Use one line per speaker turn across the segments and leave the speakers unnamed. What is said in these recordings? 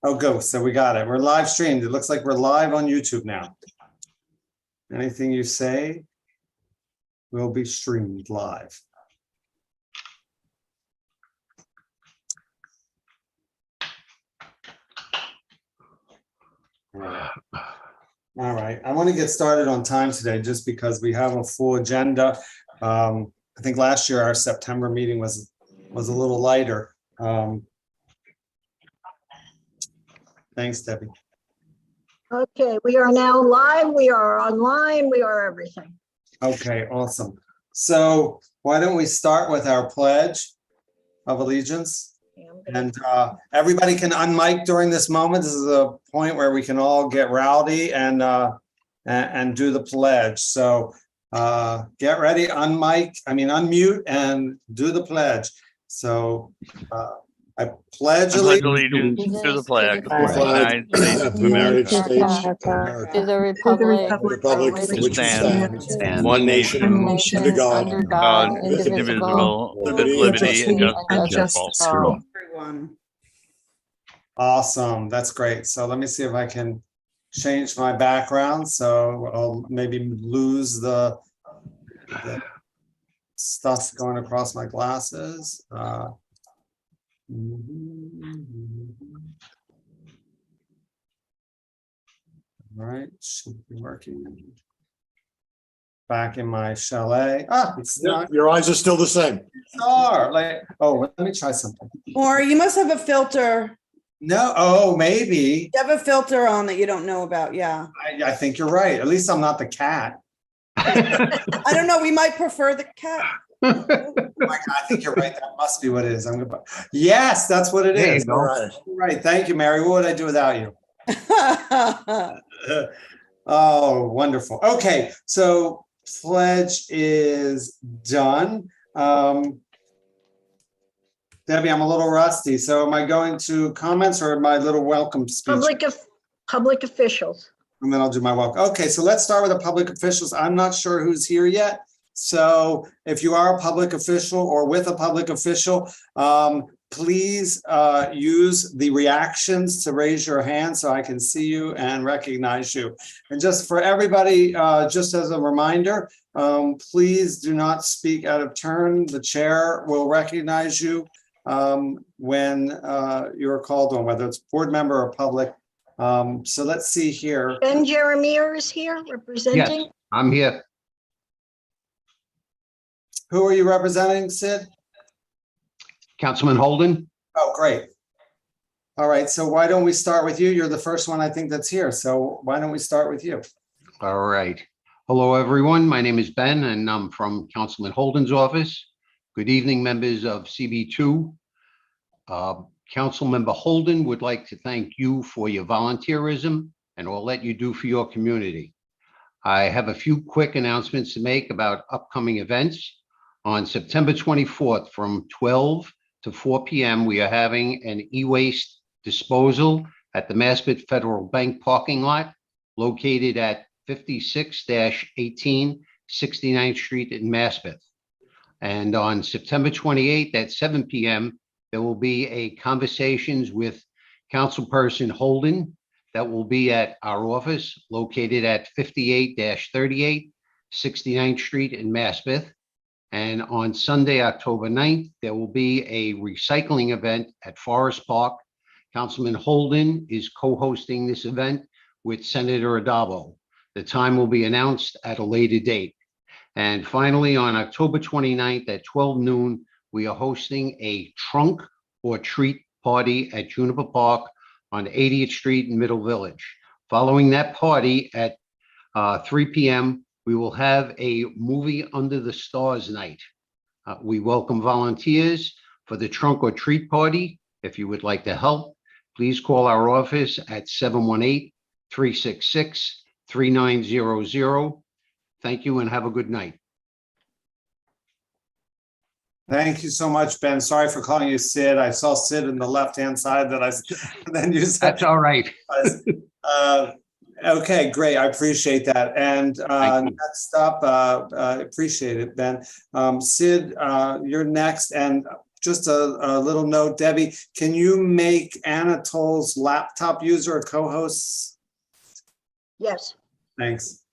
Oh, go. So we got it. We're live streamed. It looks like we're live on YouTube now. Anything you say will be streamed live. All right. I want to get started on time today just because we have a full agenda. I think last year our September meeting was a little lighter. Thanks, Debbie.
Okay, we are now live. We are online. We are everything.
Okay, awesome. So why don't we start with our pledge of allegiance? And everybody can unmic during this moment. This is a point where we can all get rowdy and do the pledge. So get ready, unmute and do the pledge. So I pledge
allegiance to the flag of the United States of America,
to the republic
for which it stands, one nation, under God, indivisible, with liberty and justice for all.
Awesome. That's great. So let me see if I can change my background. So I'll maybe lose the stuff going across my glasses. All right, should be working. Back in my chalet. It's not.
Your eyes are still the same.
Let me try something.
Or you must have a filter.
No, maybe.
You have a filter on that you don't know about. Yeah.
I think you're right. At least I'm not the cat.
I don't know. We might prefer the cat.
Oh my God, I think you're right. That must be what it is. Yes, that's what it is.
All right.
Right. Thank you, Mary. What would I do without you? Oh, wonderful. Okay, so pledge is done. Debbie, I'm a little rusty. So am I going to comments or my little welcome speech?
Public officials.
And then I'll do my welcome. Okay, so let's start with the public officials. I'm not sure who's here yet. So if you are a public official or with a public official, please use the reactions to raise your hand so I can see you and recognize you. And just for everybody, just as a reminder, please do not speak out of turn. The chair will recognize you when you're called on, whether it's board member or public. So let's see here.
Ben Jeremier is here representing.
Yes, I'm here.
Who are you representing, Sid?
Councilman Holden.
Oh, great. All right, so why don't we start with you? You're the first one I think that's here. So why don't we start with you?
All right. Hello, everyone. My name is Ben, and I'm from Councilman Holden's office. Good evening, members of CB2. Councilmember Holden would like to thank you for your volunteerism and all that you do for your community. I have a few quick announcements to make about upcoming events. On September 24th from 12 to 4 p.m., we are having an e-waste disposal at the Maspeth Federal Bank parking lot located at 56-18 69th Street in Maspeth. And on September 28th at 7 p.m., there will be a Conversations with Councilperson Holden that will be at our office located at 58-38 69th Street in Maspeth. And on Sunday, October 9th, there will be a recycling event at Forest Park. Councilman Holden is co-hosting this event with Senator Adabo. The time will be announced at a later date. And finally, on October 29th at 12 noon, we are hosting a trunk or treat party at Juniper Park on 80th Street in Middle Village. Following that party at 3 p.m., we will have a movie under the stars night. We welcome volunteers for the trunk or treat party. If you would like to help, please call our office at 718-366-3900. Thank you and have a good night.
Thank you so much, Ben. Sorry for calling you Sid. I saw Sid in the left-hand side that then you said.
That's all right.
Okay, great. I appreciate that. And next up, I appreciate it, Ben. Sid, you're next. And just a little note, Debbie, can you make Anatol's laptop user a co-host?
Yes.
Thanks.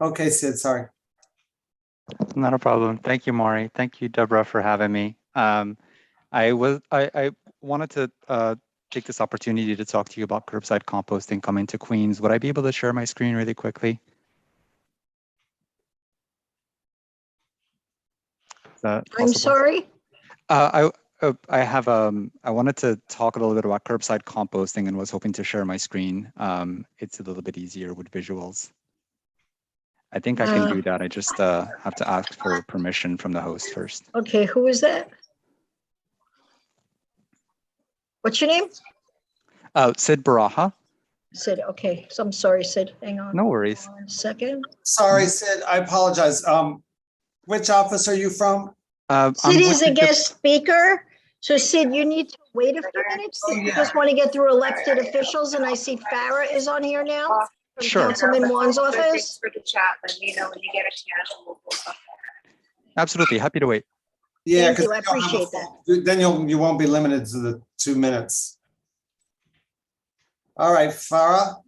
Okay, Sid, sorry.
Not a problem. Thank you, Maury. Thank you, Deborah, for having me. I wanted to take this opportunity to talk to you about curbside composting coming to Queens. Would I be able to share my screen really quickly? Is that
I'm
possible?
sorry.
I wanted to talk a little bit about curbside composting and was hoping to share my screen. It's a little bit easier with visuals. I think I can do that. I just have to ask for permission from the host first.
Okay, who is that? What's your name?
Sid Baraha.
Sid, okay. So I'm sorry, Sid. Hang on.
No worries.
1 second.
Sorry, Sid, I apologize. Which office are you from?
Sid is a guest speaker. So Sid, you need to wait a few minutes. You just want to get through elected officials, and I see Farah is on here now. From
Sure.
Councilman Wan's
Thanks
office.
for the chat, let me know when you get a chance. And we'll stuff
Absolutely. Happy to wait.
Yeah,
Thank you, I
because
appreciate that.
then you won't be limited to the 2 minutes. All right, Farah.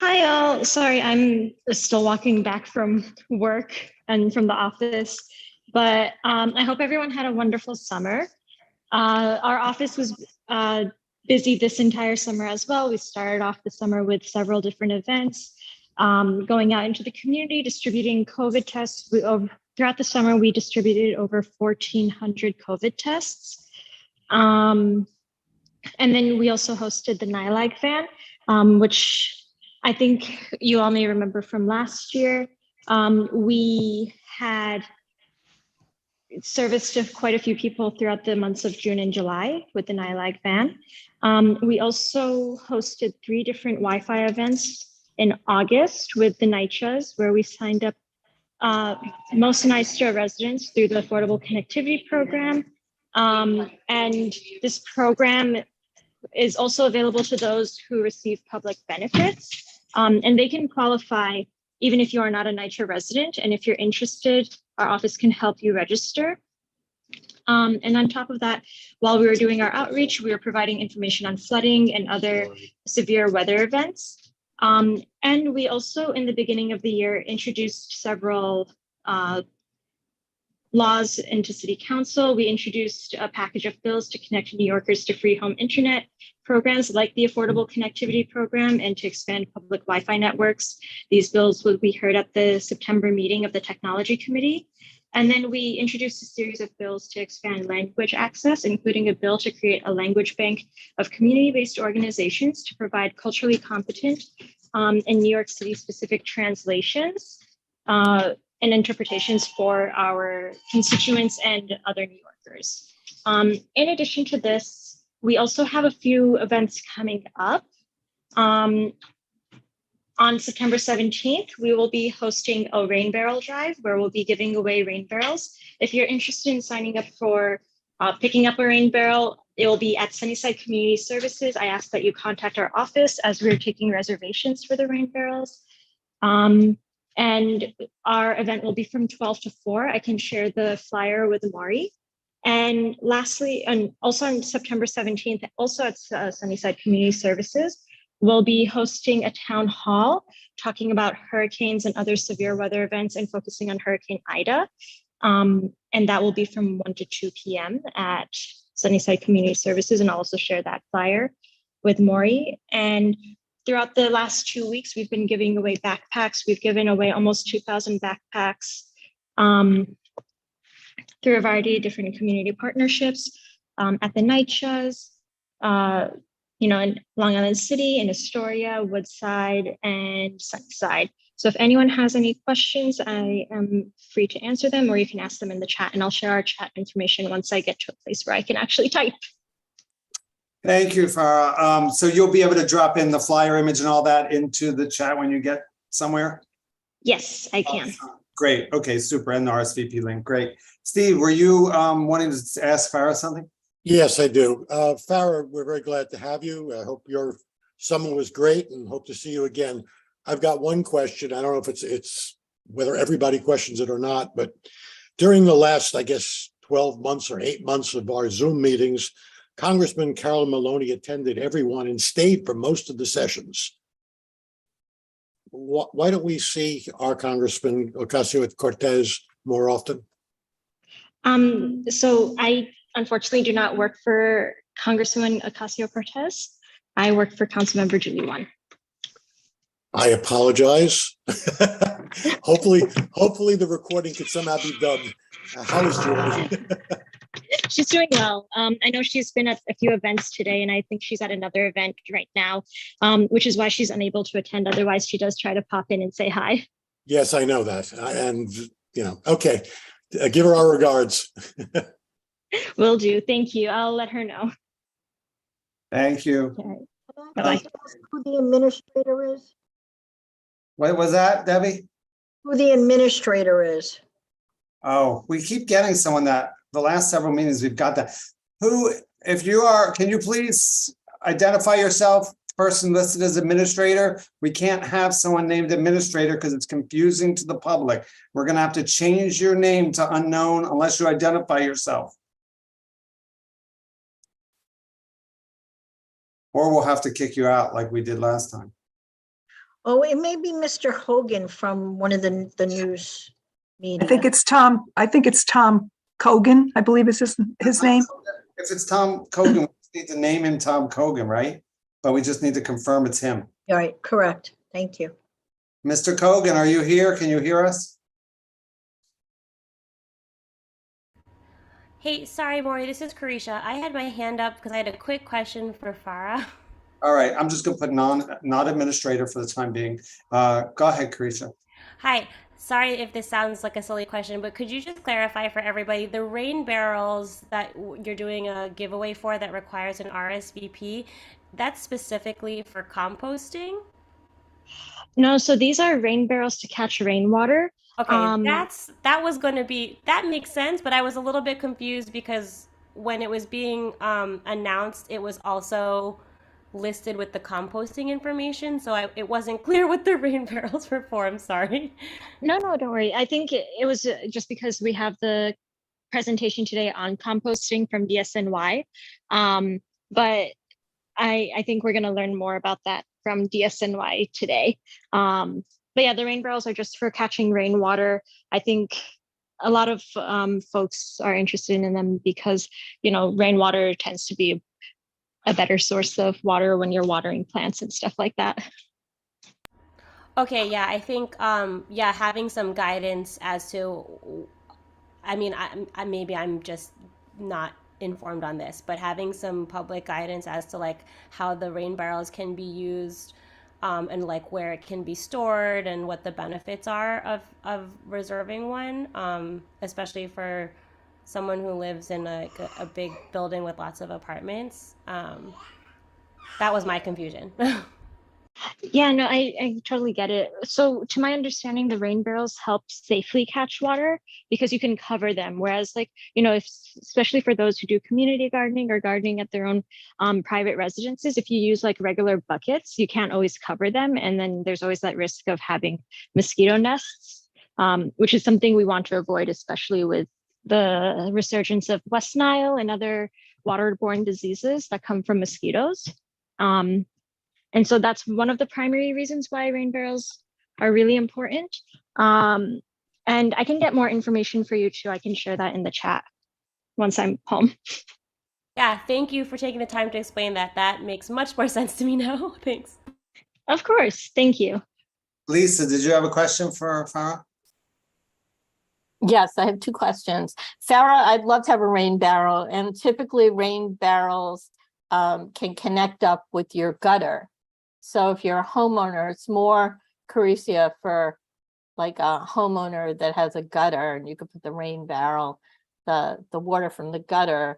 Hi all, sorry, I'm still walking back from work and from the office, but I hope everyone had a wonderful summer. Our office was busy this entire summer as well. We started off the summer with several different events, going out into the community, distributing COVID tests. Throughout the summer, we distributed over 1,400 COVID tests. And then we also hosted the NILAG van, which I think you all may remember from last year. We had service to quite a few people throughout the months of June and July with the NILAG van. We also hosted 3 different Wi-Fi events in August with the NYCHAs, where we signed up most NYCHA residents through the Affordable Connectivity Program. And this program is also available to those who receive public benefits. And they can qualify even if you are not a NYCHA resident. And if you're interested, our office can help you register. And on top of that, while we were doing our outreach, we were providing information on flooding and other severe weather events. And we also, in the beginning of the year, introduced several laws into City Council. We introduced a package of bills to connect New Yorkers to free home internet programs like the Affordable Connectivity Program and to expand public Wi-Fi networks. These bills will be heard at the September meeting of the Technology Committee. And then we introduced a series of bills to expand language access, including a bill to create a language bank of community-based organizations to provide culturally competent and New York City specific translations and interpretations for our constituents and other New Yorkers. In addition to this, we also have a few events coming up. On September 17th, we will be hosting a rain barrel drive where we'll be giving away rain barrels. If you're interested in signing up for picking up a rain barrel, it will be at Sunnyside Community Services. I ask that you contact our office as we're taking reservations for the rain barrels. And our event will be from 12 to 4. I can share the flyer with Maury. And lastly, and also on September 17th, also at Sunnyside Community Services, we'll be hosting a town hall talking about hurricanes and other severe weather events and focusing on Hurricane Ida. And that will be from 1 to 2 p.m. at Sunnyside Community Services. And I'll also share that flyer with Maury. And throughout the last 2 weeks, we've been giving away backpacks. We've given away almost 2,000 backpacks through a variety of different community partnerships at the NYCHAs, in Long Island City, in Astoria, Woodside, and Sunnyside. So if anyone has any questions, I am free to answer them, or you can ask them in the chat, and I'll share our chat information once I get to a place where I can actually type.
Thank you, Farah. So you'll be able to drop in the flyer image and all that into the chat when you get somewhere?
Yes, I can.
Great. Okay, super. And the RSVP link. Great. Steve, were you wanting to ask Farah something?
Yes, I do. Farah, we're very glad to have you. I hope your summer was great and hope to see you again. I've got one question. I don't know if it's whether everybody questions it or not, but during the last, I guess, 12 months or 8 months of our Zoom meetings, Congressman Carolyn Maloney attended everyone and stayed for most of the sessions. Why don't we see our Congressman Ocasio-Cortez more often?
So I unfortunately do not work for Congresswoman Ocasio-Cortez. I work for Councilmember Julie Wan.
I apologize. Hopefully the recording could somehow be done. How is Julie?
She's doing well. I know she's been at a few events today, and I think she's at another event right now, which is why she's unable to attend. Otherwise, she does try to pop in and say hi.
Yes, I know that. And, you know, okay. Give her our regards.
Will do. Thank you. I'll let her know.
Thank you.
Okay.
Bye-bye. Who the administrator is?
What was that, Debbie?
Who the administrator is?
Oh, we keep getting someone that the last several meetings we've got that. Who, if you are, can you please identify yourself? Person listed as administrator. We can't have someone named administrator because it's confusing to the public. We're going to have to change your name to unknown unless you identify yourself. Or we'll have to kick you out like we did last time.
Oh, it may be Mr. Hogan from one of the news media.
I think it's Tom Kogan, I believe is his name.
If it's Tom Kogan, we just need to name him Tom Kogan, right? But we just need to confirm it's him.
All right, correct. Thank you.
Mr. Kogan, are you here? Can you hear us?
Hey, sorry, Maury, this is Carisha. I had my hand up because I had a quick question for Farah.
All right, I'm just gonna put not administrator for the time being. Go ahead, Carisha.
Hi, sorry if this sounds like a silly question, but could you just clarify for everybody, the rain barrels that you're doing a giveaway for that requires an RSVP, that's specifically for composting?
No, so these are rain barrels to catch rainwater.
Okay, that makes sense, but I was a little bit confused because when it was being announced, it was also listed with the composting information, so it wasn't clear what the rain barrels were for. I'm sorry.
No, don't worry. I think it was just because we have the presentation today on composting from DSNY, but I think we're going to learn more about that from DSNY today. But yeah, the rain barrels are just for catching rainwater. I think a lot of folks are interested in them because, you know, rainwater tends to be a better source of water when you're watering plants and stuff like that.
Okay, yeah, I think having some guidance as to, I mean, maybe I'm just not informed on this, but having some public guidance as to like how the rain barrels can be used, and like where it can be stored and what the benefits are of reserving one, especially for someone who lives in a big building with lots of apartments. That was my confusion.
Yeah, no, I totally get it. So to my understanding, the rain barrels help safely catch water because you can cover them. Whereas like, you know, especially for those who do community gardening or gardening at their own private residences, if you use like regular buckets, you can't always cover them. And then there's always that risk of having mosquito nests, which is something we want to avoid, especially with the resurgence of West Nile and other waterborne diseases that come from mosquitoes. And so that's one of the primary reasons why rain barrels are really important. And I can get more information for you too. I can share that in the chat once I'm home.
Yeah, thank you for taking the time to explain that. That makes much more sense to me now. Thanks.
Of course, thank you.
Lisa, did you have a question for Farah?
Yes, I have two questions. Farah, I'd love to have a rain barrel, and typically rain barrels can connect up with your gutter. So if you're a homeowner, it's more Carisha for like a homeowner that has a gutter, and you could put the rain barrel, the water from the gutter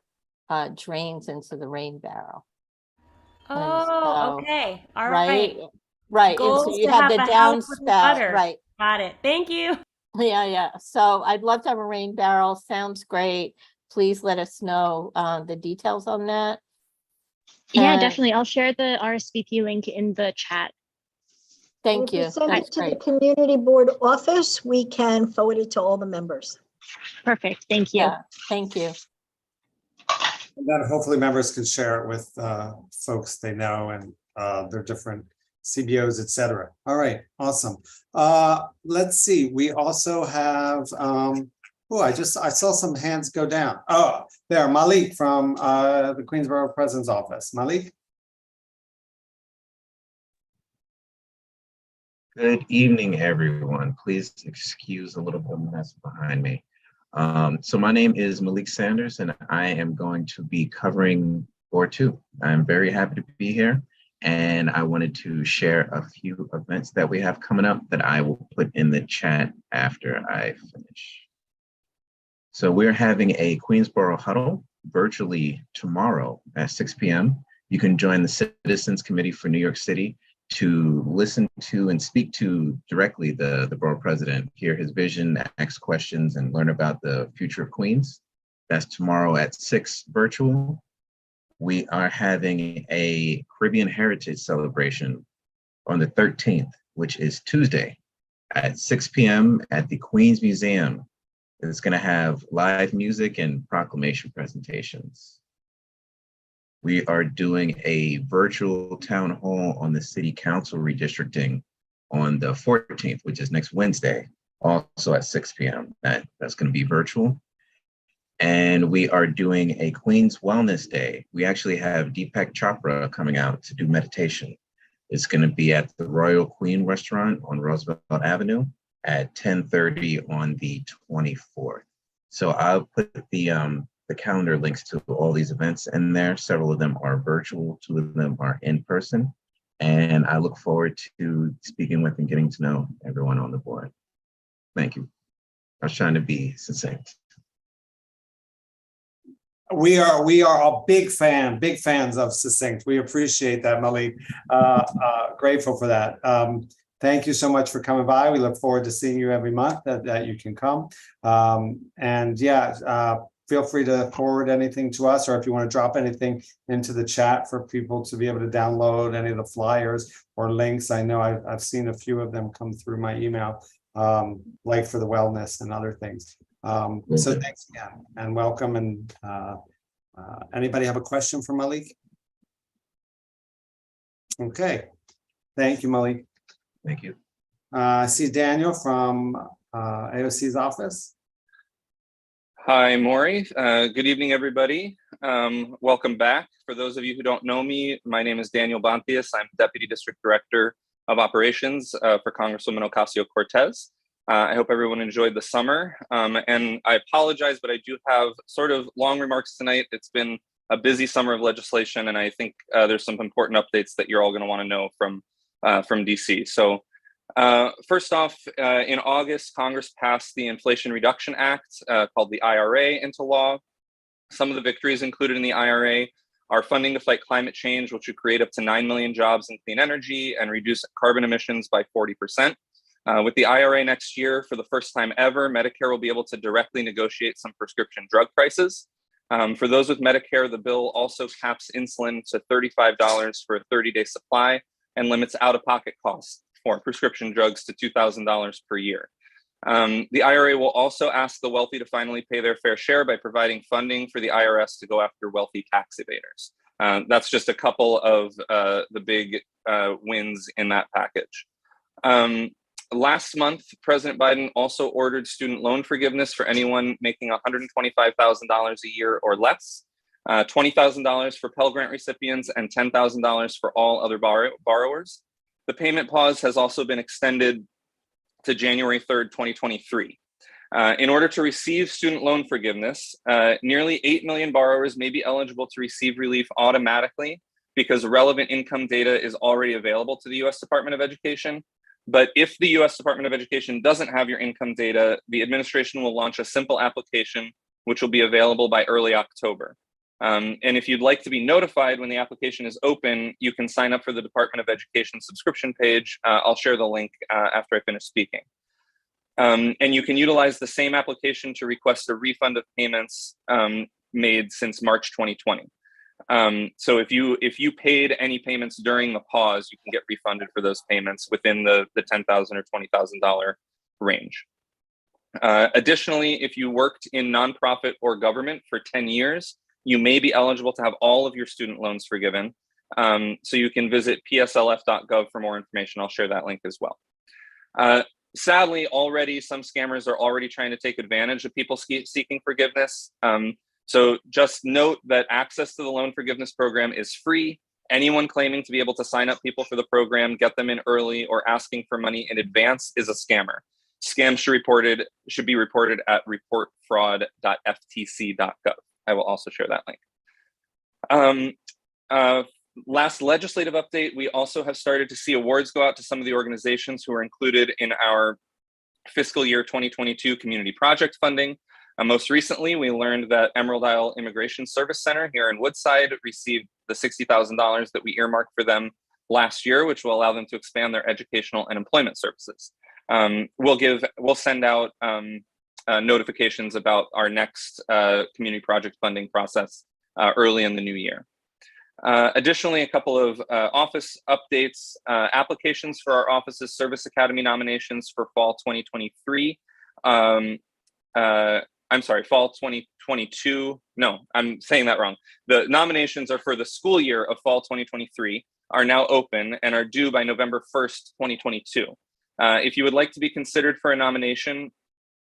drains into the rain barrel.
Oh, okay. All right.
Right. And so you have the downspout. Right.
Got it. Thank you.
Yeah. So I'd love to have a rain barrel. Sounds great. Please let us know the details on that.
Yeah, definitely. I'll share the RSVP link in the chat.
Thank you.
If you send it to the community board office, we can forward it to all the members.
Perfect. Thank you.
Yeah, thank you.
And then hopefully members can share it with folks they know and their different CBOs, et cetera. All right, awesome. Let's see, we also have, I saw some hands go down. Oh, there, Malik from the Queensborough President's Office. Malik?
Good evening, everyone. Please excuse a little bit of mess behind me. So my name is Malik Sanders, and I am going to be covering Board 2. I'm very happy to be here, and I wanted to share a few events that we have coming up that I will put in the chat after I finish. So we're having a Queensborough huddle virtually tomorrow at 6 p.m. You can join the Citizens Committee for New York City to listen to and speak to directly the borough president, hear his vision, ask questions, and learn about the future of Queens. That's tomorrow at 6 virtual. We are having a Caribbean Heritage Celebration on the 13th, which is Tuesday at 6 p.m. at the Queens Museum. It's going to have live music and proclamation presentations. We are doing a virtual town hall on the city council redistricting on the 14th, which is next Wednesday, also at 6 p.m. That's going to be virtual. And we are doing a Queens Wellness Day. We actually have Deepak Chopra coming out to do meditation. It's going to be at the Royal Queen Restaurant on Roosevelt Avenue at 10:30 on the 24th. So I'll put the calendar links to all these events in there. Several of them are virtual, 2 of them are in person. And I look forward to speaking with and getting to know everyone on the board. Thank you. I was trying to be succinct.
We are a big fans of succinct. We appreciate that, Malik. Grateful for that. Thank you so much for coming by. We look forward to seeing you every month that you can come. Feel free to forward anything to us, or if you want to drop anything into the chat for people to be able to download any of the flyers or links. I know I've seen a few of them come through my email, like for the wellness and other things. So thanks again and welcome. And anybody have a question for Malik? Okay, thank you, Malik.
Thank you.
I see Daniel from AOC's office.
Hi, Maury. Good evening, everybody. Welcome back. For those of you who don't know me, my name is Daniel Bontius. I'm Deputy District Director of Operations for Congresswoman Ocasio-Cortez. I hope everyone enjoyed the summer. And I apologize, but I do have sort of long remarks tonight. It's been a busy summer of legislation, and I think there's some important updates that you're all going to want to know from DC. So first off, in August, Congress passed the Inflation Reduction Act, called the IRA, into law. Some of the victories included in the IRA are funding to fight climate change, which would create up to 9 million jobs in clean energy and reduce carbon emissions by 40%. With the IRA next year, for the first time ever, Medicare will be able to directly negotiate some prescription drug prices. For those with Medicare, the bill also caps insulin to $35 for a 30-day supply and limits out-of-pocket costs for prescription drugs to $2,000 per year. The IRA will also ask the wealthy to finally pay their fair share by providing funding for the IRS to go after wealthy tax evaders. That's just a couple of the big wins in that package. Last month, President Biden also ordered student loan forgiveness for anyone making $125,000 a year or less, $20,000 for Pell Grant recipients, and $10,000 for all other borrowers. The payment pause has also been extended to January 3rd, 2023. In order to receive student loan forgiveness, nearly 8 million borrowers may be eligible to receive relief automatically because relevant income data is already available to the U.S. Department of Education. But if the U.S. Department of Education doesn't have your income data, the administration will launch a simple application, which will be available by early October. And if you'd like to be notified when the application is open, you can sign up for the Department of Education subscription page. I'll share the link after I finish speaking. And you can utilize the same application to request a refund of payments made since March 2020. So if you paid any payments during the pause, you can get refunded for those payments within the $10,000 or $20,000 range. Additionally, if you worked in nonprofit or government for 10 years, you may be eligible to have all of your student loans forgiven. So you can visit pslf.gov for more information. I'll share that link as well. Sadly, already some scammers are already trying to take advantage of people seeking forgiveness. So just note that access to the loan forgiveness program is free. Anyone claiming to be able to sign up people for the program, get them in early, or asking for money in advance is a scammer. Scams should be reported at reportfraud.ftc.gov. I will also share that link. Last legislative update, we also have started to see awards go out to some of the organizations who are included in our fiscal year 2022 community project funding. Most recently, we learned that Emerald Isle Immigration Service Center here in Woodside received the $60,000 that we earmarked for them last year, which will allow them to expand their educational and employment services. We'll send out notifications about our next community project funding process early in the new year. Additionally, a couple of office updates. Applications for our office's Service Academy nominations for fall 2023. I'm sorry, fall 2022. No, I'm saying that wrong. The nominations are for the school year of fall 2023 are now open and are due by November 1st, 2022. If you would like to be considered for a nomination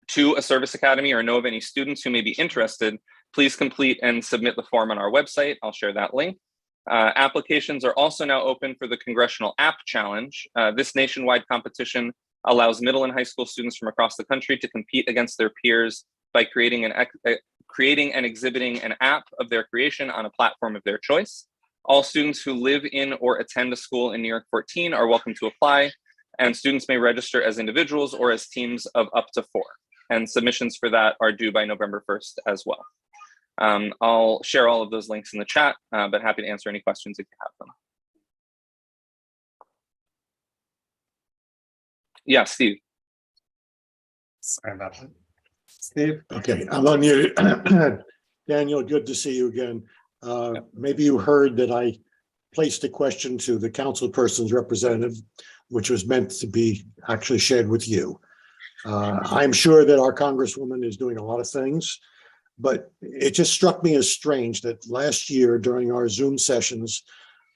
to a Service Academy or know of any students who may be interested, please complete and submit the form on our website. I'll share that link. Applications are also now open for the Congressional App Challenge. This nationwide competition allows middle and high school students from across the country to compete against their peers by creating and exhibiting an app of their creation on a platform of their choice. All students who live in or attend a school in New York 14 are welcome to apply, and students may register as individuals or as teams of up to 4. And submissions for that are due by November 1st as well. I'll share all of those links in the chat, but happy to answer any questions if you have them. Yeah, Steve.
Sorry about that. Steve?
Okay, I'm unmuted. Daniel, good to see you again. Maybe you heard that I placed a question to the councilperson's representative, which was meant to be actually shared with you. I'm sure that our Congresswoman is doing a lot of things, but it just struck me as strange that last year during our Zoom sessions,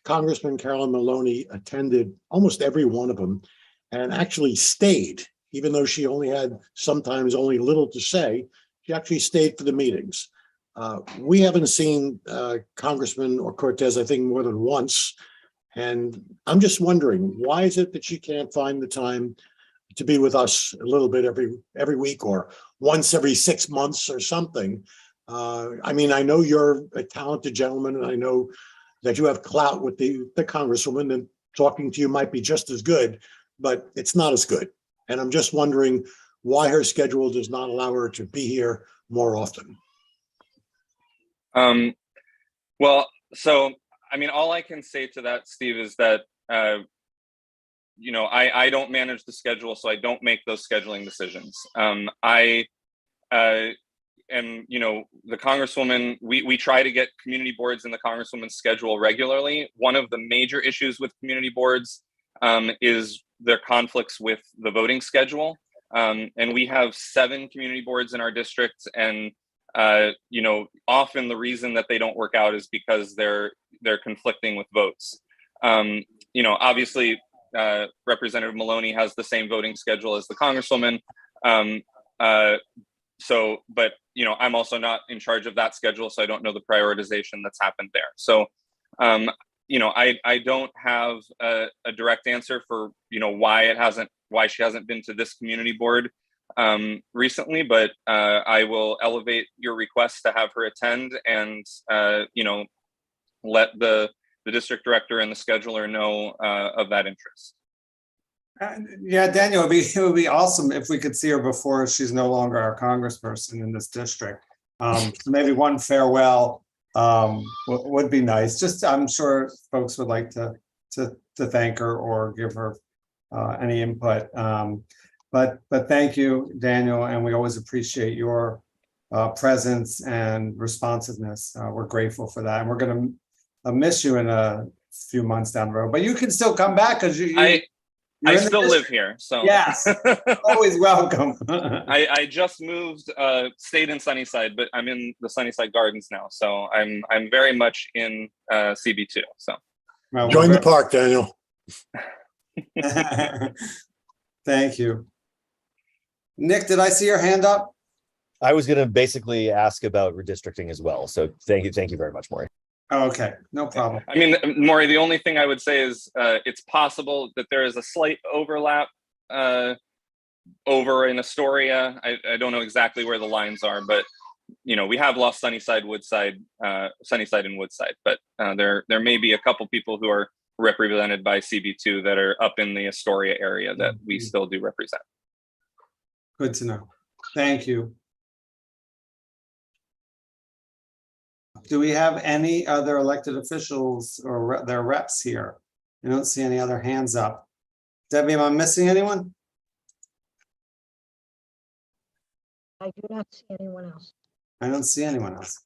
Congressman Carolyn Maloney attended almost every one of them and actually stayed, even though she only had sometimes only little to say. She actually stayed for the meetings. We haven't seen Congressman or Cortez, I think, more than once. And I'm just wondering, why is it that she can't find the time to be with us a little bit every week or once every 6 months or something? I mean, I know you're a talented gentleman, and I know that you have clout with the Congresswoman, and talking to you might be just as good, but it's not as good. And I'm just wondering why her schedule does not allow her to be here more often.
Well, so, I mean, all I can say to that, Steve, is that, you know, I don't manage the schedule, so I don't make those scheduling decisions. And, you know, the Congresswoman, we try to get community boards in the Congresswoman's schedule regularly. One of the major issues with community boards is their conflicts with the voting schedule. And we have 7 community boards in our district, and you know, often the reason that they don't work out is because they're conflicting with votes. You know, obviously, Representative Maloney has the same voting schedule as the Congresswoman. So, but you know, I'm also not in charge of that schedule, so I don't know the prioritization that's happened there. So, you know, I don't have a direct answer for, you know, why she hasn't been to this community board recently, but I will elevate your request to have her attend, and you know, let the district director and the scheduler know of that interest.
Yeah, Daniel, it would be awesome if we could see her before she's no longer our congressperson in this district. Maybe one farewell would be nice. Just, I'm sure folks would like to thank her or give her any input. But thank you, Daniel, and we always appreciate your presence and responsiveness. We're grateful for that, and we're going to miss you in a few months down the road. But you can still come back because
I still live here, so.
Yes, always welcome.
I just moved, stayed in Sunnyside, but I'm in the Sunnyside Gardens now. So I'm very much in CB2. So
Well,
Join the park, Daniel.
Thank you. Nick, did I see your hand up?
I was going to basically ask about redistricting as well. So thank you very much, Maury.
Oh, okay, no problem.
I mean, Maury, the only thing I would say is it's possible that there is a slight overlap over in Astoria. I don't know exactly where the lines are, but we have lost Sunnyside, Woodside, Sunnyside and Woodside, but there may be a couple people who are represented by CB2 that are up in the Astoria area that we still do represent.
Good to know. Thank you. Do we have any other elected officials or their reps here? I don't see any other hands up. Debbie, am I missing anyone?
I do not see anyone else.
I don't see anyone else.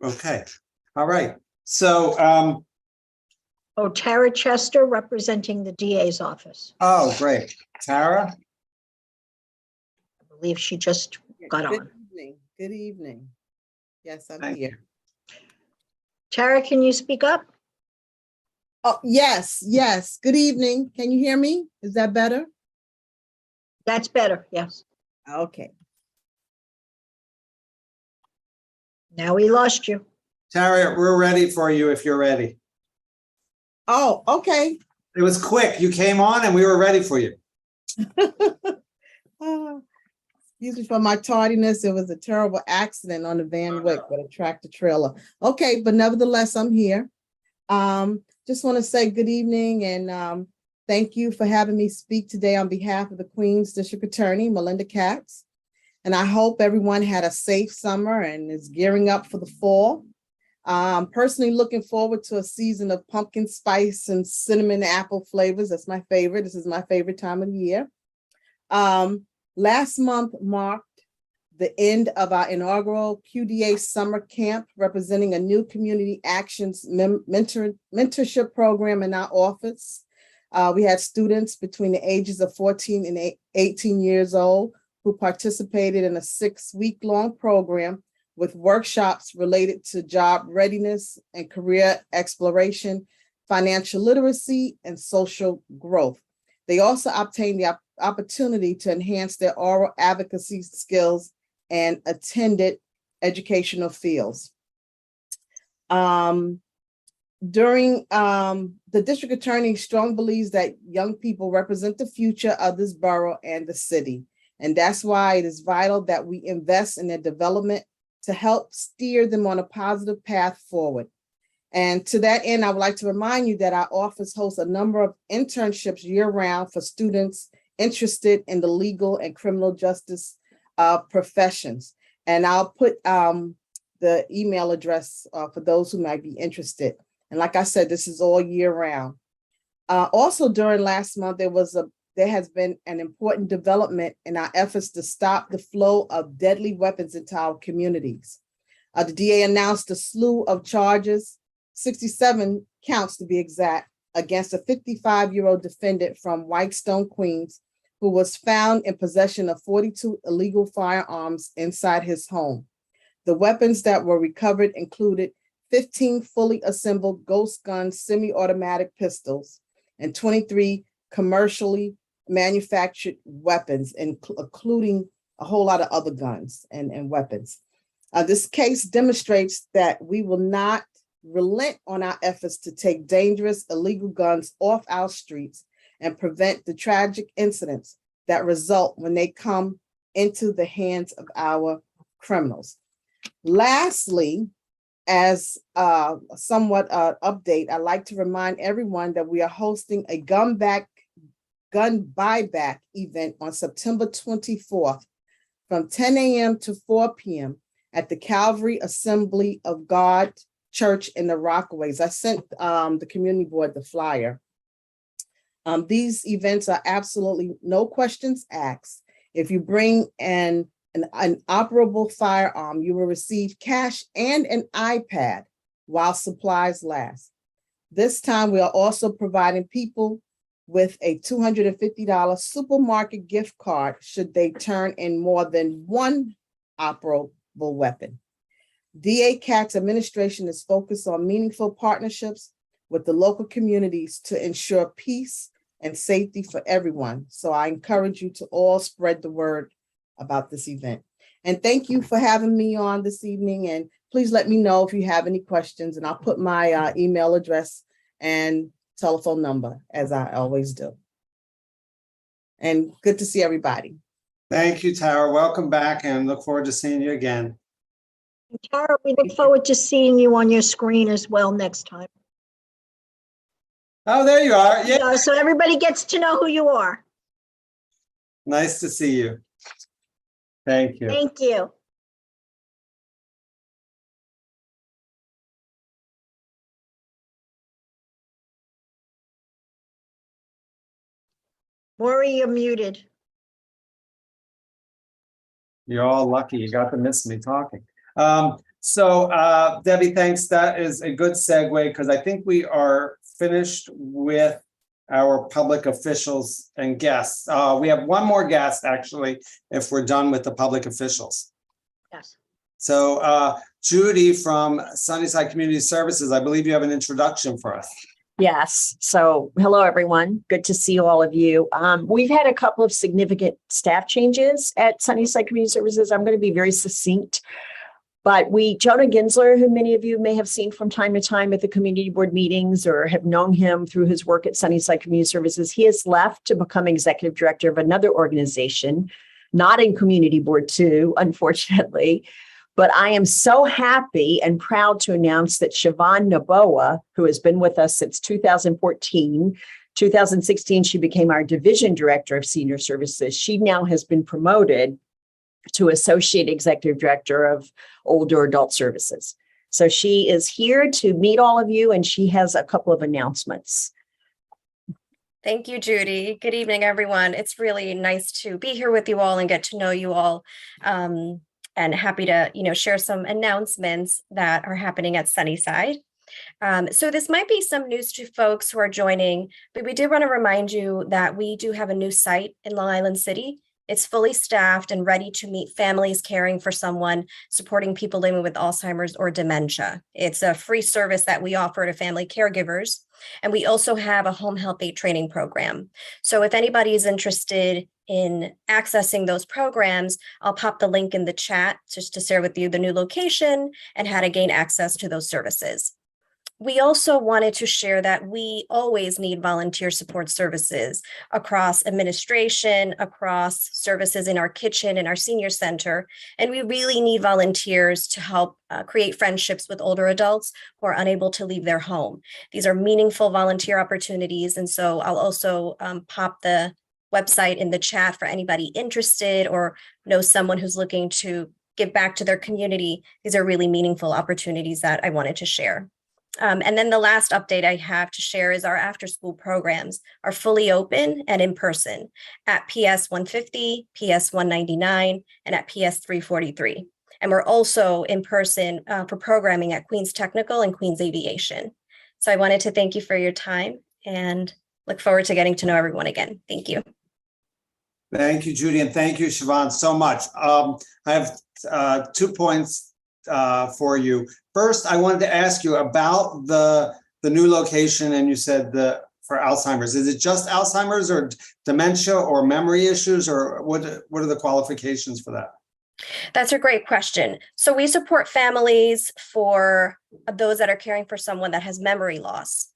Okay, all right. So,
Oh, Tara Chester representing the DA's office.
oh, great. Tara?
I believe she just got on.
Evening. Good evening. Yes, I'm
Thank
here.
Tara, can you speak up?
Oh, yes. Good evening. Can you hear me? Is that better?
That's better, yes.
Okay.
Now we lost you.
Tara, we're ready for you if you're ready.
Oh, okay.
It was quick. You came on and we were ready for you.
Excuse me for my tardiness. It was a terrible accident on the Van Wyck with a tractor trailer. Okay, but nevertheless, I'm here. Just want to say good evening and thank you for having me speak today on behalf of the Queens District Attorney, Melinda Katz. And I hope everyone had a safe summer and is gearing up for the fall. Personally looking forward to a season of pumpkin spice and cinnamon apple flavors. That's my favorite. This is my favorite time of the year. Last month marked the end of our inaugural QDA summer camp, representing a new community actions mentorship program in our office. We had students between the ages of 14 and 18 years old who participated in a 6-week-long program with workshops related to job readiness and career exploration, financial literacy, and social growth. They also obtained the opportunity to enhance their oral advocacy skills and attended educational fields. The district attorney strongly believes that young people represent the future of this borough and the city. And that's why it is vital that we invest in their development to help steer them on a positive path forward. And to that end, I would like to remind you that our office hosts a number of internships year-round for students interested in the legal and criminal justice professions. And I'll put the email address for those who might be interested. And like I said, this is all year round. Also during last month, there has been an important development in our efforts to stop the flow of deadly weapons into our communities. The DA announced a slew of charges, 67 counts to be exact, against a 55-year-old defendant from Whitestone, Queens, who was found in possession of 42 illegal firearms inside his home. The weapons that were recovered included 15 fully assembled ghost gun semi-automatic pistols and 23 commercially manufactured weapons, including a whole lot of other guns and weapons. This case demonstrates that we will not relent on our efforts to take dangerous illegal guns off our streets and prevent the tragic incidents that result when they come into the hands of our criminals. Lastly, as somewhat update, I'd like to remind everyone that we are hosting a gun buyback event on September 24th from 10 a.m. to 4 p.m. at the Calvary Assembly of God Church in the Rockaways. I sent the community board the flyer. These events are absolutely no questions asked. If you bring an operable firearm, you will receive cash and an iPad while supplies last. This time, we are also providing people with a $250 supermarket gift card should they turn in more than one operable weapon. DA Katz administration is focused on meaningful partnerships with the local communities to ensure peace and safety for everyone. So I encourage you to all spread the word about this event. And thank you for having me on this evening. And please let me know if you have any questions, and I'll put my email address and telephone number, as I always do. And good to see everybody.
Thank you, Tara. Welcome back, and look forward to seeing you again.
Tara, we look forward to seeing you on your screen as well next time.
Oh, there you are. Yeah.
So everybody gets to know who you are.
Nice to see you. Thank you.
Thank you. Maury, you're muted.
You're all lucky you got to miss me talking. Debbie, thanks. That is a good segue, because I think we are finished with our public officials and guests. We have one more guest, actually, if we're done with the public officials.
Yes.
So Judy from Sunnyside Community Services, I believe you have an introduction for us.
Yes. So hello, everyone. Good to see all of you. We've had a couple of significant staff changes at Sunnyside Community Services. I'm going to be very succinct. But Jonah Ginsler, who many of you may have seen from time to time at the community board meetings or have known him through his work at Sunnyside Community Services, he has left to become executive director of another organization, not in Community Board 2, unfortunately. But I am so happy and proud to announce that Siobhan Naboa, who has been with us since 2014, 2016, she became our division director of senior services. She now has been promoted to associate executive director of older adult services. So she is here to meet all of you, and she has a couple of announcements.
Thank you, Judy. Good evening, everyone. It's really nice to be here with you all and get to know you all. And happy to, share some announcements that are happening at Sunnyside. So this might be some news to folks who are joining, but we do want to remind you that we do have a new site in Long Island City. It's fully staffed and ready to meet families caring for someone, supporting people living with Alzheimer's or dementia. It's a free service that we offer to family caregivers. And we also have a home health aide training program. So if anybody is interested in accessing those programs, I'll pop the link in the chat just to share with you the new location and how to gain access to those services. We also wanted to share that we always need volunteer support services across administration, across services in our kitchen and our senior center. And we really need volunteers to help create friendships with older adults who are unable to leave their home. These are meaningful volunteer opportunities. And so I'll also pop the website in the chat for anybody interested or knows someone who's looking to give back to their community. These are really meaningful opportunities that I wanted to share. And then the last update I have to share is our after school programs are fully open and in person at PS 150, PS 199, and at PS 343. And we're also in person for programming at Queens Technical and Queens Aviation. So I wanted to thank you for your time and look forward to getting to know everyone again. Thank you.
Thank you, Judy, and thank you, Siobhan, so much. I have 2 points for you. First, I wanted to ask you about the new location, and you said for Alzheimer's. Is it just Alzheimer's or dementia or memory issues, or what are the qualifications for that?
That's a great question. So we support families for those that are caring for someone that has memory loss,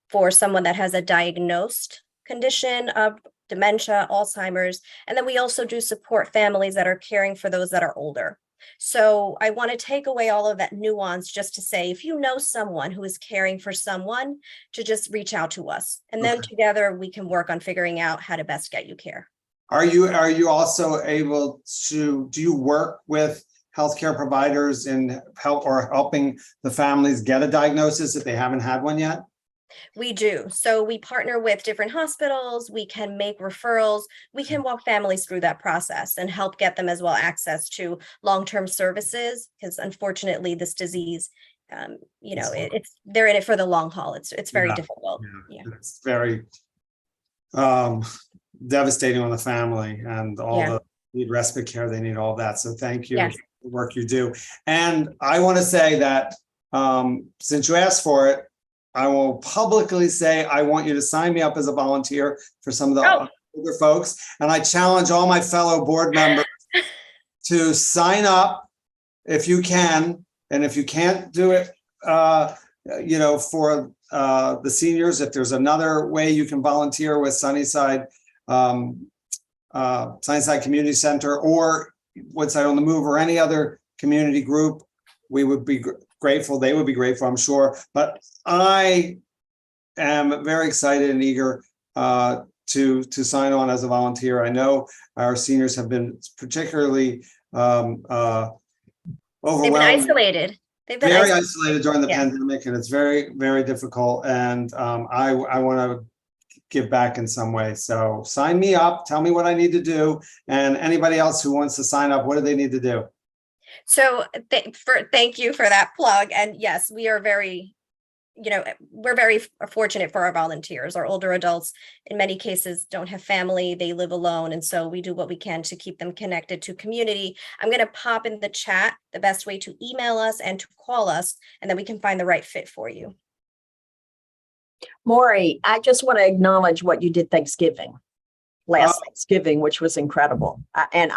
for someone that has a diagnosed condition of dementia, Alzheimer's, and then we also do support families that are caring for those that are older. So I want to take away all of that nuance just to say, if you know someone who is caring for someone, to just reach out to us. And then together we can work on figuring out how to best get you care.
Are you also able to, do you work with healthcare providers in helping the families get a diagnosis if they haven't had one yet?
We do. So we partner with different hospitals. We can make referrals. We can walk families through that process and help get them as well access to long-term services, because unfortunately this disease you know, they're in it for the long haul. It's very
Yeah.
difficult.
Yeah. It's very devastating on the family and all the need respite care, they need all that. So thank you for the work you do. And I want to say that since you asked for it, I will publicly say I want you to sign me up as a volunteer for some of the older folks. And I challenge all my fellow board members to sign up if you can. And if you can't do it, you know, for the seniors, if there's another way you can volunteer with Sunnyside, Sunnyside Community Center or Woodside on the Move or any other community group, we would be grateful. They would be grateful, I'm sure. But I am very excited and eager to sign on as a volunteer. I know our seniors have been particularly overwhelmed.
They've been isolated. They've been
very isolated during the pandemic, and it's very, very difficult. And I want to give back in some way. So sign me up, tell me what I need to do. And anybody else who wants to sign up, what do they need to do?
So thank you for that plug. And yes, we are very, you know, we're very fortunate for our volunteers. Our older adults, in many cases, don't have family, they live alone. And so we do what we can to keep them connected to community. I'm going to pop in the chat the best way to email us and to call us, and then we can find the right fit for you.
Maury, I just want to acknowledge what you did last Thanksgiving, which was incredible. And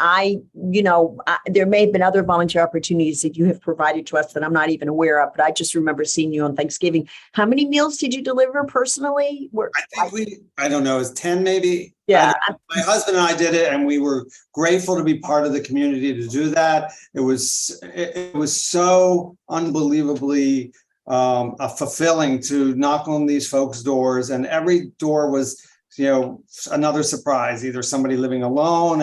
there may have been other volunteer opportunities that you have provided to us that I'm not even aware of, but I just remember seeing you on Thanksgiving. How many meals did you deliver personally?
I don't know, it's 10 maybe?
Yeah.
My husband and I did it, and we were grateful to be part of the community to do that. It was so unbelievably fulfilling to knock on these folks' doors, and every door was, you know, another surprise, either somebody living alone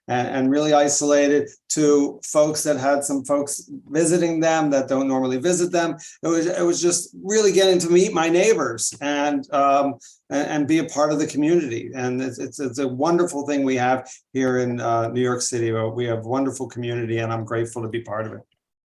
and really isolated, to folks that had some folks visiting them that don't normally visit them. It was just really getting to meet my neighbors and be a part of the community. And it's a wonderful thing we have here in New York City. We have wonderful community, and I'm grateful to be part of it.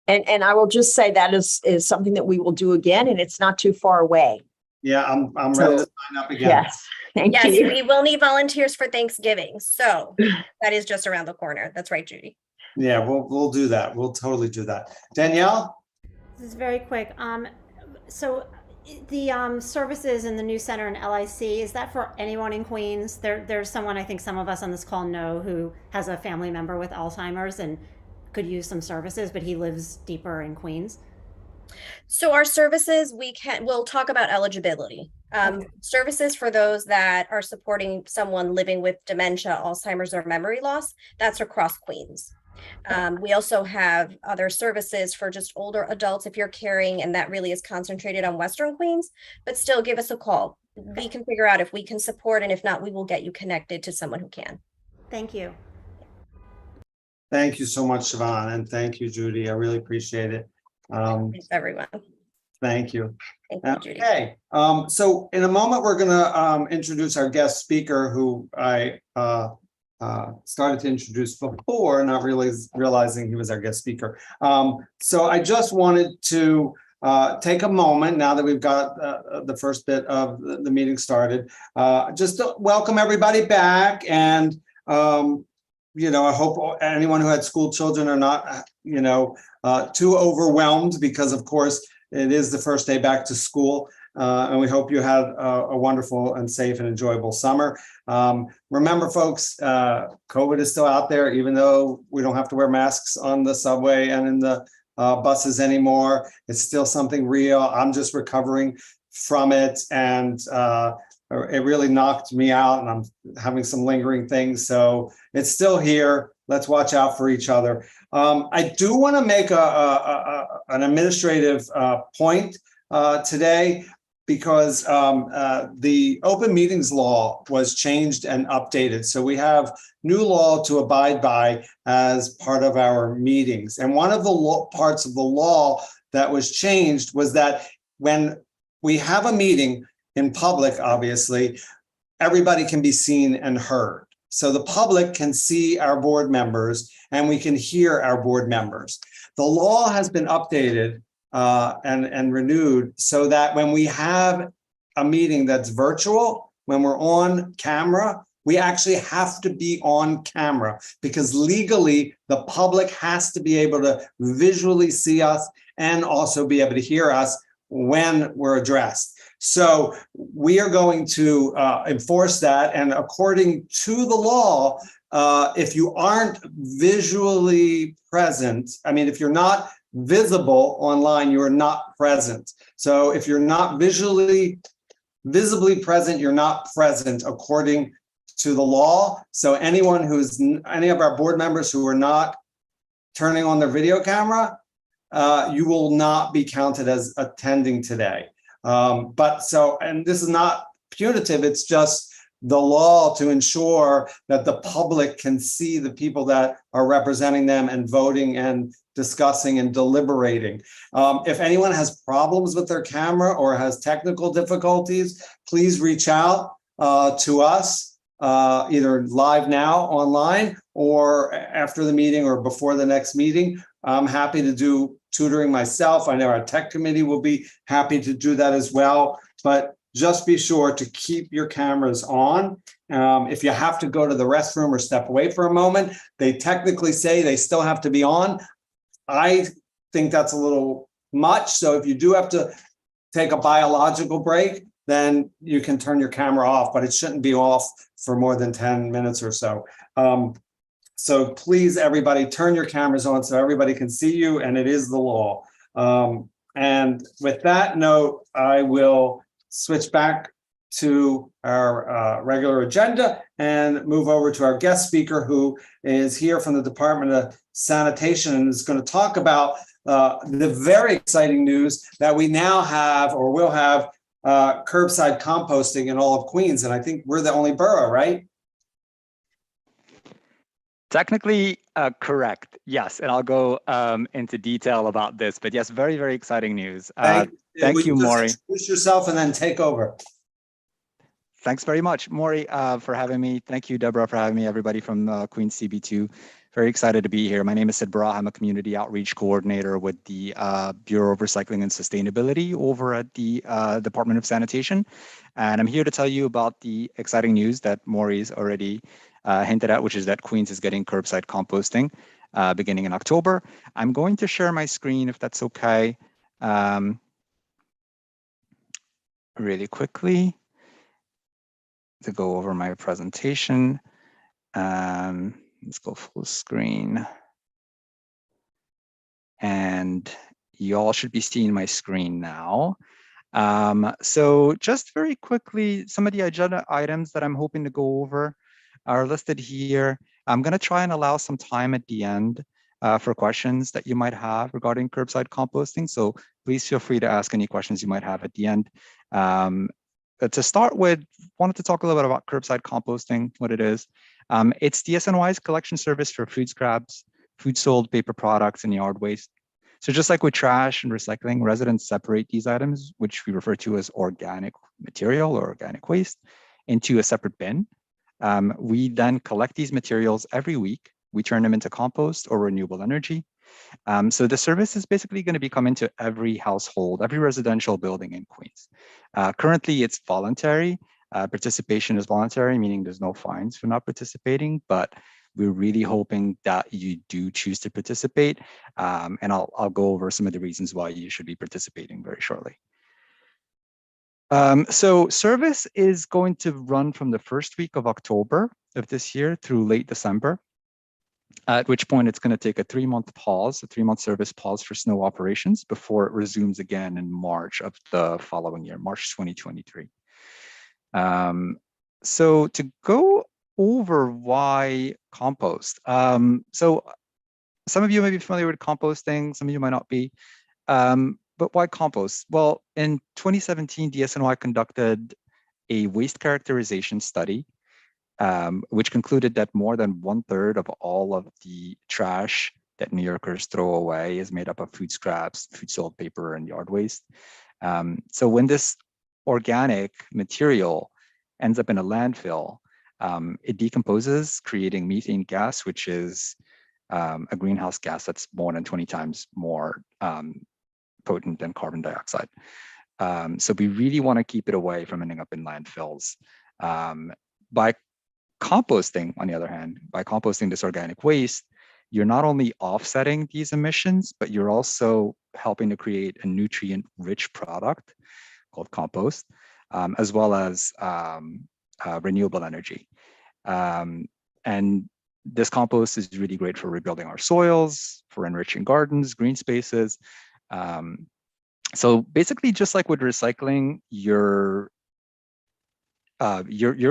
And I will just say that is something that we will do again, and it's not too far away.
Yeah, I'm ready to sign up again.
Yes. Thank you.
Yes, we will need volunteers for Thanksgiving. So that is just around the corner. That's right, Judy.
Yeah, we'll do that. We'll totally do that. Danielle?
This is very quick. So the services in the new center in LIC, is that for anyone in Queens? There's someone, I think some of us on this call know, who has a family member with Alzheimer's and could use some services, but he lives deeper in Queens.
So our services, we'll talk about eligibility. Services for those that are supporting someone living with dementia, Alzheimer's, or memory loss, that's across Queens. We also have other services for just older adults if you're caring, and that really is concentrated on Western Queens, but still give us a call. We can figure out if we can support, and if not, we will get you connected to someone who can.
Thank you.
Thank you so much, Siobhan, and thank you, Judy. I really appreciate it.
Thanks, everyone.
Thank you.
Thank you, Judy.
Okay, so in a moment, we're going to introduce our guest speaker, who I started to introduce before, not really realizing he was our guest speaker. So I just wanted to take a moment, now that we've got the first bit of the meeting started, just to welcome everybody back. And you know, I hope anyone who had school children are not, you know, too overwhelmed, because of course it is the first day back to school. And we hope you had a wonderful and safe and enjoyable summer. Remember, folks, COVID is still out there, even though we don't have to wear masks on the subway and in the buses anymore. It's still something real. I'm just recovering from it, and it really knocked me out, and I'm having some lingering things. So it's still here. Let's watch out for each other. I do want to make an administrative point today, because the open meetings law was changed and updated. So we have new law to abide by as part of our meetings. And one of the parts of the law that was changed was that when we have a meeting in public, obviously, everybody can be seen and heard. So the public can see our board members, and we can hear our board members. The law has been updated and renewed, so that when we have a meeting that's virtual, when we're on camera, we actually have to be on camera, because legally the public has to be able to visually see us and also be able to hear us when we're addressed. So we are going to enforce that. And according to the law, if you aren't visually present, I mean, if you're not visible online, you are not present. So if you're not visibly present, you're not present according to the law. So any of our board members who are not turning on their video camera, you will not be counted as attending today. And this is not punitive, it's just the law to ensure that the public can see the people that are representing them and voting and discussing and deliberating. If anyone has problems with their camera or has technical difficulties, please reach out to us, either live now online or after the meeting or before the next meeting. I'm happy to do tutoring myself. I know our tech committee will be happy to do that as well, but just be sure to keep your cameras on. If you have to go to the restroom or step away for a moment, they technically say they still have to be on. I think that's a little much. So if you do have to take a biological break, then you can turn your camera off, but it shouldn't be off for more than 10 minutes or so. So please, everybody, turn your cameras on so everybody can see you, and it is the law. And with that note, I will switch back to our regular agenda and move over to our guest speaker, who is here from the Department of Sanitation and is going to talk about the very exciting news that we now have, or will have, curbside composting in all of Queens. And I think we're the only borough, right?
Technically correct, yes. And I'll go into detail about this, but yes, very, very exciting news. Thank you, Maury.
Introduce yourself and then take over.
Thanks very much, Maury, for having me. Thank you, Deborah, for having me, everybody from Queens CB2. Very excited to be here. My name is Sid Barah. I'm a community outreach coordinator with the Bureau of Recycling and Sustainability over at the Department of Sanitation. And I'm here to tell you about the exciting news that Maury's already hinted at, which is that Queens is getting curbside composting beginning in October. I'm going to share my screen, if that's okay, really quickly to go over my presentation. Let's go full screen. And you all should be seeing my screen now. So just very quickly, some of the agenda items that I'm hoping to go over are listed here. I'm going to try and allow some time at the end for questions that you might have regarding curbside composting. So please feel free to ask any questions you might have at the end. To start with, wanted to talk a little bit about curbside composting, what it is. It's DSNY's collection service for food scraps, food sold, paper products, and yard waste. So just like with trash and recycling, residents separate these items, which we refer to as organic material or organic waste, into a separate bin. We then collect these materials every week. We turn them into compost or renewable energy. So the service is basically going to be coming to every household, every residential building in Queens. Currently, it's voluntary. Participation is voluntary, meaning there's no fines for not participating, but we're really hoping that you do choose to participate. And I'll go over some of the reasons why you should be participating very shortly. So service is going to run from the first week of October of this year through late December, at which point it's going to take a 3-month pause, a 3-month service pause for snow operations before it resumes again in March of the following year, March 2023. So to go over why compost. So some of you may be familiar with composting, some of you might not be. But why compost? Well, in 2017, DSNY conducted a waste characterization study, which concluded that more than 1/3 of all of the trash that New Yorkers throw away is made up of food scraps, food sold paper, and yard waste. So when this organic material ends up in a landfill, it decomposes, creating methane gas, which is a greenhouse gas that's more than 20 times more potent than carbon dioxide. So we really want to keep it away from ending up in landfills. By composting, on the other hand, by composting this organic waste, you're not only offsetting these emissions, but you're also helping to create a nutrient-rich product called compost, as well as renewable energy. And this compost is really great for rebuilding our soils, for enriching gardens, green spaces. So basically, just like with recycling, you're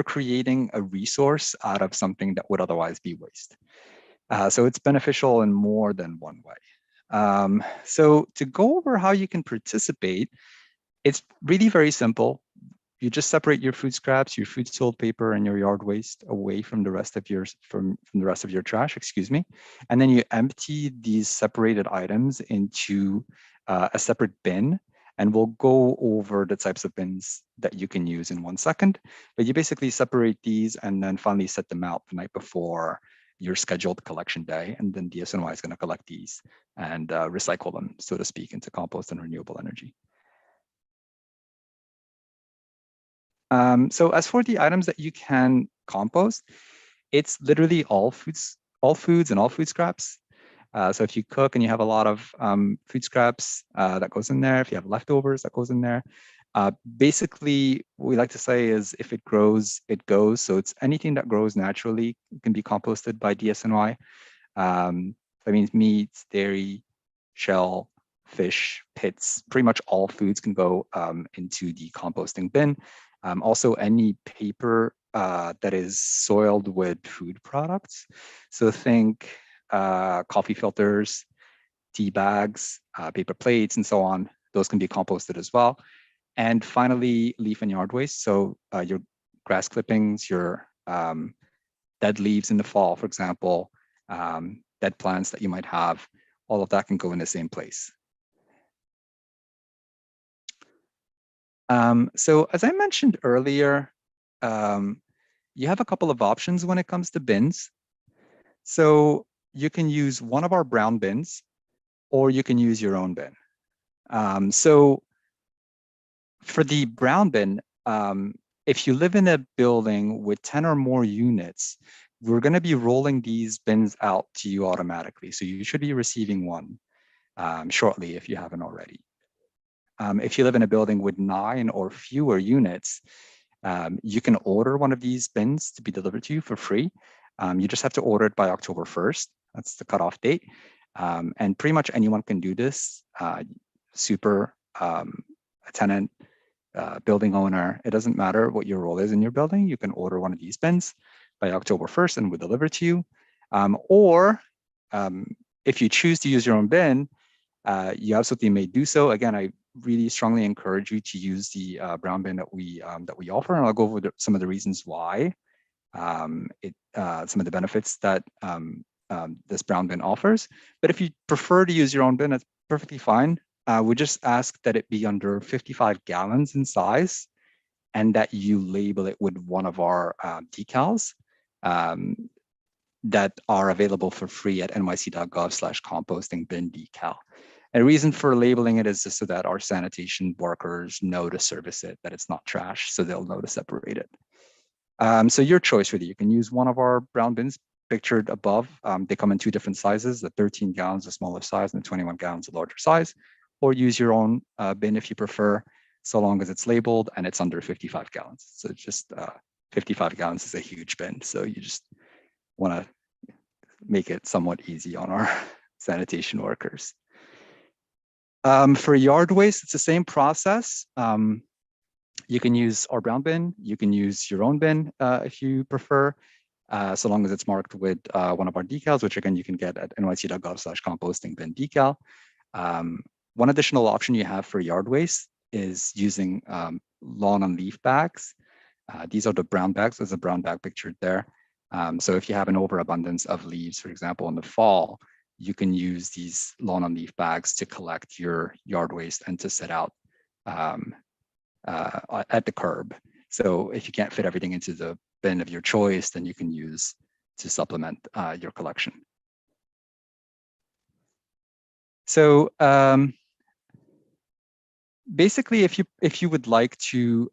creating a resource out of something that would otherwise be waste. So it's beneficial in more than one way. So to go over how you can participate, it's really very simple. You just separate your food scraps, your food sold paper, and your yard waste away from the rest of your trash, excuse me, and then you empty these separated items into a separate bin. And we'll go over the types of bins that you can use in 1 second. But you basically separate these and then finally set them out the night before your scheduled collection day. And then DSNY is going to collect these and recycle them, so to speak, into compost and renewable energy. So as for the items that you can compost, it's literally all foods and all food scraps. So if you cook and you have a lot of food scraps, that goes in there. If you have leftovers, that goes in there. Basically, what we like to say is if it grows, it goes. So it's anything that grows naturally can be composted by DSNY. That means meats, dairy, shell, fish, pits, pretty much all foods can go into the composting bin. Also, any paper that is soiled with food products. So think coffee filters, tea bags, paper plates, and so on. Those can be composted as well. And finally, leaf and yard waste. So your grass clippings, your dead leaves in the fall, for example, dead plants that you might have, all of that can go in the same place. So as I mentioned earlier, you have a couple of options when it comes to bins. So you can use one of our brown bins, or you can use your own bin. So for the brown bin, if you live in a building with 10 or more units, we're going to be rolling these bins out to you automatically. So you should be receiving one shortly if you haven't already. If you live in a building with 9 or fewer units, you can order one of these bins to be delivered to you for free. You just have to order it by October 1st. That's the cutoff date. And pretty much anyone can do this. Super, a tenant, building owner, it doesn't matter what your role is in your building. You can order one of these bins by October 1st and we'll deliver to you. Or if you choose to use your own bin, you absolutely may do so. Again, I really strongly encourage you to use the brown bin that we offer, and I'll go over some of the reasons why, some of the benefits that this brown bin offers. But if you prefer to use your own bin, that's perfectly fine. We just ask that it be under 55 gallons in size, and that you label it with one of our decals that are available for free at nyc.gov/composting bin decal. And the reason for labeling it is just so that our sanitation workers know to service it, that it's not trash, so they'll know to separate it. So your choice really, you can use one of our brown bins pictured above. They come in 2 different sizes, the 13 gallons, the smaller size, and the 21 gallons, the larger size, or use your own bin if you prefer, so long as it's labeled and it's under 55 gallons. So it's just 55 gallons is a huge bin. So you just want to make it somewhat easy on our sanitation workers. For yard waste, it's the same process. You can use our brown bin. You can use your own bin if you prefer, so long as it's marked with one of our decals, which again, you can get at nyc.gov/composting bin decal. One additional option you have for yard waste is using lawn and leaf bags. These are the brown bags. There's a brown bag pictured there. So if you have an overabundance of leaves, for example, in the fall, you can use these lawn and leaf bags to collect your yard waste and to set out at the curb. So if you can't fit everything into the bin of your choice, then you can use to supplement your collection. So basically, if you would like to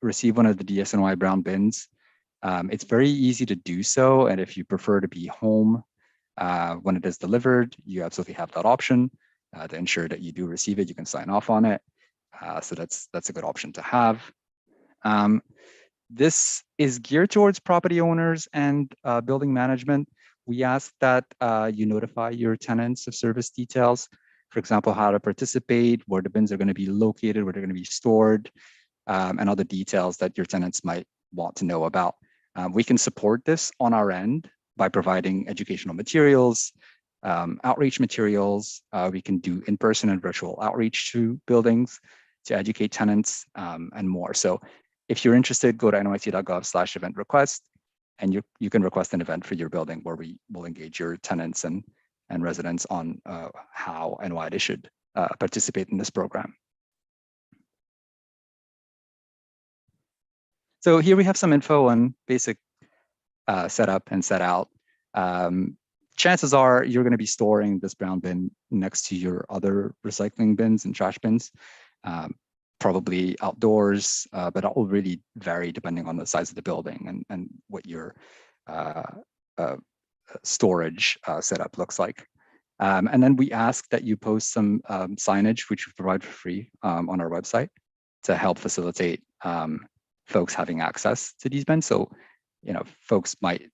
receive one of the DSNY brown bins, it's very easy to do so. And if you prefer to be home when it is delivered, you absolutely have that option to ensure that you do receive it. You can sign off on it. So that's a good option to have. This is geared towards property owners and building management. We ask that you notify your tenants of service details. For example, how to participate, where the bins are going to be located, where they're going to be stored, and other details that your tenants might want to know about. We can support this on our end by providing educational materials, outreach materials. We can do in-person and virtual outreach to buildings to educate tenants and more. So if you're interested, go to nyc.gov/event request, and you can request an event for your building where we will engage your tenants and residents on how and why they should participate in this program. So here we have some info on basic setup and set out. Chances are you're going to be storing this brown bin next to your other recycling bins and trash bins, probably outdoors, but it will really vary depending on the size of the building and what your storage setup looks like. And then we ask that you post some signage, which we provide for free on our website to help facilitate folks having access to these bins. So, folks might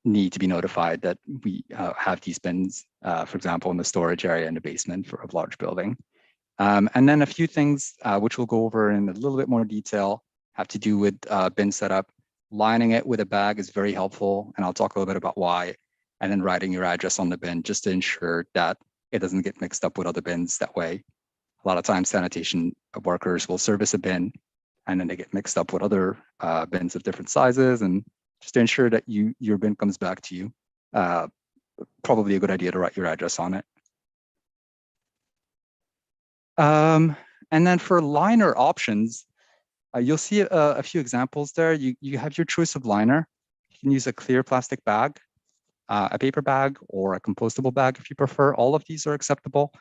need to be notified that we have these bins, for example, in the storage area in the basement for a large building. And then a few things which we'll go over in a little bit more detail have to do with bin setup. Lining it with a bag is very helpful, and I'll talk a little bit about why. And then writing your address on the bin just to ensure that it doesn't get mixed up with other bins. That way, a lot of times sanitation workers will service a bin and then they get mixed up with other bins of different sizes. And just to ensure that your bin comes back to you, probably a good idea to write your address on it. And then for liner options, you'll see a few examples there. You have your choice of liner. You can use a clear plastic bag, a paper bag, or a compostable bag if you prefer. All of these are acceptable.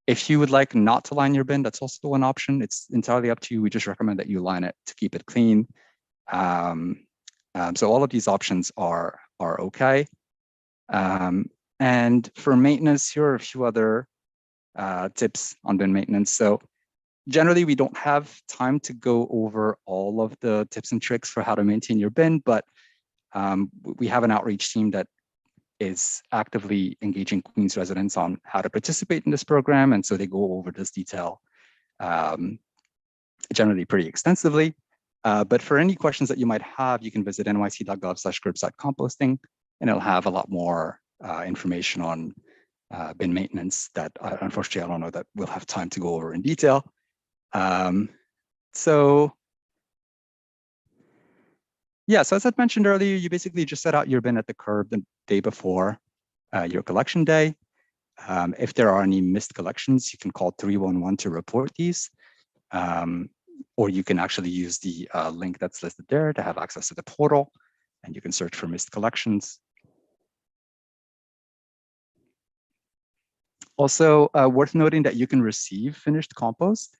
If you would like not to line your bin, that's also an option. It's entirely up to you. We just recommend that you line it to keep it clean. So all of these options are okay. And for maintenance, here are a few other tips on bin maintenance. So generally, we don't have time to go over all of the tips and tricks for how to maintain your bin, but we have an outreach team that is actively engaging Queens residents on how to participate in this program. And so they go over this detail generally pretty extensively. But for any questions that you might have, you can visit nyc.gov/curbside composting, and it'll have a lot more information on bin maintenance that unfortunately I don't know that we'll have time to go over in detail. So as I mentioned earlier, you basically just set out your bin at the curb the day before your collection day. If there are any missed collections, you can call 311 to report these. Or you can actually use the link that's listed there to have access to the portal, and you can search for missed collections. Also, worth noting that you can receive finished compost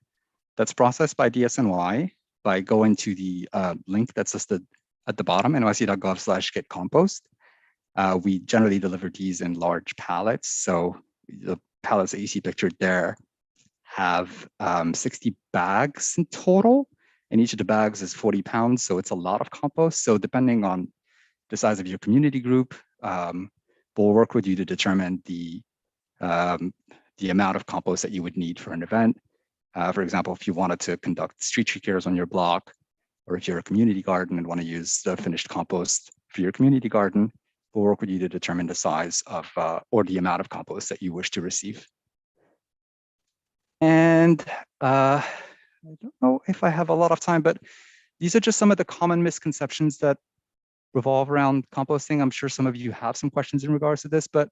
that's processed by DSNY by going to the link that's listed at the bottom, nyc.gov/getcompost. We generally deliver these in large pallets. So the pallets that you see pictured there have 60 bags in total, and each of the bags is 40 pounds. So it's a lot of compost. So depending on the size of your community group, we'll work with you to determine the amount of compost that you would need for an event. For example, if you wanted to conduct street tree cares on your block, or if you're a community garden and want to use the finished compost for your community garden, we'll work with you to determine the size of or the amount of compost that you wish to receive. And I don't know if I have a lot of time, but these are just some of the common misconceptions that revolve around composting. I'm sure some of you have some questions in regards to this, but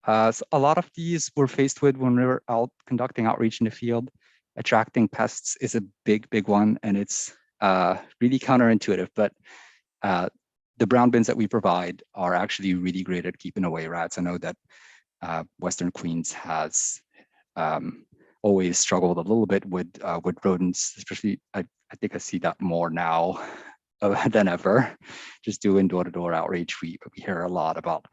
so a lot of these we're faced with when we're out conducting outreach in the field. Attracting pests is a big one, and it's really counterintuitive, but the brown bins that we provide are actually really great at keeping away rats. I know that Western Queens has a always struggled a little bit with rodents, especially I think I see that more now than ever. Just doing door-to-door outreach, we hear a lot about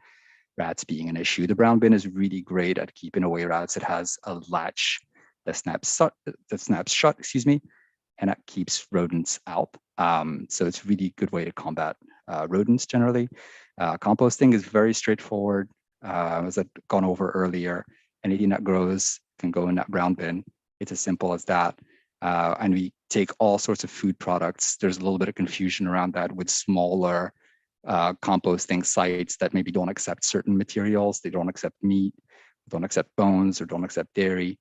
rats being an issue. The brown bin is really great at keeping away rats. It has a latch that snaps shut, excuse me, and that keeps rodents out. So it's a really good way to combat rodents generally. Composting is very straightforward. As I've gone over earlier, anything that grows can go in that brown bin. It's as simple as that. And we take all sorts of food products. There's a little bit of confusion around that with smaller composting sites that maybe don't accept certain materials. They don't accept meat, don't accept bones, or don't accept dairy.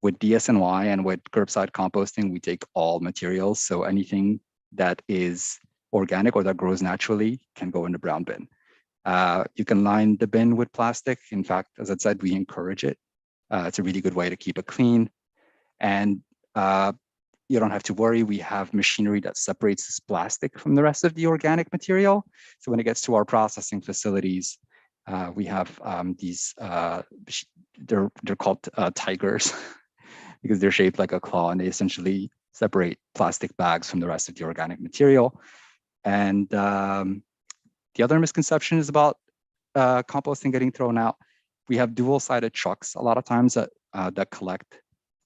With DSNY and with curbside composting, we take all materials. So anything that is organic or that grows naturally can go in the brown bin. You can line the bin with plastic. In fact, as I said, we encourage it. It's a really good way to keep it clean. And you don't have to worry. We have machinery that separates this plastic from the rest of the organic material. So when it gets to our processing facilities, we have these, they're called tigers because they're shaped like a claw, and they essentially separate plastic bags from the rest of the organic material. And the other misconception is about composting getting thrown out. We have dual-sided trucks a lot of times that collect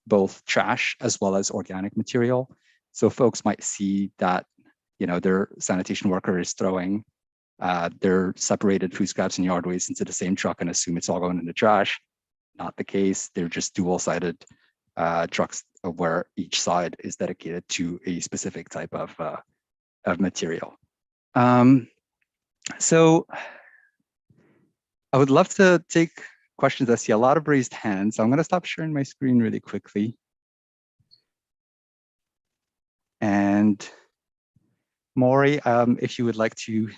both trash as well as organic material. So folks might see that, you know, their sanitation worker is throwing their separated food scraps and yard waste into the same truck and assume it's all going in the trash. Not the case. They're just dual-sided trucks where each side is dedicated to a specific type of material. So I would love to take questions. I see a lot of raised hands. So I'm going to stop sharing my screen really quickly. And Maury, if you would like to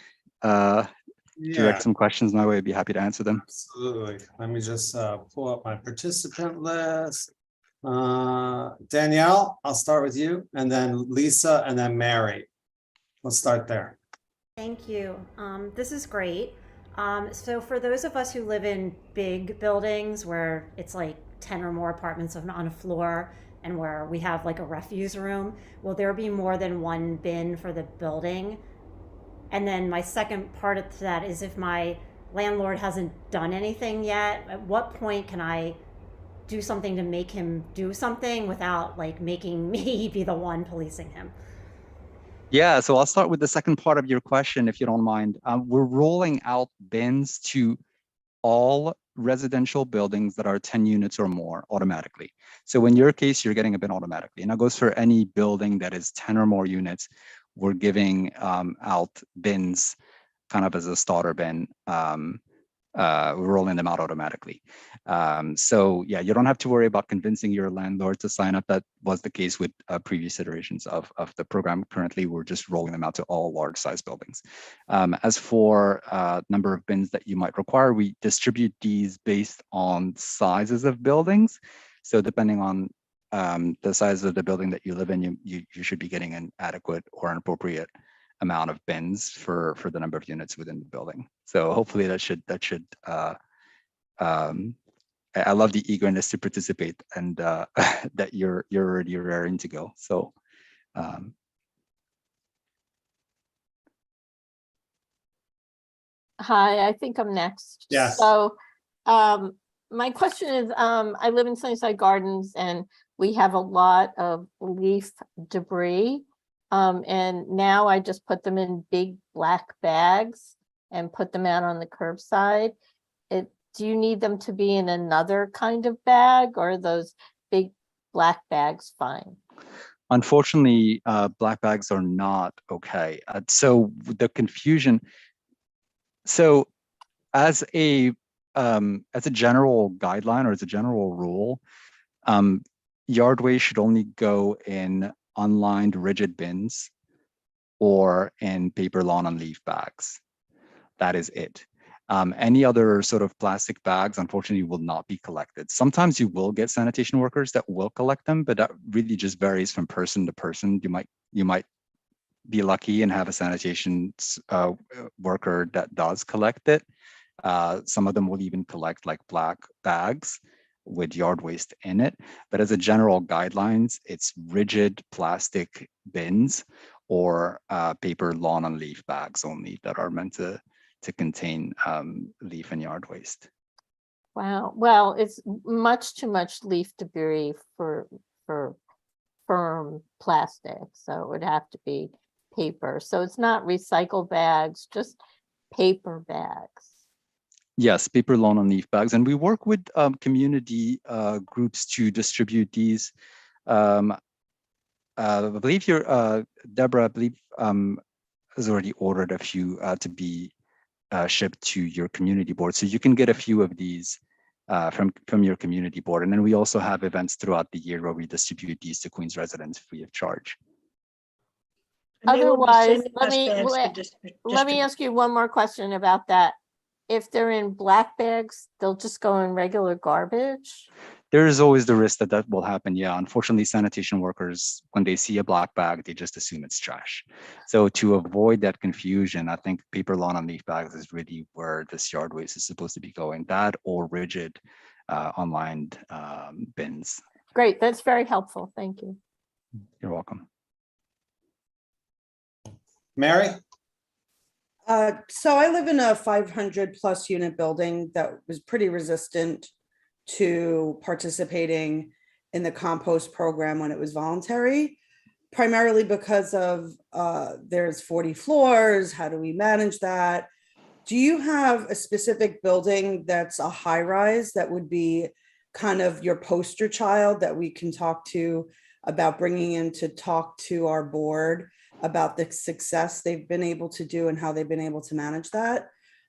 direct some questions my way, I'd be happy to answer them.
Absolutely. Let me just pull up my participant list. Danielle, I'll start with you, and then Lisa, and then Mary. Let's start there.
Thank you. This is great. So for those of us who live in big buildings where it's like 10 or more apartments on a floor and where we have like a refuse room, will there be more than one bin for the building? And then my second part of that is, if my landlord hasn't done anything yet, at what point can I do something to make him do something without like making me be the one policing him?
Yeah, so I'll start with the second part of your question, if you don't mind. We're rolling out bins to all residential buildings that are 10 units or more automatically. So in your case, you're getting a bin automatically. And that goes for any building that is 10 or more units. We're giving out bins kind of as a starter bin. We're rolling them out automatically. So yeah, you don't have to worry about convincing your landlord to sign up. That was the case with previous iterations of the program. Currently, we're just rolling them out to all large size buildings. As for number of bins that you might require, we distribute these based on sizes of buildings. So depending on the size of the building that you live in, you should be getting an adequate or an appropriate amount of bins for the number of units within the building. So hopefully that should I love the eagerness to participate, and that you're already raring to go. So
Hi, I think I'm next.
Yes.
So my question is, I live in Sunnyside Gardens and we have a lot of leaf debris. And now I just put them in big black bags and put them out on the curbside. Do you need them to be in another kind of bag, or are those big black bags fine?
Unfortunately, black bags are not okay. So the confusion. So as a general guideline, or as a general rule, yard waste should only go in unlined rigid bins or in paper, lawn, and leaf bags. That is it. Any other sort of plastic bags, unfortunately, will not be collected. Sometimes you will get sanitation workers that will collect them, but that really just varies from person to person. You might be lucky and have a sanitation worker that does collect it. Some of them will even collect like black bags, with yard waste in it. But as a general guidelines, it's rigid plastic bins or paper lawn and leaf bags only that are meant to contain leaf and yard waste.
Wow. Well, it's much too much leaf debris for firm plastic. So it would have to be paper. So it's not recycle bags, just paper bags.
Yes, paper lawn and leaf bags. And we work with community groups to distribute these. I believe Deborah, I believe has already ordered a few to be shipped to your community board. So you can get a few of these from your community board. And then we also have events throughout the year where we distribute these to Queens residents free of charge.
Otherwise, let me ask you one more question about that. If they're in black bags, they'll just go in regular garbage?
There is always the risk that that will happen. Yeah, unfortunately, sanitation workers, when they see a black bag, they just assume it's trash. So to avoid that confusion, I think paper lawn and leaf bags is really where this yard waste is supposed to be going. That or rigid unlined bins.
Great, that's very helpful. Thank you.
You're welcome.
Mary?
So I live in a 500+ unit building that was pretty resistant to participating in the compost program when it was voluntary, primarily because of there's 40 floors. How do we manage that? Do you have a specific building that's a high rise that would be kind of your poster child that we can talk to about bringing in to talk to our board about the success they've been able to do and how they've been able to manage that?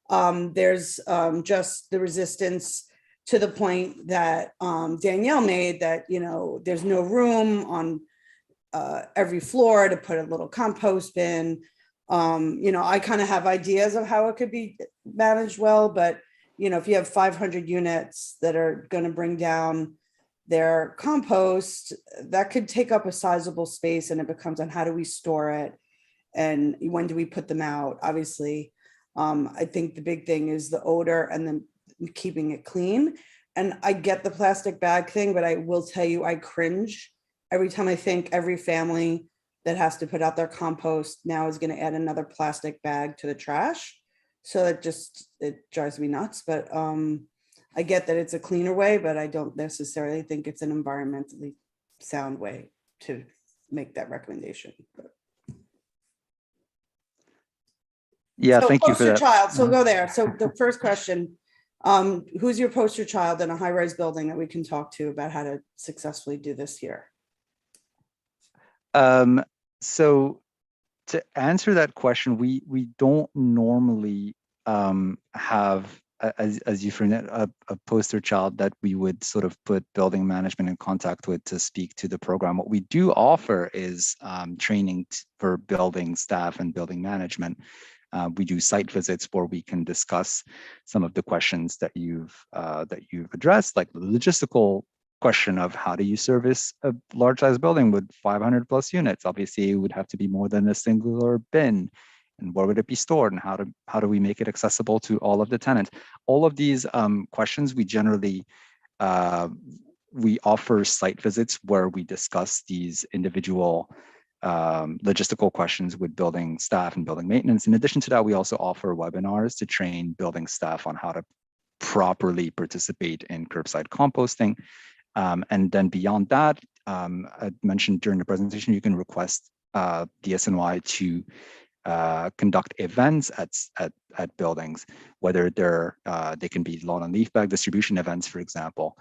There's just the resistance to the point that Danielle made that, you know, there's no room on every floor to put a little compost bin. You know, I kind of have ideas of how it could be managed well, but, you know, if you have 500 units that are going to bring down their compost, that could take up a sizable space, and it becomes on how do we store it and when do we put them out? Obviously, I think the big thing is the odor and then keeping it clean. And I get the plastic bag thing, but I will tell you, I cringe every time I think every family that has to put out their compost now is going to add another plastic bag to the trash. So it drives me nuts. But I get that it's a cleaner way, but I don't necessarily think it's an environmentally sound way to make that recommendation.
Yeah,
so
thank you for
poster
that.
child. So go there. So the first question, who's your poster child in a high-rise building that we can talk to about how to successfully do this here?
So to answer that question, we don't normally have, as you forget, a poster child that we would sort of put building management in contact with to speak to the program. What we do offer is training for building staff and building management. We do site visits where we can discuss some of the questions that you've addressed, like the logistical question of how do you service a large size building with 500+ units? Obviously, it would have to be more than a singular bin. And where would it be stored? And how do we make it accessible to all of the tenants? All of these questions, we generally we offer site visits where we discuss these individual logistical questions with building staff and building maintenance. In addition to that, we also offer webinars to train building staff on how to properly participate in curbside composting. And then beyond that, I mentioned during the presentation, you can request DSNY to conduct events at buildings, whether they can be lawn and leaf bag distribution events, for example,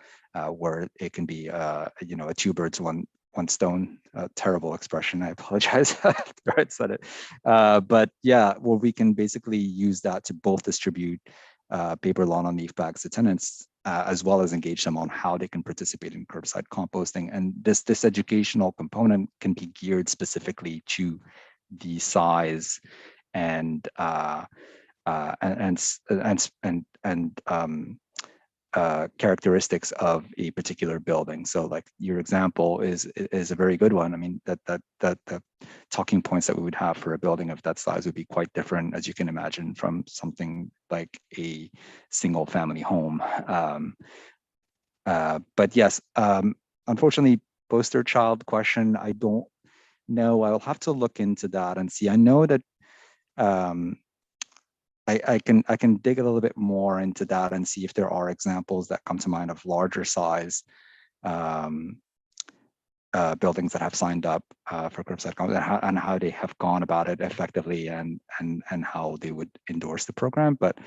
where it can be a two birds one stone, terrible expression, I apologize after I said it, but yeah, where we can basically use that to both distribute paper lawn and leaf bags to tenants, as well as engage them on how they can participate in curbside composting. And this educational component can be geared specifically to the size and characteristics of a particular building. So like your example is a very good one. I mean, that the talking points that we would have for a building of that size would be quite different, as you can imagine, from something like a single family home. But yes, unfortunately, poster child question, I don't know. I'll have to look into that and see. I know that I can dig a little bit more into that and see if there are examples that come to mind of larger size buildings that have signed up for curbside composting and how they have gone about it effectively and how they would endorse the program. But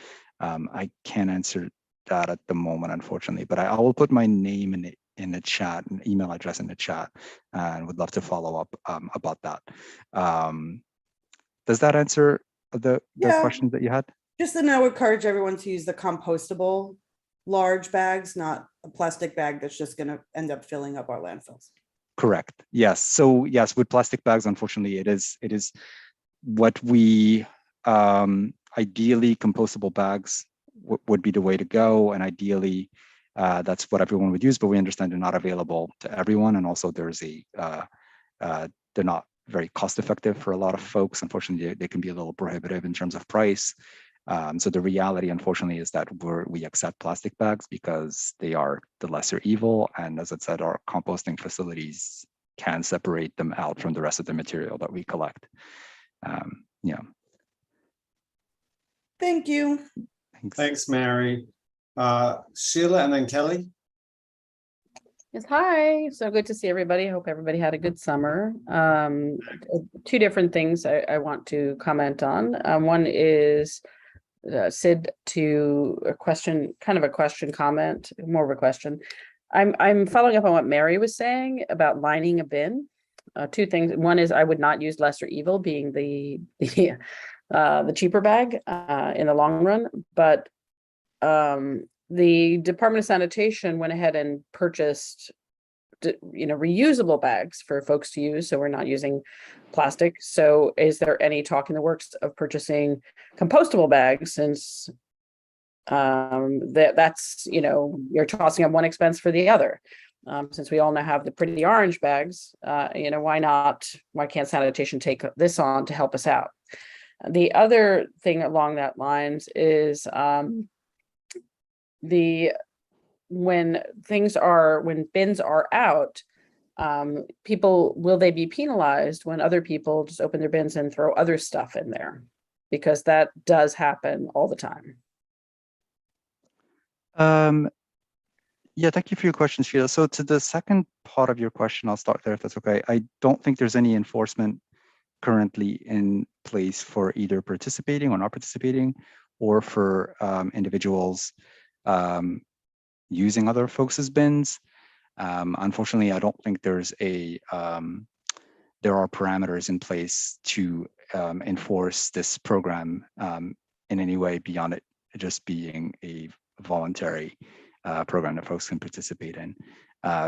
I can't answer that at the moment, unfortunately. But I will put my name in the chat, an email address in the chat, and would love to follow up about that. Does that answer the questions that you had?
Just then I would encourage everyone to use the compostable large bags, not a plastic bag that's just going to end up filling up our landfills.
Correct. Yes. So yes, with plastic bags, unfortunately, it is what we ideally compostable bags would be the way to go, and ideally that's what everyone would use. But we understand they're not available to everyone, and also there's they're not very cost effective for a lot of folks. Unfortunately, they can be a little prohibitive in terms of price. So the reality, unfortunately, is that we accept plastic bags because they are the lesser evil. And as I said, our composting facilities can separate them out from the rest of the material that we collect. Yeah.
Thank you.
Thanks, Mary. Sheila and then Kelly.
Yes, hi. So good to see everybody. I hope everybody had a good summer. Two different things I want to comment on. One is Sid, to a question, kind of a question comment, more of a question. I'm following up on what Mary was saying about lining a bin. Two things. One is I would not use lesser evil, being the cheaper bag in the long run, but the Department of Sanitation went ahead and purchased, reusable bags for folks to use, so we're not using plastic. So is there any talk in the works of purchasing compostable bags, since that's, you're tossing up one expense for the other? Since we all now have the pretty orange bags, why can't sanitation take this on to help us out? The other thing along that lines is when bins are out, will they be penalized when other people just open their bins and throw other stuff in there? Because that does happen all the time.
Yeah, thank you for your question, Sheila. So to the second part of your question, I'll start there if that's okay. I don't think there's any enforcement currently in place for either participating or not participating, or for individuals using other folks' bins. Unfortunately, I don't think there are parameters in place to enforce this program in any way beyond it just being a voluntary program that folks can participate in.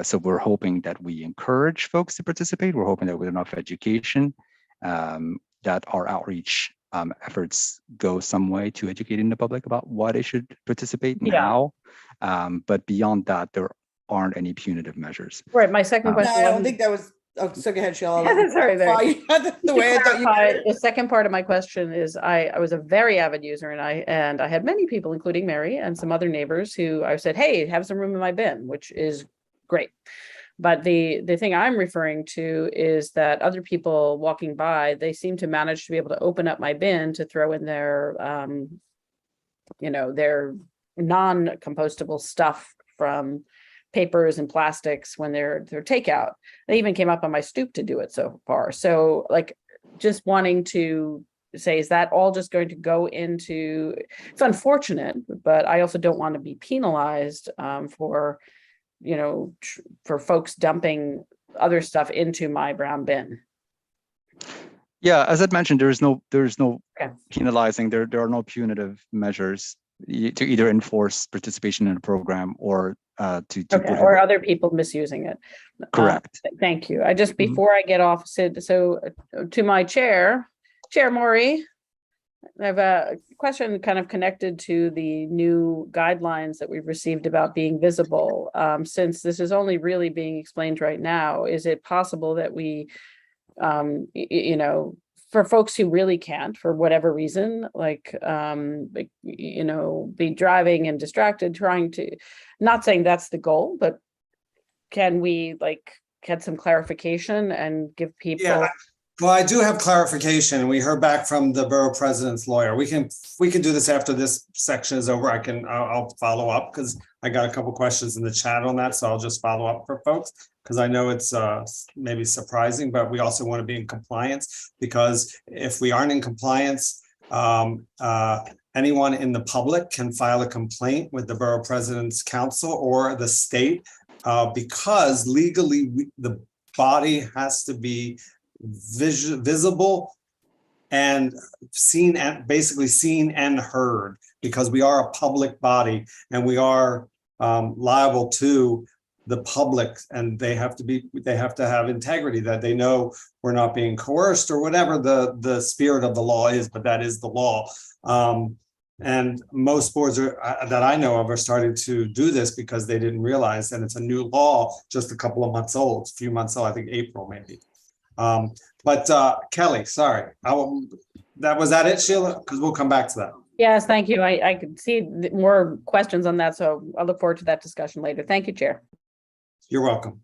So we're hoping that we encourage folks to participate. We're hoping that with enough education, that our outreach efforts go some way to educating the public about why they should participate and how. But beyond that, there aren't any punitive measures.
Right. My second question.
I don't think that was. Oh, so go ahead, Sheila.
Sorry,
the way I thought you.
The second part of my question is, I was a very avid user, and I had many people, including Mary and some other neighbors, who I said, "Hey, have some room in my bin," which is great. But the thing I'm referring to is that other people walking by, they seem to manage to be able to open up my bin to throw in their, their non-compostable stuff from papers and plastics when they're takeout. They even came up on my stoop to do it so far. So just wanting to say, is that all just going to go into, it's unfortunate, but I also don't want to be penalized for folks dumping other stuff into my brown bin.
Yeah, as I mentioned, there's no penalizing. There are no punitive measures to either enforce participation in a program or or
other people misusing it.
Correct.
Thank you. I just, before I get off, Sid, so to my Chair Maury, I have a question kind of connected to the new guidelines that we've received about being visible. Since this is only really being explained right now, is it possible that we, for folks who really can't, for whatever reason, like, be driving and distracted, trying to, not saying that's the goal, but can we get some clarification and give people?
Yeah, well, I do have clarification. We heard back from the borough president's lawyer. We can do this after this section is over. I'll follow up because I got a couple questions in the chat on that. So I'll just follow up for folks because I know it's maybe surprising, but we also want to be in compliance, because if we aren't in compliance, anyone in the public can file a complaint with the borough president's council or the state, because legally the body has to be visible and seen, and basically seen and heard, because we are a public body and we are liable to the public, and they have to have integrity, that they know we're not being coerced or whatever the spirit of the law is, but that is the law. And most boards that I know of are starting to do this because they didn't realize, and it's a new law, just a couple of months old, a few months old, I think April maybe. But Kelly, sorry, was that it, Sheila? Because we'll come back to that.
Yes, thank you. I could see more questions on that, so I look forward to that discussion later. Thank you, Chair.
You're welcome.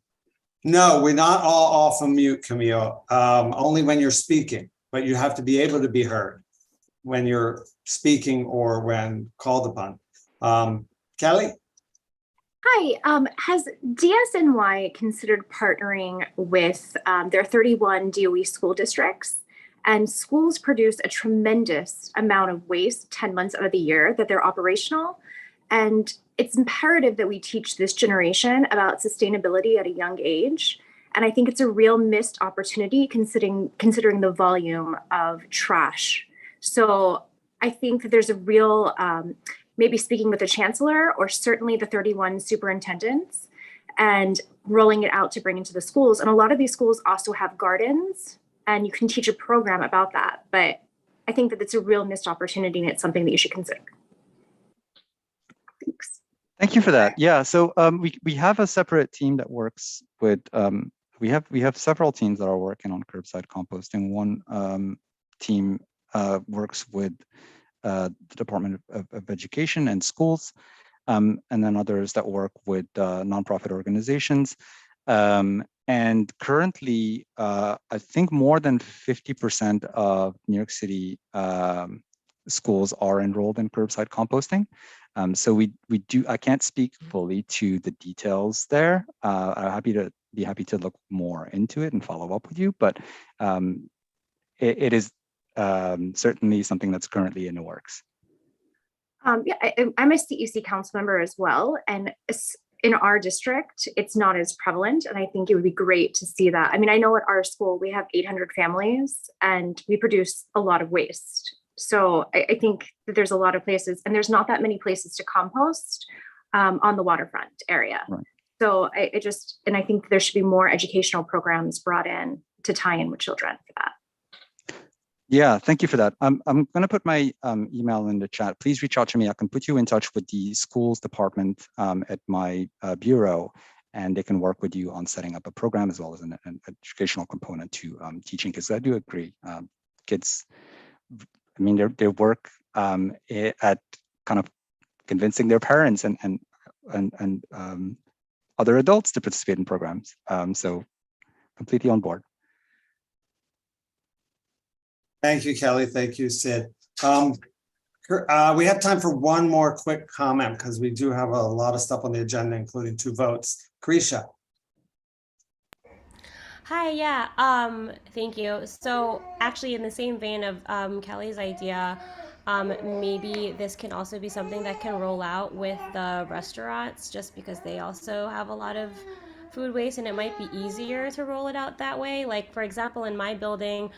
No, we're not all off of mute, Camille. Only when you're speaking, but you have to be able to be heard when you're speaking or when called upon. Kelly?
Hi, has DSNY considered partnering with their 31 DOE school districts? And schools produce a tremendous amount of waste 10 months out of the year that they're operational. And it's imperative that we teach this generation about sustainability at a young age. And I think it's a real missed opportunity considering the volume of trash. So I think that there's a real, maybe speaking with the chancellor or certainly the 31 superintendents and rolling it out to bring into the schools. And a lot of these schools also have gardens, and you can teach a program about that. But I think that it's a real missed opportunity, and it's something that you should consider. Thanks.
Thank you for that. Yeah, so we have a separate team that works with, we have several teams that are working on curbside composting. One team works with the Department of Education and schools, and then others that work with nonprofit organizations. And currently, I think more than 50% of New York City schools are enrolled in curbside composting. So we do. I can't speak fully to the details there. I'm be happy to look more into it and follow up with you. But it is certainly something that's currently in the works.
Yeah, I'm a CEC council member as well, and in our district, it's not as prevalent, and I think it would be great to see that. I mean, I know at our school we have 800 families, and we produce a lot of waste. So I think that there's a lot of places, and there's not that many places to compost on the waterfront area. Right. So I think there should be more educational programs brought in to tie in with children for that.
Yeah, thank you for that. I'm going to put my email in the chat. Please reach out to me. I can put you in touch with the schools department at my bureau, and they can work with you on setting up a program as well as an educational component to teaching. Because I do agree, kids, I mean, they work at kind of convincing their parents and other adults to participate in programs. So completely on board.
Thank you, Kelly. Thank you, Sid. We have time for one more quick comment because we do have a lot of stuff on the agenda, including 2 votes. Krisha.
Hi, yeah, thank you. So actually in the same vein of Kelly's idea, maybe this can also be something that can roll out with the restaurants, just because they also have a lot of food waste and it might be easier to roll it out that way. Like, for example, in my building,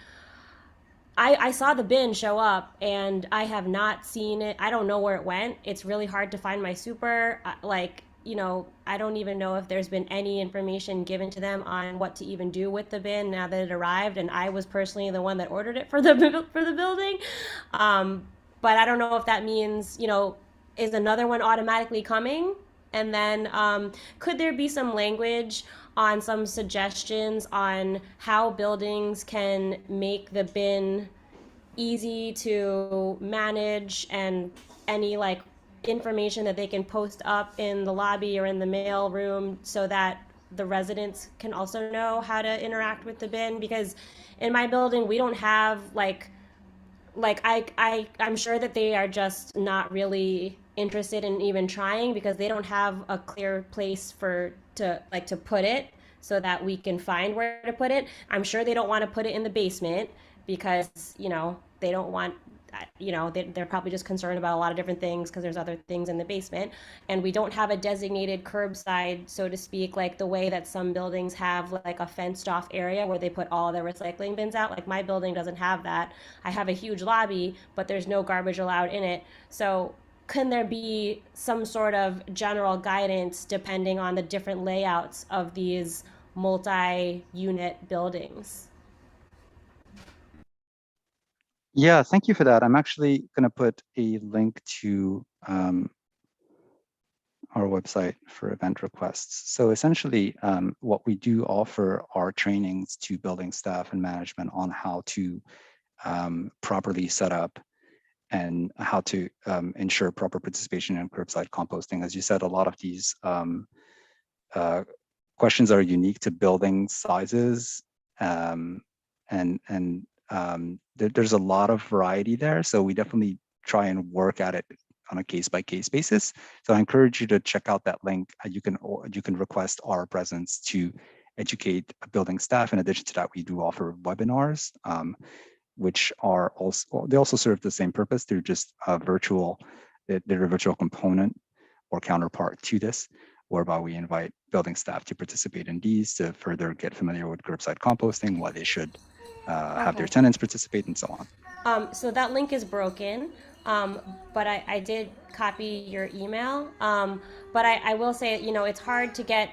I saw the bin show up and I have not seen it. I don't know where it went. It's really hard to find my super. I don't even know if there's been any information given to them on what to even do with the bin now that it arrived. And I was personally the one that ordered it for the building. But I don't know if that means, is another one automatically coming? And then could there be some language on some suggestions on how buildings can make the bin easy to manage, and any like information that they can post up in the lobby or in the mail room so that the residents can also know how to interact with the bin. Because in my building we don't have I'm sure that they are just not really interested in even trying, because they don't have a clear place to put it so that we can find where to put it. I'm sure they don't want to put it in the basement because, they don't want, they're probably just concerned about a lot of different things because there's other things in the basement. And we don't have a designated curbside, so to speak, like the way that some buildings have like a fenced off area where they put all their recycling bins out. Like my building doesn't have that. I have a huge lobby, but there's no garbage allowed in it. So can there be some sort of general guidance depending on the different layouts of these multi-unit buildings?
Yeah, thank you for that. I'm actually going to put a link to our website for event requests. So essentially, what we do offer are trainings to building staff and management on how to properly set up and how to ensure proper participation in curbside composting. As you said, a lot of these questions are unique to building sizes, there's a lot of variety there. So we definitely try and work at it on a case-by-case basis. So I encourage you to check out that link. You can request our presence to educate building staff. In addition to that, we do offer webinars, which are also serve the same purpose. They're just virtual. They're a virtual component or counterpart to this, whereby we invite building staff to participate in these to further get familiar with curbside composting, why they should have their tenants participate, and so on.
So that link is broken, but I did copy your email. But I will say, it's hard to get,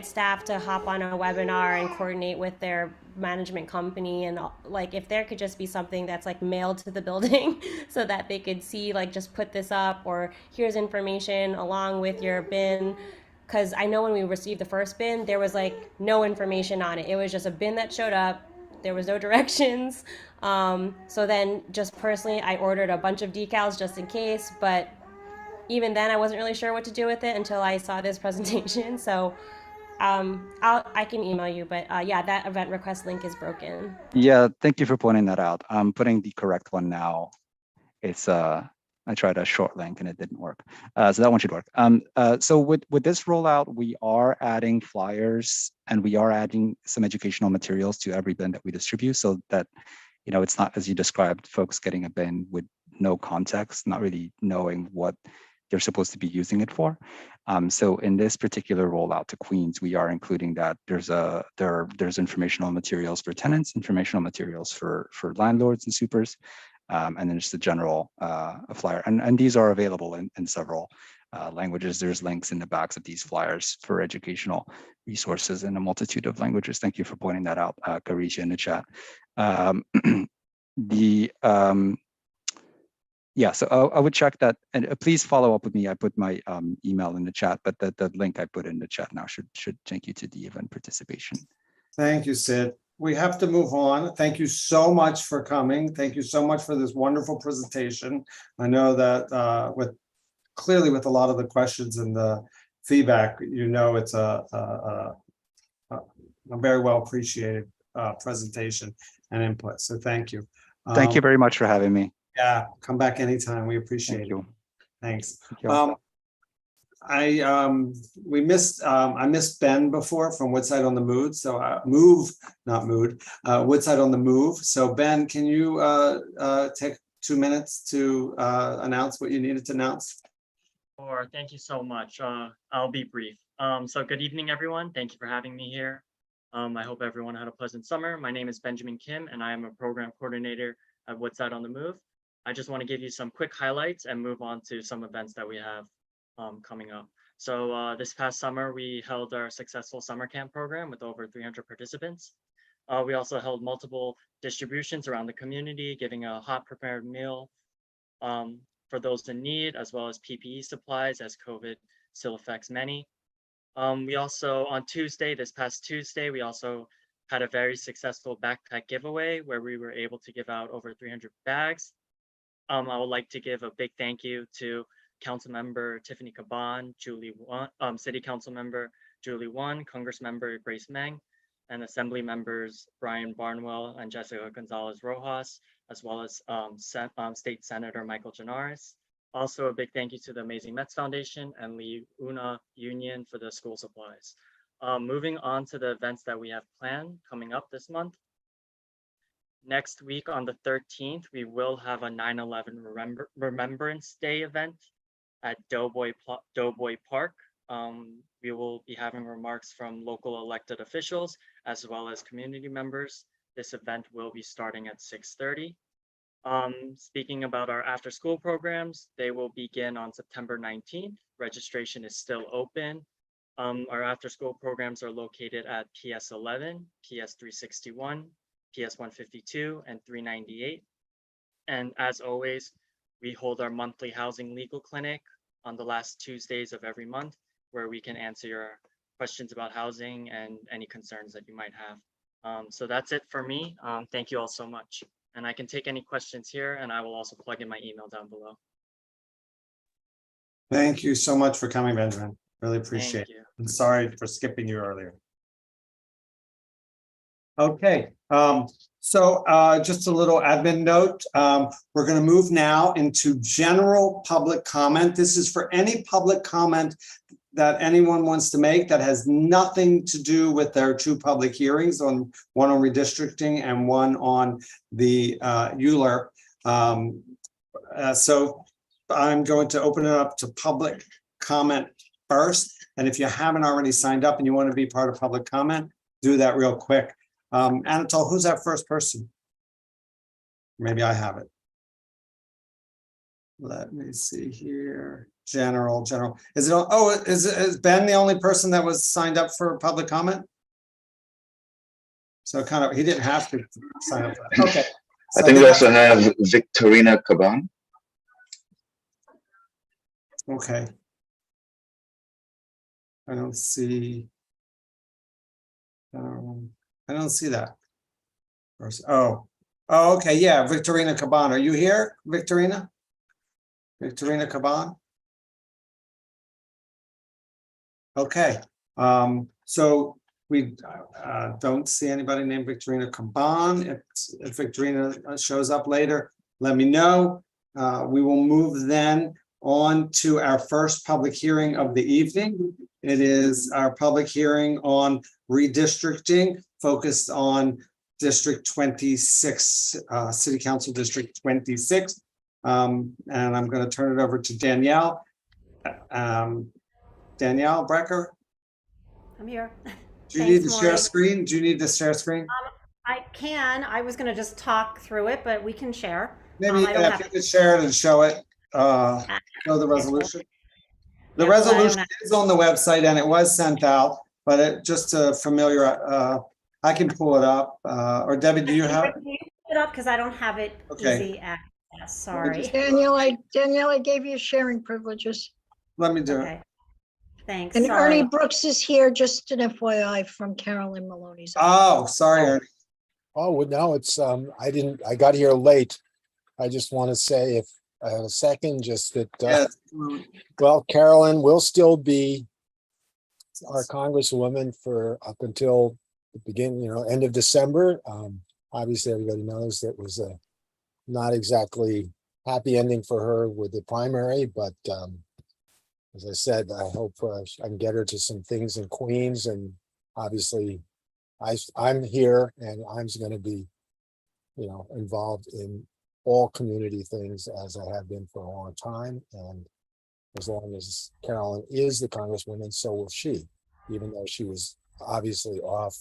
staff to hop on a webinar and coordinate with their management company, and like if there could just be something that's like mailed to the building so that they could see, like, just put this up, or here's information along with your bin. Because I know when we received the first bin, there was like no information on it. It was just a bin that showed up. There was no directions. So then just personally, I ordered a bunch of decals just in case. But even then, I wasn't really sure what to do with it until I saw this presentation. So I can email you. But yeah, that event request link is broken.
Yeah, thank you for pointing that out. I'm putting the correct one now. It's I tried a short link and it didn't work. So that one should work. So with this rollout, we are adding flyers and we are adding some educational materials to every bin that we distribute, so that, it's not, as you described, folks getting a bin with no context, not really knowing what they're supposed to be using it for. So in this particular rollout to Queens, we are including that. There's informational materials for tenants, informational materials for landlords and supers. And then just a general flyer. And these are available in several languages. There's links in the backs of these flyers for educational resources in a multitude of languages. Thank you for pointing that out, Karisha, in the chat. Yeah, so I would check that, and please follow up with me. I put my email in the chat, but the link I put in the chat now should take you to the event participation.
Thank you, Sid. We have to move on. Thank you so much for coming. Thank you so much for this wonderful presentation. I know that clearly with a lot of the questions and the feedback, it's a very well appreciated presentation and input. So thank you.
Thank you very much for having me.
Yeah, come back anytime. We appreciate it. Thanks.
Thank you.
I missed Ben before from Woodside on the Move, so Woodside on the Move. So Ben, can you take 2 minutes to announce what you needed to announce?
Sure, thank you so much. I'll be brief. So good evening, everyone. Thank you for having me here. I hope everyone had a pleasant summer. My name is Benjamin Kim, and I am a program coordinator at Woodside on the Move. I just want to give you some quick highlights and move on to some events that we have coming up. So this past summer, we held our successful summer camp program with over 300 participants. We also held multiple distributions around the community, giving a hot prepared meal for those in need, as well as PPE supplies, as COVID still affects many. We also, on Tuesday, this past Tuesday, we also had a very successful backpack giveaway where we were able to give out over 300 bags. I would like to give a big thank you to Councilmember Tiffany Caban, City Council Member Julie Won, Congress Member Grace Meng, and Assembly Members Brian Barnwell and Jessica Gonzalez Rojas, as well as State Senator Michael Janaris. Also, a big thank you to the Amazing Mets Foundation and Lee Una Union for the school supplies. Moving on to the events that we have planned coming up this month. Next week on the 13th, we will have a 9/11 Remembrance Day event at Doughboy Park. We will be having remarks from local elected officials as well as community members. This event will be starting at 6:30. Speaking about our after school programs, they will begin on September 19th. Registration is still open. Our after school programs are located at PS 11, PS 361, PS 152, and 398. And as always, we hold our monthly housing legal clinic on the last Tuesdays of every month, where we can answer your questions about housing and any concerns that you might have. So that's it for me. Thank you all so much. And I can take any questions here, and I will also plug in my email down below.
Thank you so much for coming, Benjamin. Really appreciate
Thank you.
it. I'm sorry for skipping you earlier. Okay, so just a little admin note. We're going to move now into general public comment. This is for any public comment that anyone wants to make that has nothing to do with their two public hearings, one on redistricting and one on the ULURP. So I'm going to open it up to public comment first. And if you haven't already signed up and you want to be part of public comment, do that real quick. Anatol, who's that first person? Maybe I have it. Let me see here. General. Is it? Oh, is Ben the only person that was signed up for public comment? So kind of, he didn't have to sign up for that. Okay.
I think we also have Victorina Caban.
Okay. I don't see that. Oh, okay. Yeah, Victorina Caban. Are you here, Victorina? Victorina Caban? Okay. So we don't see anybody named Victorina Caban. If Victorina shows up later, let me know. We will move then on to our first public hearing of the evening. It is our public hearing on redistricting, focused on District 26, City Council District 26. And I'm going to turn it over to Danielle. Danielle Brecker.
I'm here.
Do you need to share screen? Do you need to share screen?
I can. I was going to just talk through it, but we can share.
Maybe if you could share it and show it, show the resolution. The resolution is on the website and it was sent out, but it just to familiar, I can pull it up. Or Debbie, do you have it?
Pull it up because I don't have it easy access. Sorry.
Danielle, I gave you sharing privileges.
Let me do it.
Thanks.
And
Sorry.
Ernie Brooks is here, just an FYI from Carolyn Maloney's.
Oh, sorry, Ernie.
Oh, well, no, it's, I got here late. I just want to say, if I have a second, just that, well, Carolyn will still be our Congresswoman for up until the beginning, end of December. Obviously, everybody knows that was a not exactly happy ending for her with the primary, but as I said, I hope I can get her to some things in Queens, and obviously I'm here and I'm going to be, involved in all community things as I have been for a long time. And as long as Carolyn is the Congresswoman, so will she, even though she was obviously off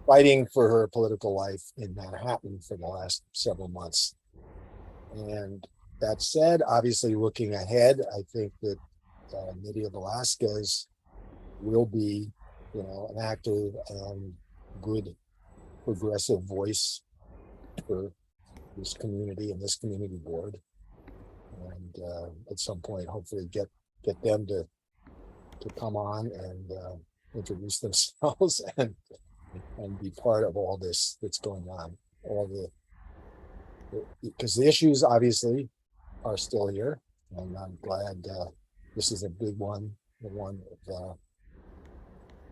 fighting for her political life in Manhattan for the last several months. And that said, obviously looking ahead, I think that Nydia Velasquez will be, an active and good progressive voice for this community and this community board. And at some point, hopefully get them to come on and introduce themselves and be part of all this that's going on. Because the issues obviously are still here, and I'm glad this is a big one, the one of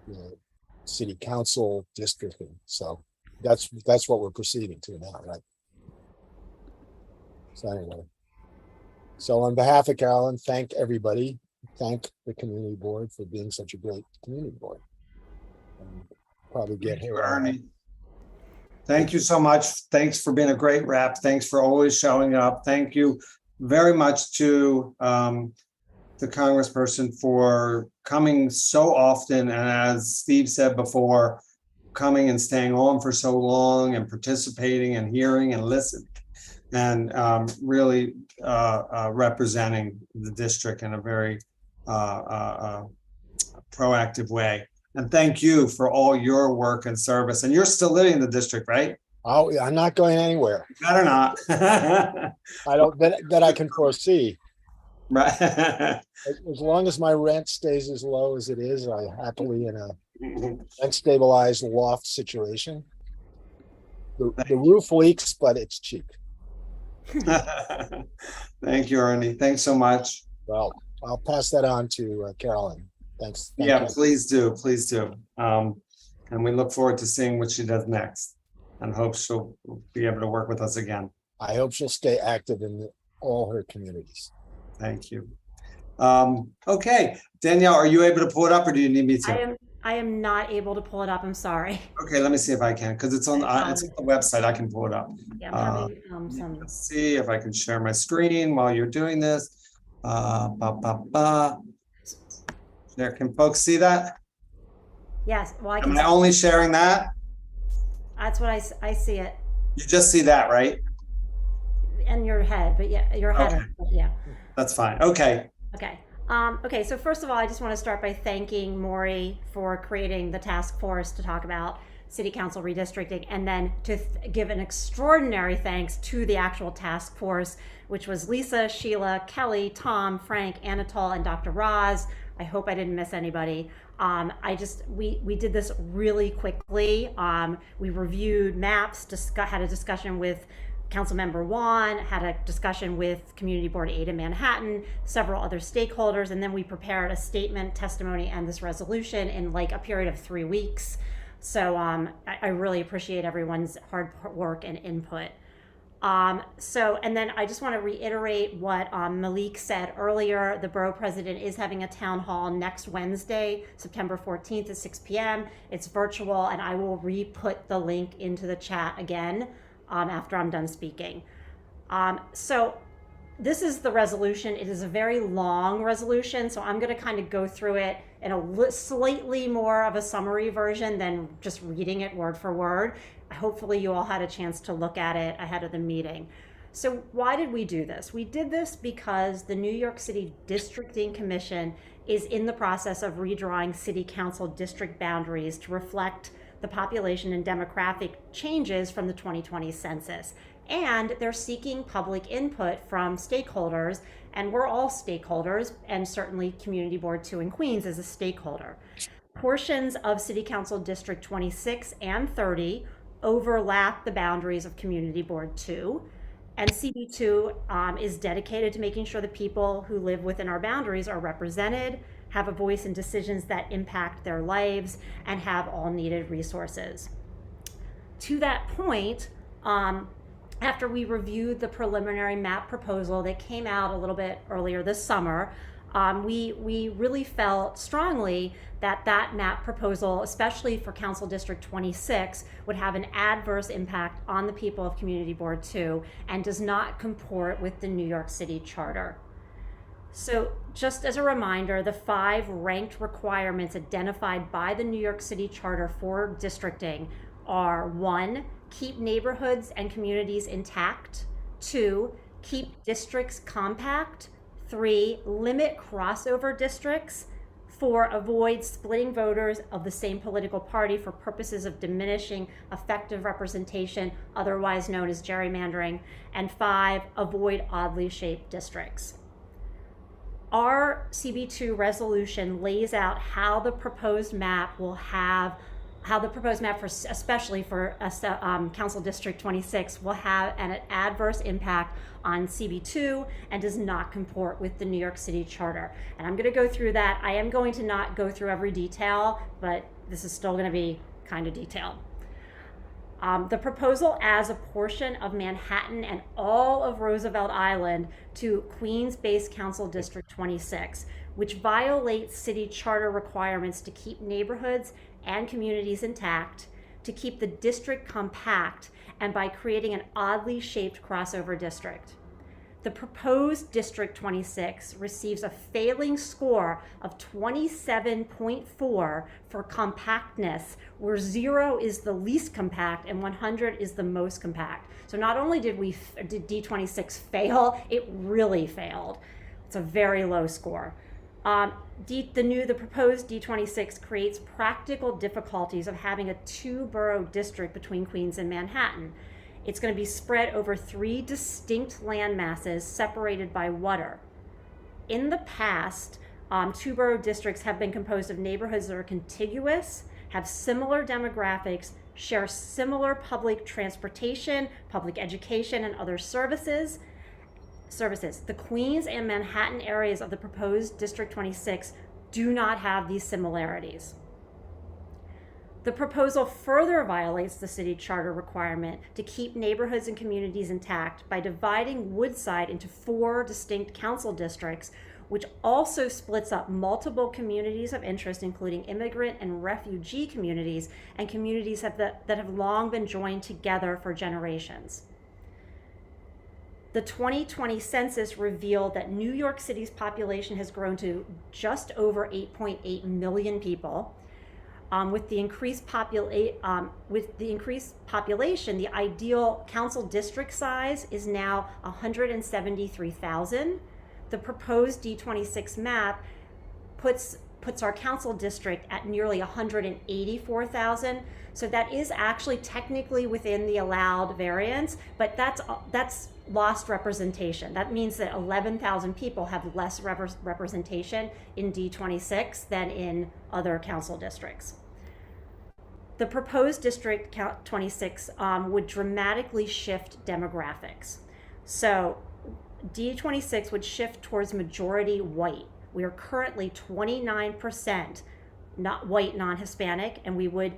the city council districting. So that's what we're proceeding to now, right? So anyway, so on behalf of Carolyn, thank everybody. Thank the community board for being such a great community board. And probably get
Thank you,
her.
Ernie. Thank you so much. Thanks for being a great rep. Thanks for always showing up. Thank you very much to the congressperson for coming so often. And as Steve said before, coming and staying on for so long and participating and hearing and listening and really representing the district in a very proactive way. And thank you for all your work and service. And you're still living in the district, right?
Oh, I'm not going anywhere.
Better not.
I don't, that I can foresee.
Right.
As long as my rent stays as low as it is, I happily in a unstabilized loft situation. The roof leaks, but it's cheap.
Thank you, Ernie. Thanks so much.
Well, I'll pass that on to Carolyn. Thanks. Thank
Yeah,
you.
please do. Please do. And we look forward to seeing what she does next and hope she'll be able to work with us again.
I hope she'll stay active in all her communities.
Thank you. Okay, Danielle, are you able to pull it up or do you need me to?
I am not able to pull it up. I'm sorry.
Okay, let me see if I can, because it's on the website. I can pull it up.
Yeah, I'm having some.
Let's see if I can share my screen while you're doing this. There, can folks see that?
Yes. Well, I can.
Am I only sharing that?
That's what I see it.
You just see that, right?
In your head, but yeah, your head.
Okay.
Yeah.
That's fine. Okay.
Okay. Okay. So first of all, I just want to start by thanking Maury for creating the task force to talk about city council redistricting, and then to give an extraordinary thanks to the actual task force, which was Lisa, Sheila, Kelly, Tom, Frank, Anatol, and Dr. Roz. I hope I didn't miss anybody. We did this really quickly. We reviewed maps, had a discussion with Councilmember Juan, had a discussion with Community Board 8 in Manhattan, several other stakeholders, and then we prepared a statement, testimony, and this resolution in like a period of 3 weeks. So I really appreciate everyone's hard work and input. And then I just want to reiterate what Malik said earlier. The borough president is having a town hall next Wednesday, September 14th at 6 p.m. It's virtual, and I will re-put the link into the chat again after I'm done speaking. So this is the resolution. It is a very long resolution, so I'm going to kind of go through it in a slightly more of a summary version than just reading it word for word. Hopefully you all had a chance to look at it ahead of the meeting. So why did we do this? We did this because the New York City Districting Commission is in the process of redrawing city council district boundaries to reflect the population and demographic changes from the 2020 census. And they're seeking public input from stakeholders, and we're all stakeholders, and certainly Community Board 2 in Queens is a stakeholder. Portions of City Council District 26 and 30 overlap the boundaries of Community Board 2, and CB2 is dedicated to making sure the people who live within our boundaries are represented, have a voice in decisions that impact their lives, and have all needed resources. To that point, after we reviewed the preliminary map proposal that came out a little bit earlier this summer, we really felt strongly that that map proposal, especially for Council District 26, would have an adverse impact on the people of Community Board 2 and does not comport with the New York City Charter. So just as a reminder, the 5 ranked requirements identified by the New York City Charter for districting are: 1, keep neighborhoods and communities intact; 2, keep districts compact; 3, limit crossover districts; 4, avoid splitting voters of the same political party for purposes of diminishing effective representation, otherwise known as gerrymandering; and 5, avoid oddly shaped districts. Our CB2 resolution lays out how the proposed map will have, how the proposed map for, especially for Council District 26, will have an adverse impact on CB2 and does not comport with the New York City Charter. And I'm going to go through that. I am going to not go through every detail, but this is still going to be kind of detailed. The proposal adds a portion of Manhattan and all of Roosevelt Island to Queens-based Council District 26, which violates city charter requirements to keep neighborhoods and communities intact, to keep the district compact, and by creating an oddly shaped crossover district. The proposed District 26 receives a failing score of 27.4 for compactness, where 0 is the least compact and 100 is the most compact. So not only did D26 fail, it really failed. It's a very low score. The proposed D26 creates practical difficulties of having a 2-borough district between Queens and Manhattan. It's going to be spread over 3 distinct land masses separated by water. In the past, 2-borough districts have been composed of neighborhoods that are contiguous, have similar demographics, share similar public transportation, public education, and other services. The Queens and Manhattan areas of the proposed District 26 do not have these similarities. The proposal further violates the city charter requirement to keep neighborhoods and communities intact by dividing Woodside into 4 distinct council districts, which also splits up multiple communities of interest, including immigrant and refugee communities and communities that have long been joined together for generations. The 2020 census revealed that New York City's population has grown to just over 8.8 million people. With the increased population, the ideal council district size is now 173,000. The proposed D26 map puts our council district at nearly 184,000. So that is actually technically within the allowed variance, but that's lost representation. That means that 11,000 people have less representation in D26 than in other council districts. The proposed District 26 would dramatically shift demographics. So D26 would shift towards majority white. We are currently 29% not white non-Hispanic, and we would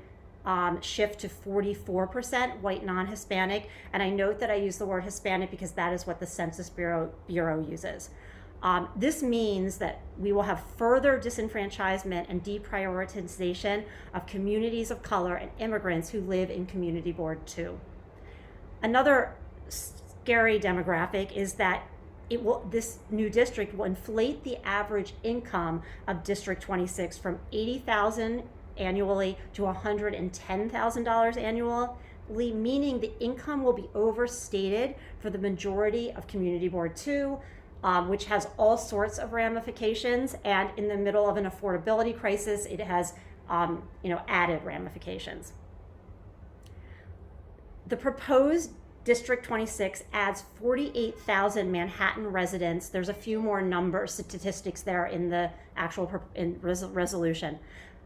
shift to 44% white non-Hispanic. And I note that I use the word Hispanic because that is what the Census Bureau uses. This means that we will have further disenfranchisement and deprioritization of communities of color and immigrants who live in Community Board 2. Another scary demographic is that this new district will inflate the average income of District 26 from $80,000 annually to $110,000 annually, meaning the income will be overstated for the majority of Community Board 2, which has all sorts of ramifications, and in the middle of an affordability crisis, it has added ramifications. The proposed District 26 adds 48,000 Manhattan residents. There's a few more statistics there in the actual resolution.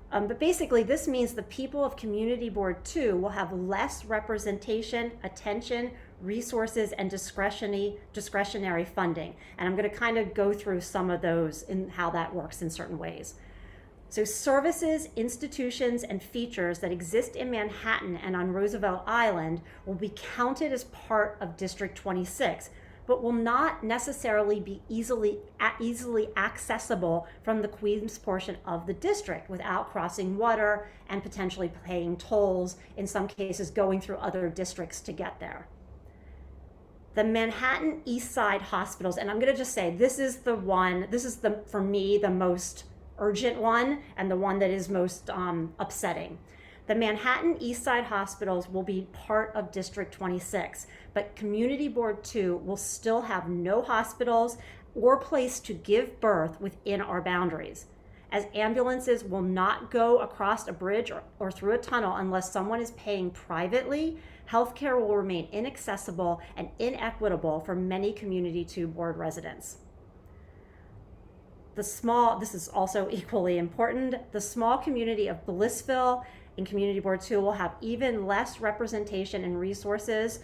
But basically, this means the people of Community Board 2 will have less representation, attention, resources, and discretionary funding. And I'm going to kind of go through some of those and how that works in certain ways. So services, institutions, and features that exist in Manhattan and on Roosevelt Island will be counted as part of District 26, but will not necessarily be easily accessible from the Queens portion of the district without crossing water and potentially paying tolls, in some cases going through other districts to get there. The Manhattan East Side hospitals, and I'm going to just say this is for me the most urgent one and the one that is most upsetting. The Manhattan East Side hospitals will be part of District 26, but Community Board 2 will still have no hospitals or place to give birth within our boundaries, as ambulances will not go across a bridge or through a tunnel unless someone is paying privately. Healthcare will remain inaccessible and inequitable for many Community 2 Board residents. this is also equally important, the small community of Blissville in Community Board 2 will have even less representation and resources.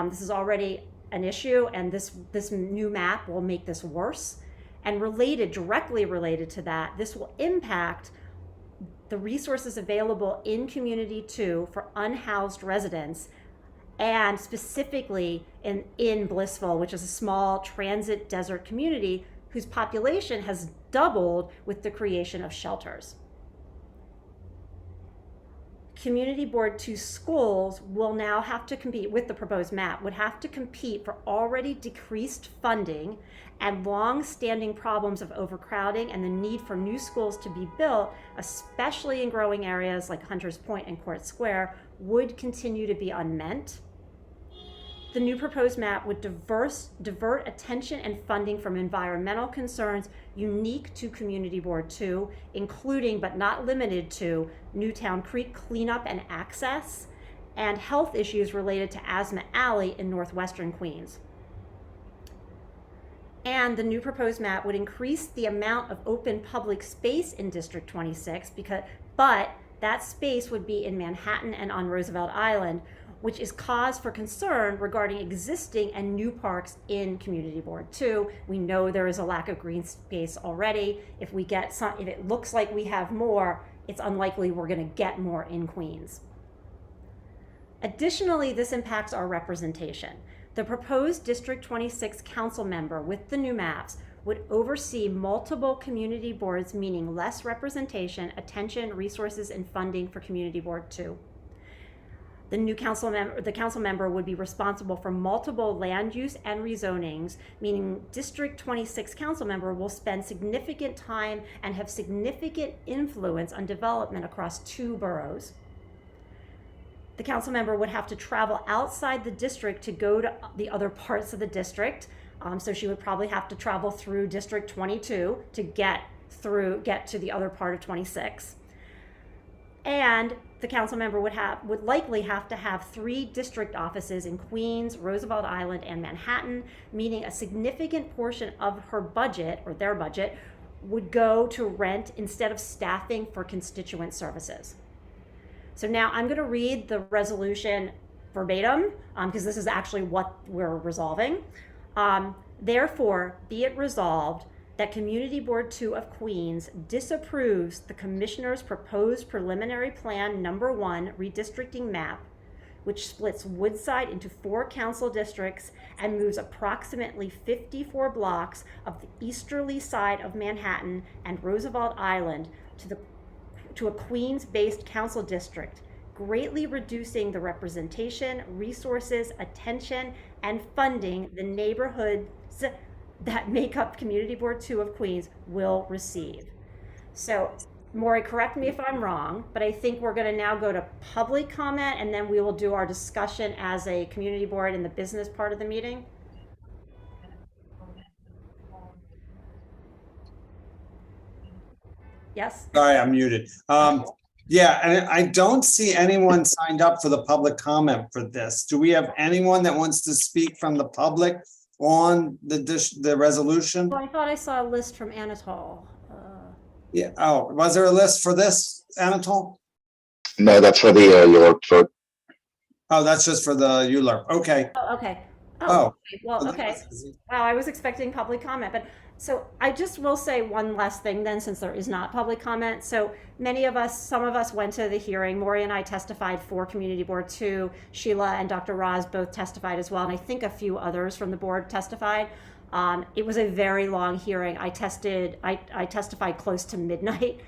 This is already an issue, and this new map will make this worse. And directly related to that, this will impact the resources available in Community 2 for unhoused residents, and specifically in Blissville, which is a small transit desert community whose population has doubled with the creation of shelters. Community Board 2 schools will now have to compete with the proposed map, would have to compete for already decreased funding, and long-standing problems of overcrowding and the need for new schools to be built, especially in growing areas like Hunters Point and Court Square, would continue to be unmet. The new proposed map would divert attention and funding from environmental concerns unique to Community Board 2, including but not limited to Newtown Creek cleanup and access, and health issues related to Asthma Alley in northwestern Queens. And the new proposed map would increase the amount of open public space in District 26, but that space would be in Manhattan and on Roosevelt Island, which is cause for concern regarding existing and new parks in Community Board 2. We know there is a lack of green space already. If it looks like we have more, it's unlikely we're going to get more in Queens. Additionally, this impacts our representation. The proposed District 26 council member with the new maps would oversee multiple community boards, meaning less representation, attention, resources, and funding for Community Board 2. The council member would be responsible for multiple land use and rezonings, meaning District 26 council member will spend significant time and have significant influence on development across 2 boroughs. The council member would have to travel outside the district to go to the other parts of the district. So she would probably have to travel through District 22 to get to the other part of 26. And the council member would likely have to have 3 district offices in Queens, Roosevelt Island, and Manhattan, meaning a significant portion of her budget, or their budget, would go to rent instead of staffing for constituent services. So now I'm going to read the resolution verbatim, because this is actually what we're resolving. Therefore, be it resolved that Community Board 2 of Queens disapproves the Commissioner's proposed preliminary plan number 1 redistricting map, which splits Woodside into 4 council districts and moves approximately 54 blocks of the easterly side of Manhattan and Roosevelt Island to a Queens-based council district, greatly reducing the representation, resources, attention, and funding the neighborhoods that make up Community Board 2 of Queens will receive. So, Maury, correct me if I'm wrong, but I think we're going to now go to public comment, and then we will do our discussion as a community board in the business part of the meeting. Yes?
Sorry, I'm muted. Yeah, and I don't see anyone signed up for the public comment for this. Do we have anyone that wants to speak from the public on the resolution?
Well, I thought I saw a list from Anatole.
Yeah. Oh, was there a list for this, Anatole?
No, that's for the ULURP vote.
Oh, that's just for the ULURP. Okay.
Oh, okay.
Oh.
Okay. Well, okay. Wow, I was expecting public comment, but so I just will say one last thing then, since there is not public comment. So some of us went to the hearing. Maury and I testified for Community Board 2. Sheila and Dr. Roz both testified as well, and I think a few others from the board testified. It was a very long hearing. I testified close to midnight.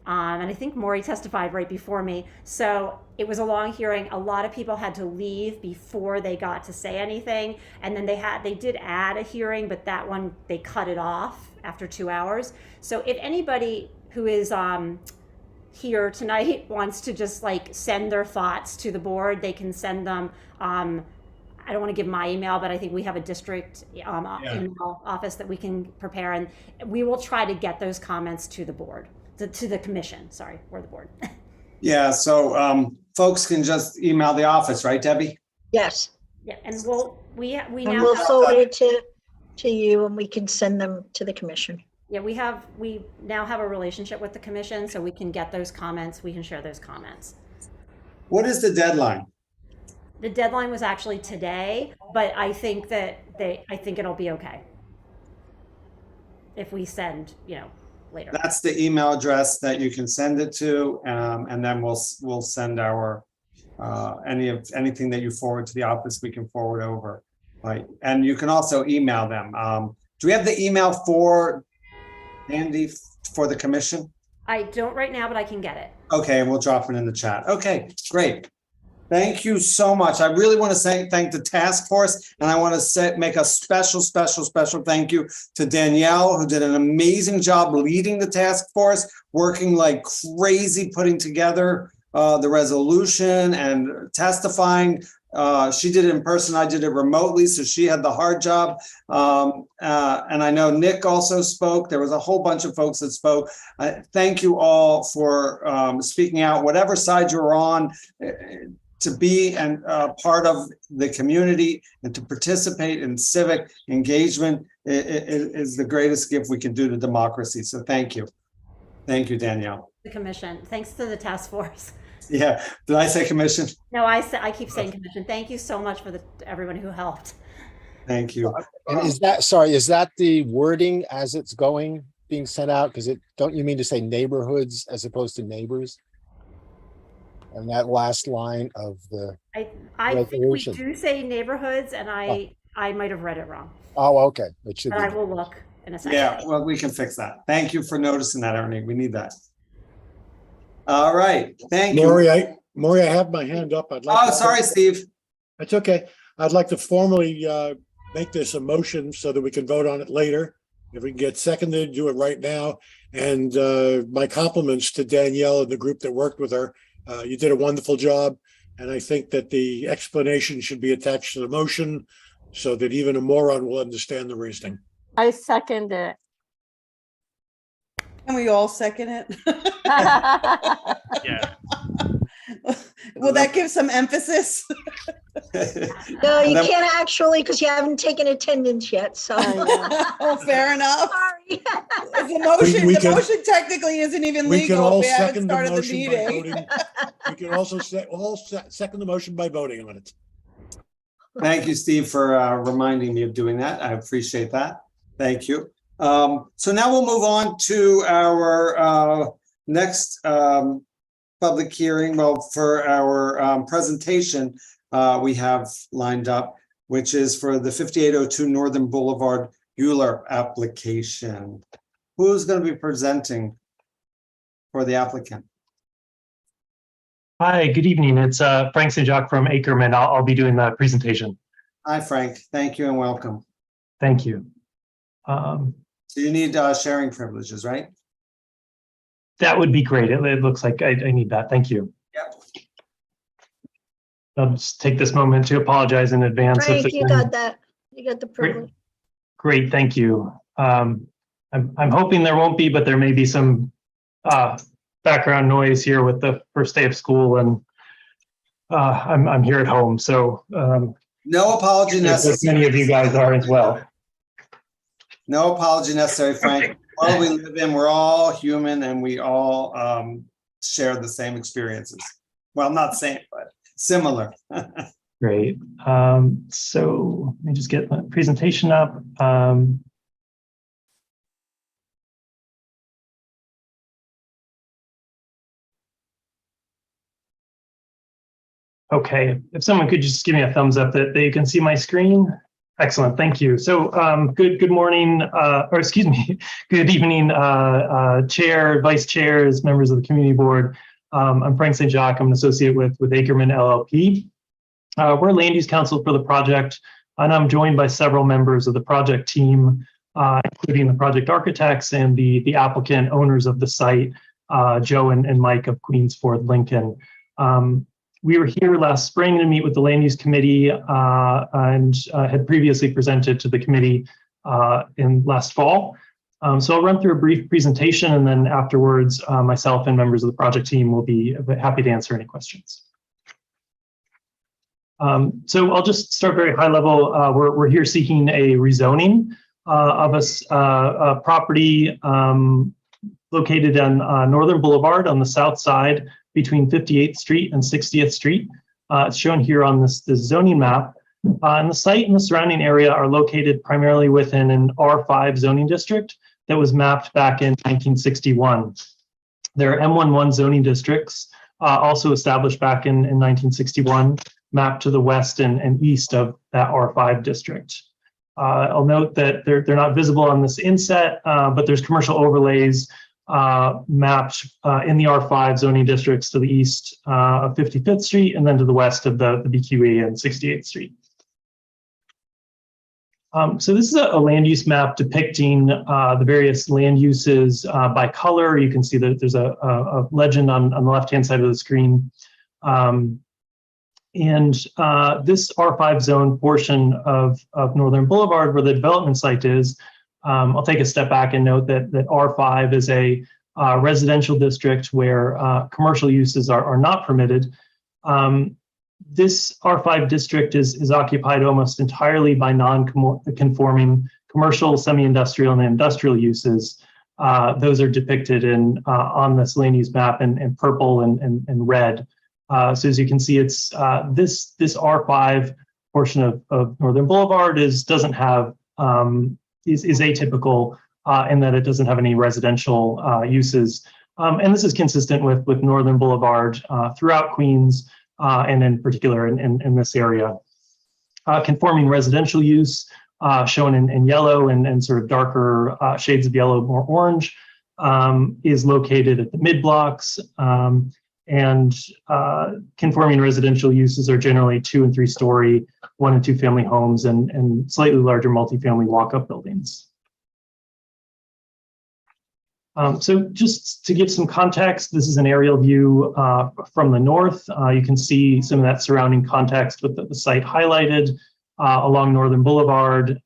And I think Maury testified right before me. So it was a long hearing. A lot of people had to leave before they got to say anything. And then they did add a hearing, but that one, they cut it off after 2 hours. So if anybody who is here tonight wants to just send their thoughts to the board, they can send them. I don't want to give my email, but I think we have a district email office that we can prepare, and we will try to get those comments to the board. To the commission, sorry, or the board.
Yeah, so folks can just email the office, right, Debbie?
Yes.
Yeah, and we'll
forward it to you, and we can send them to the commission.
Yeah, we now have a relationship with the commission, so we can get those comments, we can share those comments.
What is the deadline?
The deadline was actually today, but I think that I think it'll be okay. If we send, later.
That's the email address that you can send it to, and then we'll send our anything that you forward to the office, we can forward over. Right, and you can also email them. Do we have the email for Andy for the commission?
I don't right now, but I can get it.
Okay, and we'll drop it in the chat. Okay, great. Thank you so much. I really want to thank the task force, and I want to make a special thank you to Danielle, who did an amazing job leading the task force, working like crazy, putting together the resolution and testifying. She did it in person, I did it remotely, so she had the hard job. And I know Nick also spoke. There was a whole bunch of folks that spoke. Thank you all for speaking out, whatever side you're on, to be part of the community and to participate in civic engagement is the greatest gift we can do to democracy. So thank you. Thank you, Danielle.
The commission, thanks to the task force.
Yeah, did I say commission?
No, I keep saying commission. Thank you so much for everyone who helped.
Thank you.
And is that the wording as it's being sent out? Because don't you mean to say neighborhoods as opposed to neighbors? And that last line of the
I think we do say neighborhoods, and I might have read it wrong.
Oh, okay. It should
but
be.
I will look in a second.
Yeah, well, we can fix that. Thank you for noticing that, Ernie. We need that. All right, thank you.
Maury, I have my hand up. I'd like.
Oh, sorry, Steve.
That's okay. I'd like to formally make this a motion so that we can vote on it later. If we can get seconded, do it right now. And my compliments to Danielle and the group that worked with her. You did a wonderful job. And I think that the explanation should be attached to the motion so that even a moron will understand the reasoning.
I second it.
Can we all second it?
Yeah.
Will that give some emphasis?
No, you can't actually, because you haven't taken attendance yet, so.
Oh, fair enough.
Sorry.
The motion technically isn't even
We can
legal
all
if we haven't
second the
started the
motion by
meeting.
voting. We can also second the motion by voting on it.
Thank you, Steve, for reminding me of doing that. I appreciate that. Thank you. So now we'll move on to our next public hearing. Well, for our presentation we have lined up, which is for the 5802 Northern Boulevard Euler application. Who's going to be presenting for the applicant?
Hi, good evening. It's Frank St. Jacques from Ackerman. I'll be doing the presentation.
Hi, Frank. Thank you and welcome.
Thank you.
So you need sharing privileges, right?
That would be great. It looks like I need that. Thank you.
Yep.
I'll just take this moment to apologize in advance.
Frank, you got that. You got the privilege.
Great, thank you. I'm hoping there won't be, but there may be some background noise here with the first day of school, and I'm here at home, so
no apology necessary.
As many of you guys are as well.
No apology necessary, Frank. Well, we live in, we're all human, and we all share the same experiences. Well, not same, but similar.
Great. So let me just get my presentation up. Okay, if someone could just give me a thumbs up that you can see my screen. Excellent, thank you. So good morning, or excuse me, good evening, Chair, Vice Chairs, members of the Community Board. I'm Frank St. Jacques. I'm an associate with Ackerman LLP. We're land use counsel for the project, and I'm joined by several members of the project team, including the project architects and the applicant owners of the site, Joe and Mike of Queensford, Lincoln. We were here last spring to meet with the Land Use Committee and had previously presented to the committee in last fall. So I'll run through a brief presentation, and then afterwards, myself and members of the project team will be happy to answer any questions. So I'll just start very high level. We're here seeking a rezoning of a property located on Northern Boulevard on the south side between 58th Street and 60th Street. It's shown here on this zoning map. And the site and the surrounding area are located primarily within an R5 zoning district that was mapped back in 1961. There are M11 zoning districts also established back in 1961, mapped to the west and east of that R5 district. I'll note that they're not visible on this inset, but there's commercial overlays mapped in the R5 zoning districts to the east of 55th Street and then to the west of the BQE and 68th Street. So this is a land use map depicting the various land uses by color. You can see that there's a legend on the left-hand side of the screen. And this R5 zone portion of Northern Boulevard, where the development site is, I'll take a step back and note that R5 is a residential district where commercial uses are not permitted. This R5 district is occupied almost entirely by non-conforming commercial, semi-industrial, and industrial uses. Those are depicted on this land use map in purple and red. So as you can see, it's this R5 portion of Northern Boulevard doesn't have is atypical in that it doesn't have any residential uses, and this is consistent with Northern Boulevard throughout Queens. And in particular in this area. Conforming residential use shown in yellow and sort of darker shades of yellow, more orange, is located at the mid blocks. And conforming residential uses are generally 2- and 3-story, 1- and 2-family homes and slightly larger multifamily walk-up buildings. So just to give some context, this is an aerial view from the north. You can see some of that surrounding context with the site highlighted along Northern Boulevard,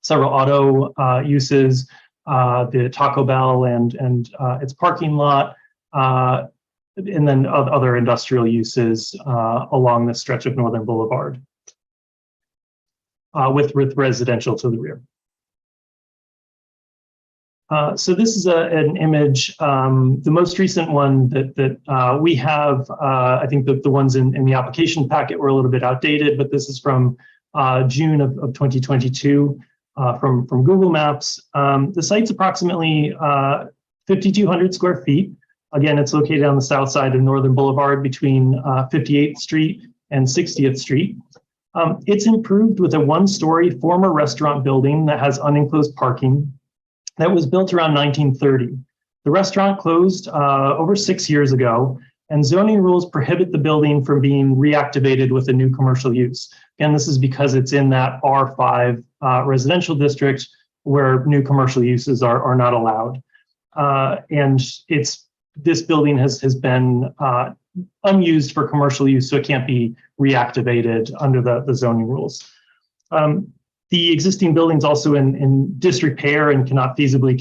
several auto uses, the Taco Bell and its parking lot, and then other industrial uses along this stretch of Northern Boulevard with residential to the rear. So this is an image, the most recent one that we have. I think that the ones in the application packet were a little bit outdated, but this is from June of 2022 from Google Maps. The site's approximately 5,200 square feet. Again, it's located on the south side of Northern Boulevard between 58th Street and 60th Street. It's improved with a 1-story former restaurant building that has unenclosed parking. That was built around 1930. The restaurant closed over 6 years ago, and zoning rules prohibit the building from being reactivated with a new commercial use. Again, this is because it's in that R5 residential district where new commercial uses are not allowed. And this building has been unused for commercial use, so it can't be reactivated under the zoning rules. The existing building's also in disrepair and cannot feasibly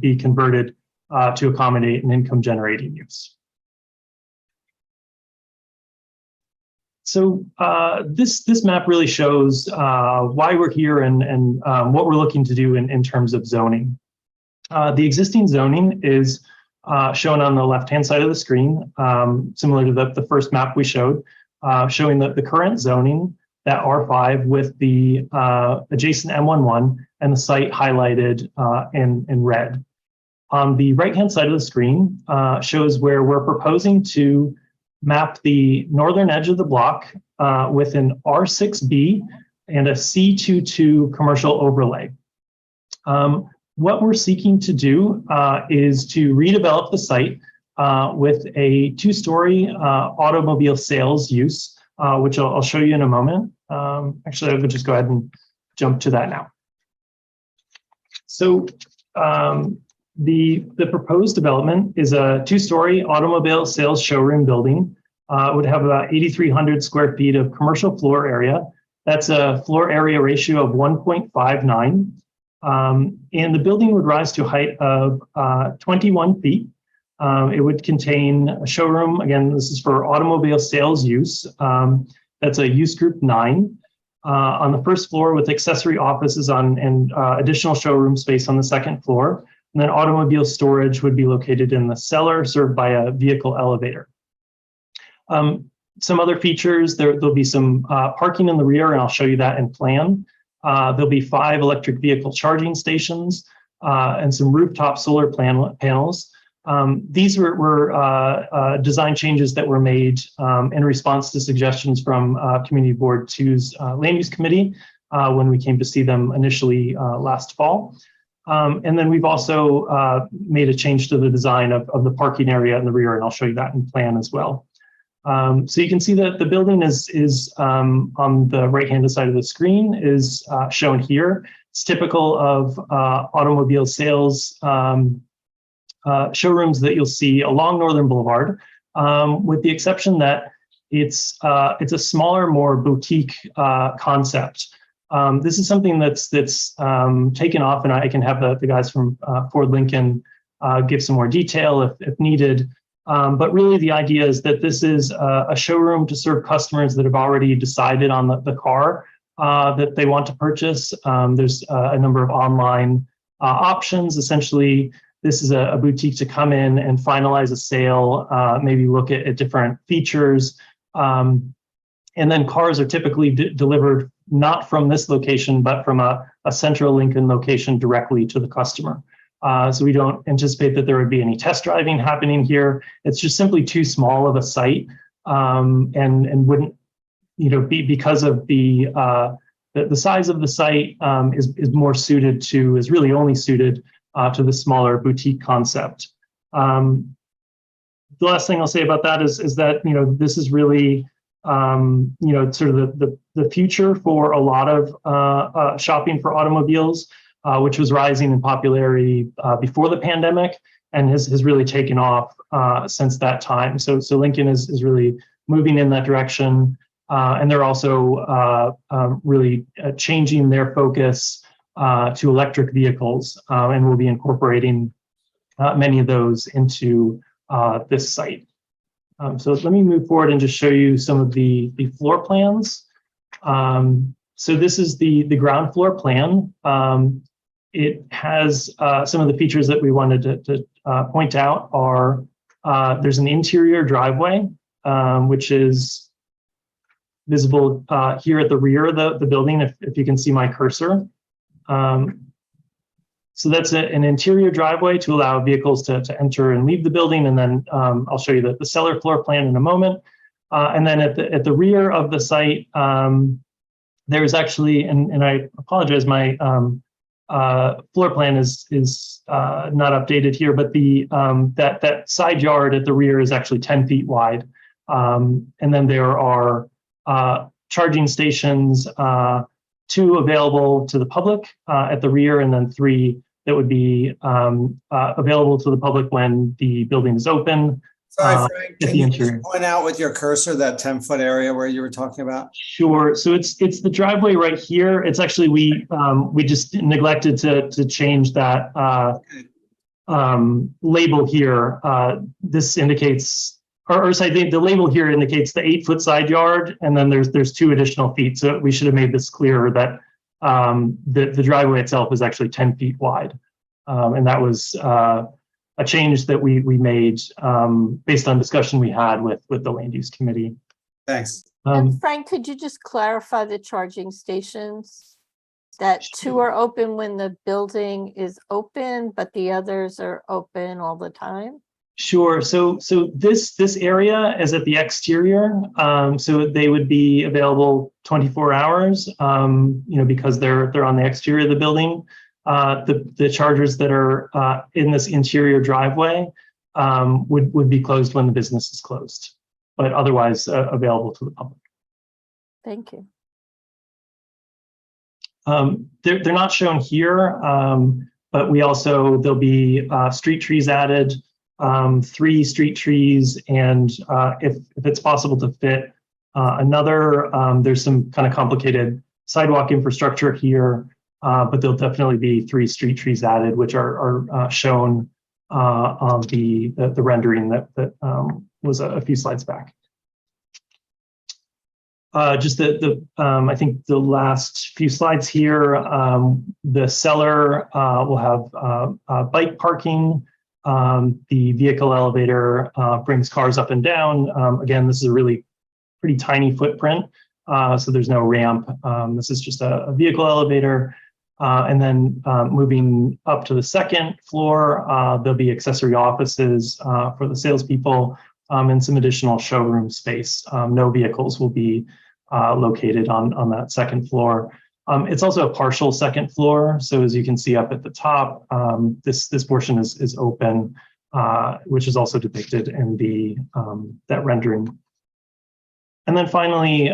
be converted to accommodate an income generating use. So this map really shows why we're here and what we're looking to do in terms of zoning. The existing zoning is shown on the left-hand side of the screen, similar to the first map we showed, showing the current zoning, that R5 with the adjacent M11 and the site highlighted in red. On the right-hand side of the screen shows where we're proposing to map the northern edge of the block with an R6B and a C22 commercial overlay. What we're seeking to do is to redevelop the site with a 2-story automobile sales use, which I'll show you in a moment. Actually, I would just go ahead and jump to that now. So the proposed development is a 2-story automobile sales showroom building. It would have about 8,300 square feet of commercial floor area. That's a floor area ratio of 1.59. And the building would rise to a height of 21 feet. It would contain a showroom. Again, this is for automobile sales use. That's a use group 9. on the first floor with accessory offices and additional showroom space on the second floor. And then automobile storage would be located in the cellar, served by a vehicle elevator. Some other features, there'll be some parking in the rear, and I'll show you that in plan. There'll be 5 electric vehicle charging stations and some rooftop solar panels. These were design changes that were made in response to suggestions from Community Board 2's Land Use Committee when we came to see them initially last fall. And then we've also made a change to the design of the parking area in the rear, and I'll show you that in plan as well. So you can see that the building is on the right-hand side of the screen is shown here. It's typical of automobile sales showrooms that you'll see along Northern Boulevard, with the exception that it's a smaller, more boutique concept. This is something that's taken off, and I can have the guys from Ford Lincoln give some more detail if needed. But really the idea is that this is a showroom to serve customers that have already decided on the car that they want to purchase. There's a number of online options. Essentially, this is a boutique to come in and finalize a sale, maybe look at different features. And then cars are typically delivered not from this location, but from a central Lincoln location directly to the customer. So we don't anticipate that there would be any test driving happening here. It's just simply too small of a site, and wouldn't, be because of the size of the site is really only suited to the smaller boutique concept. The last thing I'll say about that is that this is really sort of the future for a lot of shopping for automobiles. Which was rising in popularity before the pandemic and has really taken off since that time. So Lincoln is really moving in that direction. And they're also really changing their focus to electric vehicles, and we'll be incorporating many of those into this site. So let me move forward and just show you some of the floor plans. So this is the ground floor plan. It has some of the features that we wanted to point out are there's an interior driveway, which is visible here at the rear of the building, if you can see my cursor. So that's an interior driveway to allow vehicles to enter and leave the building. And then I'll show you the cellar floor plan in a moment. And then at the rear of the site, there's actually, and I apologize, my floor plan is not updated here, but that side yard at the rear is actually 10 feet wide. And then there are charging stations, 2 available to the public at the rear, and then 3 that would be available to the public when the building is open.
Sorry, Frank, can you just point out with your cursor that 10-foot area where you were talking about?
Sure. So it's the driveway right here. It's actually, we just neglected to change that label here. This indicates, or sorry, the label here indicates the 8-foot side yard, and then there's 2 additional feet. So we should have made this clearer that the driveway itself is actually 10 feet wide. And that was a change that we made based on discussion we had with the Land Use Committee.
Thanks.
And Frank, could you just clarify the charging stations? That 2 are open when the building is open, but the others are open all the time?
Sure. So this area is at the exterior. So they would be available 24 hours, because they're on the exterior of the building. The chargers that are in this interior driveway would be closed when the business is closed, but otherwise available to the public.
Thank you.
They're not shown here, but there'll be street trees added, 3 street trees, and if it's possible to fit another, there's some kind of complicated sidewalk infrastructure here. But there'll definitely be 3 street trees added, which are shown on the rendering that was a few slides back. just I think the last few slides here, the seller will have bike parking. The vehicle elevator brings cars up and down. Again, this is a really pretty tiny footprint, so there's no ramp. This is just a vehicle elevator. And then moving up to the second floor, there'll be accessory offices for the salespeople and some additional showroom space. No vehicles will be located on that second floor. It's also a partial second floor. So as you can see up at the top, this portion is open, which is also depicted in that rendering. And then finally,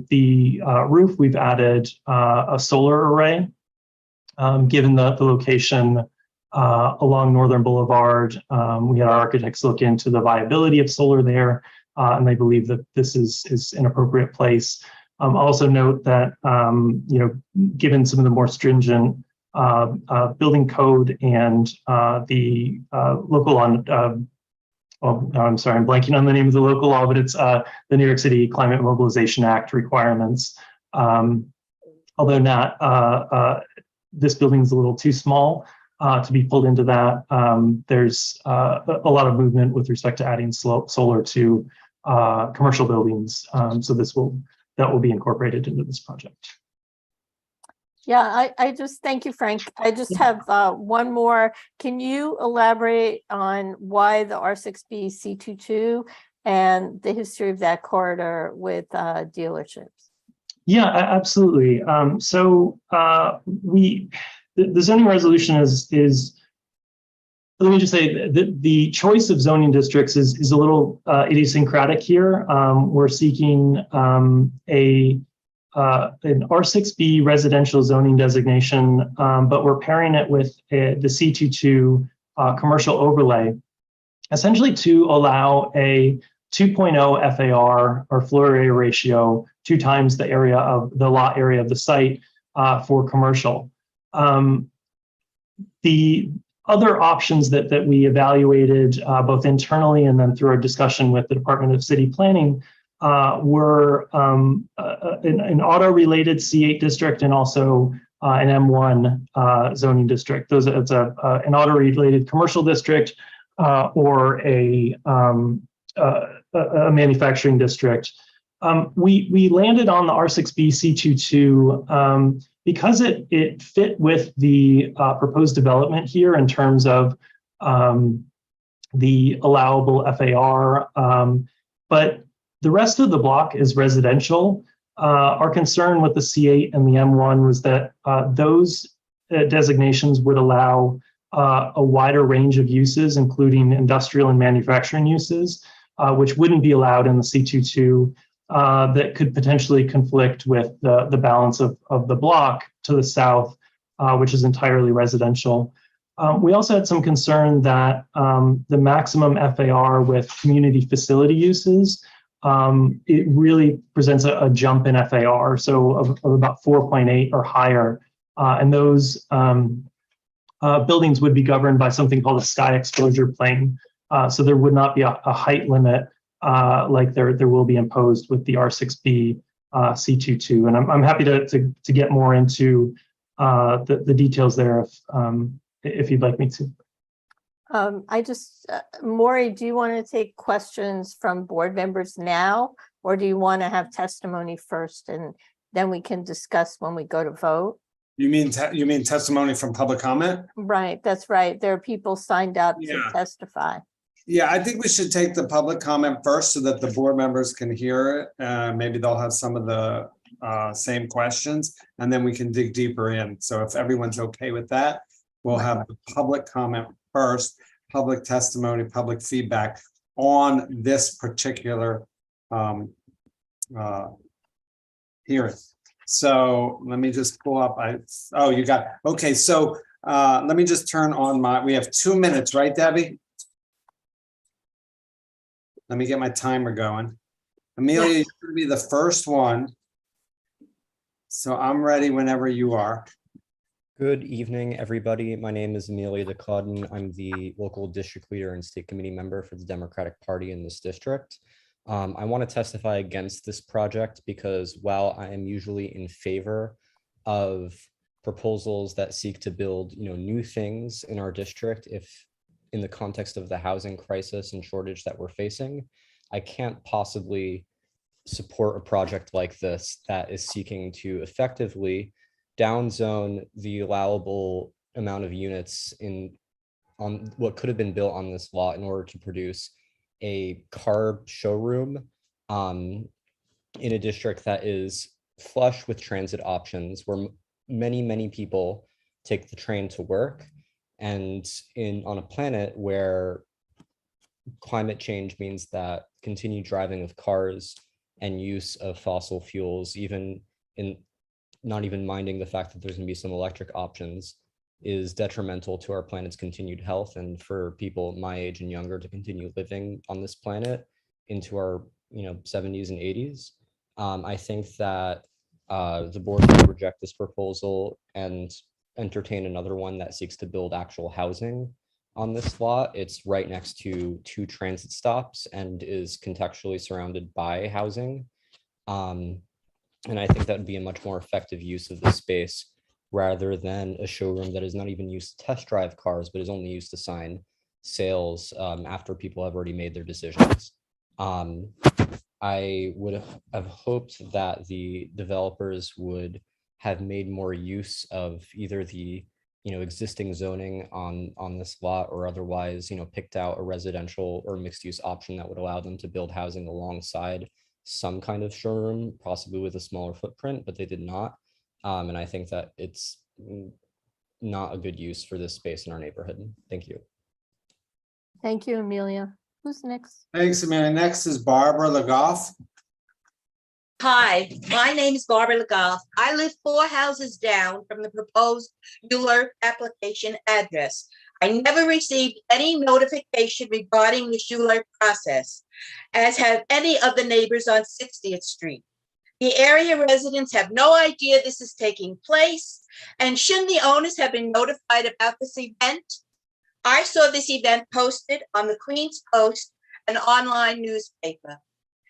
the roof, we've added a solar array. Given the location along Northern Boulevard, we had our architects look into the viability of solar there, and they believe that this is an appropriate place. Also note that, given some of the more stringent building code and the local I'm sorry, I'm blanking on the name of the local law, but it's the New York City Climate Mobilization Act requirements. Although not, this building is a little too small to be pulled into that. There's a lot of movement with respect to adding solar to commercial buildings. So that will be incorporated into this project.
Yeah, I just thank you, Frank. I just have one more. Can you elaborate on why the R6B C22 and the history of that corridor with dealerships? Yeah, absolutely. So the zoning resolution is let me just say that the choice of zoning districts is a little idiosyncratic here. We're seeking an R6B residential zoning designation, but we're pairing it with the C22 commercial overlay, essentially to allow a 2.0 FAR or floor area ratio, 2 times the area of the lot area of the site for commercial. The other options that we evaluated both internally and then through our discussion with the Department of City Planning were an auto-related C8 district and also an M1 zoning district. It's an auto-related commercial district or a manufacturing district. We landed on the R6B C22 because it fit with the proposed development here in terms of the allowable FAR, but the rest of the block is residential. Our concern with the C8 and the M1 was that those designations would allow a wider range of uses, including industrial and manufacturing uses, which wouldn't be allowed in the C22, that could potentially conflict with the balance of the block to the south, which is entirely residential. We also had some concern that the maximum FAR with community facility uses, it really presents a jump in FAR, so of about 4.8 or higher. And those buildings would be governed by something called a sky exposure plane. So there would not be a height limit like there will be imposed with the R6B C22. And I'm happy to get more into the details there if you'd like me to. Maury, do you want to take questions from board members now, or do you want to have testimony first and then we can discuss when we go to vote?
You mean testimony from public comment?
Right, that's right. There are people signed up to testify.
Yeah, I think we should take the public comment first so that the board members can hear it. Maybe they'll have some of the same questions, and then we can dig deeper in. So if everyone's okay with that, we'll have the public comment first, public testimony, public feedback on this particular hearing. So let me just pull up. You got, okay. So let me just turn on we have 2 minutes, right, Debbie? Let me get my timer going. Amelia, you're going to be the first one. So I'm ready whenever you are.
Good evening, everybody. My name is Amelia DeCauden. I'm the local district leader and state committee member for the Democratic Party in this district. I want to testify against this project because while I am usually in favor of proposals that seek to build, new things in our district, if in the context of the housing crisis and shortage that we're facing, I can't possibly support a project like this that is seeking to effectively downzone the allowable amount of units on what could have been built on this lot in order to produce a car showroom in a district that is flush with transit options where many people take the train to work, and on a planet where climate change means that continued driving of cars and use of fossil fuels, even in not even minding the fact that there's going to be some electric options, is detrimental to our planet's continued health, and for people my age and younger to continue living on this planet into our 70s and 80s. I think that the board should reject this proposal and entertain another one that seeks to build actual housing on this lot. It's right next to 2 transit stops and is contextually surrounded by housing. And I think that would be a much more effective use of the space rather than a showroom that is not even used to test drive cars, but is only used to sign sales after people have already made their decisions. I would have hoped that the developers would have made more use of either the existing zoning on this lot, or otherwise picked out a residential or mixed use option that would allow them to build housing alongside some kind of showroom, possibly with a smaller footprint, but they did not. And I think that it's not a good use for this space in our neighborhood. Thank you.
Thank you, Amelia. Who's next?
Thanks, Amanda. Next is Barbara Legoff.
Hi, my name is Barbara Legoff. I live 4 houses down from the proposed ULURP application address. I never received any notification regarding the ULURP process, as have any of the neighbors on 60th Street. The area residents have no idea this is taking place, and shouldn't the owners have been notified about this event? I saw this event posted on the Queen's Post, an online newspaper.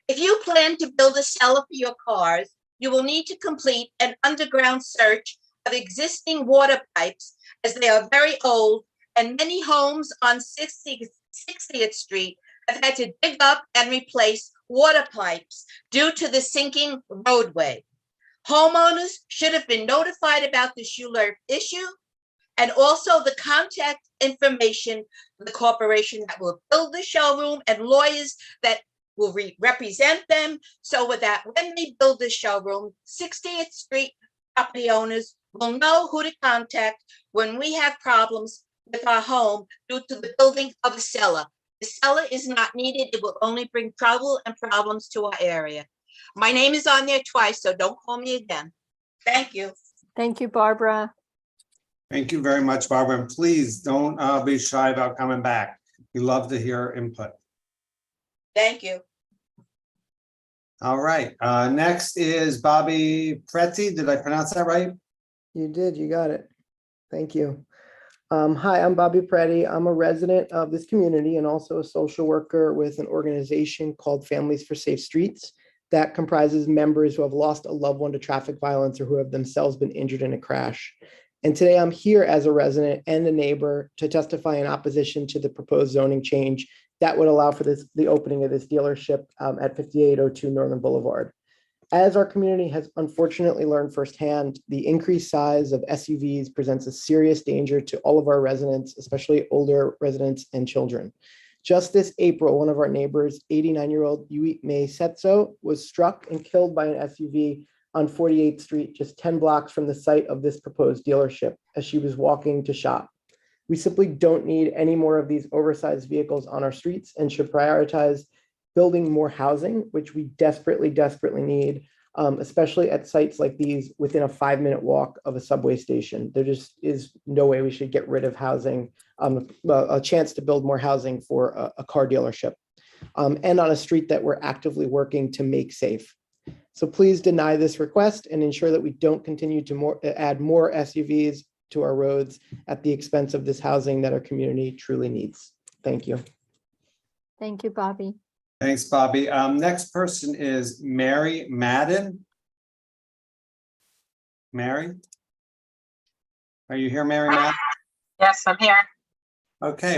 If you plan to build a cellar for your cars, you will need to complete an underground search of existing water pipes, as they are very old, and many homes on 60th Street have had to dig up and replace water pipes due to the sinking roadway. Homeowners should have been notified about the ULURP issue, and also the contact information for the corporation that will build the showroom and lawyers that will represent them, so that when they build the showroom, 60th Street property owners will know who to contact when we have problems with our home due to the building of a cellar. The cellar is not needed. It will only bring trouble and problems to our area. My name is on there twice, so don't call me again. Thank you.
Thank you, Barbara.
Thank you very much, Barbara. And please don't be shy about coming back. We love to hear input.
Thank you.
All right. Next is Bobby Preti. Did I pronounce that right?
You did. You got it. Thank you. Hi, I'm Bobby Preti. I'm a resident of this community and also a social worker with an organization called Families for Safe Streets that comprises members who have lost a loved one to traffic violence or who have themselves been injured in a crash. And today I'm here as a resident and a neighbor to testify in opposition to the proposed zoning change that would allow for the opening of this dealership at 5802 Northern Boulevard. As our community has unfortunately learned firsthand, the increased size of SUVs presents a serious danger to all of our residents, especially older residents and children. Just this April, one of our neighbors, 89-year-old Yuit Setso, was struck and killed by an SUV on 48th Street, just 10 blocks from the site of this proposed dealership, as she was walking to shop. We simply don't need any more of these oversized vehicles on our streets and should prioritize building more housing, which we desperately need, especially at sites like these within a 5-minute walk of a subway station. There just is no way we should get rid of housing, a chance to build more housing for a car dealership, and on a street that we're actively working to make safe. So please deny this request and ensure that we don't continue to add more SUVs to our roads at the expense of this housing that our community truly needs. Thank you.
Thank you, Bobby.
Thanks, Bobby. Next person is Mary Madden. Mary? Are you here, Mary Madden?
Yes, I'm here.
Okay,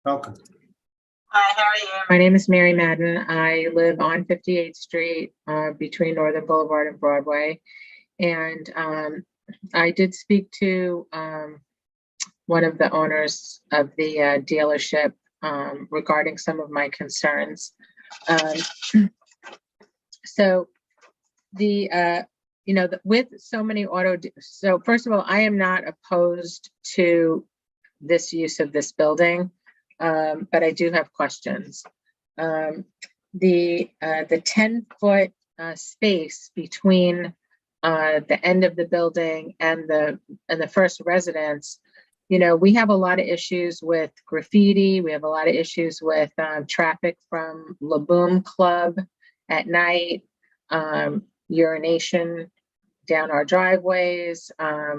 welcome.
Hi, how are you? My name is Mary Madden. I live on 58th Street between Northern Boulevard and Broadway. And I did speak to one of the owners of the dealership regarding some of my concerns. So the, with so many so first of all, I am not opposed to this use of this building, but I do have questions. The 10-foot space between the end of the building and the first residence, we have a lot of issues with graffiti. We have a lot of issues with traffic from La Boom Club at night, urination down our driveways, a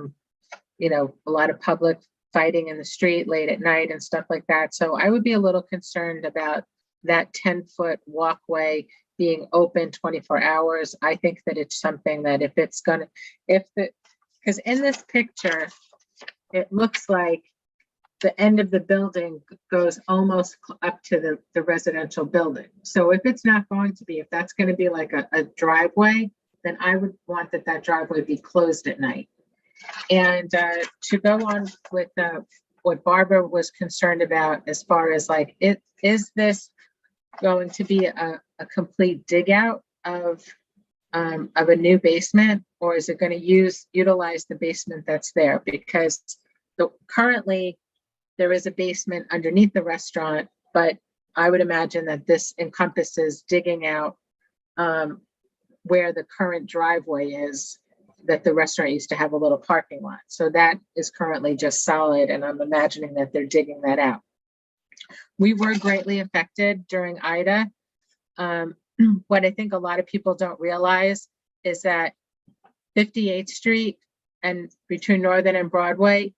lot of public fighting in the street late at night and stuff like that. So I would be a little concerned about that 10-foot walkway being open 24 hours. I think that it's something that because in this picture, it looks like the end of the building goes almost up to the residential building. So if it's not going to be, if that's going to be like a driveway, then I would want that driveway be closed at night. And to go on with what Barbara was concerned about, as far as like, is this going to be a complete dig out of a new basement, or is it going to utilize the basement that's there? Because currently there is a basement underneath the restaurant, but I would imagine that this encompasses digging out where the current driveway is, that the restaurant used to have a little parking lot. So that is currently just solid, and I'm imagining that they're digging that out. We were greatly affected during Ida. What I think a lot of people don't realize is that 58th Street and between Northern and Broadway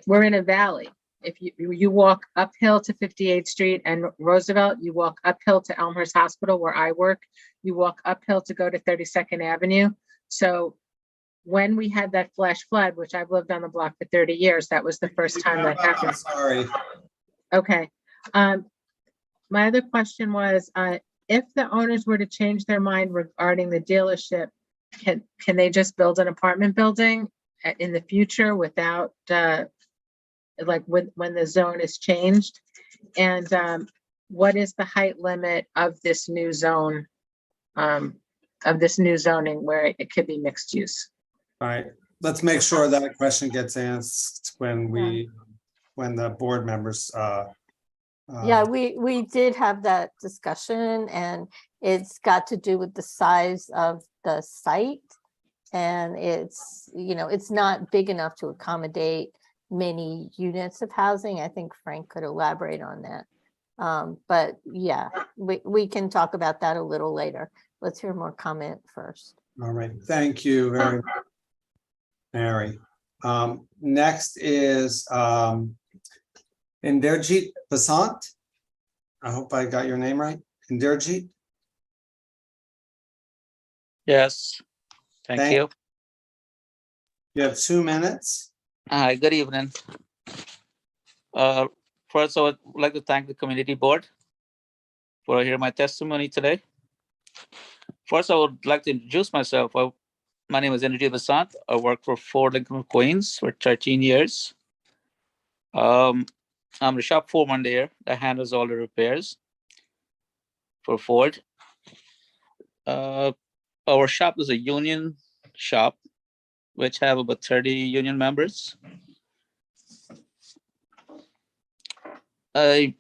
we're in a valley. If you walk uphill to 58th Street and Roosevelt, you walk uphill to Elmhurst Hospital where I work, you walk uphill to go to 32nd Avenue. So when we had that flash flood, which I've lived on the block for 30 years, that was the first time that happened.
Sorry.
Okay. My other question was, if the owners were to change their mind regarding the dealership, can they just build an apartment building in the future without like when the zone is changed? And what is the height limit of this new zone, of this new zoning where it could be mixed use?
All right, let's make sure that question gets asked when the board members.
Yeah, we did have that discussion, and it's got to do with the size of the site. And it's, it's not big enough to accommodate many units of housing. I think Frank could elaborate on that. But yeah, we can talk about that a little later. Let's hear more comment first.
All right, thank you very much, Mary. Next is Inderjeet Basant. I hope I got your name right. Inderjeet.
Yes, thank you.
You have 2 minutes.
Hi, good evening. First, I would like to thank the community board for hearing my testimony today. First, I would like to introduce myself. My name is Inderjeet Basant. I work for Ford Lincoln Queens for 13 years. I'm the shop foreman there that handles all the repairs for Ford. Our shop is a union shop, which have about 30 union members. I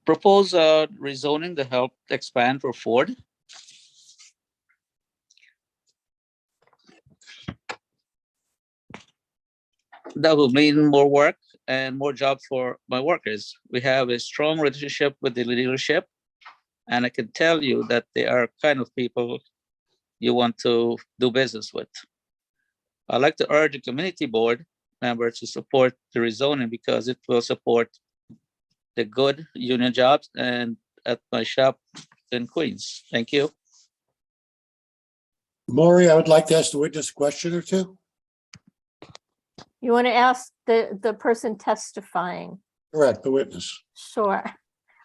propose rezoning to help expand for Ford. That will mean more work and more jobs for my workers. We have a strong relationship with the leadership, and I can tell you that they are kind of people you want to do business with. I'd like to urge the community board members to support the rezoning because it will support the good union jobs and at my shop in Queens. Thank you.
Maury, I would like to ask the witness a question or two.
You want to ask the person testifying?
Correct, the witness.
Sure.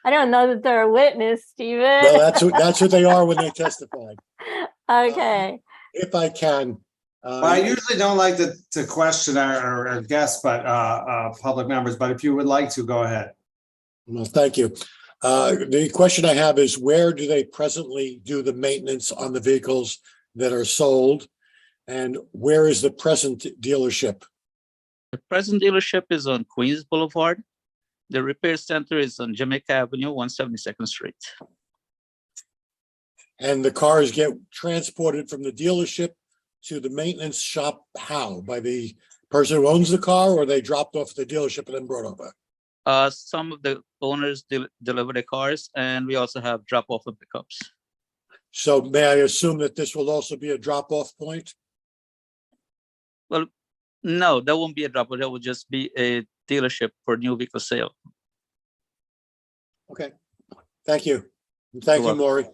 I don't know that they're a witness, Stephen.
Well, that's what they are when they testify.
Okay.
If I can.
Well, I usually don't like to question our guests, but public members, but if you would like to, go ahead.
Well, thank you. The question I have is, where do they presently do the maintenance on the vehicles that are sold? And where is the present dealership?
The present dealership is on Queens Boulevard. The repair center is on Jamaica Avenue, 172nd Street.
And the cars get transported from the dealership to the maintenance shop how? By the person who owns the car, or they dropped off at the dealership and then brought over?
Some of the owners deliver the cars, and we also have drop-off and pickups.
So may I assume that this will also be a drop-off point?
Well, no, that won't be a drop-off. That will just be a dealership for new vehicle sale.
Okay, thank you. And thank you, Maury.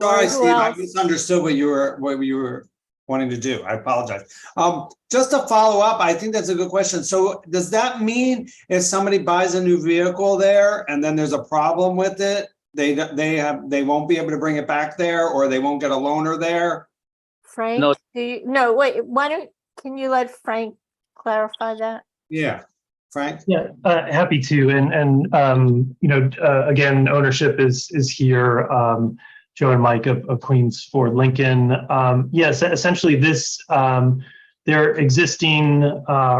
Sorry, Steve, I misunderstood what you were wanting to do. I apologize. Just to follow up, I think that's a good question. So does that mean if somebody buys a new vehicle there and then there's a problem with it, they won't be able to bring it back there, or they won't get a loaner there?
Frank,
no,
wait, can you let Frank clarify that?
Yeah, Frank?
Yeah, happy to. And again, ownership is here. Joe and Mike of Queens Ford Lincoln. Yes, essentially this, their existing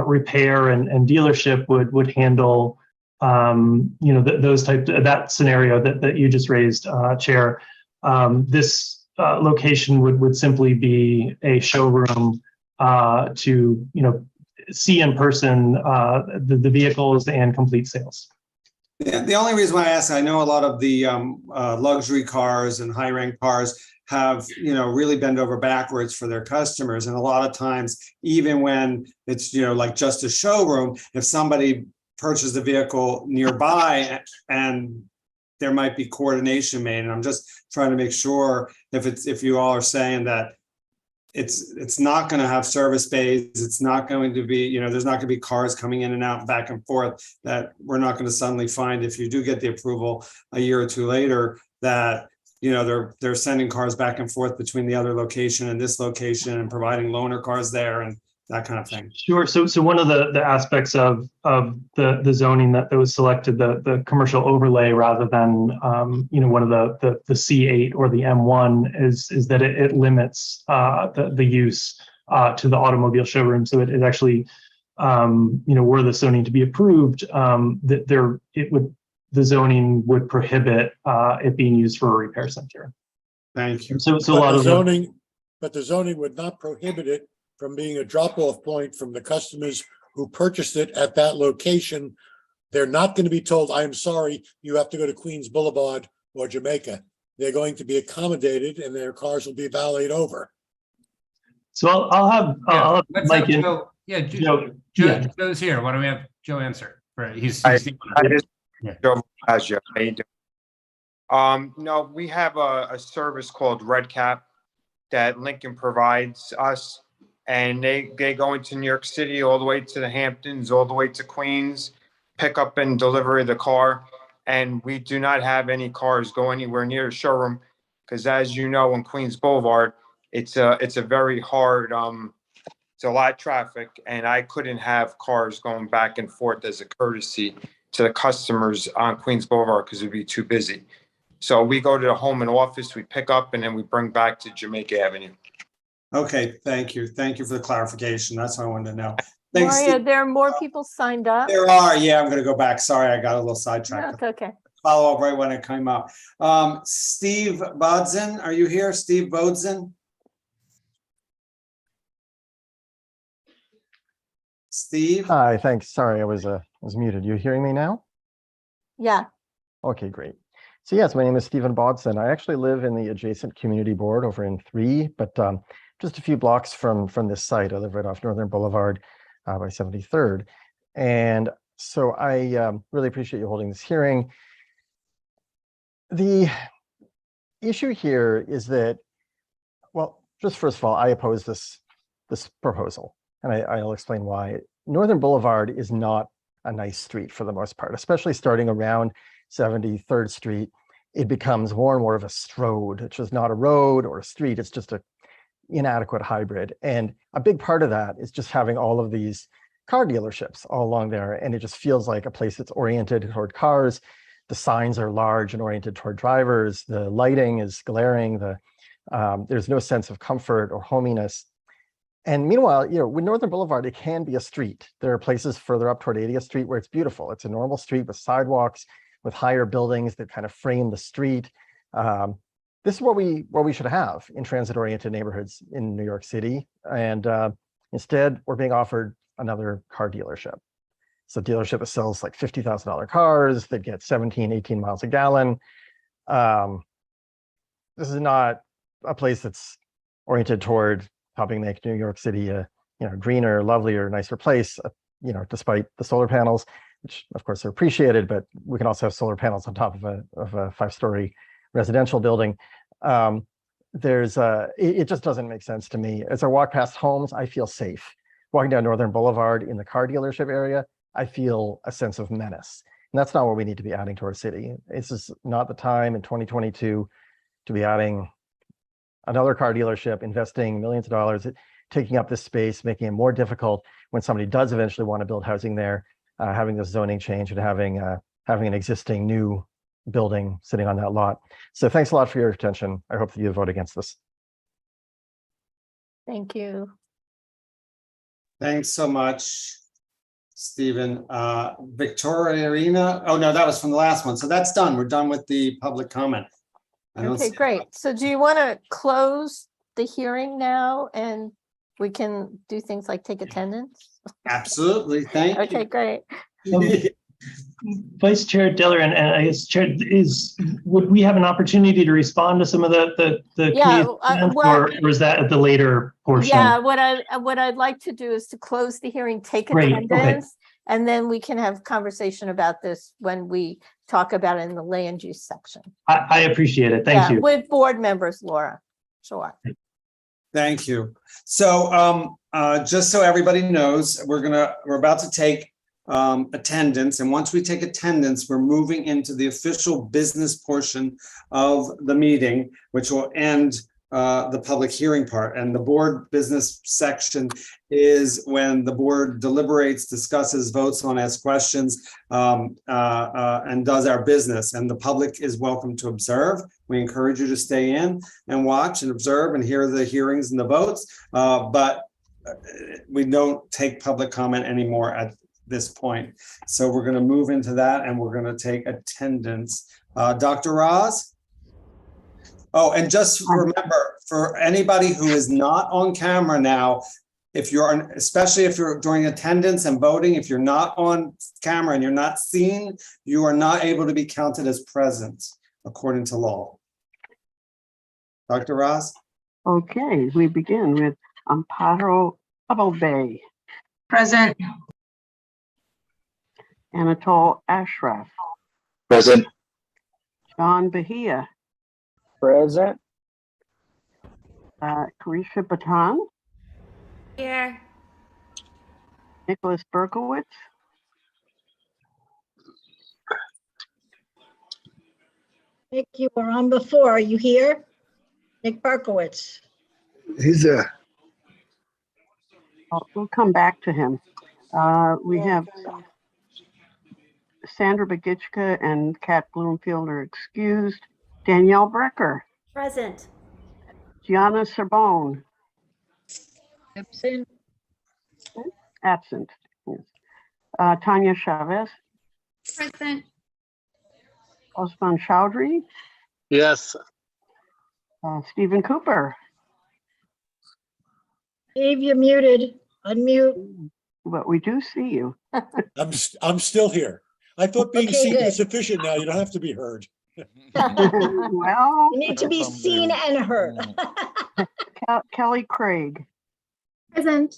repair and dealership would handle, those that scenario that you just raised, Chair. This location would simply be a showroom to, see in person the vehicles and complete sales.
Yeah, the only reason why I ask, I know a lot of the luxury cars and high-rank cars have, really bend over backwards for their customers. And a lot of times, even when it's, like just a showroom, if somebody purchased a vehicle nearby and there might be coordination made, and I'm just trying to make sure if you all are saying that it's not going to have service bays, it's not going to be, there's not going to be cars coming in and out, back and forth, that we're not going to suddenly find, if you do get the approval a year or two later, that they're sending cars back and forth between the other location and this location and providing loaner cars there and that kind of thing.
Sure. So one of the aspects of the zoning that was selected, the commercial overlay rather than one of the C8 or the M1 is that it limits the use to the automobile showroom. So it actually were the zoning to be approved, the zoning would prohibit it being used for a repair center.
Thank you.
So a lot of
but the zoning would not prohibit it from being a drop-off point from the customers who purchased it at that location. They're not going to be told, I'm sorry, you have to go to Queens Boulevard or Jamaica. They're going to be accommodated and their cars will be valeted over.
So I'll have Mike in.
Joe, Joe's here. Why don't we have Joe answer? Right. He's
Joe. How you doing? No, we have a service called Red Cap that Lincoln provides us. And they go into New York City, all the way to the Hamptons, all the way to Queens, pick up and deliver the car. And we do not have any cars go anywhere near the showroom because, as you know, on Queens Boulevard, it's a very hard, it's a lot of traffic. And I couldn't have cars going back and forth as a courtesy to the customers on Queens Boulevard because it would be too busy. So we go to the home and office, we pick up, and then we bring back to Jamaica Avenue.
Okay, thank you. Thank you for the clarification. That's what I wanted to know. Thanks.
Mario, there are more people signed up.
There are. Yeah, I'm going to go back. Sorry, I got a little sidetracked.
That's okay.
Follow up right when it came up. Steve Bodzin, are you here? Steve Bodzin? Steve?
Hi, thanks. Sorry, I was muted. You hearing me now?
Yeah.
Okay, great. So yes, my name is Stephen Bodson. I actually live in the adjacent community board over in 3, but just a few blocks from this site. I live right off Northern Boulevard by 73rd. And So I really appreciate you holding this hearing. The issue here is that, well, just first of all, I oppose this proposal, and I'll explain why. Northern Boulevard is not a nice street for the most part, especially starting around 73rd Street. It becomes more and more of a strode. It's just not a road or a street. It's just a inadequate hybrid. And a big part of that is just having all of these car dealerships all along there. And it just feels like a place that's oriented toward cars. The signs are large and oriented toward drivers. The lighting is glaring. There's no sense of comfort or hominess. And meanwhile, with Northern Boulevard, it can be a street. There are places further up toward 80th Street where it's beautiful. It's a normal street with sidewalks, with higher buildings that kind of frame the street. This is what we should have in transit-oriented neighborhoods in New York City. And instead, we're being offered another car dealership. So a dealership that sells like $50,000 cars that get 17, 18 miles a gallon. This is not a place that's oriented toward helping make New York City a greener, lovelier, nicer place, despite the solar panels, which of course are appreciated, but we can also have solar panels on top of a 5-story residential building. It just doesn't make sense to me. As I walk past homes, I feel safe. Walking down Northern Boulevard in the car dealership area, I feel a sense of menace. And that's not what we need to be adding to our city. This is not the time in 2022 to be adding another car dealership, investing millions of dollars, taking up this space, making it more difficult when somebody does eventually want to build housing there, having this zoning change and having an existing new building sitting on that lot. So thanks a lot for your attention. I hope that you vote against this.
Thank you.
Thanks so much, Stephen. Victorina, oh no, that was from the last one. So that's done. We're done with the public comment.
Okay, great. So do you want to close the hearing now and we can do things like take attendance?
Absolutely. Thank you.
Okay, great.
Vice Chair Diller and I guess Chair would we have an opportunity to respond to some of the or is that at the later portion?
Yeah, what I'd like to do is to close the hearing, take attendance, and then we can have conversation about this when we talk about it in the land use section.
I appreciate it. Thank you.
With board members, Laura. Sure.
Thank you. So just so everybody knows, we're about to take attendance, and once we take attendance, we're moving into the official business portion of the meeting, which will end the public hearing part. And the board business section is when the board deliberates, discusses, votes on, asks questions, and does our business. And the public is welcome to observe. We encourage you to stay in and watch and observe and hear the hearings and the votes, but we don't take public comment anymore at this point. So we're going to move into that and we're going to take attendance. Dr. Roz? Oh, and just remember, for anybody who is not on camera now, especially if you're during attendance and voting, if you're not on camera and you're not seen, you are not able to be counted as present according to law. Dr. Roz?
Okay, we begin with Amparo Bay.
Present.
Anatole Ashraf.
Present.
John Bahia.
Present.
Carisha Batan.
Here.
Nicholas Berkowitz.
Nick, you were on before. Are you here? Nick Berkowitz.
He's there.
We'll come back to him. We have Sandra Bagichka and Kat Bloomfield are excused. Danielle Brecker.
Present.
Gianna Sorbonne.
Absent.
Absent. Yes. Tanya Chavez.
Present.
Osman Chowdhury.
Yes.
Stephen Cooper.
Steve, you're muted. Unmute.
But we do see you.
I'm still here. I thought being
Okay,
seen
good.
is sufficient now. You don't have to be heard.
Well,
You need to be seen and heard.
Kelly Craig.
Present.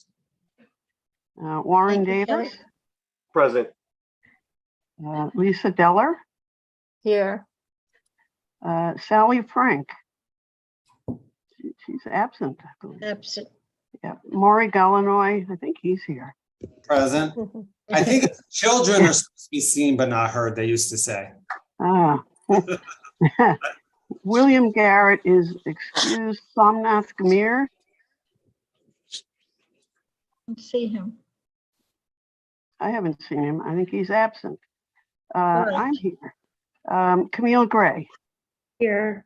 Warren
Thank you,
Davis.
Kelly.
Present.
Lisa Deller,
Here.
Sally Frank. She's absent, I believe.
Absent.
Yeah, Maury Gallinoy, I think he's here.
Present. I think children are supposed to be seen but not heard, they used to say.
Ah. William Garrett is excused. Somnath Gamir,
Let's see him.
I haven't seen him. I think he's absent.
Correct.
I'm here. Camille Gray.
Here.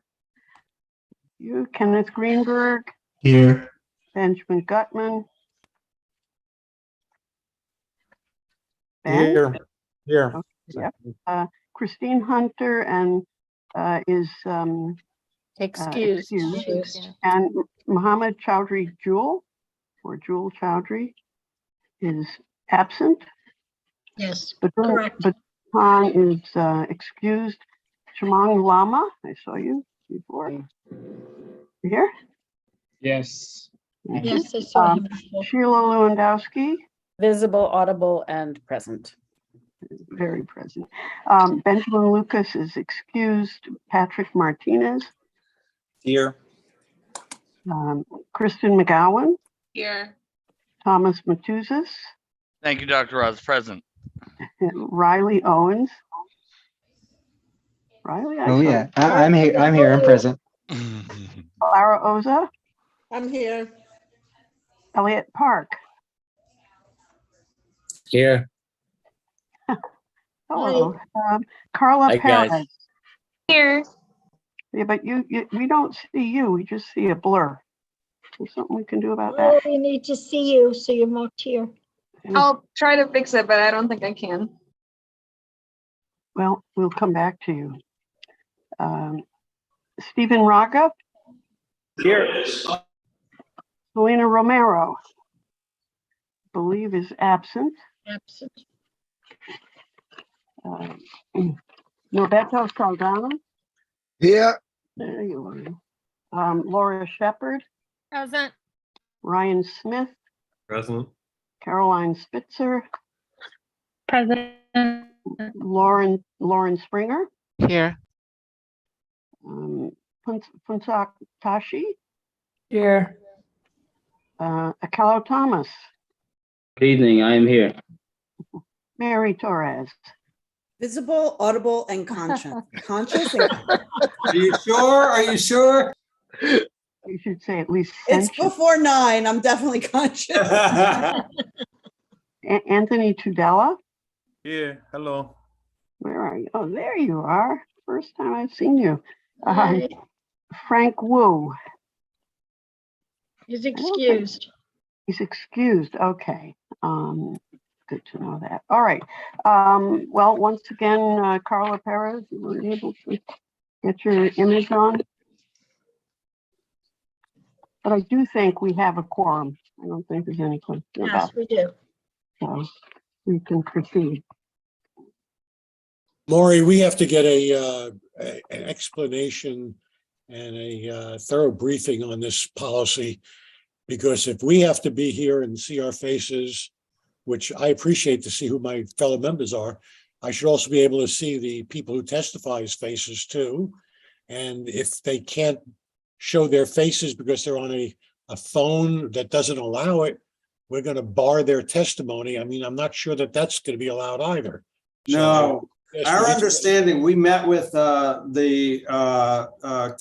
You, Kenneth Greenberg,
Here.
Benjamin Gutman. Ben?
Here. Here.
Yep. Christine Hunter and is
Excused.
excused. And Muhammad Chowdhury Jewel, or Jewel Chowdhury, is absent.
Yes,
But
correct.
Khan is excused. Shamang Lama, I saw you before. You here?
Yes.
Yes, I saw him before.
Sheila Lewandowski,
Visible, audible, and present.
very present. Benjamin Lucas is excused. Patrick Martinez,
Here.
Kristen McGowan,
Here.
Thomas Matuzis,
Thank you, Dr. Oz. Present.
Riley Owens. Riley?
Oh, yeah. I'm here. I'm here. I'm present.
Clara Oza,
I'm here.
Elliot Park.
Here.
Hello. Carla
Hi, guys.
Perez.
Here.
Yeah, but you, we don't see you. We just see a blur. Is there something we can do about
Oh,
that?
we need to see you, so you're marked here.
I'll try to fix it, but I don't think I can.
Well, we'll come back to you. Stephen Raga,
Here.
Selena Romero, believe is absent.
Absent.
Norberto Saldana,
Here.
there you are. Laura Shepard,
Present.
Ryan Smith,
Present.
Caroline Spitzer,
Present.
Lauren Springer,
Here.
Punsak Tashi,
Here.
Akelo Thomas,
Good evening. I am here.
Mary Torres.
Visible, audible, and conscious. Conscious. And
Are you sure? Are you sure?
You should say at least
it's
sentient.
before 9. I'm definitely conscious.
Anthony Tudela,
Here. Hello.
where are you? Oh, there you are. First time I've seen you.
Hi.
Frank Wu,
He's excused.
he's excused. Okay. Good to know that. All right. Well, once again, Carla Perez, you were able to get your image on. But I do think we have a quorum. I don't think there's any question
Yes,
about
we do.
it. So we can proceed.
Maury, we have to get an explanation and a thorough briefing on this policy. Because if we have to be here and see our faces, which I appreciate to see who my fellow members are, I should also be able to see the people who testify as faces too. And if they can't show their faces because they're on a phone that doesn't allow it, we're going to bar their testimony. I mean, I'm not sure that that's going to be allowed either.
No,
yes,
our
we need to-
understanding, we met with the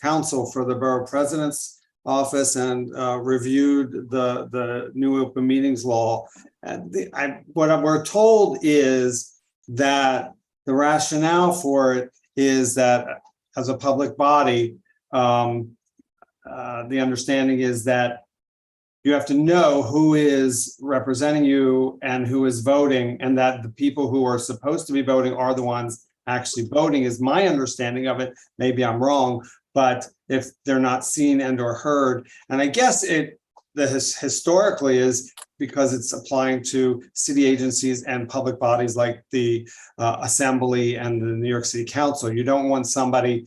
counsel for the Borough President's office and reviewed the new open meetings law. And what we're told is that the rationale for it is that as a public body, the understanding is that you have to know who is representing you and who is voting, and that the people who are supposed to be voting are the ones actually voting, is my understanding of it. Maybe I'm wrong, but if they're not seen and or heard, and I guess historically is because it's applying to city agencies and public bodies like the Assembly and the New York City Council. You don't want somebody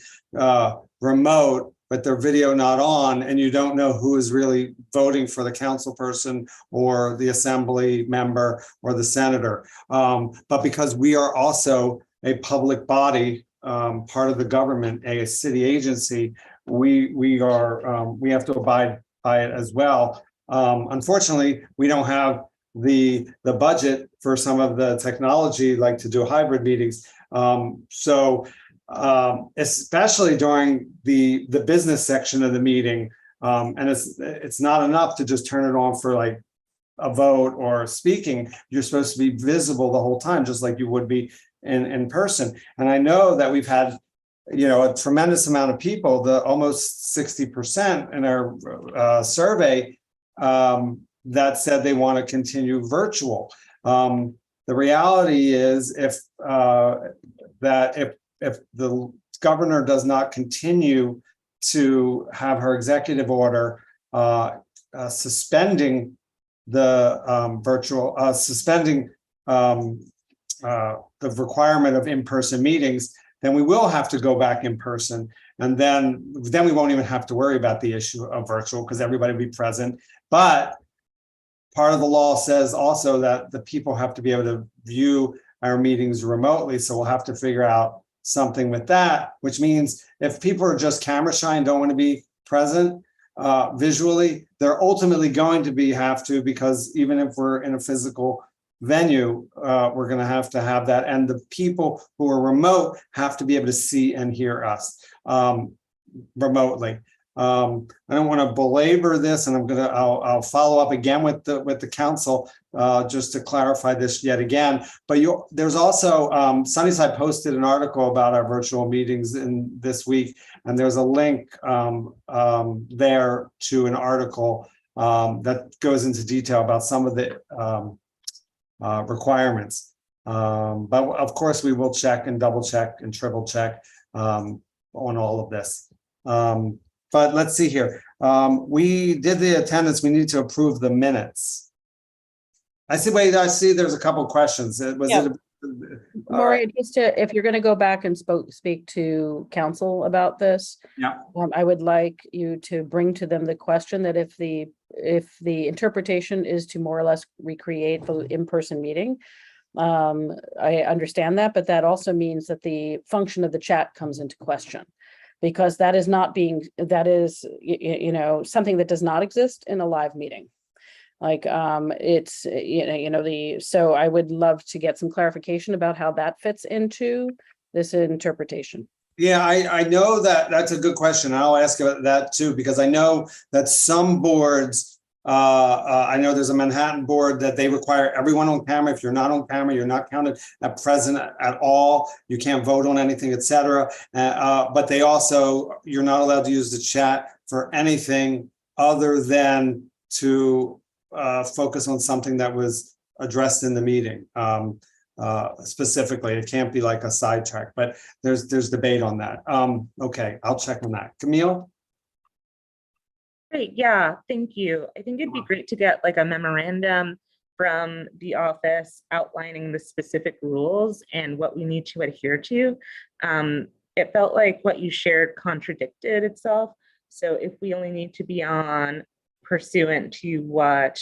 remote, but their video not on, and you don't know who is really voting for the council person or the assembly member or the senator. But because we are also a public body, part of the government, a city agency, we have to abide by it as well. Unfortunately, we don't have the budget for some of the technology, like to do hybrid meetings. Especially during the business section of the meeting, and it's not enough to just turn it on for like a vote or speaking. You're supposed to be visible the whole time, just like you would be in person. And I know that we've had, a tremendous amount of people, almost 60% in our survey, that said they want to continue virtual. The reality is, if the governor does not continue to have her executive order suspending the suspending the requirement of in-person meetings, then we will have to go back in person. And then we won't even have to worry about the issue of virtual, because everybody will be present. But part of the law says also that the people have to be able to view our meetings remotely. So we'll have to figure out something with that, which means if people are just camera shy and don't want to be present visually, they're ultimately going to have to, because even if we're in a physical venue, we're going to have that. And the people who are remote have to be able to see and hear us remotely. I don't want to belabor this, and I'll follow up again with the council just to clarify this yet again. But there's also Sunnyside posted an article about our virtual meetings in this week, and there's a link there to an article that goes into detail about some of the requirements. But of course, we will check and double check and triple check on all of this. But let's see here. We did the attendance. We need to approve the minutes. I see there's a couple of questions.
Maureen, just if you're going to go back and speak to council about this, I would like you to bring to them the question that if the interpretation is to more or less recreate the in-person meeting, I understand that, but that also means that the function of the chat comes into question, because that is something that does not exist in a live meeting. Like it's, so I would love to get some clarification about how that fits into this interpretation.
Yeah, I know that's a good question. I'll ask about that too, because I know that some boards, I know there's a Manhattan board that they require everyone on camera. If you're not on camera, you're not counted at present at all. You can't vote on anything, etc. But they also, you're not allowed to use the chat for anything other than to focus on something that was addressed in the meeting. Specifically, it can't be like a sidetrack, but there's debate on that. Okay, I'll check on that. Camille?
Great, yeah, thank you. I think it'd be great to get like a memorandum from the office outlining the specific rules and what we need to adhere to. It felt like what you shared contradicted itself. So if we only need to be on pursuant to what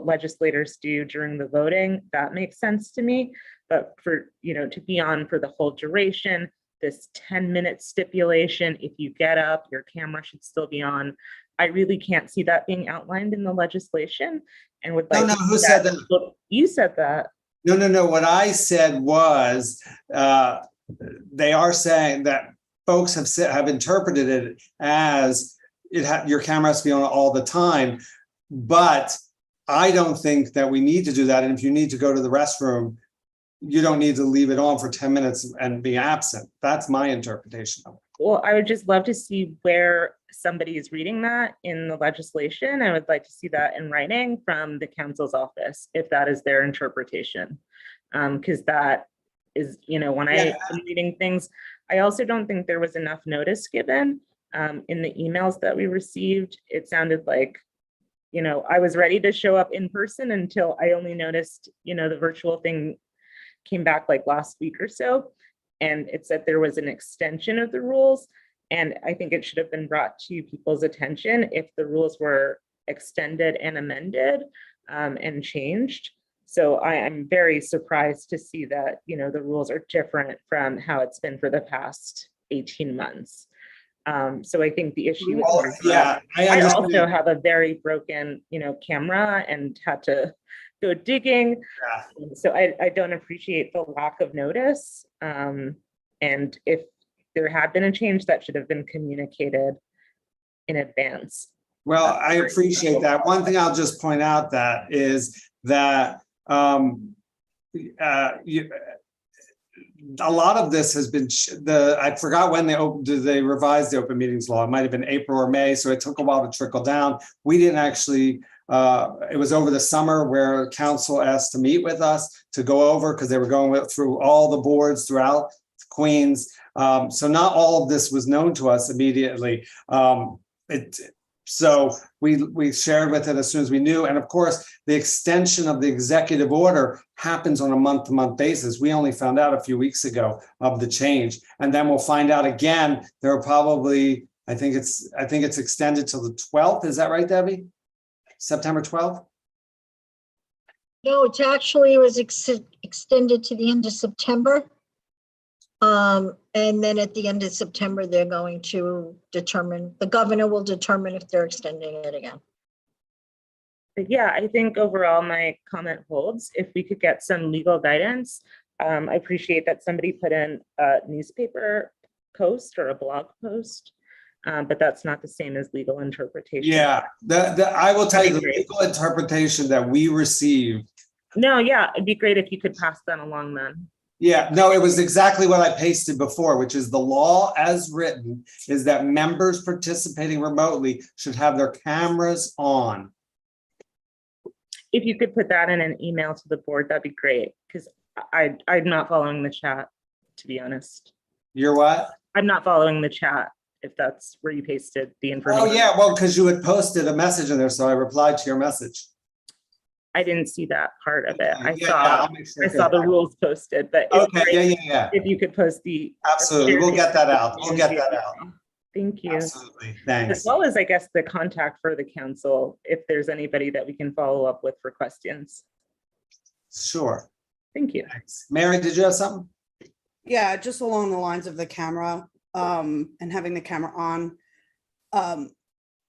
legislators do during the voting, that makes sense to me. But for to be on for the whole duration, this 10-minute stipulation, if you get up, your camera should still be on. I really can't see that being outlined in the legislation, and would like.
No, who said that?
You said that.
No. What I said was they are saying that folks have interpreted it as your camera has to be on all the time, but I don't think that we need to do that. And if you need to go to the restroom, you don't need to leave it on for 10 minutes and be absent. That's my interpretation of it.
Well, I would just love to see where somebody is reading that in the legislation. I would like to see that in writing from the council's office, if that is their interpretation. Because that is, when I'm reading things, I also don't think there was enough notice given. In the emails that we received, it sounded like, I was ready to show up in person until I only noticed, the virtual thing came back like last week or so. And it said there was an extension of the rules. And I think it should have been brought to people's attention if the rules were extended and amended and changed. So I am very surprised to see that, the rules are different from how it's been for the past 18 months. So I think the issue is, I also have a very broken, camera and had to go digging. So I don't appreciate the lack of notice. And if there had been a change, that should have been communicated in advance.
Well, I appreciate that. One thing I'll just point out that is that a lot of this has been I forgot when they revised the open meetings law. It might have been April or May, so it took a while to trickle down. We didn't actually. It was over the summer where council asked to meet with us to go over, because they were going through all the boards throughout Queens. So not all of this was known to us immediately. So we shared with it as soon as we knew. And of course, the extension of the executive order happens on a month-to-month basis. We only found out a few weeks ago of the change. And then we'll find out again. There are probably, I think it's extended till the 12th. Is that right, Debbie? September 12th?
No, it actually was extended to the end of September. And then at the end of September, they're going to determine, the governor will determine if they're extending it again.
But yeah, I think overall my comment holds. If we could get some legal guidance, I appreciate that somebody put in a newspaper post or a blog post, but that's not the same as legal interpretation.
Yeah, I will tell you the legal interpretation that we received.
No, yeah, it'd be great if you could pass that along then.
Yeah, no, it was exactly what I pasted before, which is the law as written is that members participating remotely should have their cameras on.
If you could put that in an email to the board, that'd be great, because I'm not following the chat, to be honest.
You're what?
I'm not following the chat, if that's where you pasted the information.
Oh yeah, well, because you had posted a message in there, so I replied to your message.
I didn't see that part of it. I
sure
saw the rules posted, but if you could post the
absolutely, we'll get that out. We'll get that out.
Thank you.
Absolutely, thanks.
As well as, I guess, the contact for the council, if there's anybody that we can follow up with for questions.
Sure.
Thank you.
Thanks. Mary, did you have something?
Yeah, just along the lines of the camera and having the camera on.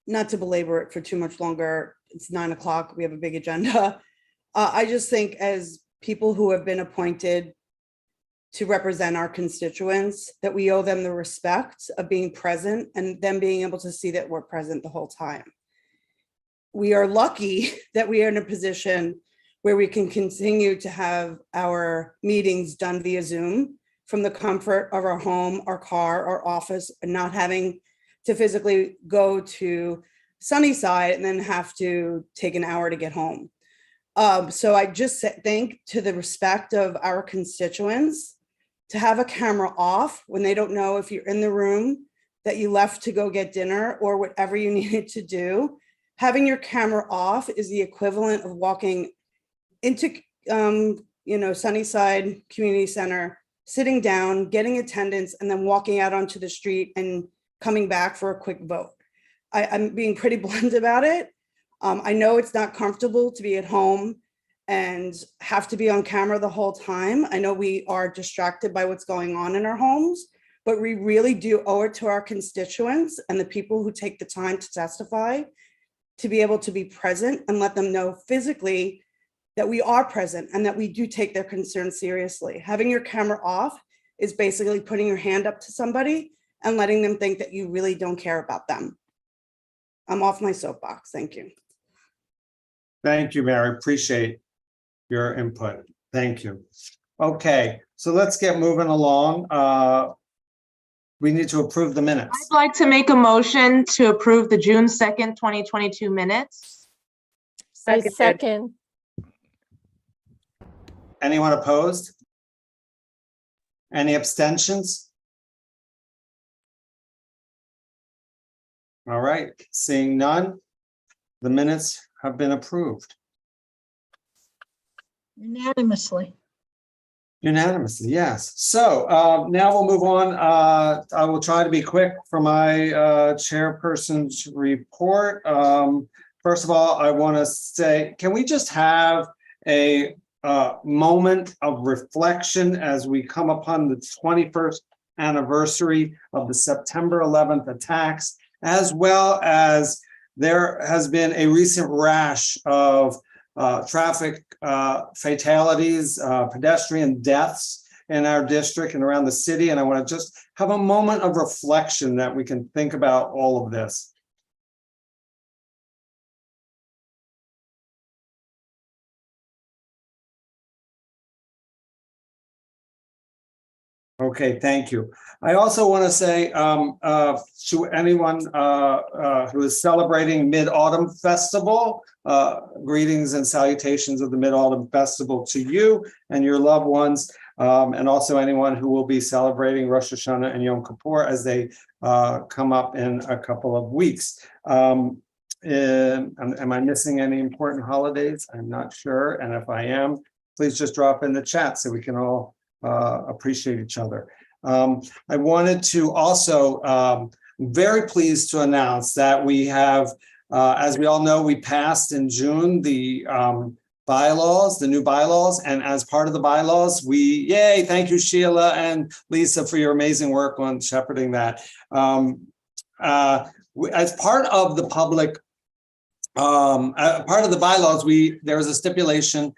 Not to belabor it for too much longer. It's 9 o'clock. We have a big agenda. I just think as people who have been appointed to represent our constituents, that we owe them the respect of being present and them being able to see that we're present the whole time. We are lucky that we are in a position where we can continue to have our meetings done via Zoom from the comfort of our home, our car, our office, and not having to physically go to Sunnyside and then have to take an hour to get home. So I just think, to the respect of our constituents, to have a camera off when they don't know if you're in the room, that you left to go get dinner or whatever you needed to do. Having your camera off is the equivalent of walking into Sunnyside Community Center, sitting down, getting attendance, and then walking out onto the street and coming back for a quick vote. I'm being pretty blunt about it. I know it's not comfortable to be at home and have to be on camera the whole time. I know we are distracted by what's going on in our homes, but we really do owe it to our constituents and the people who take the time to testify to be able to be present and let them know physically that we are present and that we do take their concerns seriously. Having your camera off is basically putting your hand up to somebody and letting them think that you really don't care about them. I'm off my soapbox. Thank you.
Thank you, Mary. Appreciate your input. Thank you. Okay, so let's get moving along. We need to approve the minutes.
I'd like to make a motion to approve the June 2nd, 2022 minutes.
Second.
Anyone opposed? Any abstentions? All right, seeing none, the minutes have been approved.
Unanimously.
Unanimously, yes. So now we'll move on. I will try to be quick for my chairperson's report. First of all, I want to say, can we just have a moment of reflection as we come upon the 21st anniversary of the September 11th attacks, as well as there has been a recent rash of traffic fatalities, pedestrian deaths in our district and around the city. And I want to just have a moment of reflection that we can think about all of this. Okay, thank you. I also want to say to anyone who is celebrating Mid-Autumn Festival, greetings and salutations of the Mid-Autumn Festival to you and your loved ones, and also anyone who will be celebrating Rosh Hashanah and Yom Kippur as they come up in a couple of weeks. Am I missing any important holidays? I'm not sure, and if I am, please just drop in the chat so we can all appreciate each other. I wanted to also very pleased to announce that we have, as we all know, we passed in June the bylaws, the new bylaws, and as part of the bylaws, yay, thank you, Sheila and Lisa, for your amazing work on shepherding that. As part of the public, part of the bylaws, there was a stipulation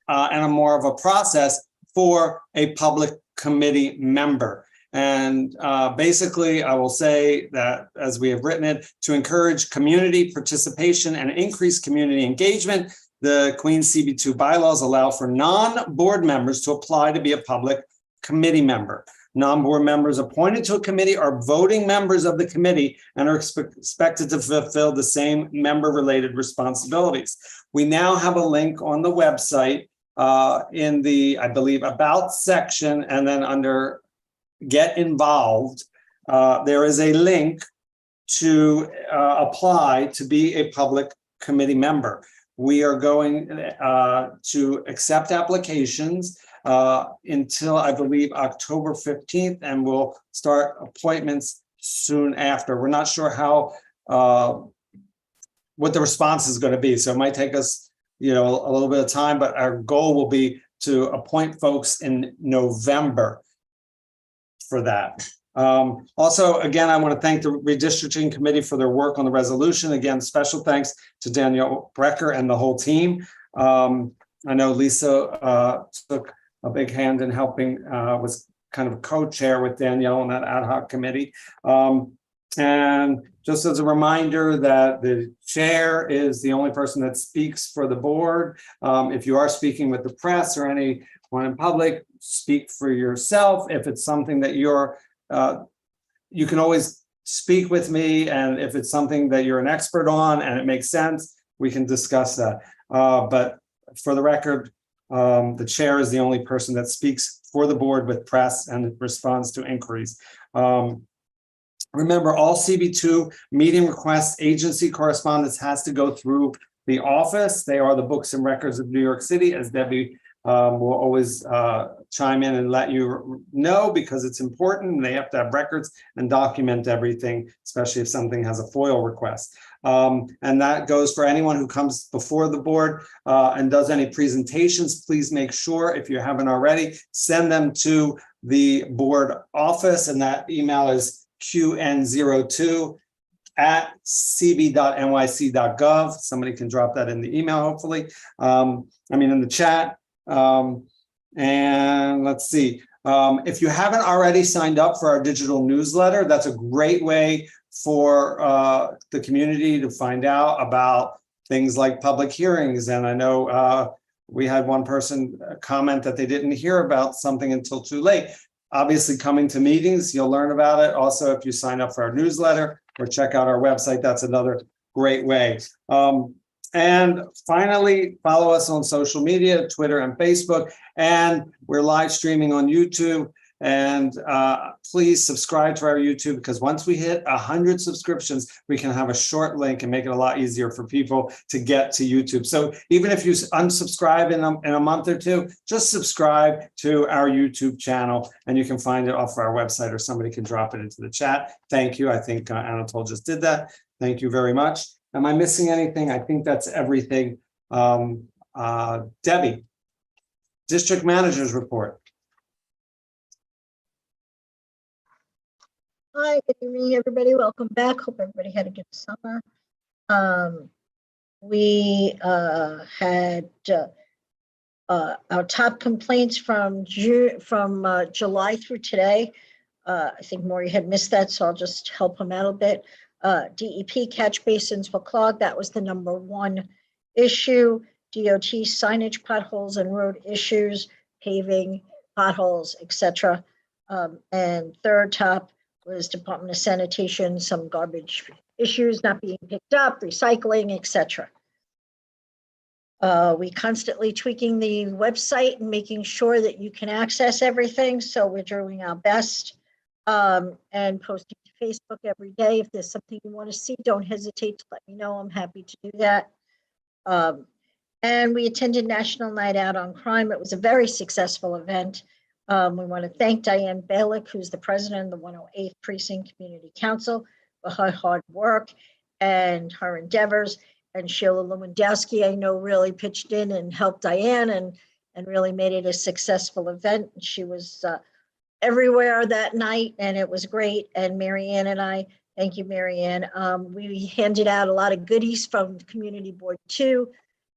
and a more of a process for a public committee member. And basically, I will say that, as we have written it, to encourage community participation and increase community engagement, the Queen CB2 bylaws allow for non-board members to apply to be a public committee member. Non-board members appointed to a committee are voting members of the committee and are expected to fulfill the same member-related responsibilities. We now have a link on the website in the, I believe, About section, and then under Get Involved, there is a link to apply to be a public committee member. We are going to accept applications until, I believe, October 15th, and we'll start appointments soon after. We're not sure how, what the response is going to be, so it might take us a little bit of time, but our goal will be to appoint folks in November for that. Also, again, I want to thank the Redistricting Committee for their work on the resolution. Again, special thanks to Danielle Brecker and the whole team. I know Lisa took a big hand in helping, was kind of co-chair with Danielle on that ad hoc committee. And just as a reminder that the chair is the only person that speaks for the board. If you are speaking with the press or anyone in public, speak for yourself. If it's something that you can always speak with me, and if it's something that you're an expert on and it makes sense, we can discuss that. But for the record, the chair is the only person that speaks for the board with press and responds to inquiries. Remember, all CB2 meeting requests, agency correspondence has to go through the office. They are the books and records of New York City, as Debbie will always chime in and let you know, because it's important and they have to have records and document everything, especially if something has a FOIL request. And that goes for anyone who comes before the board and does any presentations. Please make sure, if you haven't already, send them to the board office, and that email is qn02@cb.nyc.gov. Somebody can drop that in the email, hopefully. In the chat. And let's see. If you haven't already signed up for our digital newsletter, that's a great way for the community to find out about things like public hearings. And I know we had one person comment that they didn't hear about something until too late. Obviously, coming to meetings, you'll learn about it. Also, if you sign up for our newsletter or check out our website, that's another great way. And finally, follow us on social media, Twitter and Facebook, and we're live streaming on YouTube. And please subscribe to our YouTube, because once we hit 100 subscriptions, we can have a short link and make it a lot easier for people to get to YouTube. So even if you unsubscribe in a month or two, just subscribe to our YouTube channel, and you can find it off our website, or somebody can drop it into the chat. Thank you. I think Anatole just did that. Thank you very much. Am I missing anything? I think that's everything. Debbie. District Managers Report.
Hi, good evening, everybody. Welcome back. Hope everybody had a good summer. We had our top complaints from July through today. I think Maury had missed that, so I'll just help him out a bit. DEP catch basins were clogged. That was the #1 issue. DOT signage, potholes and road issues, paving, potholes, etc. And third top was Department of Sanitation, some garbage issues not being picked up, recycling, etc. We constantly tweaking the website and making sure that you can access everything. So we're doing our best and posting to Facebook every day. If there's something you want to see, don't hesitate to let me know. I'm happy to do that. And we attended National Night Out on Crime. It was a very successful event. We want to thank Diane Balick, who's the president of the 108th Precinct Community Council, for her hard work and her endeavors. And Sheila Lewandowski, I know, really pitched in and helped Diane and really made it a successful event. She was everywhere that night and it was great. And Marianne and I, thank you, Marianne. We handed out a lot of goodies from Community Board 2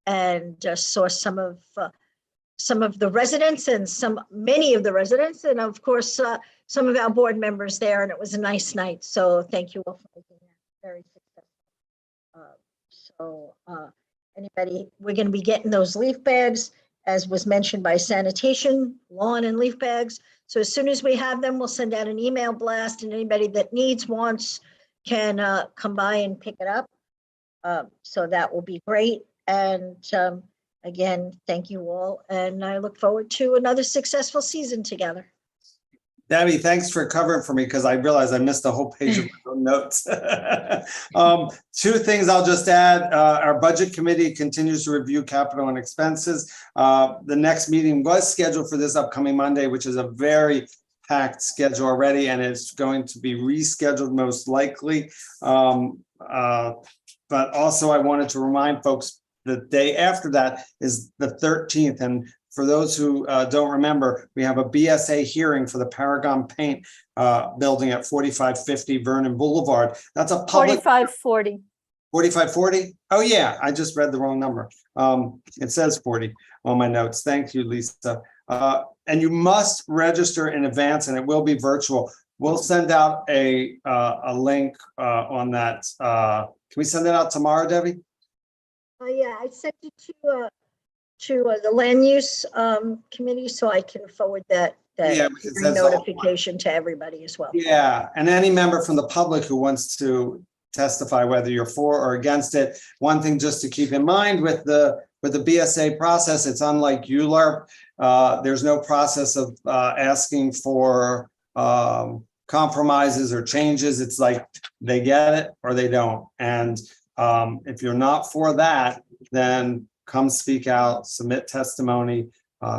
and saw some of the residents and many of the residents, and of course, some of our board members there, and it was a nice night. So thank you all for making that very successful. Anybody, we're going to be getting those leaf bags, as was mentioned by sanitation, lawn and leaf bags. So as soon as we have them, we'll send out an email blast, and anybody that wants can come by and pick it up. So that will be great. And again, thank you all. And I look forward to another successful season together.
Debbie, thanks for covering for me because I realized I missed a whole page of my own notes. 2 things I'll just add. Our budget committee continues to review capital and expenses. The next meeting was scheduled for this upcoming Monday, which is a very packed schedule already, and it's going to be rescheduled most likely. But also I wanted to remind folks the day after that is the 13th. And for those who don't remember, we have a BSA hearing for the Paragon Paint building at 4550 Vernon Boulevard. That's a public
4540.
4540. Oh yeah, I just read the wrong number. It says 40 on my notes. Thank you, Lisa. And you must register in advance, and it will be virtual. We'll send out a link on that. Can we send that out tomorrow, Debbie?
Yeah, I sent it to the land use committee, so I can forward that notification to everybody as well.
Yeah, and any member from the public who wants to testify whether you're for or against it. One thing just to keep in mind with the BSA process, it's unlike ULARP. There's no process of asking for compromises or changes. It's like they get it or they don't. And if you're not for that, then come speak out, submit testimony,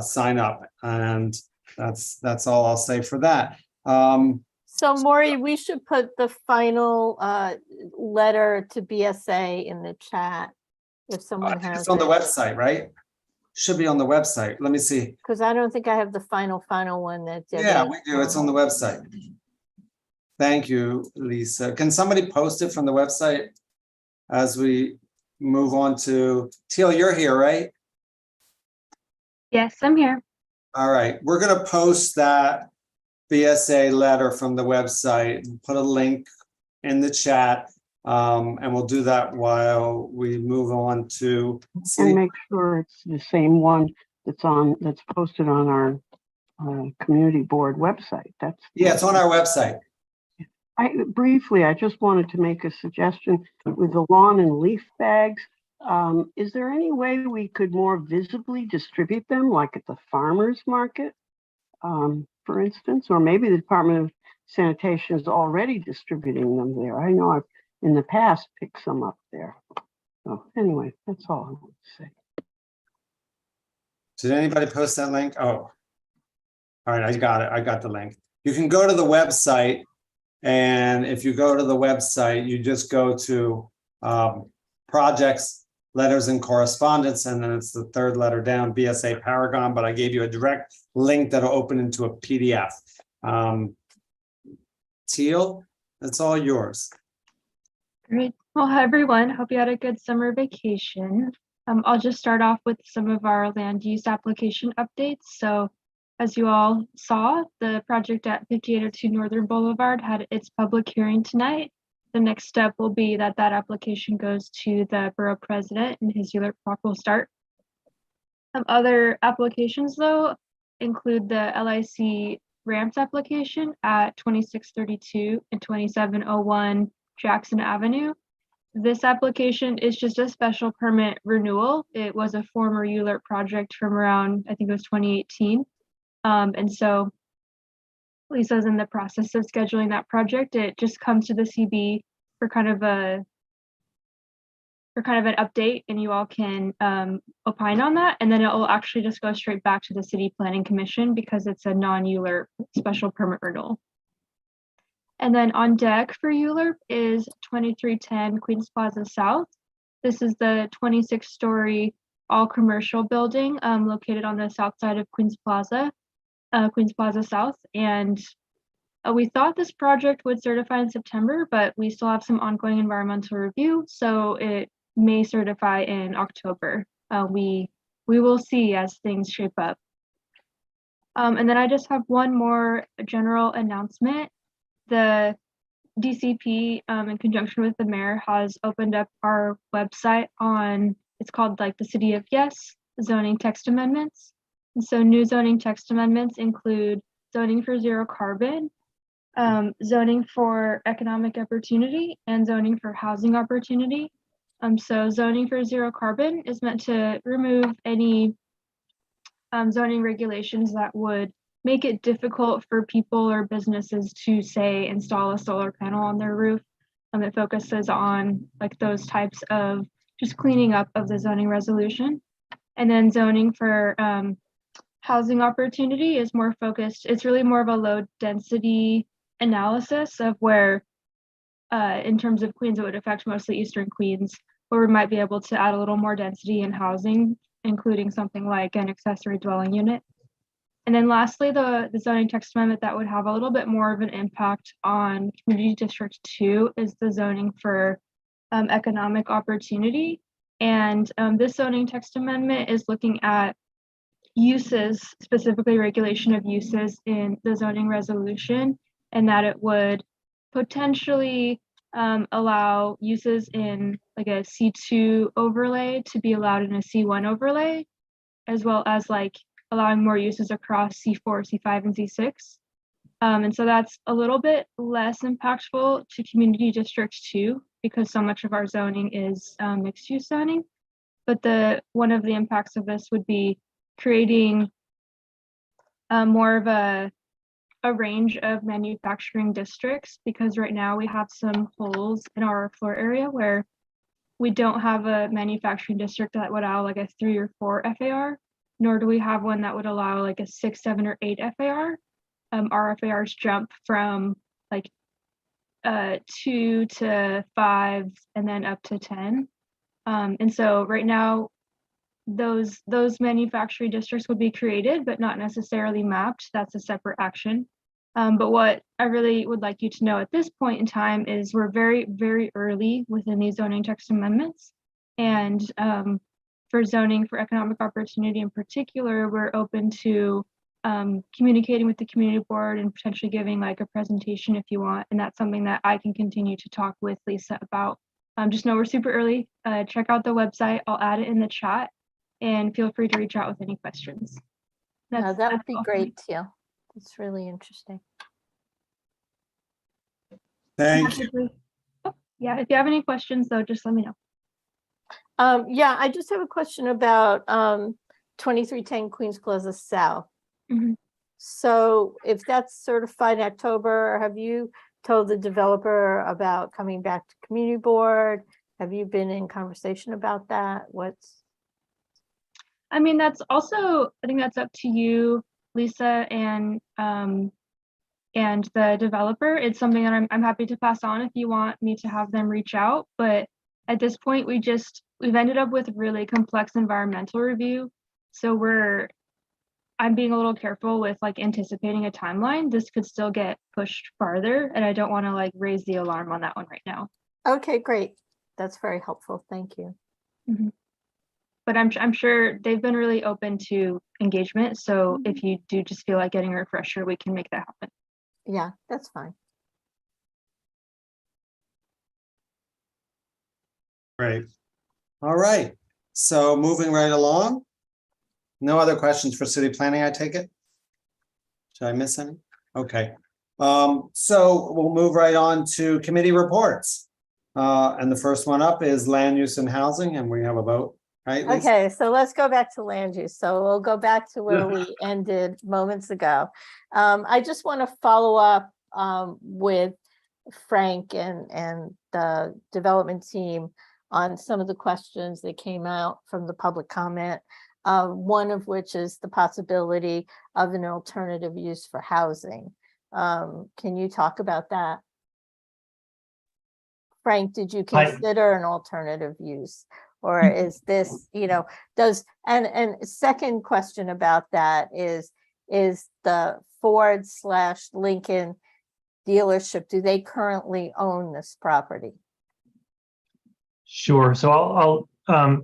sign up. And that's all I'll say for that.
So Maury, we should put the final letter to BSA in the chat if someone has
it's on the website, right? Should be on the website. Let me see.
Because I don't think I have the final one that
Yeah, we do. It's on the website. Thank you, Lisa. Can somebody post it from the website as we move on to Teal? You're here, right?
Yes, I'm here.
All right, we're going to post that BSA letter from the website and put a link in the chat, and we'll do that while we move on to
And make sure it's the same one that's posted on our community board website.
Yeah, it's on our website.
I just wanted to make a suggestion with the lawn and leaf bags. Is there any way we could more visibly distribute them, like at the farmers market, for instance, or maybe the Department of Sanitation is already distributing them there. I know I've in the past picked some up there. So anyway, that's all I want to say.
Did anybody post that link? Oh, all right, I got it. I got the link. You can go to the website, and if you go to the website, you just go to projects, letters and correspondence, and then it's the third letter down, BSA Paragon, but I gave you a direct link that'll open into a PDF. Teal, it's all yours.
Great. Well, hi, everyone. Hope you had a good summer vacation. I'll just start off with some of our land use application updates. So as you all saw, the project at 5802 Northern Boulevard had its public hearing tonight. The next step will be that application goes to the borough president and his ULURP clock will start. Other applications, though, include the LIC ramps application at 2632 and 2701 Jackson Avenue. This application is just a special permit renewal. It was a former ULURP project from around, I think it was 2018. And so Lisa's in the process of scheduling that project. It just comes to the CB for kind of an update, and you all can opine on that. And then it will actually just go straight back to the City Planning Commission because it's a non-ULURP special permit renewal. And then on deck for ULURP is 2310 Queens Plaza South. This is the 26-story all commercial building located on the south side of Queens Plaza South. And we thought this project would certify in September, but we still have some ongoing environmental review, so it may certify in October. We will see as things shape up. And then I just have one more general announcement. The DCP, in conjunction with the mayor, has opened up our website on, it's called like the City of Yes, zoning text amendments. And so new zoning text amendments include zoning for zero carbon, zoning for economic opportunity, and zoning for housing opportunity. So zoning for zero carbon is meant to remove any zoning regulations that would make it difficult for people or businesses to, say, install a solar panel on their roof. It focuses on like those types of just cleaning up of the zoning resolution. And then zoning for housing opportunity is more focused. It's really more of a low density analysis of where, in terms of Queens, it would affect mostly Eastern Queens, where we might be able to add a little more density in housing, including something like an accessory dwelling unit. And then lastly, the zoning text amendment that would have a little bit more of an impact on Community District 2 is the zoning for economic opportunity. And this zoning text amendment is looking at uses, specifically regulation of uses in the zoning resolution, and that it would potentially allow uses in like a C2 overlay to be allowed in a C1 overlay, as well as like allowing more uses across C4, C5, and C6. And so that's a little bit less impactful to Community District 2 because so much of our zoning is mixed use zoning. But one of the impacts of this would be creating more of a range of manufacturing districts, because right now we have some holes in our floor area where we don't have a manufacturing district that would allow like a 3 or 4 FAR, nor do we have one that would allow like a 6, 7, or 8 FAR. Our FARs jump from like 2 to 5 and then up to 10. And so right now, those manufacturing districts would be created, but not necessarily mapped. That's a separate action. But what I really would like you to know at this point in time is we're very, very early within these zoning text amendments. And for zoning for economic opportunity in particular, we're open to communicating with the community board and potentially giving like a presentation if you want. And that's something that I can continue to talk with Lisa about. Just know we're super early. Check out the website. I'll add it in the chat and feel free to reach out with any questions.
That would be great too. It's really interesting.
Thank you.
Yeah, if you have any questions though, just let me know.
Yeah, I just have a question about 2310 Queens Plaza South.
Mm-hmm.
So if that's certified in October, have you told the developer about coming back to community board? Have you been in conversation about that?
I mean, that's also, I think that's up to you, Lisa, and the developer. It's something that I'm happy to pass on if you want me to have them reach out. But at this point, we we've ended up with really complex environmental review. So I'm being a little careful with like anticipating a timeline. This could still get pushed farther, and I don't want to like raise the alarm on that one right now.
Okay, great. That's very helpful. Thank you.
Mhm. But I'm sure they've been really open to engagement. So if you do just feel like getting a refresher, we can make that happen.
Yeah, that's fine.
Great. All right. So moving right along. No other questions for city planning, I take it? Did I miss any? Okay. So we'll move right on to committee reports. And the first one up is land use and housing, and we have a vote, right, Lisa?
Okay, so let's go back to land use. So we'll go back to where we ended moments ago. I just want to follow up with Frank and the development team on some of the questions that came out from the public comment. One of which is the possibility of an alternative use for housing. Can you talk about that? Frank, did you consider an alternative use? Or is this, and second question about that is the Ford/Lincoln dealership, do they currently own this property?
Sure. So I'll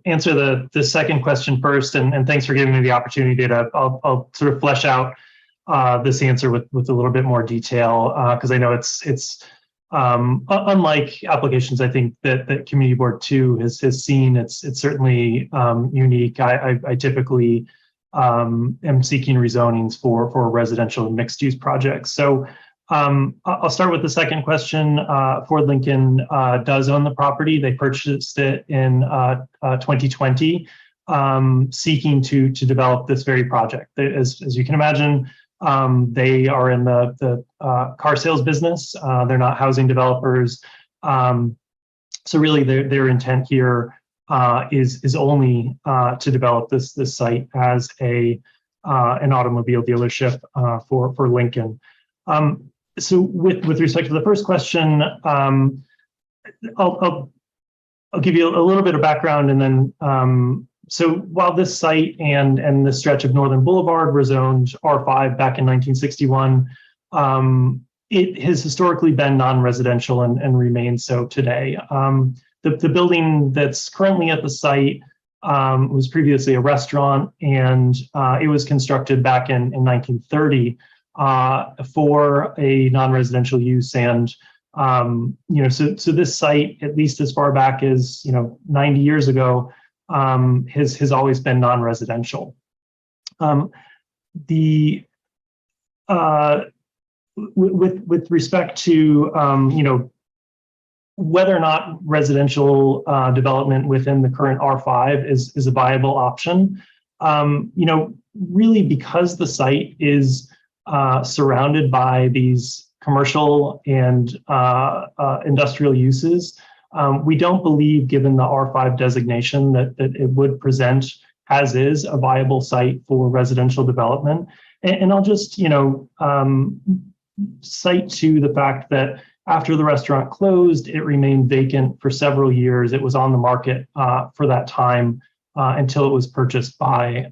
answer the second question first, and thanks for giving me the opportunity to, I'll sort of flesh out this answer with a little bit more detail, because I know it's unlike applications, I think that Community Board 2 has seen. It's certainly unique. I typically am seeking rezonings for residential and mixed use projects. So I'll start with the second question. Ford Lincoln does own the property. They purchased it in 2020, seeking to develop this very project. As you can imagine, they are in the car sales business. They're not housing developers. So really their intent here is only to develop this site as an automobile dealership for Lincoln. So with respect to the first question, I'll give you a little bit of background, and then so while this site and the stretch of Northern Boulevard were zoned R5 back in 1961, it has historically been non-residential and remains so today. The building that's currently at the site was previously a restaurant, and it was constructed back in 1930 for a non-residential use. And so this site, at least as far back as 90 years ago, has always been non-residential. With respect to whether or not residential development within the current R5 is a viable option, really because the site is surrounded by these commercial and industrial uses, we don't believe, given the R5 designation, that it would present as is a viable site for residential development. And I'll just cite to the fact that after the restaurant closed, it remained vacant for several years. It was on the market for that time until it was purchased by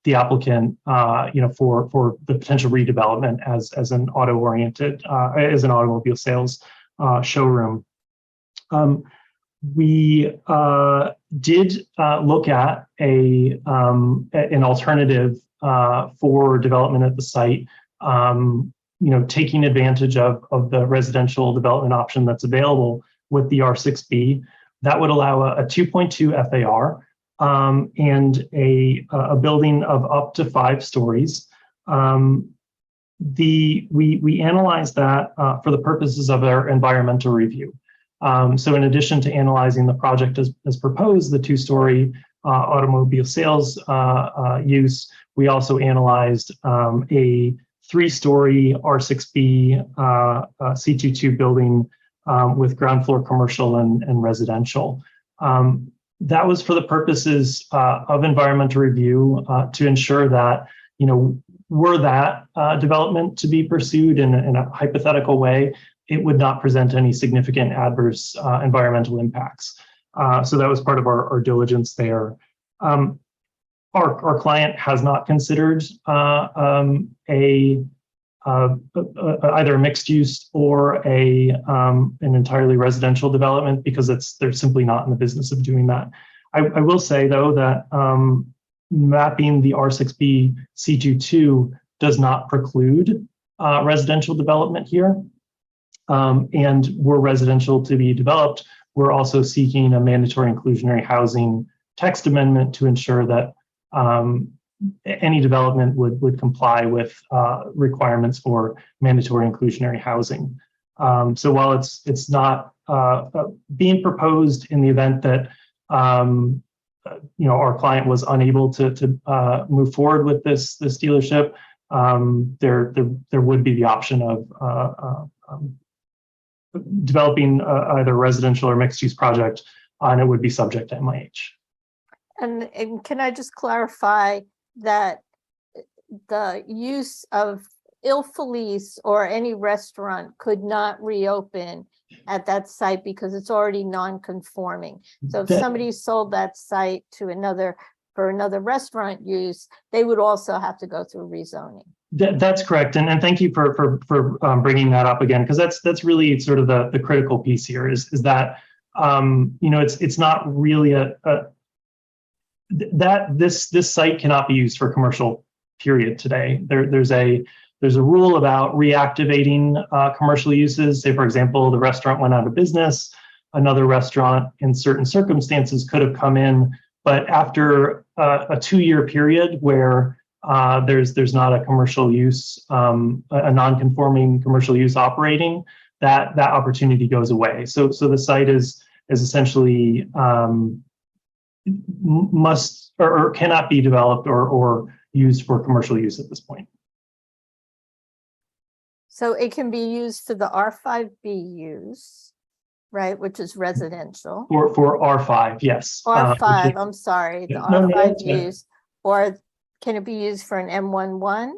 the applicant, for the potential redevelopment as an as an automobile sales showroom. We did look at an alternative for development at the site, taking advantage of the residential development option that's available with the R6B. That would allow a 2.2 FAR and a building of up to 5 stories. We analyzed that for the purposes of our environmental review. So in addition to analyzing the project as proposed, the 2-story automobile sales use, we also analyzed a 3-story R6B C22 building with ground floor commercial and residential. That was for the purposes of environmental review to ensure that, were that development to be pursued in a hypothetical way, it would not present any significant adverse environmental impacts. So that was part of our diligence there. Our client has not considered either a mixed use or an entirely residential development because they're simply not in the business of doing that. I will say though that mapping the R6B C22 does not preclude residential development here. And were residential to be developed, we're also seeking a mandatory inclusionary housing text amendment to ensure that any development would comply with requirements for mandatory inclusionary housing. So while it's not being proposed in the event that our client was unable to move forward with this dealership, there would be the option of developing either a residential or mixed use project, and it would be subject to MIH.
And can I just clarify that the use of Il Felice or any restaurant could not reopen at that site because it's already non-conforming. So if somebody sold that site to for another restaurant use, they would also have to go through rezoning.
That's correct, and thank you for bringing that up again, because that's really sort of the critical piece here is that it's not really this site cannot be used for commercial period today. There's a rule about reactivating commercial uses. Say, for example, the restaurant went out of business, another restaurant in certain circumstances could have come in, but after a 2-year period where there's not a commercial use, a non-conforming commercial use operating, that opportunity goes away. So the site is essentially must or cannot be developed or used for commercial use at this point.
So it can be used for the R5B use, right, which is residential.
For R5, yes.
R5, I'm sorry, the
No,
R5
that's right.
use, or can it be used for an M11?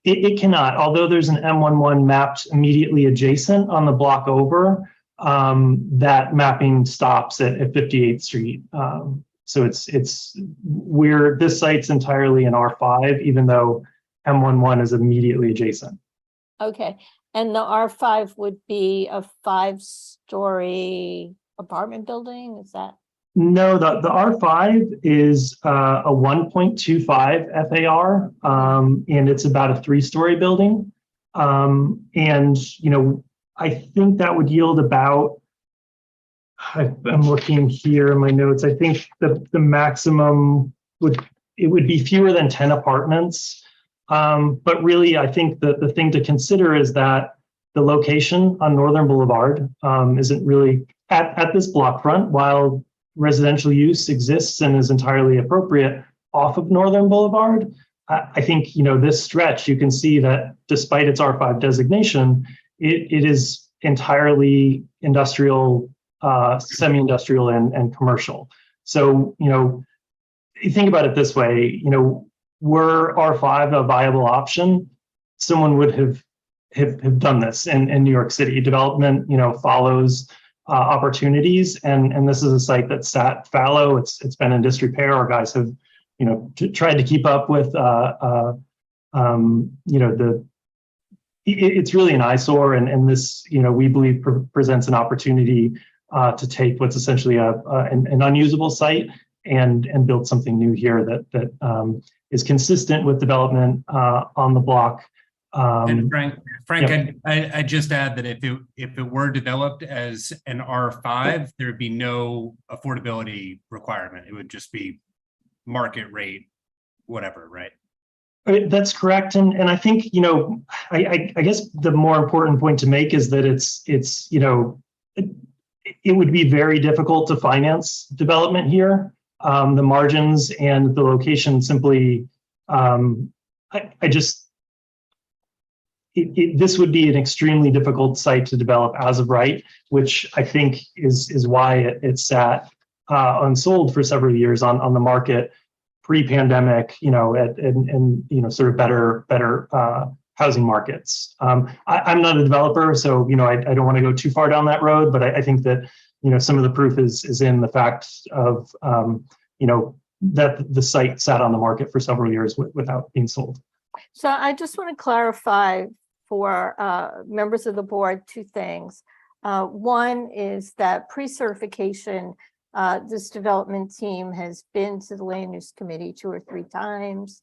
It cannot, although there's an M11 mapped immediately adjacent on the block over, that mapping stops at 58th Street. So this site's entirely an R5, even though M11 is immediately adjacent.
Okay, and the R5 would be a 5-story apartment building, is that?
No, the R5 is a 1.25 FAR, and it's about a 3-story building. And, I think that would yield about, I'm looking here in my notes, I think the maximum would be fewer than 10 apartments. But really, I think the thing to consider is that the location on Northern Boulevard isn't really at this block front, while residential use exists and is entirely appropriate off of Northern Boulevard. I think, this stretch, you can see that despite its R5 designation, it is entirely industrial, semi-industrial and commercial. So, you think about it this way, were R5 a viable option, someone would have done this in New York City. Development, follows opportunities, and this is a site that sat fallow. It's been in disrepair. Our guys have, tried to keep up with, it's really an eyesore, and this, we believe presents an opportunity to take what's essentially an unusable site and build something new here that is consistent with development on the block.
And Frank,
yeah.
I just add that if it were developed as an R5, there'd be no affordability requirement. It would just be market rate, whatever, right?
That's correct, and I think I guess the more important point to make is that it would be very difficult to finance development here. The margins and the location simply, this would be an extremely difficult site to develop as of right, which I think is why it sat unsold for several years on the market pre-pandemic, and sort of better housing markets. I'm not a developer, so I don't want to go too far down that road, but I think that some of the proof is in the fact of, that the site sat on the market for several years without being sold.
So I just want to clarify for members of the board two things. One is that pre-certification, this development team has been to the land use committee 2 or 3 times.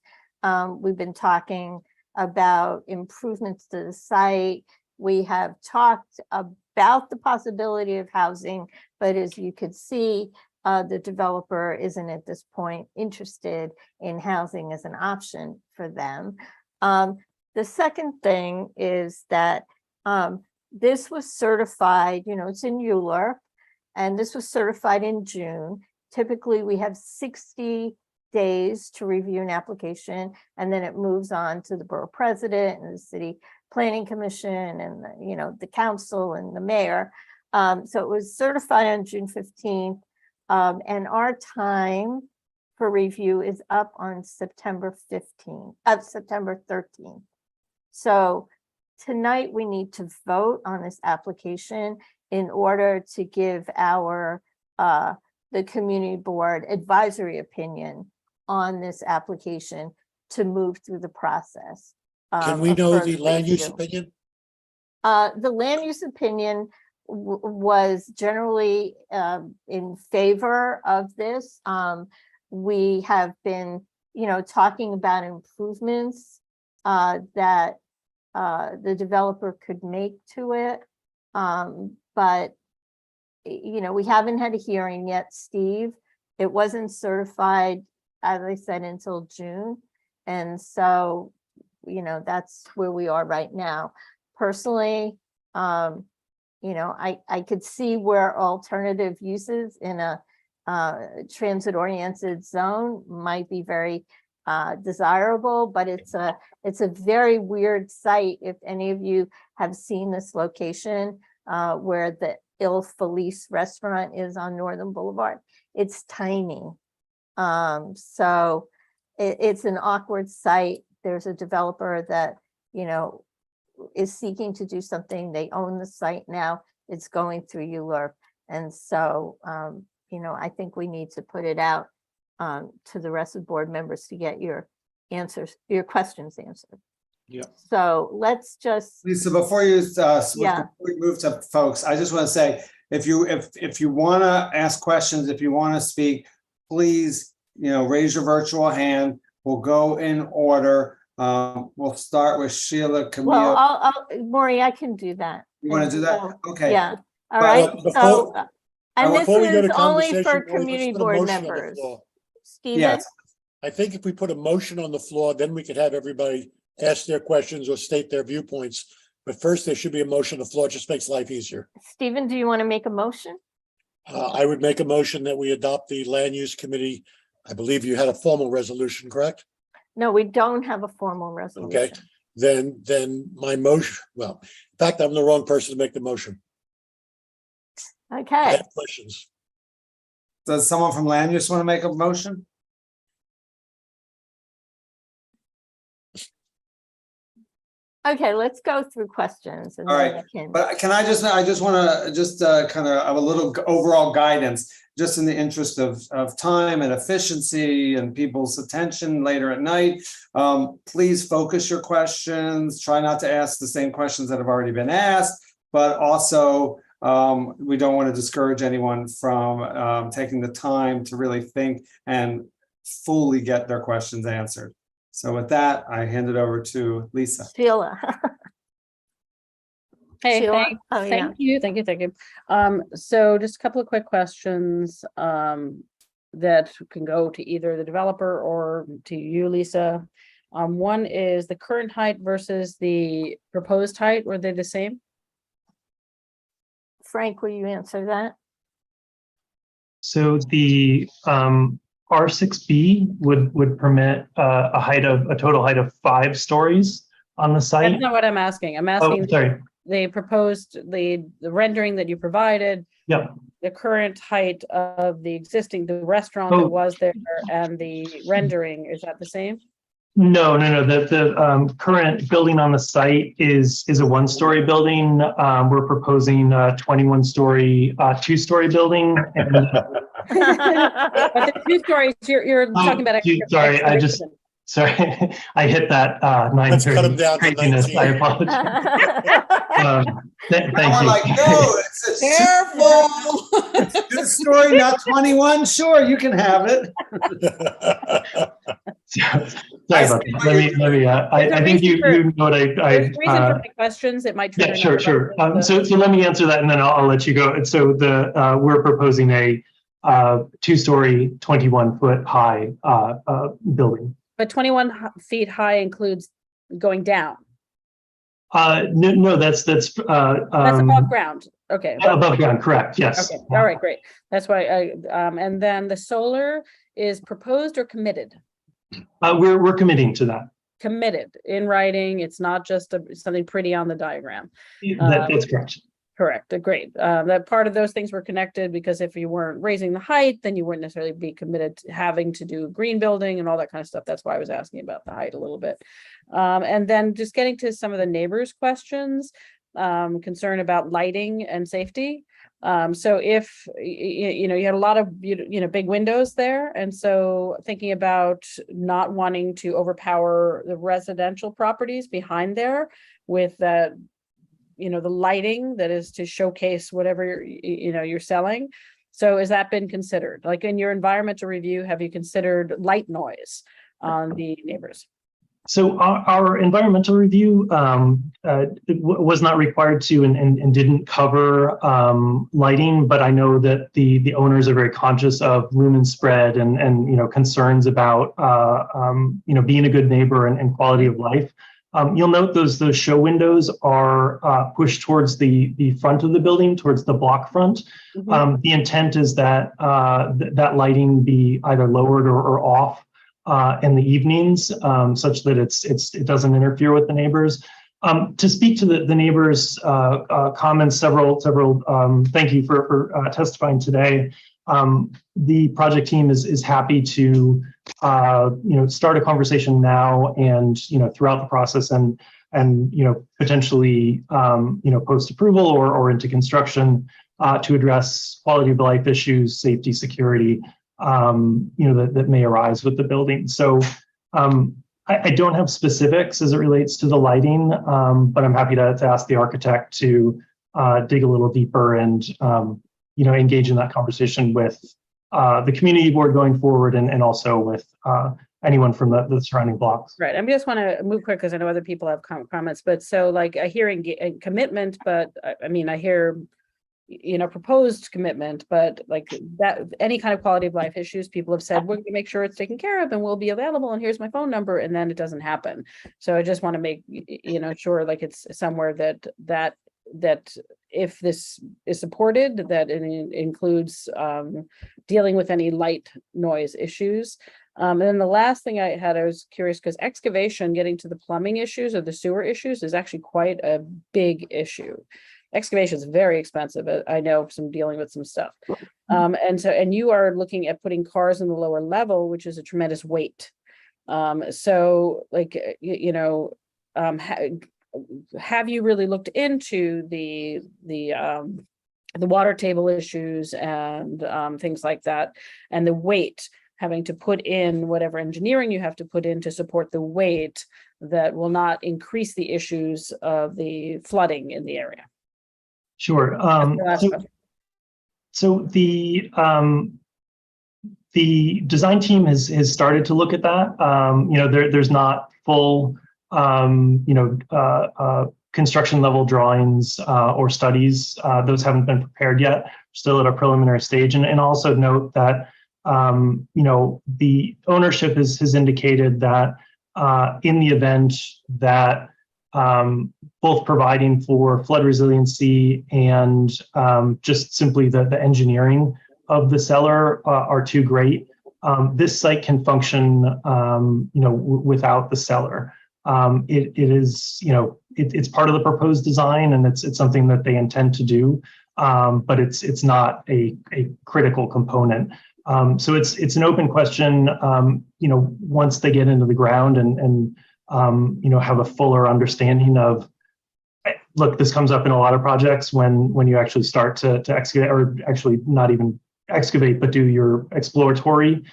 We've been talking about improvements to the site. We have talked about the possibility of housing, but as you could see, the developer isn't at this point interested in housing as an option for them. The second thing is that this was certified, it's in ULURP, and this was certified in June. Typically, we have 60 days to review an application, and then it moves on to the borough president and the city planning commission and the council and the mayor. So it was certified on June 15th, and our time for review is up on September 13th. So tonight we need to vote on this application in order to give our the community board advisory opinion on this application to move through the process.
Can we
of
know
further
the land use
review.
opinion?
The land use opinion was generally in favor of this. We have been, talking about improvements that the developer could make to it. But, we haven't had a hearing yet, Steve. It wasn't certified, as I said, until June. And so, that's where we are right now. Personally, I could see where alternative uses in a transit-oriented zone might be very desirable, but it's a very weird site. If any of you have seen this location where the Il Felice restaurant is on Northern Boulevard, it's tiny. So it's an awkward site. There's a developer that, is seeking to do something. They own the site now. It's going through ULURP. And so, I think we need to put it out to the rest of the board members to get your questions answered.
Yeah.
So let's just.
Lisa, before you
Yeah.
before we move to folks, I just want to say, if you want to ask questions, if you want to speak, please, raise your virtual hand. We'll go in order. We'll start with Sheila, Camille.
Well, Maury, I can do that.
You want to do that? Okay.
Yeah. All right. So, and this
Before we go to
is only
conversation,
for
Lori, let's
community
put a
board
motion on the
members.
floor.
Stephen?
Yes.
I think if we put a motion on the floor, then we could have everybody ask their questions or state their viewpoints. But first, there should be a motion on the floor. It just makes life easier.
Stephen, do you want to make a motion?
I would make a motion that we adopt the land use committee. I believe you had a formal resolution, correct?
No, we don't have a formal resolution.
Okay, then my motion, well, in fact, I'm the wrong person to make the motion. I
Okay.
have questions.
Does someone from land use want to make a motion?
Okay, let's go through questions. And
All
then
right,
I can.
but I just want to kind of have a little overall guidance, just in the interest of time and efficiency and people's attention later at night. Please focus your questions. Try not to ask the same questions that have already been asked, but also we don't want to discourage anyone from taking the time to really think and fully get their questions answered. So with that, I hand it over to Lisa.
Sheila.
Hey,
Sheila?
thank
Oh, yeah.
you. So just a couple of quick questions that can go to either the developer or to you, Lisa. One is the current height versus the proposed height, were they the same?
Frank, will you answer that?
So the R6B would permit a total height of 5 stories on the site.
That's not what I'm asking. I'm asking.
Oh, sorry.
They proposed the rendering that you provided.
Yep.
The current height of the restaurant that was there and the rendering, is that the same?
No. The current building on the site is a one-story building. We're proposing a 21-story, two-story building. And,
But the 2 stories, you're talking about.
sorry, sorry, I hit that 9:30 craziness. I apologize. Thank
We're
you.
like, no, it's a
Careful.
two-story, not 21. Sure, you can have it.
Sorry about that. Let me. I think you know what I.
There's reason for my questions. It might trigger.
Yeah, sure. So let me answer that, and then I'll let you go. And so we're proposing a 2-story, 21-foot high building.
But 21 feet high includes going down.
No, that's
That's above ground. Okay.
Above ground, correct. Yes.
Okay. All right, great. That's why and then the solar is proposed or committed?
We're committing to that.
Committed in writing. It's not just something pretty on the diagram.
That's correct.
Correct. Great. That part of those things were connected because if you weren't raising the height, then you wouldn't necessarily be committed to having to do green building and all that kind of stuff. That's why I was asking about the height a little bit. And then just getting to some of the neighbors' questions, concern about lighting and safety. So if you had a lot of big windows there, and so thinking about not wanting to overpower the residential properties behind there with that. The lighting that is to showcase whatever you're selling. So has that been considered? Like in your environmental review, have you considered light noise on the neighbors?
So our environmental review was not required to and didn't cover lighting, but I know that the owners are very conscious of lumen spread and concerns about being a good neighbor and quality of life. You'll note those show windows are pushed towards the front of the building, towards the block front. Mm-hmm. The intent is that that lighting be either lowered or off in the evenings, such that it doesn't interfere with the neighbors. To speak to the neighbors' comments, several. Thank you for testifying today. The project team is happy to start a conversation now and throughout the process and potentially post approval or into construction to address quality of life issues, safety, security that may arise with the building. So I don't have specifics as it relates to the lighting, but I'm happy to ask the architect to dig a little deeper and engage in that conversation with the community board going forward and also with anyone from the surrounding blocks.
Right. I just want to move quick because I know other people have comments, but so like I hear commitment, but I mean, I hear, proposed commitment, but like that, any kind of quality of life issues, people have said, we're going to make sure it's taken care of and we'll be available. And here's my phone number. And then it doesn't happen. So I just want to make, sure like it's somewhere that if this is supported, that it includes dealing with any light noise issues. And then the last thing I was curious because excavation, getting to the plumbing issues or the sewer issues is actually quite a big issue. Excavation is very expensive. I know from dealing with some stuff. And you are looking at putting cars in the lower level, which is a tremendous weight. So like, have you really looked into the water table issues and things like that, and the weight, having to put in whatever engineering you have to put in to support the weight that will not increase the issues of the flooding in the area?
Sure. So the design team has started to look at that. There's not full construction level drawings or studies. Those haven't been prepared yet, still at a preliminary stage. And also note that the ownership has indicated that in the event that both providing for flood resiliency and just simply the engineering of the cellar are too great, this site can function without the cellar. It is, it's part of the proposed design, and it's something that they intend to do, but it's not a critical component. So it's an open question, once they get into the ground and have a fuller understanding of, look, this comes up in a lot of projects when you actually start to excavate, or actually not even excavate, but do your exploratory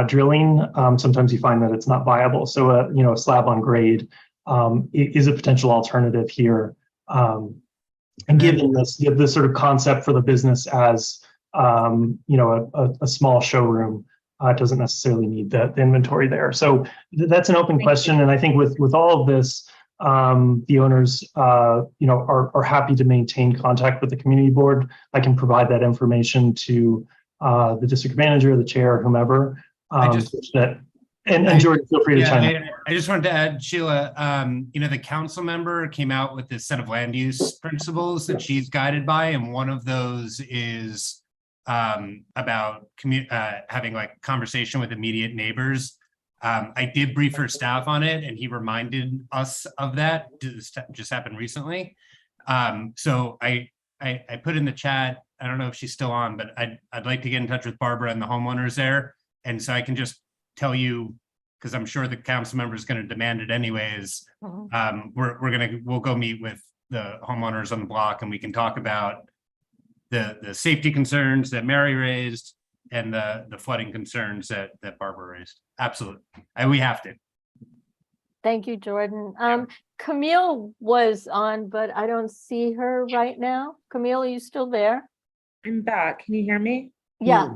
drilling. Sometimes you find that it's not viable. So a slab on grade is a potential alternative here. And given this sort of concept for the business as a small showroom, doesn't necessarily need the inventory there. So that's an open question. And I think with all of this, the owners, are happy to maintain contact with the community board. I can provide that information to the district manager, the chair, whomever. And Jordan, feel free to chime in.
I just wanted to add, Sheila, the council member came out with this set of land use principles that she's guided by, and one of those is about having like conversation with immediate neighbors. I did brief her staff on it, and he reminded us of that. This just happened recently. So I put in the chat, I don't know if she's still on, but I'd like to get in touch with Barbara and the homeowners there. And so I can just tell you, because I'm sure the council member is going to demand it anyways. We'll go meet with the homeowners on the block, and we can talk about the safety concerns that Mary raised and the flooding concerns that Barbara raised. Absolutely. We have to.
Thank you, Jordan. Camille was on, but I don't see her right now. Camille, are you still there?
I'm back. Can you hear me?
Yeah.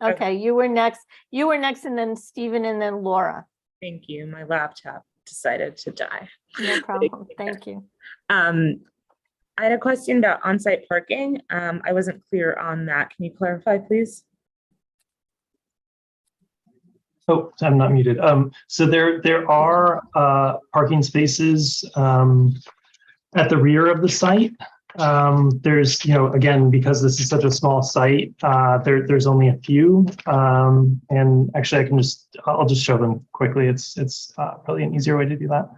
Okay, you were next. And then Stephen, and then Laura.
Thank you. My laptop decided to die.
No problem. Thank you.
I had a question about on-site parking. I wasn't clear on that. Can you clarify, please?
Oh, I'm not muted. So there are parking spaces at the rear of the site. There's, again, because this is such a small site, there's only a few. And actually I'll just show them quickly. It's probably an easier way to do that.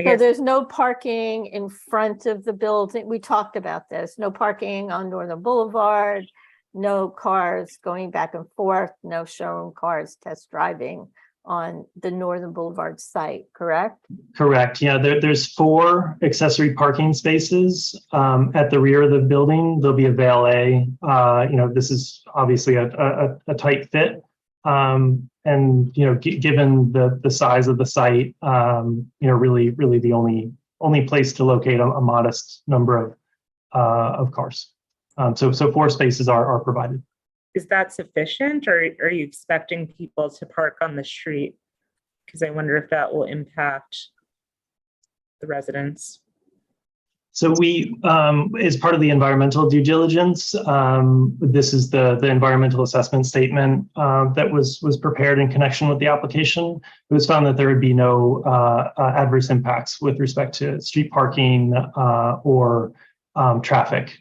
So there's no parking in front of the building. We talked about this. No parking on Northern Boulevard, no cars going back and forth, no showroom cars test driving on the Northern Boulevard site, correct?
Correct. Yeah, there's 4 accessory parking spaces at the rear of the building. There'll be a valet. This is obviously a tight fit. And given the size of the site, really the only place to locate a modest number of cars. So 4 spaces are provided.
Is that sufficient, or are you expecting people to park on the street? Because I wonder if that will impact the residents.
So we, as part of the environmental due diligence, this is the environmental assessment statement that was prepared in connection with the application. It was found that there would be no adverse impacts with respect to street parking or traffic.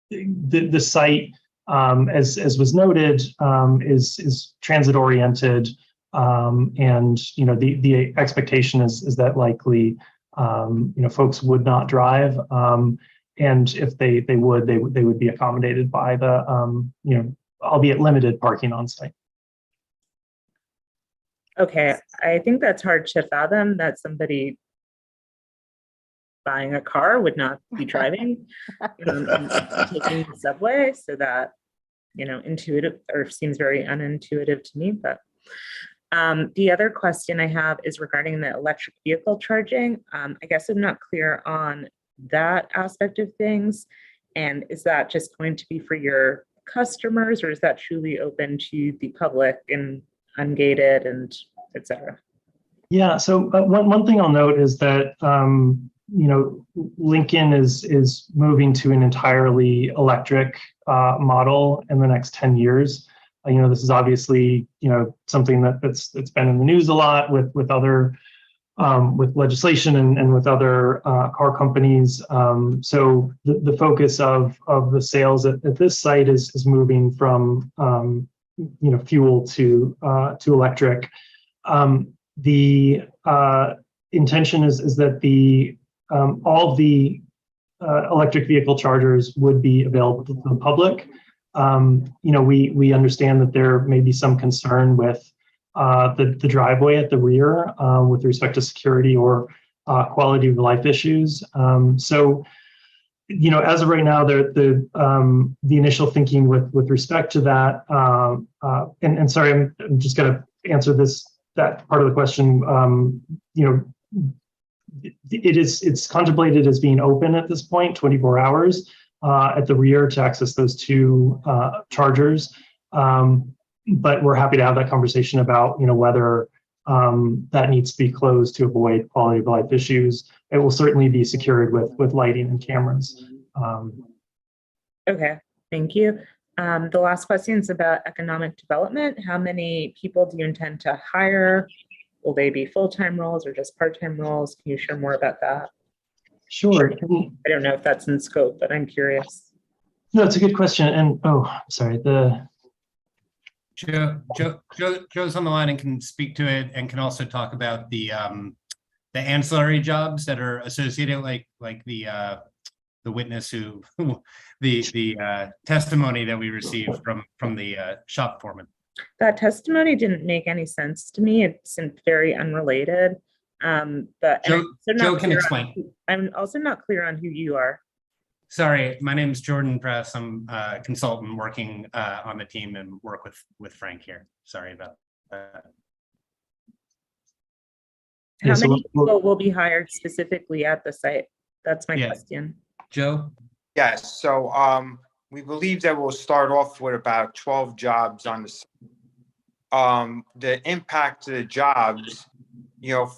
The site, as was noted, is transit oriented, and the expectation is that likely folks would not drive, and if they would be accommodated by the albeit limited parking on site.
Okay, I think that's hard to fathom that somebody buying a car would not be driving and taking the subway, so that intuitive, or seems very unintuitive to me. But the other question I have is regarding the electric vehicle charging. I guess I'm not clear on that aspect of things, and is that just going to be for your customers, or is that truly open to the public and ungated and etc.?
Yeah, so one thing I'll note is that Lincoln is moving to an entirely electric model in the next 10 years. This is obviously something that's been in the news a lot with other with legislation and with other car companies. So the focus of the sales at this site is moving from fuel to electric. The intention is that all of the electric vehicle chargers would be available to the public. we understand that there may be some concern with the driveway at the rear with respect to security or quality of life issues. So, as of right now, the initial thinking with respect to that, and sorry, I'm just going to answer that part of the question. It's contemplated as being open at this point, 24 hours at the rear to access those two chargers. But we're happy to have that conversation about, whether that needs to be closed to avoid quality of life issues. It will certainly be secured with lighting and cameras.
Okay, thank you. The last question is about economic development. How many people do you intend to hire? Will they be full-time roles or just part-time roles? Can you share more about that?
Sure.
I don't know if that's in scope, but I'm curious.
No, it's a good question. And sorry, Joe's on the line and can speak to it, and can also talk about the ancillary jobs that are associated, like the witness the testimony that we received from the shop foreman.
That testimony didn't make any sense to me. It seemed very unrelated. But
Joe can explain.
I'm also not clear on who you are.
Sorry, my name is Jordan Press. I'm a consultant working on the team and work with Frank here. Sorry about that.
How many people will be hired specifically at the site? That's my question.
Joe?
Yes, so we believe that we'll start off with about 12 jobs on the site. The impact to the jobs,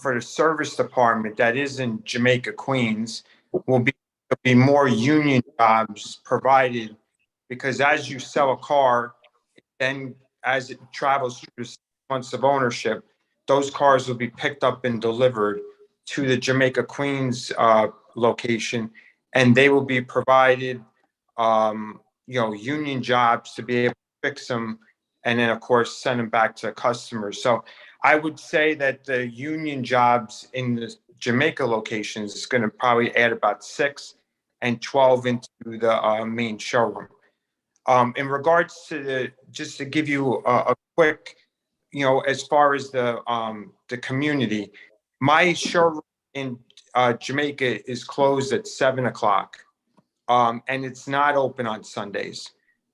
for the service department that is in Jamaica, Queens, will be more union jobs provided, because as you sell a car, then as it travels through 6 months of ownership, those cars will be picked up and delivered to the Jamaica, Queens location, and they will be provided, union jobs to be able to fix them, and then of course send them back to customers. So I would say that the union jobs in the Jamaica locations is going to probably add about 6 and 12 into the main showroom. In regards to just to give you a quick, as far as the community, my showroom in Jamaica is closed at 7 o'clock, and it's not open on Sundays.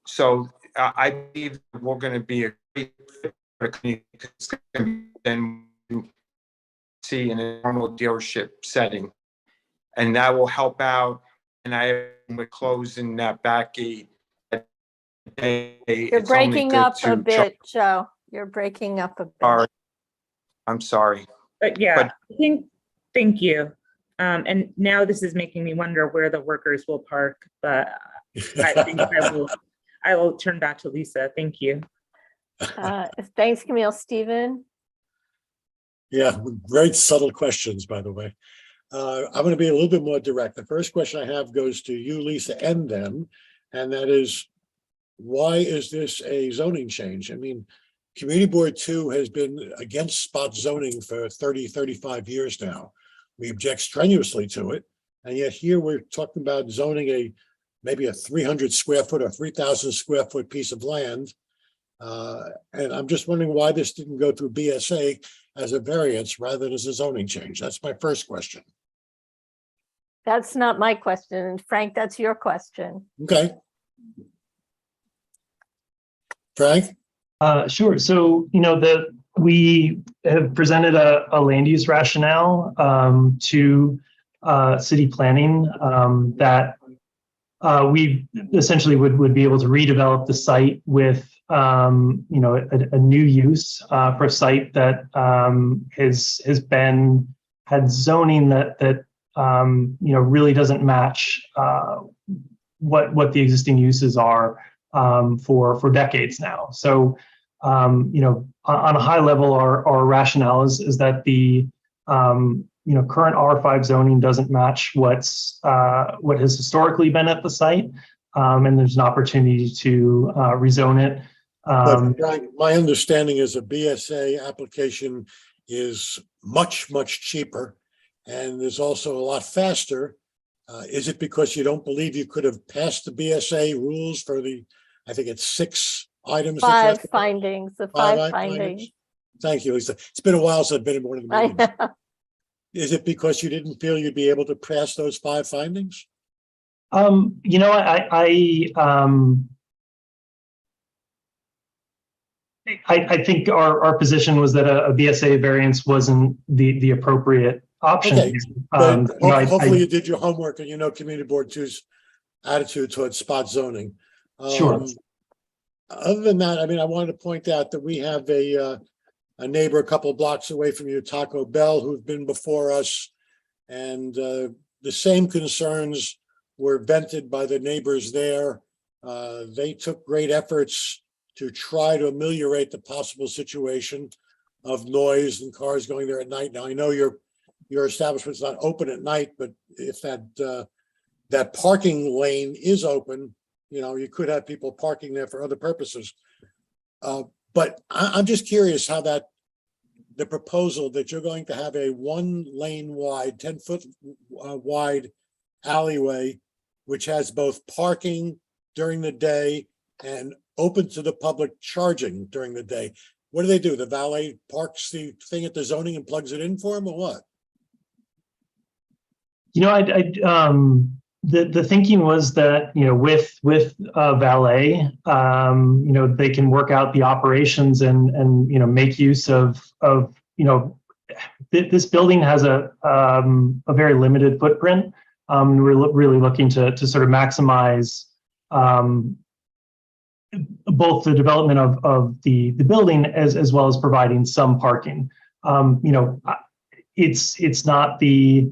So I believe we're going to be a great fit for the community, because it's going to be see in a normal dealership setting, and that will help out. And we're closing that back gate.
You're breaking up a bit, Joe. You're breaking up a bit.
I'm sorry.
But thank you. And now this is making me wonder where the workers will park, but I think I will turn back to Lisa. Thank you.
Thanks, Camille. Stephen?
Yeah, great subtle questions, by the way. I'm going to be a little bit more direct. The first question I have goes to you, Lisa, and them, and that is, why is this a zoning change? I mean, Community Board 2 has been against spot zoning for 30, 35 years now. We object strenuously to it, and yet here we're talking about zoning maybe a 300 square foot or 3,000 square foot piece of land. And I'm just wondering why this didn't go through BSA as a variance rather than as a zoning change. That's my first question.
That's not my question. Frank, that's your question.
Okay. Frank?
Sure. So, we have presented a land use rationale to city planning that we essentially would be able to redevelop the site with a new use for a site that had zoning that really doesn't match what the existing uses are for decades now. So on a high level, our rationale is that the current R5 zoning doesn't match what has historically been at the site, and there's an opportunity to rezone it.
But Frank, my understanding is a BSA application is much, much cheaper and is also a lot faster. Is it because you don't believe you could have passed the BSA rules for the I think it's 6 items. that you have
Five
to-
findings, the
Five
five
findings?
findings.
Thank you, Lisa. It's been a while since I've been in one of the
I
meetings.
know.
Is it because you didn't feel you'd be able to pass those 5 findings?
You know, I think our position was that a BSA variance wasn't the appropriate option.
Okay, but
You know,
hopefully you did your homework and you know Community Board 2's attitude towards spot zoning.
Sure.
Other than that, I mean, I wanted to point out that we have a neighbor a couple of blocks away from you, Taco Bell, who've been before us. And the same concerns were vented by the neighbors there. They took great efforts to try to ameliorate the possible situation of noise and cars going there at night. Now, I know your establishment's not open at night, but if that parking lane is open, you know, you could have people parking there for other purposes. But I'm just curious how the proposal that you're going to have a 1-lane wide, 10-foot wide alleyway, which has both parking during the day and open to the public charging during the day. What do they do? The valet parks the thing at the zoning and plugs it in for them, or what?
You know, the thinking was that, you know, with valet, you know, they can work out the operations and you know, make use of you know, this building has a very limited footprint. We're really looking to sort of maximize both the development of the building as well as providing some parking. You know, it's not the,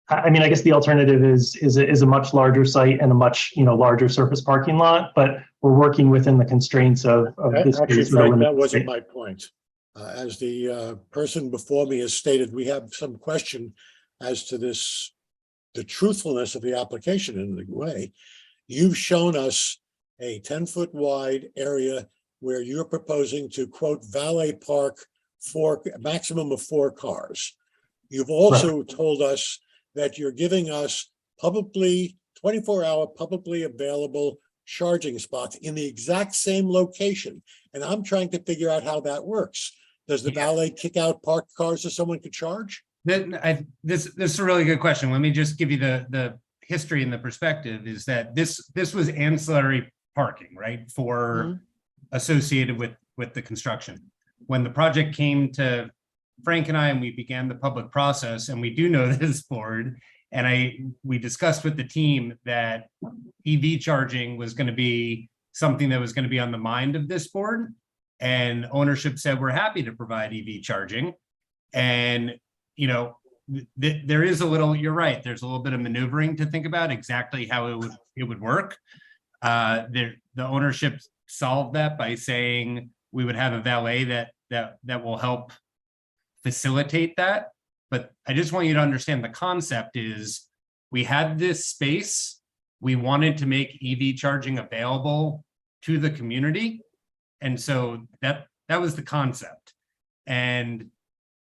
I mean, I guess the alternative is a much larger site and a much, you know, larger surface parking lot, but we're working within the constraints of this.
Actually,
space with a
Frank,
limited
that wasn't
space.
my point. As the person before me has stated, we have some question as to the truthfulness of the application in a way. You've shown us a 10-foot wide area where you're proposing to, quote, valet park for a maximum of 4 cars. You've also told us that you're giving us publicly 24-hour publicly available charging spots in the exact same location. And I'm trying to figure out how that works. Does the valet kick out parked cars so someone could charge?
This is a really good question. Let me just give you the history and the perspective. Is that this was ancillary parking, right, for associated with the construction. When the project came to Frank and I, and we began the public process, and we do know this board, and we discussed with the team that EV charging was going to be something that was going to be on the mind of this board, and ownership said we're happy to provide EV charging. And you know, there is a little, you're right, there's a little bit of maneuvering to think about exactly how it would work. The ownership solved that by saying we would have a valet that will help facilitate that. But I just want you to understand the concept is we had this space, we wanted to make EV charging available to the community. And so that was the concept. And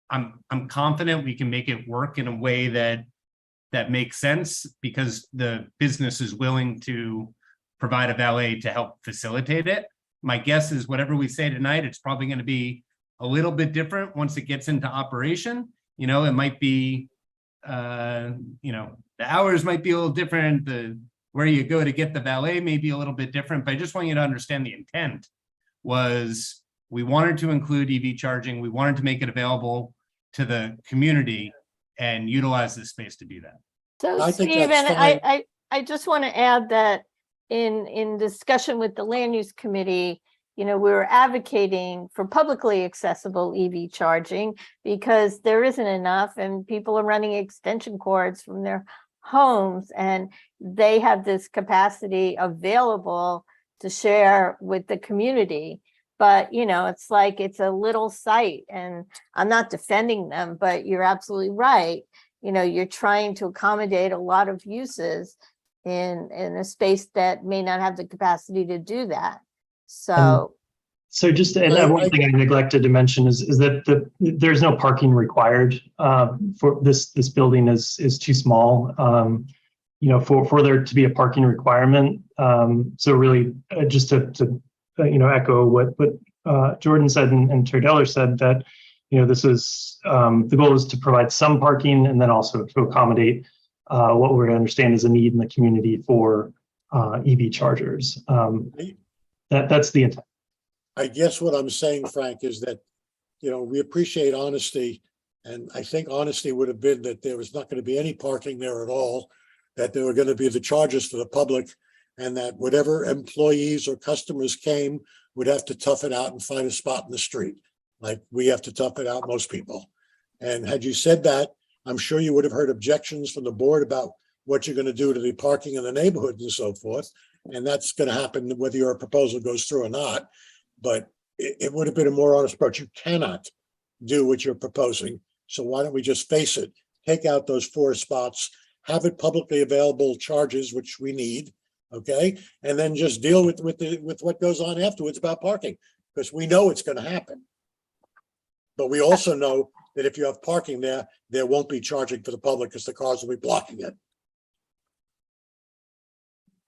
I'm confident we can make it work in a way that makes sense, because the business is willing to provide a valet to help facilitate it. My guess is whatever we say tonight, it's probably going to be a little bit different once it gets into operation. You know, it might be, you know, the hours might be a little different. Where you go to get the valet may be a little bit different, but I just want you to understand the intent was we wanted to include EV charging. We wanted to make it available to the community and utilize this space to do that.
So
I think
Stephen,
that's fine.
I just want to add that in discussion with the land use committee, you know, we were advocating for publicly accessible EV charging because there isn't enough and people are running extension cords from their homes and they have this capacity available to share with the community. But, you know, it's like it's a little site and I'm not defending them, but you're absolutely right. You know, you're trying to accommodate a lot of uses in a space that may not have the capacity to do that. So
just one thing I neglected to mention is that there's no parking required for this building is too small. for there to be a parking requirement. So really, just to echo what Jordan said and Chair Deller said, that this is the goal is to provide some parking and then also to accommodate what we understand is a need in the community for EV chargers. That's the intent.
I guess what I'm saying, Frank, is that, we appreciate honesty. And I think honesty would have been that there was not going to be any parking there at all, that there were going to be the charges for the public, and that whatever employees or customers came would have to tough it out and find a spot in the street, like we have to tough it out, most people. And had you said that, I'm sure you would have heard objections from the board about what you're going to do to the parking in the neighborhood and so forth. And that's going to happen whether your proposal goes through or not. But it would have been a more honest approach. You cannot do what you're proposing. So why don't we just face it? Take out those 4 spots, have it publicly available charges, which we need, okay? And then just deal with what goes on afterwards about parking, because we know it's going to happen. But we also know that if you have parking there, there won't be charging for the public because the cars will be blocking it.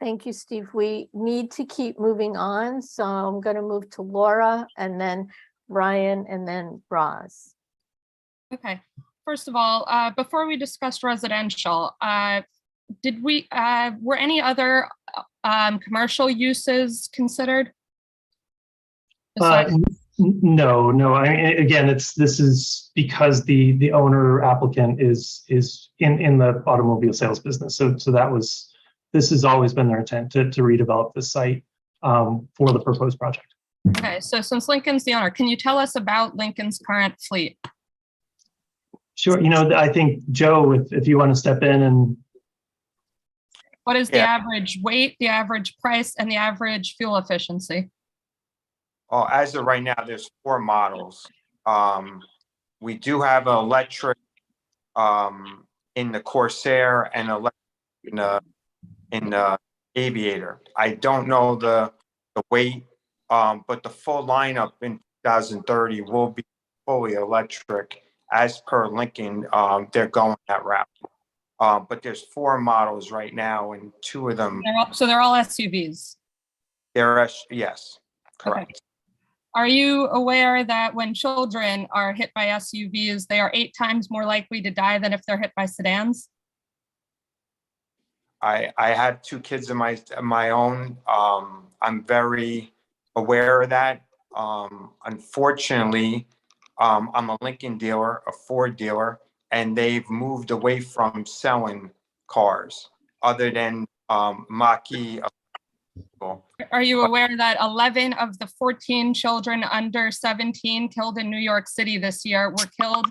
Thank you, Steve. We need to keep moving on. So I'm going to move to Laura and then Ryan and then Roz.
Okay. First of all, before we discussed residential, were any other commercial uses considered?
No. Again, this is because the owner applicant is in the automobile sales business. So this has always been their intent to redevelop the site for the proposed project.
Okay, so since Lincoln's the owner, can you tell us about Lincoln's current fleet?
Sure. I think Joe, if you want to step in and.
What is the average weight, the average price, and the average fuel efficiency?
Oh, as of right now, there's 4 models. We do have an electric in the Corsair and electric in the Aviator. I don't know the weight, but the full lineup in 2030 will be fully electric. As per Lincoln, they're going that route. But there's 4 models right now, and 2 of them.
So they're all SUVs?
Yes, correct.
Okay. Are you aware that when children are hit by SUVs, they are 8 times more likely to die than if they're hit by sedans?
I have 2 kids of my own. I'm very aware of that. Unfortunately, I'm a Lincoln dealer, a Ford dealer, and they've moved away from selling cars other than Mach-E.
Are you aware that 11 of the 14 children under 17 killed in New York City this year were killed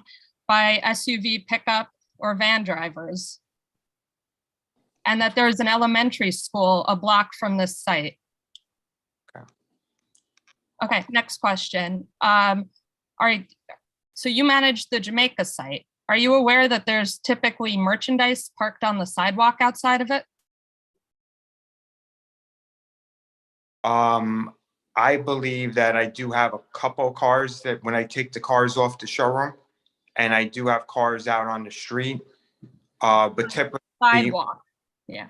by SUV pickup or van drivers? And that there's an elementary school a block from this site. Okay, next question. So you manage the Jamaica site. Are you aware that there's typically merchandise parked on the sidewalk outside of it?
I believe that I do have a couple cars that when I take the cars off the showroom, and I do have cars out on the street, but typically
sidewalk. Yeah.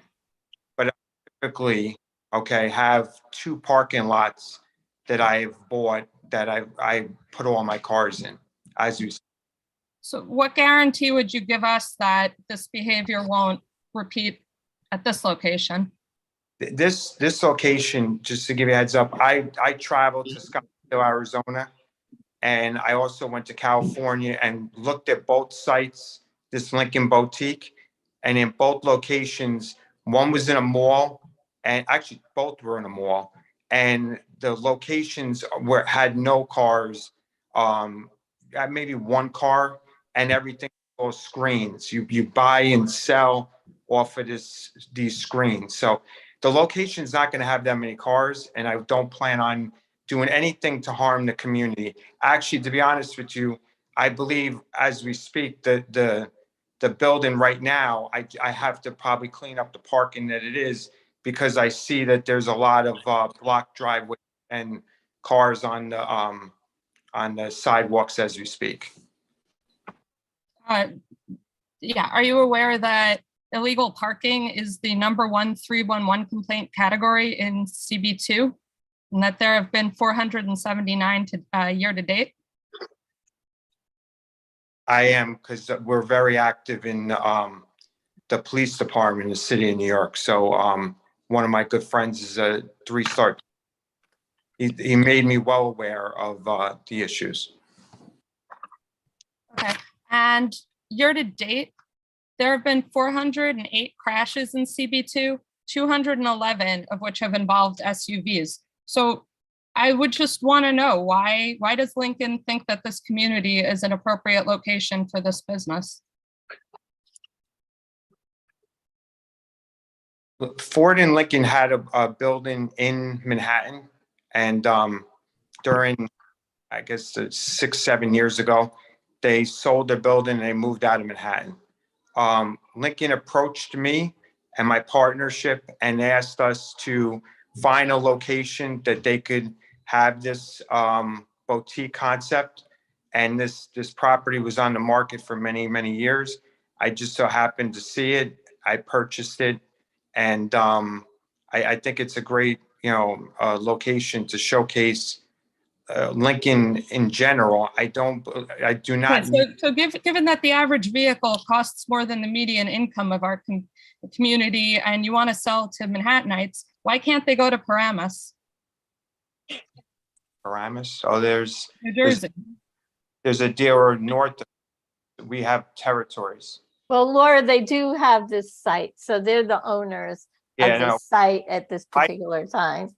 But typically, okay, have 2 parking lots that I've bought that I put all my cars in, as you.
So what guarantee would you give us that this behavior won't repeat at this location?
This location, just to give you a heads up, I traveled to Scottsdale, Arizona, and I also went to California and looked at both sites, this Lincoln Boutique, and in both locations, one was in a mall, and actually both were in a mall, and the locations had no cars, maybe 1 car, and everything was screens. You buy and sell off of these screens. So the location's not going to have that many cars, and I don't plan on doing anything to harm the community. Actually, to be honest with you, I believe as we speak, the building right now, I have to probably clean up the parking that it is, because I see that there's a lot of blocked driveways and cars on the sidewalks as we speak.
Yeah, are you aware that illegal parking is the #1 311 complaint category in CB2, and that there have been 479 year to date?
I am, because we're very active in the police department in the city of New York. So one of my good friends is a 3-star. He made me well aware of the issues.
Okay, and year to date, there have been 408 crashes in CB2, 211 of which have involved SUVs. So I would just want to know why does Lincoln think that this community is an appropriate location for this business?
Ford and Lincoln had a building in Manhattan, and during, I guess, 6-7 years ago, they sold their building and they moved out of Manhattan. Lincoln approached me and my partnership and asked us to find a location that they could have this boutique concept. And this property was on the market for many, many years. I just so happened to see it. I purchased it. And I think it's a great, location to showcase Lincoln in general. I do not.
So given that the average vehicle costs more than the median income of our community, and you want to sell to Manhattanites, why can't they go to Paramus?
Paramus? Oh, there's
New Jersey.
There's a dealer north. We have territories.
Well, Laura, they do have this site, so they're the owners of this site at this particular time.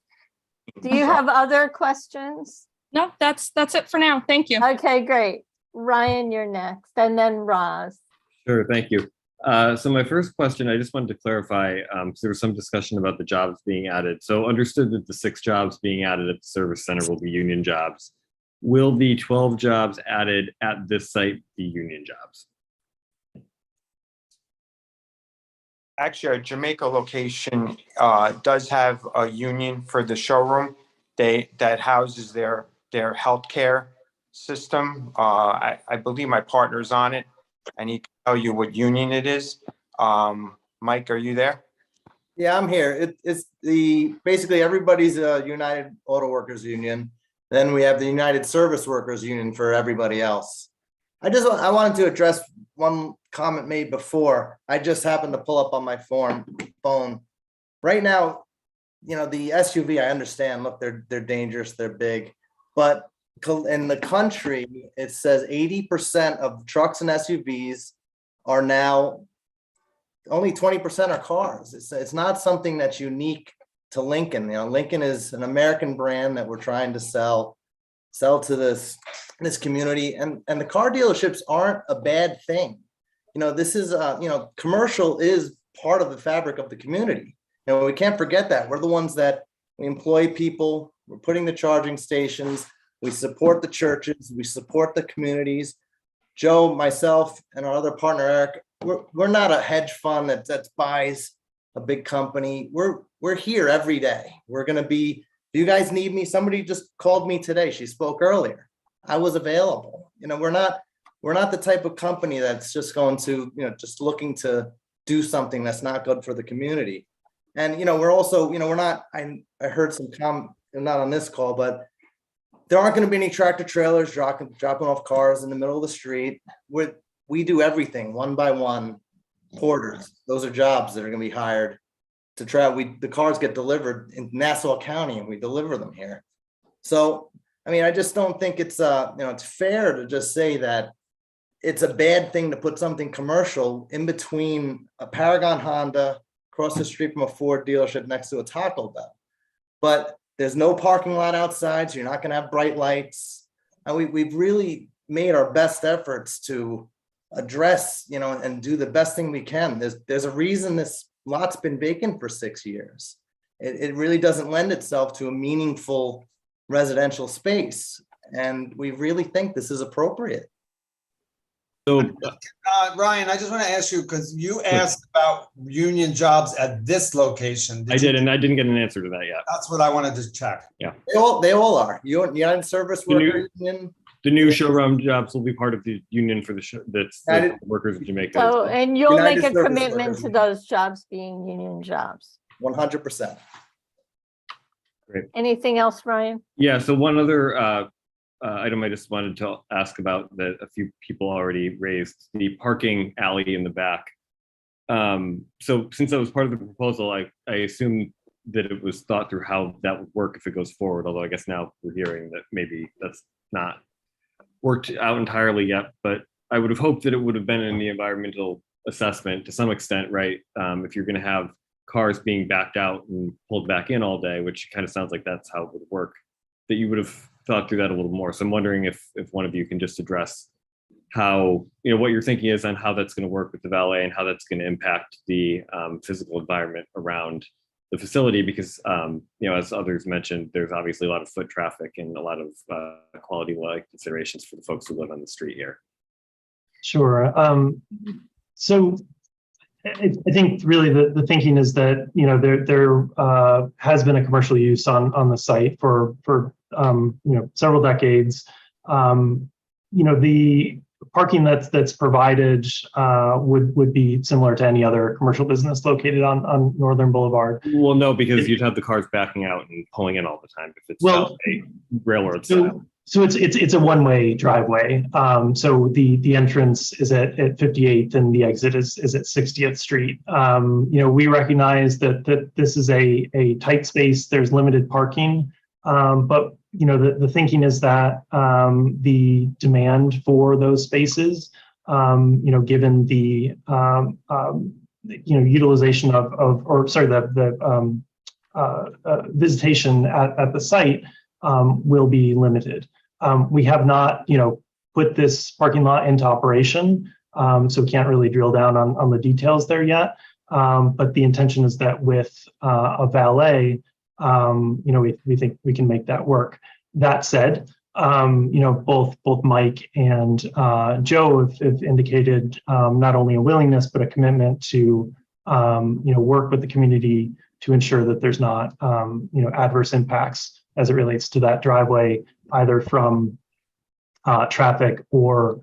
Do you have other questions?
No, that's it for now. Thank you.
Okay, great. Ryan, you're next, and then Roz.
Sure, thank you. So my first question, I just wanted to clarify, because there was some discussion about the jobs being added. So understood that the 6 jobs being added at the service center will be union jobs. Will the 12 jobs added at this site be union jobs?
Actually, our Jamaica location does have a union for the showroom. That houses their healthcare system. I believe my partner's on it, and he can tell you what union it is. Mike, are you there?
Yeah, I'm here. It's basically everybody's a United Auto Workers Union. Then we have the United Service Workers Union for everybody else. I wanted to address one comment made before. I just happened to pull up on my phone. Right now, the SUV, I understand, look, they're dangerous, they're big, but in the country, it says 80% of trucks and SUVs are now, only 20% are cars. It's not something that's unique to Lincoln. Lincoln is an American brand that we're trying to sell to this community, and the car dealerships aren't a bad thing. This is commercial is part of the fabric of the community. We can't forget that. We're the ones that we employ people, we're putting the charging stations, we support the churches, we support the communities. Joe, myself, and our other partner, Eric, we're not a hedge fund that buys a big company. We're here every day. We're going to be, if you guys need me, somebody just called me today. She spoke earlier. I was available. We're not the type of company that's just going to, just looking to do something that's not good for the community. And, we're also, we're not, I heard some comment, not on this call, but there aren't going to be any tractor trailers dropping off cars in the middle of the street. We do everything one by one. Porters, those are jobs that are going to be hired to travel. The cars get delivered in Nassau County and we deliver them here. So, I just don't think it's, it's fair to just say that it's a bad thing to put something commercial in between a Paragon Honda across the street from a Ford dealership next to a Taco Bell. But there's no parking lot outside, so you're not going to have bright lights. And we've really made our best efforts to address, and do the best thing we can. There's a reason this lot's been vacant for 6 years. It really doesn't lend itself to a meaningful residential space. And we really think this is appropriate.
So,
Ryan, I just want to ask you, because you asked about union jobs at this location.
I did, and I didn't get an answer to that yet.
That's what I wanted to check.
Yeah.
They all are. United Service Worker Union,
The new showroom jobs will be part of the union for the show, that's the workers of Jamaica. as
So,
well.
and you'll
United
make a
Service
commitment
Workers
to those jobs being union jobs.
100%.
Great.
Anything else, Ryan?
Yeah, so one other item I just wanted to ask about that a few people already raised, the parking alley in the back. So since that was part of the proposal, I assume that it was thought through how that would work if it goes forward, although I guess now we're hearing that maybe that's not worked out entirely yet, but I would have hoped that it would have been in the environmental assessment to some extent, right? If you're gonna have cars being backed out and pulled back in all day, which kind of sounds like that's how it would work, that you would have thought through that a little more. So I'm wondering if one of you can just address how, what your thinking is on how that's going to work with the valet and how that's going to impact the physical environment around the facility, because as others mentioned, there's obviously a lot of foot traffic and a lot of quality of life considerations for the folks who live on the street here.
Sure. So I think really the thinking is that there has been a commercial use on the site for several decades. The parking that's provided would be similar to any other commercial business located on Northern Boulevard.
Well, no, because you'd have the cars backing out and pulling in all the time if it's a railroad style.
So it's a one-way driveway. So the entrance is at 58th and the exit is at 60th Street. We recognize that this is a tight space. There's limited parking, but the thinking is that the demand for those spaces, given the utilization the visitation at the site will be limited. We have not, put this parking lot into operation, so we can't really drill down on the details there yet. But the intention is that with a valet, we think we can make that work. That said, both Mike and Joe have indicated not only a willingness but a commitment to work with the community to ensure that there's not adverse impacts as it relates to that driveway, either from traffic or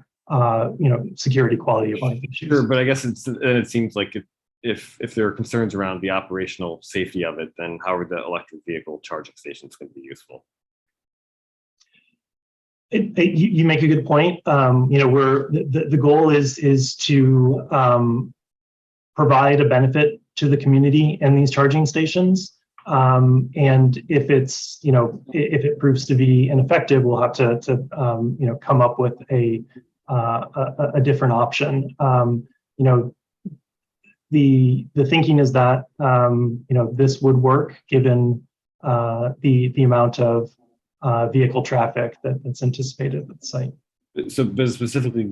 security, quality of life issues.
Sure, but I guess it seems like if there are concerns around the operational safety of it, then how are the electric vehicle charging stations going to be useful?
You make a good point. The goal is to provide a benefit to the community and these charging stations. And if it's, if it proves to be ineffective, we'll have to come up with a different option. The thinking is that, this would work given the amount of vehicle traffic that's anticipated at the site.
So, but specifically,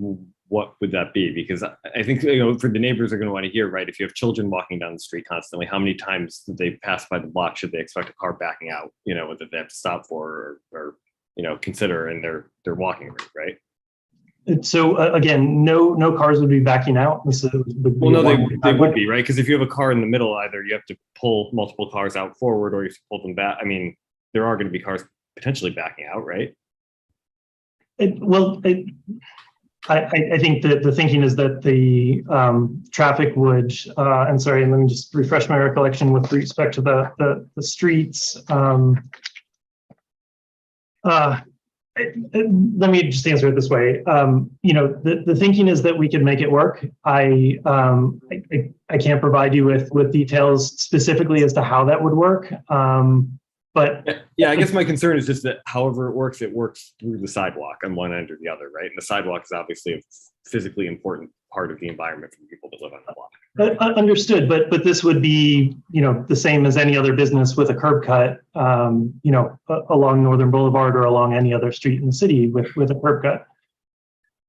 what would that be? Because I think, for the neighbors are going to want to hear, right? If you have children walking down the street constantly, how many times do they pass by the block should they expect a car backing out, that they have to stop for or consider in their walking route, right?
So again, no cars would be backing out.
Well, no, they would be, right? Because if you have a car in the middle, either you have to pull multiple cars out forward or you have to pull them back. I mean, there are going to be cars potentially backing out, right?
I think that the thinking is that the traffic would, and sorry, let me just refresh my recollection with respect to the streets. Let me just answer it this way. The thinking is that we can make it work. I can't provide you with details specifically as to how that would work. But
yeah, I guess my concern is just that however it works through the sidewalk on one end or the other, right? And the sidewalk is obviously a physically important part of the environment for people that live on the block.
Understood, but this would be, the same as any other business with a curb cut, along Northern Boulevard or along any other street in the city with a curb cut.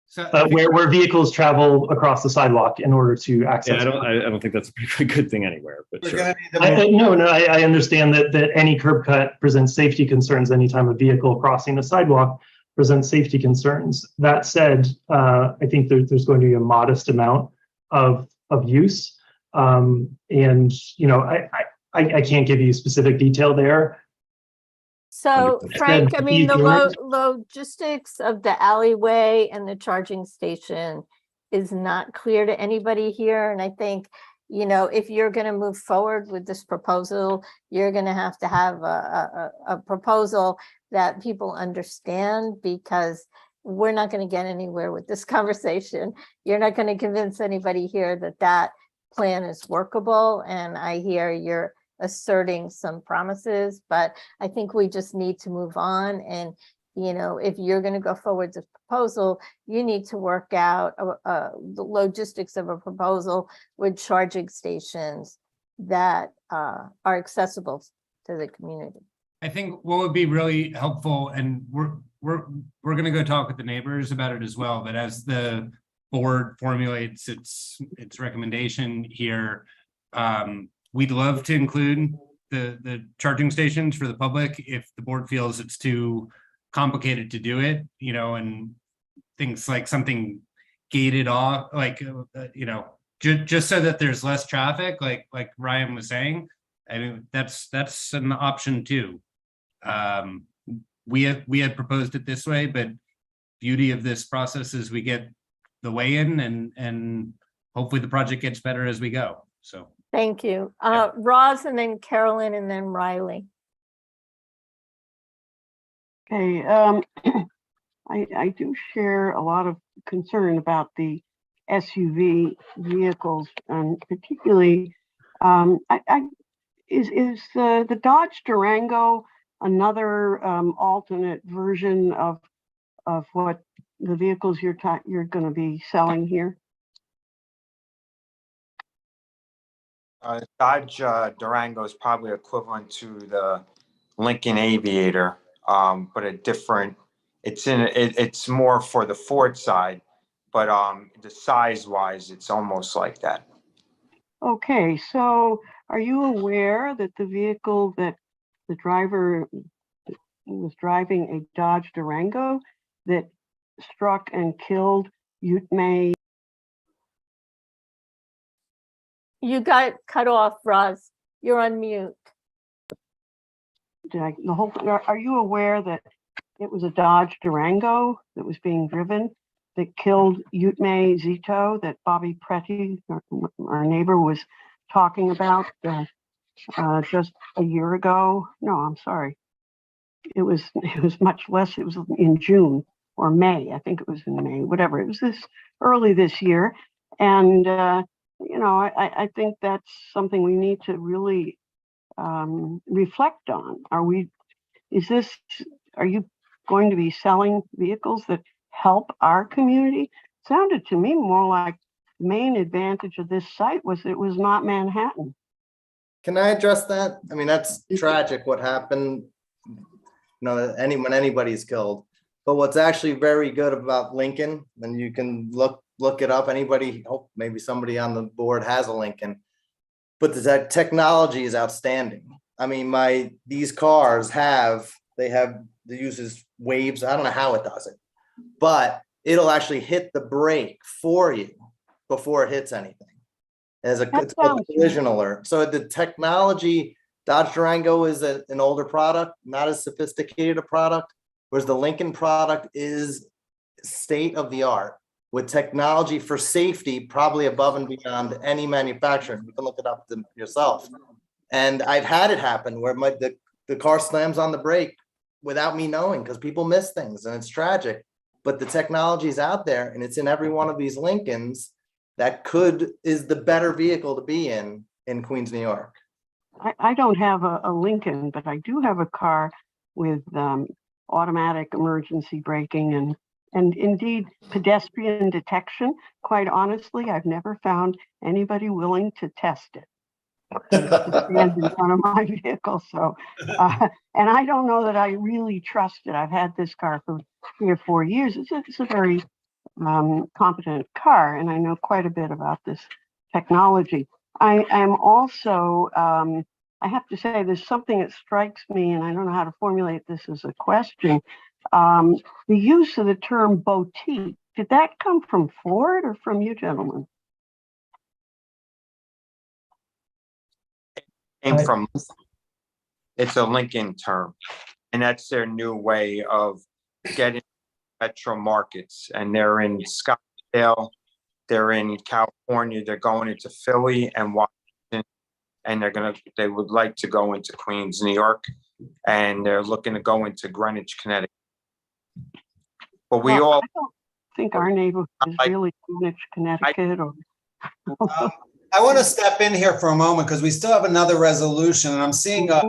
So, where vehicles travel across the sidewalk in order to access.
Yeah, I don't think that's a pretty good thing anywhere. But sure.
I understand that any curb cut presents safety concerns. Anytime a vehicle crossing the sidewalk presents safety concerns. That said, I think there's going to be a modest amount of use, and I can't give you specific detail there.
So Frank, I mean, the
George.
logistics of the alleyway and the charging station is not clear to anybody here. And I think, you know, if you're going to move forward with this proposal, you're going to have a proposal that people understand, because we're not going to get anywhere with this conversation. You're not going to convince anybody here that that plan is workable. And I hear you're asserting some promises, but I think we just need to move on. And, you know, if you're going to go forward with this proposal, you need to work out the logistics of a proposal with charging stations that are accessible to the community.
I think what would be really helpful, and we're going to go talk with the neighbors about it as well, but as the board formulates its recommendation here, we'd love to include the charging stations for the public if the board feels it's too complicated to do it, you know, and things like something gated off, like, you know, just so that there's less traffic, like Ryan was saying. I mean, that's an option too. We had proposed it this way, but beauty of this process is we get the way in, and hopefully the project gets better as we go. So
thank you. Roz, and then Carolyn, and then Riley.
Okay, I do share a lot of concern about the SUV vehicles, and particularly, is the Dodge Durango another alternate version of what the vehicles you're going to be selling here?
Dodge Durango is probably equivalent to the Lincoln Aviator, but a different. It's more for the Ford side, but the size-wise, it's almost like that.
Okay, so are you aware that the vehicle that the driver was driving, a Dodge Durango, that struck and killed Utme?
You got cut off, Roz. You're on mute.
Are you aware that it was a Dodge Durango that was being driven that killed Utme Zito, that Bobby Preti, our neighbor, was talking about just a year ago? No, I'm sorry. It was much less. It was in June or May. I think it was in May, whatever. It was early this year. And, you know, I think that's something we need to really reflect on. Are you going to be selling vehicles that help our community? Sounded to me more like the main advantage of this site was it was not Manhattan.
Can I address that? I mean, that's tragic what happened, you know, when anybody's killed. But what's actually very good about Lincoln, and you can look it up, anybody, hope maybe somebody on the board has a Lincoln, but the technology is outstanding. I mean, these cars they uses waves. I don't know how it does it, but it'll actually hit the brake for you before it hits anything. It's a collision alert. So the technology, Dodge Durango is an older product, not as sophisticated a product, whereas the Lincoln product is state of the art with technology for safety, probably above and beyond any manufacturer. You can look it up yourself. And I've had it happen where the car slams on the brake without me knowing, because people miss things and it's tragic. But the technology is out there and it's in every one of these Lincolns that is the better vehicle to be in Queens, New York.
I don't have a Lincoln, but I do have a car with automatic emergency braking and indeed pedestrian detection. Quite honestly, I've never found anybody willing to test it. Stand in front of my vehicle. So, and I don't know that I really trust it. I've had this car for 3 or 4 years. It's a very competent car, and I know quite a bit about this technology. I am also, I have to say, there's something that strikes me, and I don't know how to formulate this as a question. The use of the term boutique, did that come from Ford or from you gentlemen?
It's a Lincoln term. And that's their new way of getting metro markets. And they're in Scottsdale, they're in California, they're going into Philly and Washington, and they would like to go into Queens, New York, and they're looking to go into Greenwich, Connecticut. But we all
I don't think our neighborhood is really Greenwich, Connecticut, or.
I want to step in here for a moment because we still have another resolution, and I'm seeing a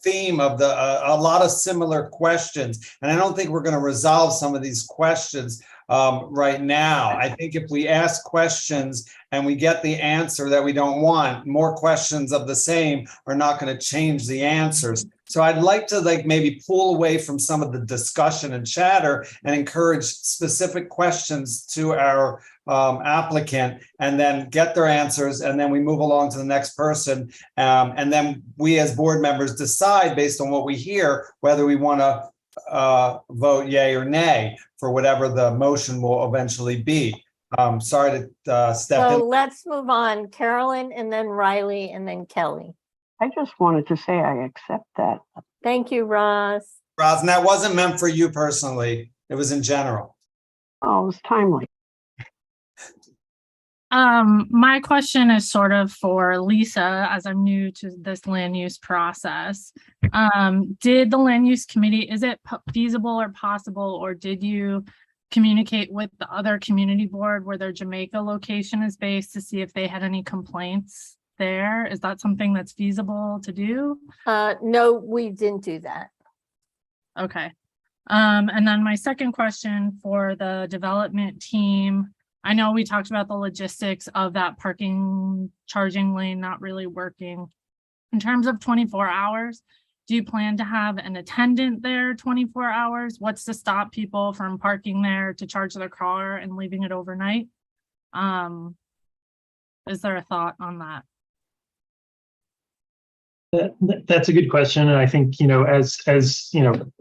theme of a lot of similar questions, and I don't think we're going to resolve some of these questions right now. I think if we ask questions and we get the answer that we don't want, more questions of the same are not going to change the answers. So I'd like to maybe pull away from some of the discussion and chatter and encourage specific questions to our applicant, and then get their answers, and then we move along to the next person, and then we as board members decide based on what we hear whether we want to vote yay or nay for whatever the motion will eventually be. Sorry to step in.
So let's move on. Carolyn, and then Riley, and then Kelly.
I just wanted to say I accept that.
Thank you, Roz.
Roz, and that wasn't meant for you personally. It was in general.
Oh, it was timely.
My question is sort of for Lisa, as I'm new to this land use process. Did the land use committee, is it feasible or possible, or did you communicate with the other community board where their Jamaica location is based to see if they had any complaints there? Is that something that's feasible to do?
No, we didn't do that.
Okay. And then my second question for the development team, I know we talked about the logistics of that parking charging lane not really working. In terms of 24 hours, do you plan to have an attendant there 24 hours? What's to stop people from parking there to charge their car and leaving it overnight? Is there a thought on that?
That's a good question, and I think, you know, as you know,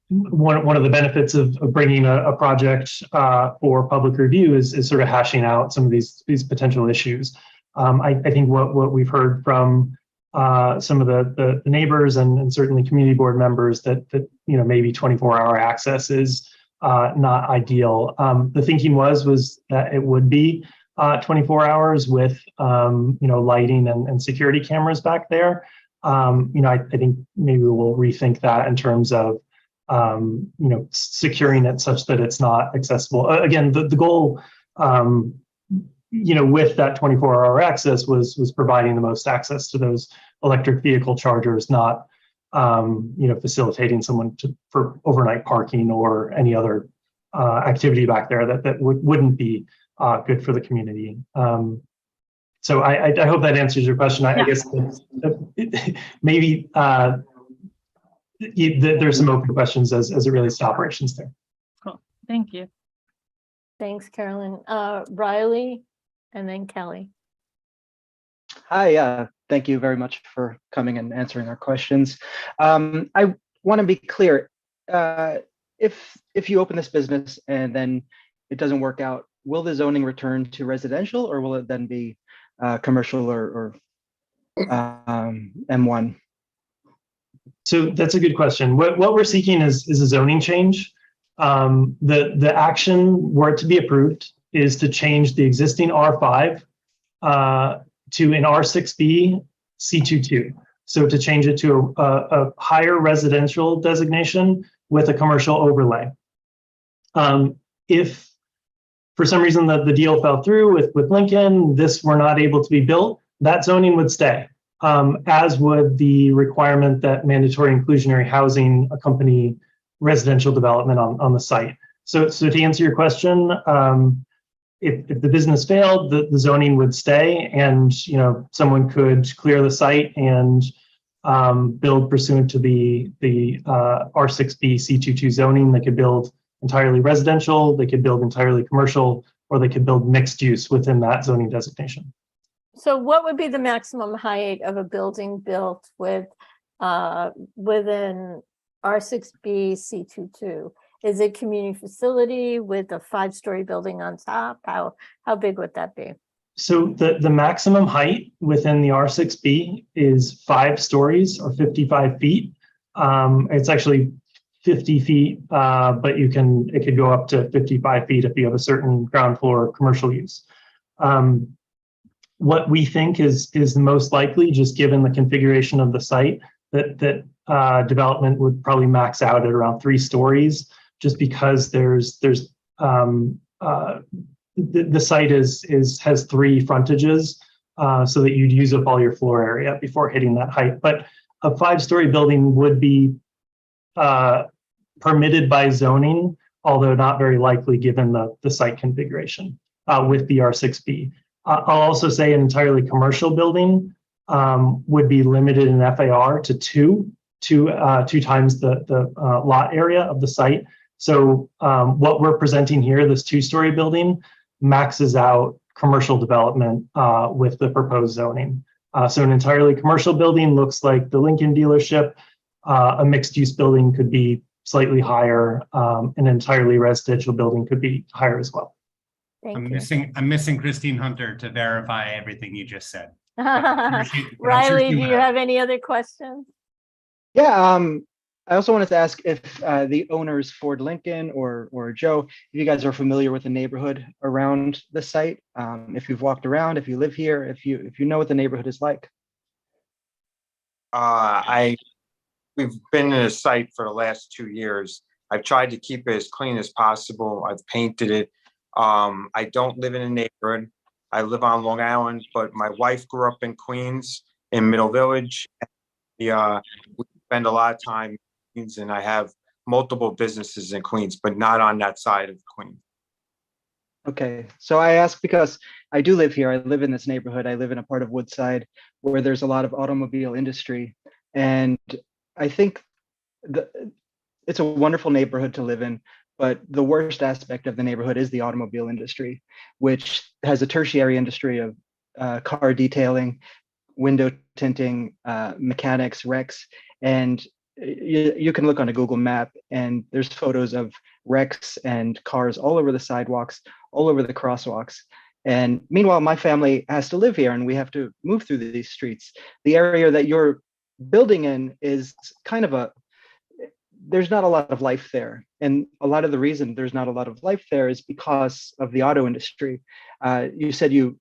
one of the benefits of bringing a project for public review is sort of hashing out some of these potential issues. I think what we've heard from some of the neighbors and certainly community board members that you know, maybe 24-hour access is not ideal. The thinking was that it would be 24 hours with you know, lighting and security cameras back there. You know, I think maybe we'll rethink that in terms of you know, securing it such that it's not accessible. Again, the goal, you know, with that 24-hour access was providing the most access to those electric vehicle chargers, not you know, facilitating someone for overnight parking or any other activity back there that wouldn't be good for the community. So I hope that answers your question. I guess maybe there's some open questions as it relates to operations there.
Cool, thank you.
Thanks, Carolyn. Riley, and then Kelly.
Hi, thank you very much for coming and answering our questions. I want to be clear. If you open this business and then it doesn't work out, will the zoning return to residential, or will it then be commercial or M1?
So that's a good question. What we're seeking is a zoning change. The action, were it to be approved, is to change the existing R5 to an R6B C22. So to change it to a higher residential designation with a commercial overlay. If for some reason the deal fell through with Lincoln, this were not able to be built, that zoning would stay, as would the requirement that mandatory inclusionary housing accompany residential development on the site. So to answer your question, if the business failed, the zoning would stay, and you know, someone could clear the site and build pursuant to the R6B C22 zoning. They could build entirely residential, they could build entirely commercial, or they could build mixed use within that zoning designation.
So what would be the maximum height of a building built with within R6B C22? Is it community facility with a 5-story building on top? How big would that be?
So the maximum height within the R6B is 5 stories or 55 feet. It's actually 50 feet, but it could go up to 55 feet if you have a certain ground floor commercial use. What we think is the most likely, just given the configuration of the site, that development would probably max out at around 3 stories, just because the site has 3 frontages, so that you'd use up all your floor area before hitting that height. But a 5-story building would be permitted by zoning, although not very likely given the site configuration with the R6B. I'll also say an entirely commercial building would be limited in FAR to two times the lot area of the site. So what we're presenting here, this 2-story building, maxes out commercial development with the proposed zoning. So an entirely commercial building looks like the Lincoln dealership. A mixed-use building could be slightly higher. An entirely residential building could be higher as well.
I'm missing Christine Hunter to verify everything you just said.
Riley, do you have any other questions?
Yeah, I also wanted to ask if the owners, Ford Lincoln or Joe, if you guys are familiar with the neighborhood around the site, if you've walked around, if you live here, if you know what the neighborhood is like.
We've been in a site for the last 2 years. I've tried to keep it as clean as possible. I've painted it. I don't live in a neighborhood. I live on Long Island, but my wife grew up in Queens, in Middle Village. We spend a lot of time in Queens, and I have multiple businesses in Queens, but not on that side of Queens.
Okay, so I ask because I do live here. I live in this neighborhood. I live in a part of Woodside where there's a lot of automobile industry. And I think it's a wonderful neighborhood to live in, but the worst aspect of the neighborhood is the automobile industry, which has a tertiary industry of car detailing, window tinting, mechanics, wrecks, and you can look on a Google map and there's photos of wrecks and cars all over the sidewalks, all over the crosswalks. And meanwhile, my family has to live here and we have to move through these streets. The area that you're building in is kind of there's not a lot of life there. And a lot of the reason there's not a lot of life there is because of the auto industry. You said you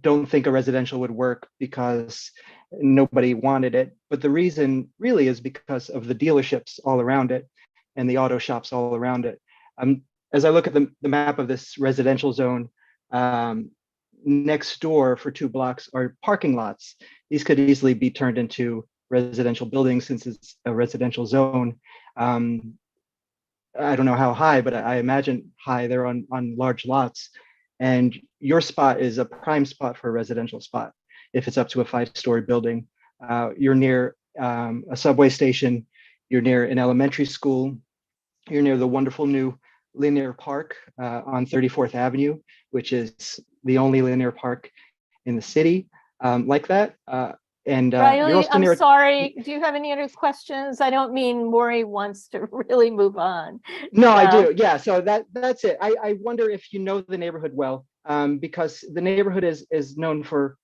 don't think a residential would work because nobody wanted it. But the reason really is because of the dealerships all around it and the auto shops all around it. As I look at the map of this residential zone, next door for 2 blocks are parking lots. These could easily be turned into residential buildings since it's a residential zone. I don't know how high, but I imagine high. They're on large lots. And your spot is a prime spot for a residential spot. If it's up to a 5-story building, you're near a subway station, you're near an elementary school, you're near the wonderful new linear park on 34th Avenue, which is the only linear park in the city like that.
Riley,
you're also
I'm
near.
sorry. Do you have any other questions? I don't mean Maury wants to really move on.
No, I do. Yeah. So that's it. I wonder if you know the neighborhood well, because the neighborhood is known for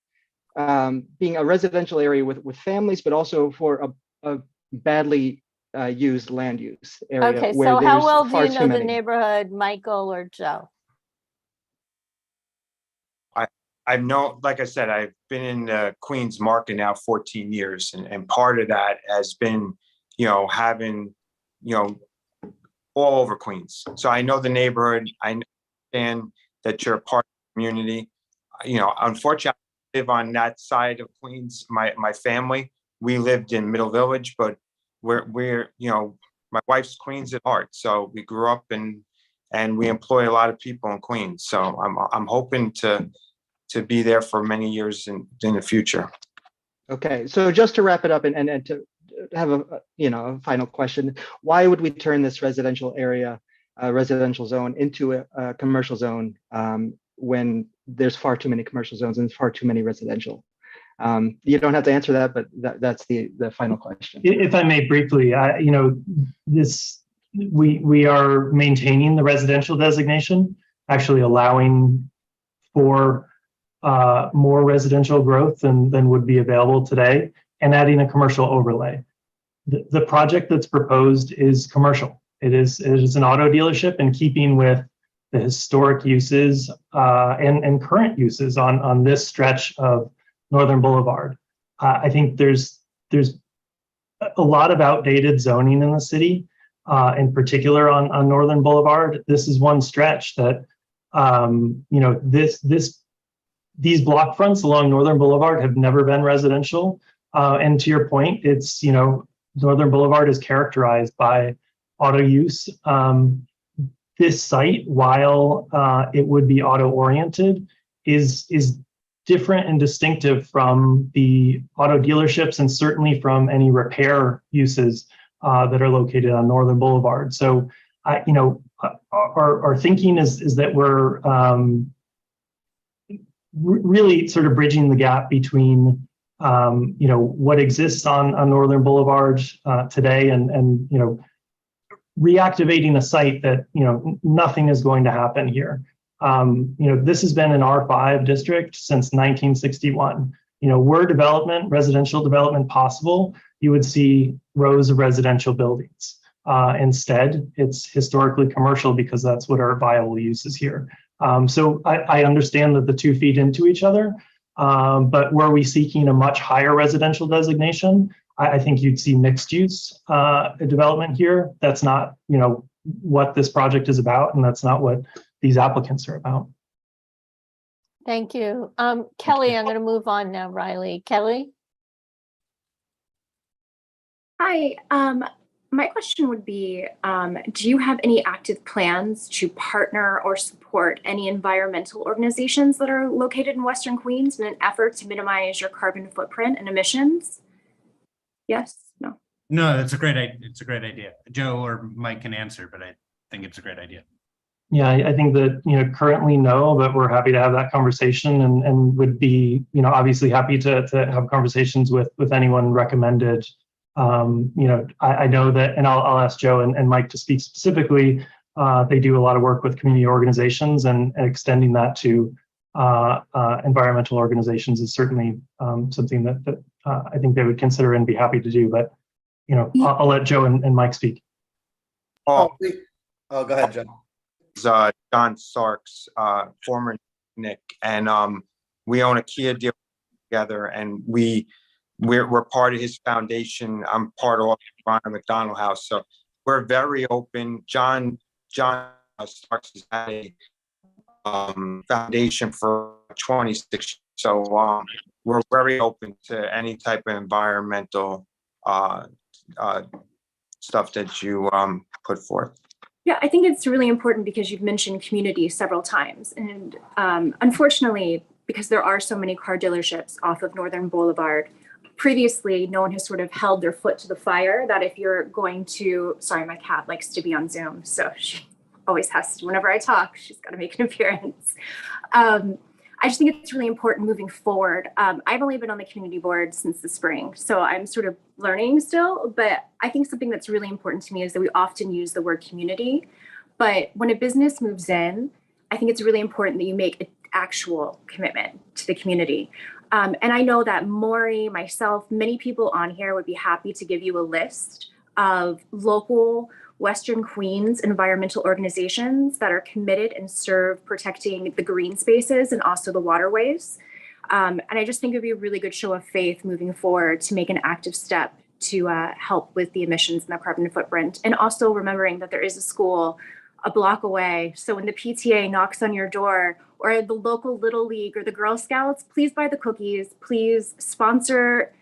being a residential area with families, but also for a badly used land use area.
Okay.
Where
So how
there's
well do
far
you
too
know the
many.
neighborhood, Michael or Joe?
I've known, like I said, I've been in the Queens market now 14 years. And part of that has been, having, all over Queens. So I know the neighborhood. I understand that you're a part of the community. Unfortunately, I live on that side of Queens. My family, we lived in Middle Village, but we're my wife's Queens at heart. So we grew up and we employ a lot of people in Queens. So I'm hoping to be there for many years in the future.
Okay, so just to wrap it up and to have a final question, why would we turn this residential area, residential zone into a commercial zone when there's far too many commercial zones and far too many residential? You don't have to answer that, but that's the final question.
If I may briefly, we are maintaining the residential designation, actually allowing for more residential growth than would be available today, and adding a commercial overlay. the project that's proposed is commercial. It is an auto dealership in keeping with the historic uses and current uses on this stretch of Northern Boulevard. I think there's a lot of outdated zoning in the city, in particular on Northern Boulevard. This is one stretch that, you know, these block fronts along Northern Boulevard have never been residential. And to your point, it's, you know, Northern Boulevard is characterized by auto use. This site, while it would be auto oriented, is different and distinctive from the auto dealerships and certainly from any repair uses that are located on Northern Boulevard. So, you know, our thinking is that we're really sort of bridging the gap between, you know, what exists on Northern Boulevard today and, you know, reactivating a site that, you know, nothing is going to happen here. You know, this has been an R5 district since 1961. You know, were development, residential development possible, you would see rows of residential buildings. Instead, it's historically commercial because that's what our viable use is here. So I understand that the two feed into each other, but were we seeking a much higher residential designation, I think you'd see mixed use development here. That's not, you know, what this project is about, and that's not what these applicants are about.
Thank you. Kelly, I'm going to move on now, Riley. Kelly?
Hi, my question would be, do you have any active plans to partner or support any environmental organizations that are located in Western Queens in an effort to minimize your carbon footprint and emissions? Yes, no?
No, it's a great idea. Joe or Mike can answer, but I think it's a great idea.
Yeah, I think that, you know, currently no, but we're happy to have that conversation and would be, you know, obviously happy to have conversations with anyone recommended. You know, I know that, and I'll ask Joe and Mike to speak specifically. They do a lot of work with community organizations, and extending that to environmental organizations is certainly something that I think they would consider and be happy to do. But, you know, I'll let Joe and Mike speak.
Oh, go ahead, Joe.
John Sarks, former Nick, and we own a Kia deal together, and we're part of his foundation. I'm part of Ronald McDonald House, so we're very open. John Sarks has had a foundation for 26 years, so we're very open to any type of environmental stuff that you put forth.
Yeah, I think it's really important because you've mentioned community several times. And unfortunately, because there are so many car dealerships off of Northern Boulevard, previously, no one has sort of held their foot to the fire that if you're going to, sorry, my cat likes to be on Zoom, so she always has to, whenever I talk, she's got to make an appearance. I just think it's really important moving forward. I've only been on the community board since the spring, so I'm sort of learning still, but I think something that's really important to me is that we often use the word community, but when a business moves in, I think it's really important that you make an actual commitment to the community. And I know that Maury, myself, many people on here would be happy to give you a list of local Western Queens environmental organizations that are committed and serve protecting the green spaces and also the waterways. And I just think it would be a really good show of faith moving forward to make an active step to help with the emissions and the carbon footprint. And also remembering that there is a school a block away. So when the PTA knocks on your door, or the local Little League or the Girl Scouts, please buy the cookies, please sponsor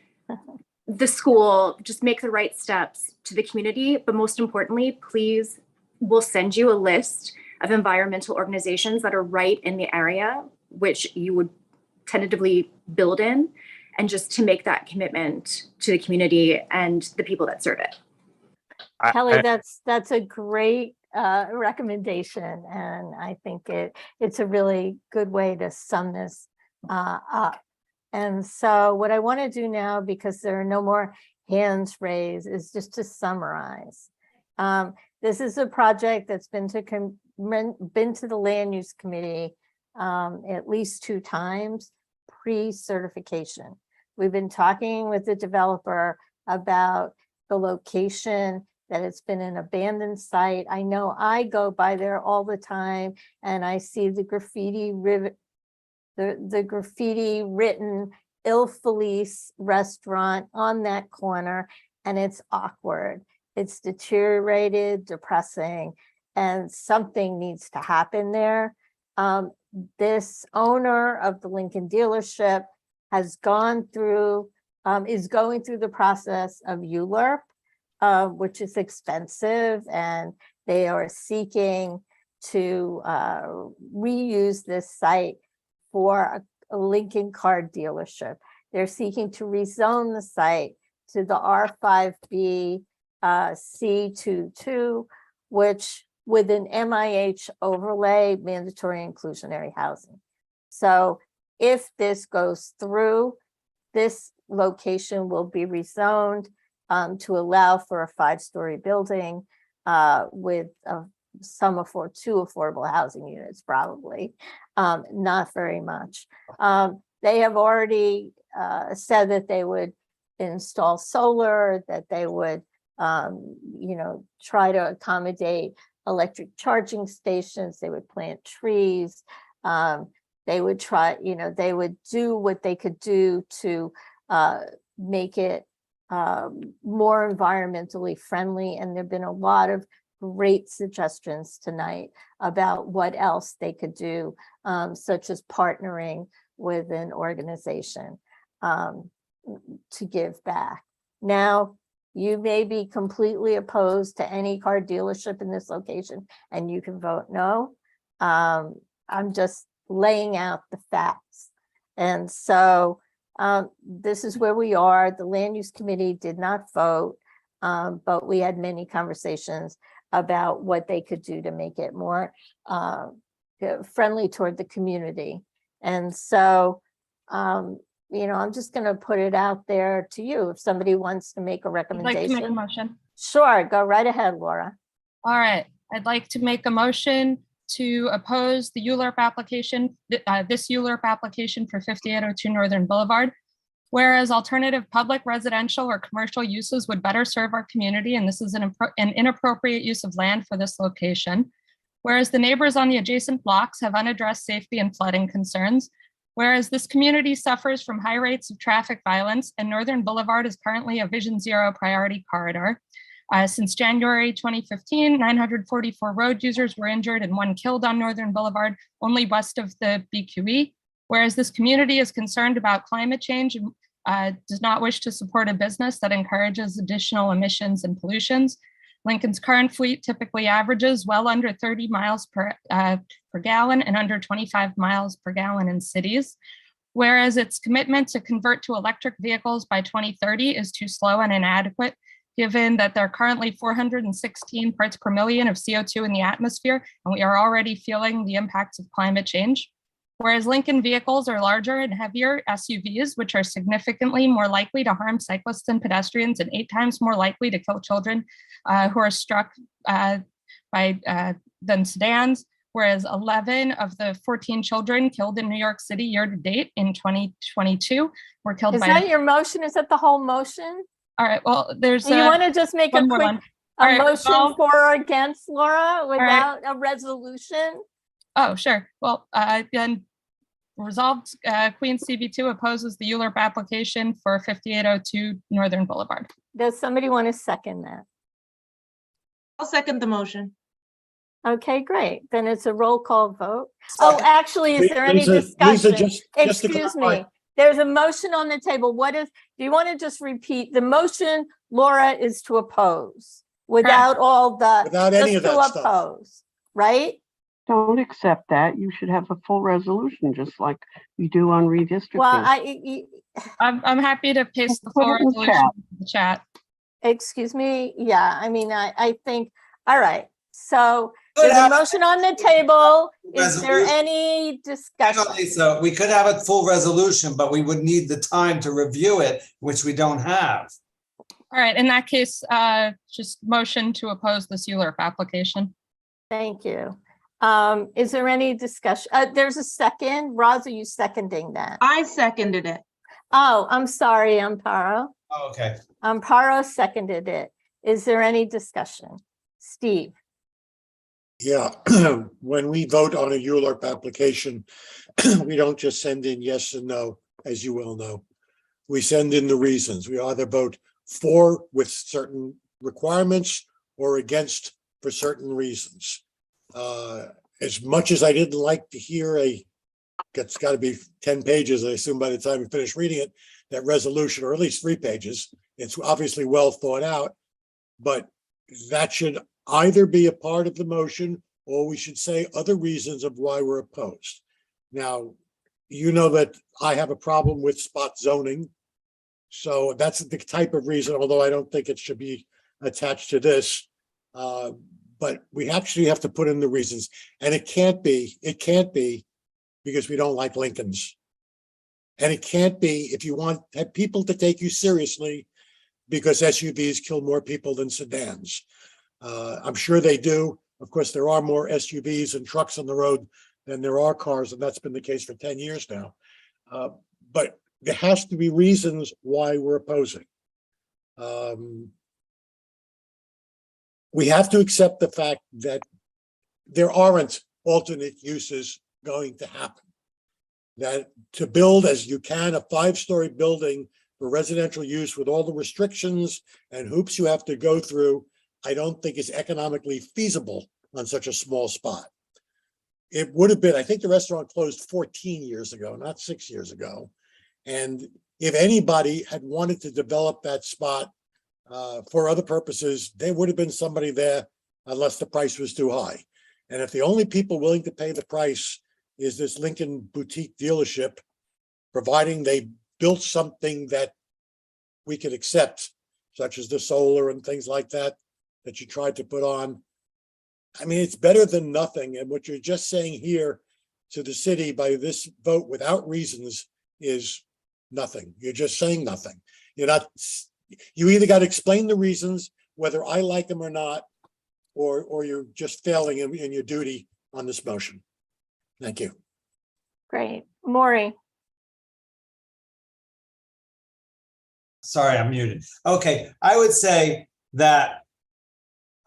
the school, just make the right steps to the community. But most importantly, please, we'll send you a list of environmental organizations that are right in the area, which you would tentatively build in, and just to make that commitment to the community and the people that serve it.
Kelly, that's a great recommendation, and I think it's a really good way to sum this up. And so what I want to do now, because there are no more hands raised, is just to summarize. This is a project that's been to the Land Use Committee at least 2 times pre-certification. We've been talking with the developer about the location, that it's been an abandoned site. I know I go by there all the time and I see the graffiti the graffiti written Il Felice restaurant on that corner, and it's awkward. It's deteriorated, depressing, and something needs to happen there. This owner of the Lincoln dealership has gone through, is going through the process of ULURP, which is expensive, and they are seeking to reuse this site for a Lincoln car dealership. They're seeking to rezone the site to the R5B C22, which with an MIH overlay, mandatory inclusionary housing. So if this goes through, this location will be rezoned to allow for a 5-story building with two affordable housing units, probably, not very much. They have already said that they would install solar, that they would, try to accommodate electric charging stations, they would plant trees, they would try, they would do what they could do to make it more environmentally friendly. And there've been a lot of great suggestions tonight about what else they could do, such as partnering with an organization to give back. Now, you may be completely opposed to any car dealership in this location, and you can vote no. I'm just laying out the facts. And so this is where we are. The Land Use Committee did not vote, but we had many conversations about what they could do to make it more friendly toward the community. And so, I'm just going to put it out there to you. If somebody wants to make a
I'd
recommendation.
like to make a motion.
Sure, go right ahead, Laura.
All right, I'd like to make a motion to oppose the ULURP application, this ULURP application for 5802 Northern Boulevard. Whereas alternative public, residential, or commercial uses would better serve our community, and this is an inappropriate use of land for this location. Whereas the neighbors on the adjacent blocks have unaddressed safety and flooding concerns. Whereas this community suffers from high rates of traffic violence, and Northern Boulevard is currently a Vision Zero priority corridor. Since January 2015, 944 road users were injured and 1 killed on Northern Boulevard, only west of the BQE. Whereas this community is concerned about climate change and does not wish to support a business that encourages additional emissions and pollutions. Lincoln's current fleet typically averages well under 30 miles per gallon and under 25 miles per gallon in cities. Whereas its commitment to convert to electric vehicles by 2030 is too slow and inadequate, given that there are currently 416 parts per million of CO2 in the atmosphere, and we are already feeling the impacts of climate change. Whereas Lincoln vehicles are larger and heavier SUVs, which are significantly more likely to harm cyclists and pedestrians and 8 times more likely to kill children who are struck than sedans. Whereas 11 of the 14 children killed in New York City year to date in 2022 were killed by—
Is that your motion? Is that the whole motion?
All right, well, there's—
You want to just make a quick motion
resolved,
for or against, Laura, without a resolution?
Oh, sure. Well, then resolved, Queens CB2 opposes the ULURP application for 5802 Northern Boulevard.
Does somebody want to second that?
I'll second the motion.
Okay, great. Then it's a roll call vote. Oh, actually, is there any
Lisa,
discussion?
just to
Excuse
clarify.
me. There's a motion on the table. Do you want to just repeat the motion? Laura, is to oppose without all the,
Without any
just
of
to
that stuff.
oppose, right?
Don't accept that. You should have a full resolution, just like we do on redistricting.
Well,
I'm happy to paste the full
Put it in the
resolution in the chat.
Excuse me. Yeah, I mean, I think, all right. So there's a motion on the table. Is there any discussion?
Lisa, we could have a full resolution, but we would need the time to review it, which we don't have.
All right, in that case, just motion to oppose this ULURP application.
Thank you. Is there any discussion? There's a second. Roz, are you seconding that?
I seconded it.
Oh, I'm sorry, Amparo.
Oh, okay.
Amparo seconded it. Is there any discussion? Steve?
Yeah, when we vote on a ULURP application, we don't just send in yes and no, as you well know. We send in the reasons. We either vote for with certain requirements or against for certain reasons. As much as I didn't like to hear it's got to be 10 pages, I assume by the time you finish reading it, that resolution, or at least 3 pages, it's obviously well thought out, but that should either be a part of the motion or we should say other reasons of why we're opposed. Now, you know that I have a problem with spot zoning. So that's the type of reason, although I don't think it should be attached to this. But we actually have to put in the reasons, and it can't be because we don't like Lincolns. And it can't be if you want people to take you seriously because SUVs kill more people than sedans. I'm sure they do. Of course, there are more SUVs and trucks on the road than there are cars, and that's been the case for 10 years now. But there has to be reasons why we're opposing. We have to accept the fact that there aren't alternate uses going to happen. That to build as you can a 5-story building for residential use with all the restrictions and hoops you have to go through, I don't think is economically feasible on such a small spot. It would have been, I think the restaurant closed 14 years ago, not 6 years ago. And if anybody had wanted to develop that spot for other purposes, there would have been somebody there unless the price was too high. And if the only people willing to pay the price is this Lincoln boutique dealership, providing they built something that we could accept, such as the solar and things like that, that you tried to put on. I mean, it's better than nothing. And what you're just saying here to the city by this vote without reasons is nothing. You're just saying nothing. You're not, you either got to explain the reasons, whether I like them or not, or you're just failing in your duty on this motion. Thank you.
Great. Maury?
Sorry, I'm muted. Okay, I would say that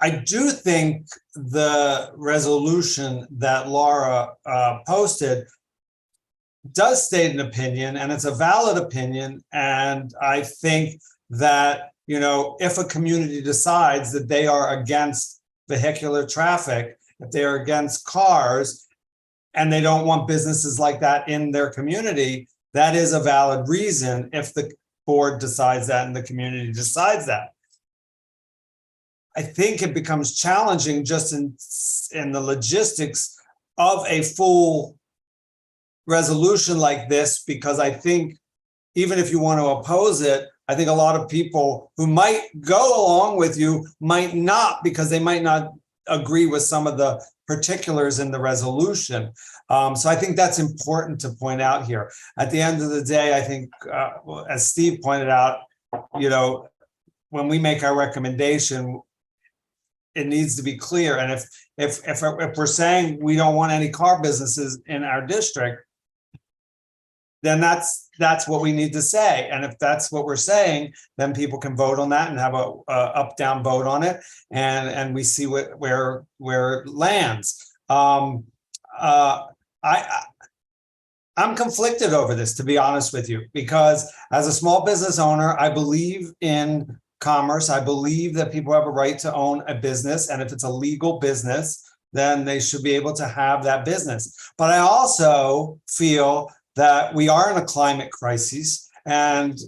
I do think the resolution that Laura posted does state an opinion, and it's a valid opinion. And I think that, you know, if a community decides that they are against vehicular traffic, if they are against cars, and they don't want businesses like that in their community, that is a valid reason if the board decides that and the community decides that. I think it becomes challenging just in the logistics of a full resolution like this, because I think even if you want to oppose it, I think a lot of people who might go along with you might not, because they might not agree with some of the particulars in the resolution. So I think that's important to point out here. At the end of the day, I think, as Steve pointed out, you know, when we make our recommendation, it needs to be clear. And if we're saying we don't want any car businesses in our district, then that's what we need to say. And if that's what we're saying, then people can vote on that and have a up-down vote on it, and we see where it lands. I'm conflicted over this, to be honest with you, because as a small business owner, I believe in commerce. I believe that people have a right to own a business, and if it's a legal business, then they should be able to have that business. But I also feel that we are in a climate crisis, and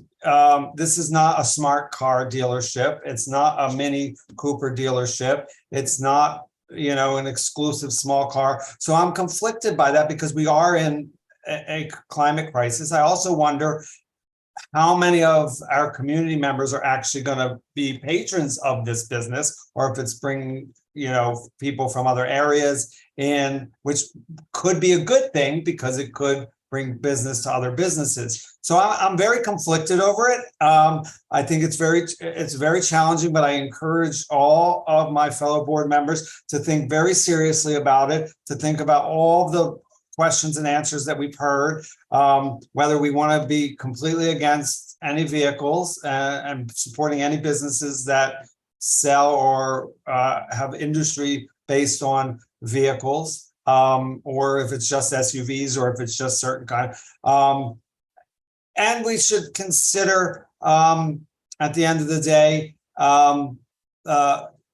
this is not a smart car dealership. It's not a Mini Cooper dealership. It's not, you know, an exclusive small car. So I'm conflicted by that because we are in a climate crisis. I also wonder how many of our community members are actually going to be patrons of this business, or if it's bringing, you know, people from other areas in, which could be a good thing because it could bring business to other businesses. So I'm very conflicted over it. I think it's very challenging, but I encourage all of my fellow board members to think very seriously about it, to think about all the questions and answers that we've heard, whether we want to be completely against any vehicles and supporting any businesses that sell or have industry based on vehicles, or if it's just SUVs or if it's just certain kind. And we should consider at the end of the day,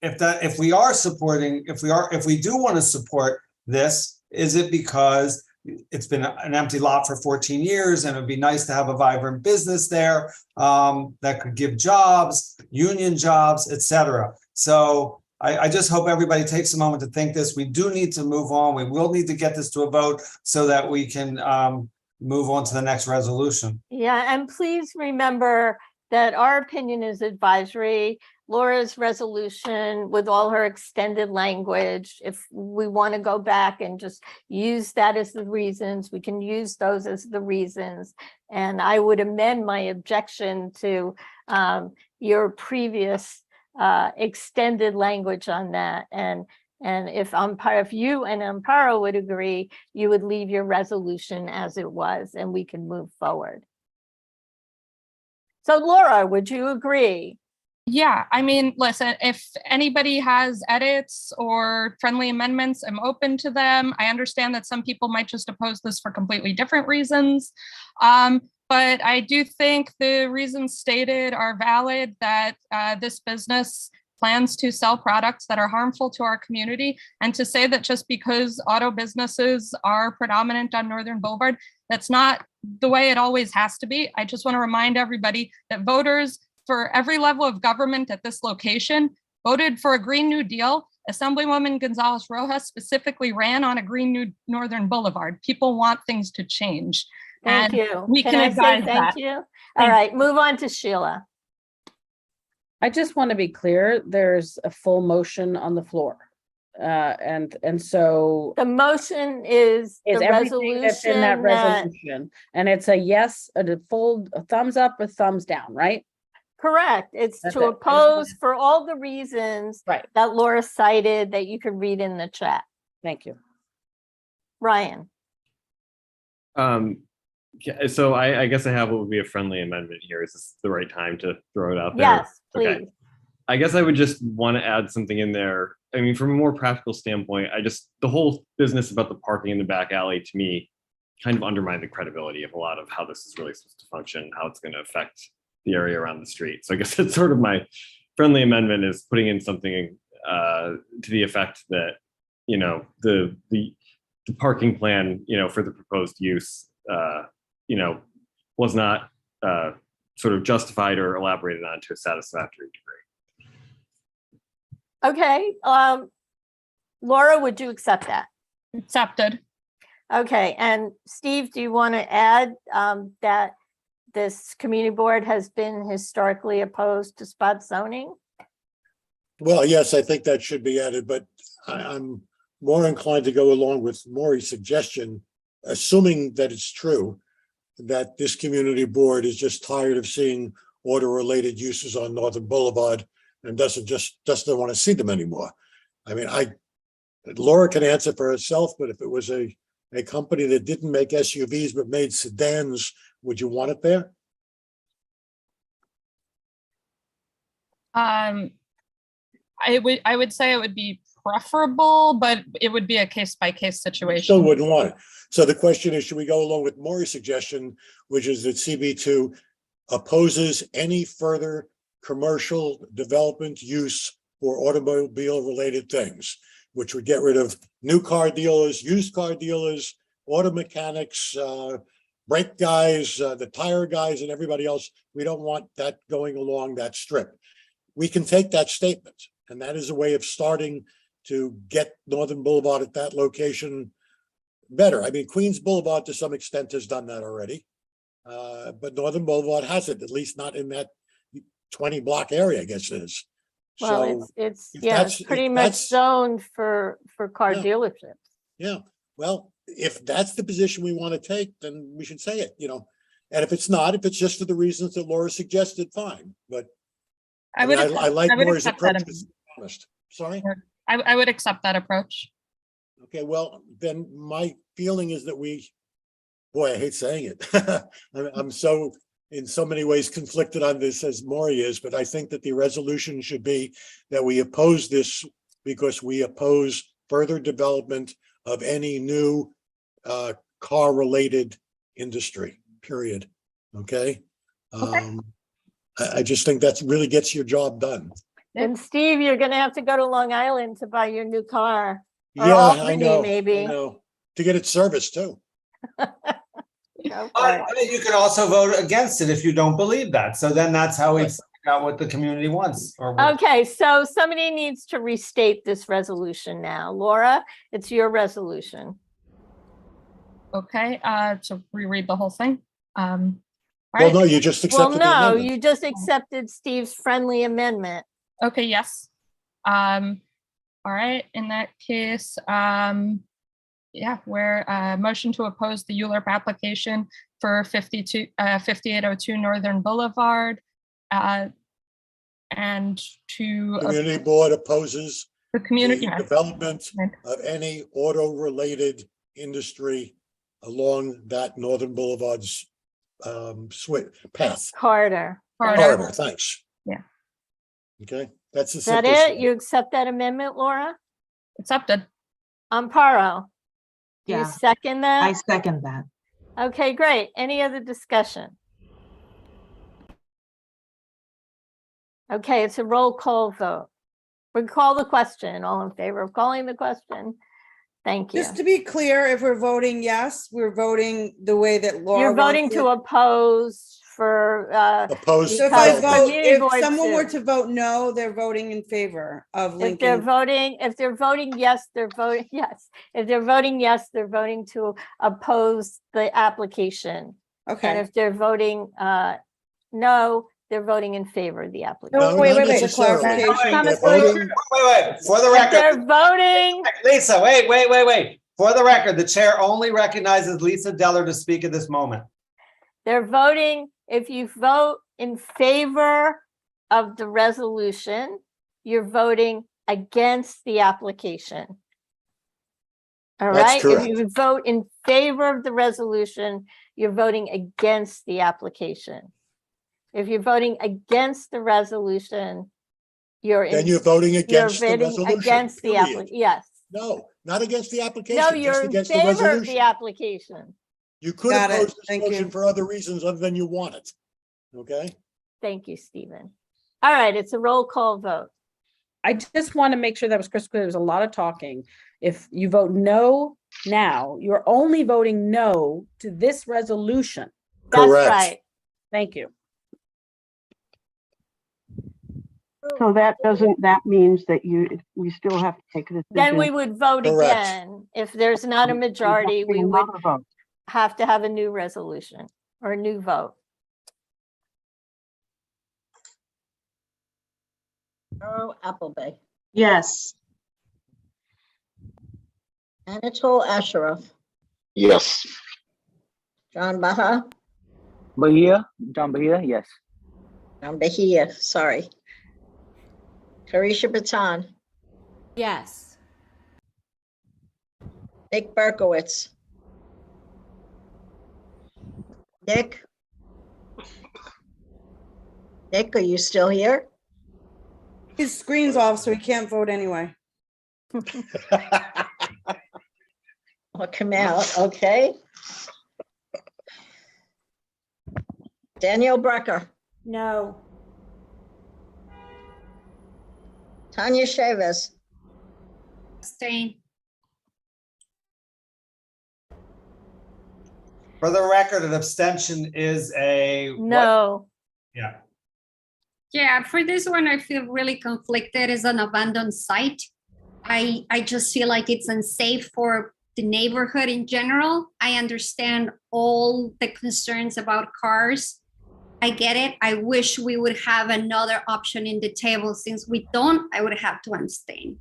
if we are supporting, if we do want to support this, is it because it's been an empty lot for 14 years and it'd be nice to have a vibrant business there that could give jobs, union jobs, etc. So I just hope everybody takes a moment to think this. We do need to move on. We will need to get this to a vote so that we can move on to the next resolution.
Yeah, and please remember that our opinion is advisory. Laura's resolution with all her extended language, if we want to go back and just use that as the reasons, we can use those as the reasons. And I would amend my objection to your previous extended language on that. And if you and Amparo would agree, you would leave your resolution as it was and we can move forward. So Laura, would you agree?
Yeah, I mean, listen, if anybody has edits or friendly amendments, I'm open to them. I understand that some people might just oppose this for completely different reasons. But I do think the reasons stated are valid, that this business plans to sell products that are harmful to our community. And to say that just because auto businesses are predominant on Northern Boulevard, that's not the way it always has to be. I just want to remind everybody that voters for every level of government at this location voted for a Green New Deal. Assemblywoman Gonzalez Rojas specifically ran on a Green New Northern Boulevard. People want things to change.
Thank
and
you.
We
Can
can
I
advise
say thank
that.
you? All right, move on to Sheila.
I just want to be clear, there's a full motion on the floor. And so
The motion is the
everything that's in that
resolution.
resolution. And it's a yes, a thumbs up or thumbs down, right?
Correct. It's
That's
to
it. I just
oppose for all the reasons
Right.
that Laura cited that you can read in the chat.
Thank you.
Ryan.
So I guess I have what would be a friendly amendment here. Is this the right time to throw it out there?
Yes, please.
Okay. I guess I would just want to add something in there. I mean, from a more practical standpoint, the whole business about the parking in the back alley to me kind of undermined the credibility of a lot of how this is really supposed to function, how it's going to affect the area around the street. So I guess that's sort of my friendly amendment, is putting in something to the effect that, the parking plan, for the proposed use, was not sort of justified or elaborated on to a satisfactory degree.
Okay. Laura, would you accept that?
Accepted.
Okay. And Steve, do you want to add that this community board has been historically opposed to spot zoning?
Well, yes, I think that should be added, but I'm more inclined to go along with Maury's suggestion, assuming that it's true, that this community board is just tired of seeing auto-related uses on Northern Boulevard and doesn't want to see them anymore. I mean, Laura can answer for herself, but if it was a company that didn't make SUVs but made sedans, would you want it there?
I would say it would be preferable, but it would be a case-by-case situation.
Still wouldn't want it. So the question is, should we go along with Maury's suggestion, which is that CB2 opposes any further commercial development use for automobile-related things, which would get rid of new car dealers, used car dealers, auto mechanics, brake guys, the tire guys, and everybody else. We don't want that going along that strip. We can take that statement, and that is a way of starting to get Northern Boulevard at that location better. I mean, Queens Boulevard to some extent has done that already, but Northern Boulevard hasn't, at least not in that 20 block area, I guess it is.
Well,
So
it's
if
pretty much zoned for car dealerships.
Yeah, well, if that's the position we want to take, then we should say it, and if it's not, if it's just for the reasons that Laura suggested, fine, but I like Laura's approach. Sorry?
I would accept that approach.
Okay, well, then my feeling is that boy, I hate saying it. I'm so, in so many ways conflicted on this as Maury is, but I think that the resolution should be that we oppose this because we oppose further development of any new car-related industry, period. Okay? I just think that really gets your job done.
And Steve, you're gonna have to go to Long Island to buy your new car. Or
Yeah, I
Albany,
know.
maybe.
I know. To get it serviced too.
But you could also vote against it if you don't believe that. So then that's how we find out what the community wants.
Okay, so somebody needs to restate this resolution now. Laura, it's your resolution.
Okay, to reread the whole thing.
Well, no, you just accepted the
Well, no,
amendment.
you just accepted Steve's friendly amendment.
Okay, yes. All right, in that case, yeah, we're motion to oppose the ULURP application for 5802 Northern Boulevard. And to
Community board opposes
the community
development of any auto-related industry along that Northern Boulevard's path.
Corridor.
Corridor, thanks.
Yeah.
Okay, that's the
Is that
simplest.
it? You accept that amendment, Laura?
Accepted.
Amparo? Do you
Yeah.
second that?
I second that.
Okay, great. Any other discussion? Okay, it's a roll call vote. We call the question. All in favor of calling the question? Thank you.
Just to be clear, if we're voting yes, we're voting the way that Laura.
You're voting
wants
to
it.
oppose for
Oppose.
So if I
because
vote,
community
if
board
someone were
too.
to vote no, they're voting in favor of
If they're
linking.
voting yes, they're voting yes. If they're voting yes, they're voting to oppose the application. And
Okay.
if they're voting no, they're voting in favor of the application.
No,
wait,
not
wait, wait.
necessarily.
Clarification.
They're voting-
Wait, for the
If
record.
they're voting,
Lisa, wait. For the record, the chair only recognizes Lisa Deller to speak at this moment.
they're voting, if you vote in favor of the resolution, you're voting against the application. All
That's
right,
correct.
if you vote in favor of the resolution, you're voting against the application. If you're voting against the resolution,
Then you're voting against the
voting
resolution.
against the
period.
application. Yes.
No, not against the application.
No,
just
you're in
against the
favor of
resolution.
the application.
You could
Got it.
oppose this
Thank
motion
you.
for other reasons other than you want it. Okay?
Thank you, Stephen. All right, it's a roll call vote.
I just want to make sure that was crystal clear. There was a lot of talking. If you vote no now, you're only voting no to this resolution.
That's
Correct.
right.
Thank you.
So that means that we still have to take a decision.
Then we would vote
Correct.
again. If there's not a majority, we would
Another vote.
have to have a new resolution or a new vote.
Earl Appleby,
Yes.
Anatole Asheroff,
Yes.
John Baha,
John Bahia, yes.
John Bahia, sorry. Carisha Batan,
Yes.
Nick Berkowitz. Nick? Nick, are you still here?
His screen's off, so he can't vote anyway.
I'll come out, okay. Danielle Brecker,
No.
Tanya Chavez,
Abstain.
For the record, an abstention is a. what?
No.
Yeah.
Yeah, for this one, I feel really conflicted. It's an abandoned site. I just feel like it's unsafe for the neighborhood in general. I understand all the concerns about cars. I get it. I wish we would have another option in the table. Since we don't, I would have to abstain.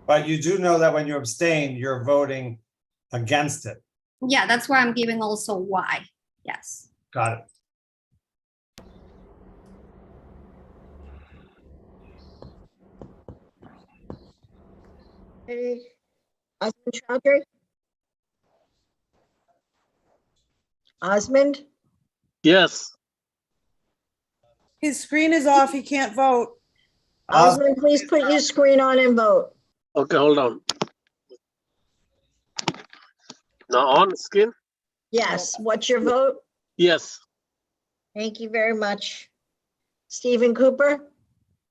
But you do know that when you abstain, you're voting against it.
Yeah, that's why I'm giving also why. Yes.
Got it.
okay. Osmond Chowdhury? Osmond?
Yes.
His screen is off. He can't vote.
Osmond, please put your screen on and vote.
Okay, hold on. Now on skin?
Yes, what's your vote?
Yes.
Thank you very much. Stephen Cooper?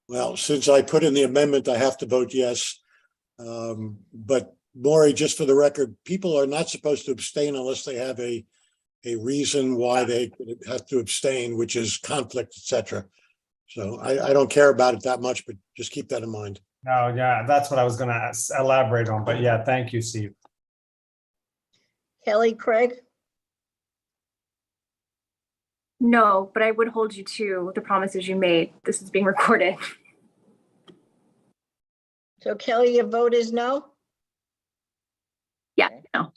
Well, since I put in the amendment, I have to vote yes. But Maury, just for the record, people are not supposed to abstain unless they have a reason why they have to abstain, which is conflict, etc. So I don't care about it that much, but just keep that in mind.
No, yeah, that's what I was going to elaborate on, but yeah, thank you, Steve.
Kelly Craig?
No, but I would hold you to the promises you made. This is being recorded.
So Kelly, your vote is no?
Yeah, no.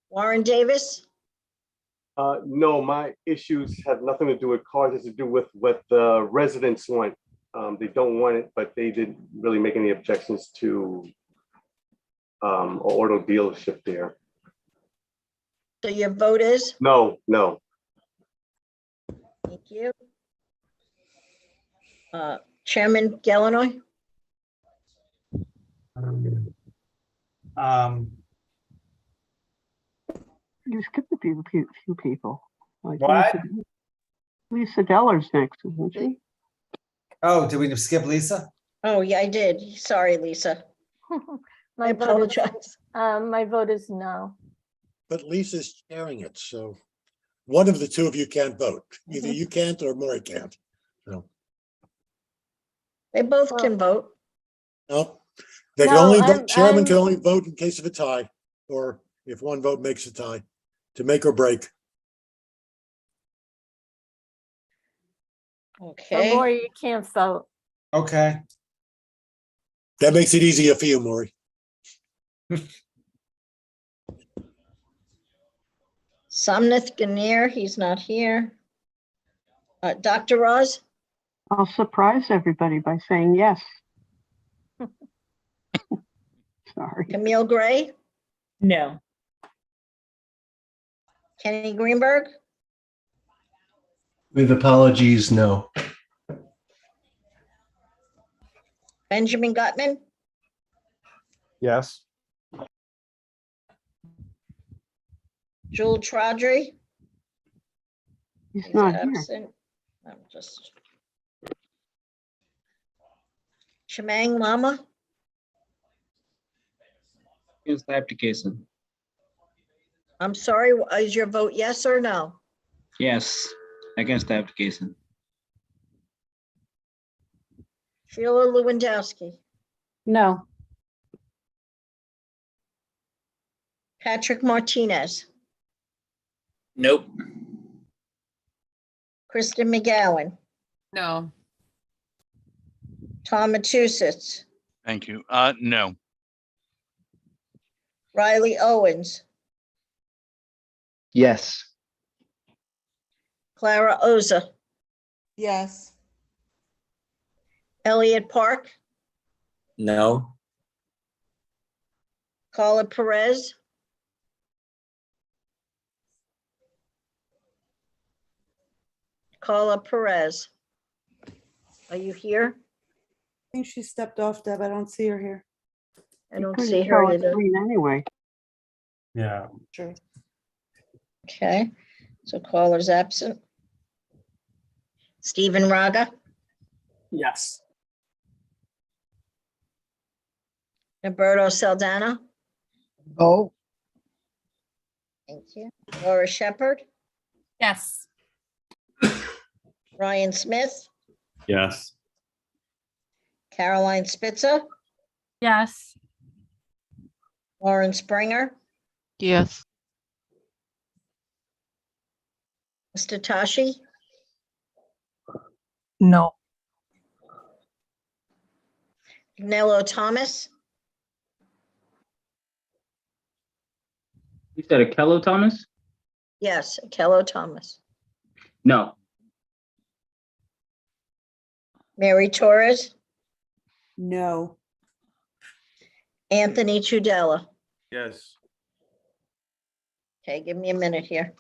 Warren Davis?
No, my issues have nothing to do with cars. It's to do with what the residents want. They don't want it, but they didn't really make any objections to an auto dealership there.
So your vote is?
No, no.
Thank you. Chairman Gellinoy?
You skipped a few people. Like
What?
Lisa Deller's next, isn't she?
Oh, did we skip Lisa?
Oh, yeah, I did. Sorry, Lisa. I apologize.
My vote is no.
But Lisa's chairing it, so one of the two of you can't vote. Either you can't or Maury can't. So
They both can vote.
no, they can
No,
only vote.
I'm-
Chairman can
I'm-
only vote in case of a tie, or if one vote makes a tie, to make or break.
Okay.
Or you can't vote.
Okay.
That makes it easier for you, Maury.
Somnath Ganir, he's not here. Dr. Roz?
I'll surprise everybody by saying yes. Sorry.
Camille Gray?
No.
Kenny Greenberg?
With apologies, no.
Benjamin Gutman?
Yes.
Jewel Trawdry?
He's not here.
Absent. I'm just. Shemang Lama?
Against the application.
I'm sorry, is your vote yes or no?
Yes, against the application.
Sheila Lewandowski?
No.
Patrick Martinez?
Nope.
Kristen McGowan?
No.
Tom Matusitz?
Thank you. No.
Riley Owens?
Yes.
Clara Oza?
Yes.
Elliot Park?
No.
Carla Perez? Carla Perez? Are you here?
I think she stepped off, Deb. I don't see her here.
I don't
Couldn't
see her
show a
either.
screen anyway.
Yeah.
True.
Okay, so caller's absent. Stephen Raga?
Yes.
Roberto Saldana?
Oh.
Thank you. Laura Shepherd?
Yes.
Ryan Smith?
Yes.
Caroline Spitzer?
Yes.
Lauren Springer?
Yes.
Mr. Tashi?
No.
Nello Thomas?
You said Akello Thomas?
Yes, Kello Thomas.
No.
Mary Torres?
No.
Anthony Trudella.
Yes.
Okay, give me a minute here.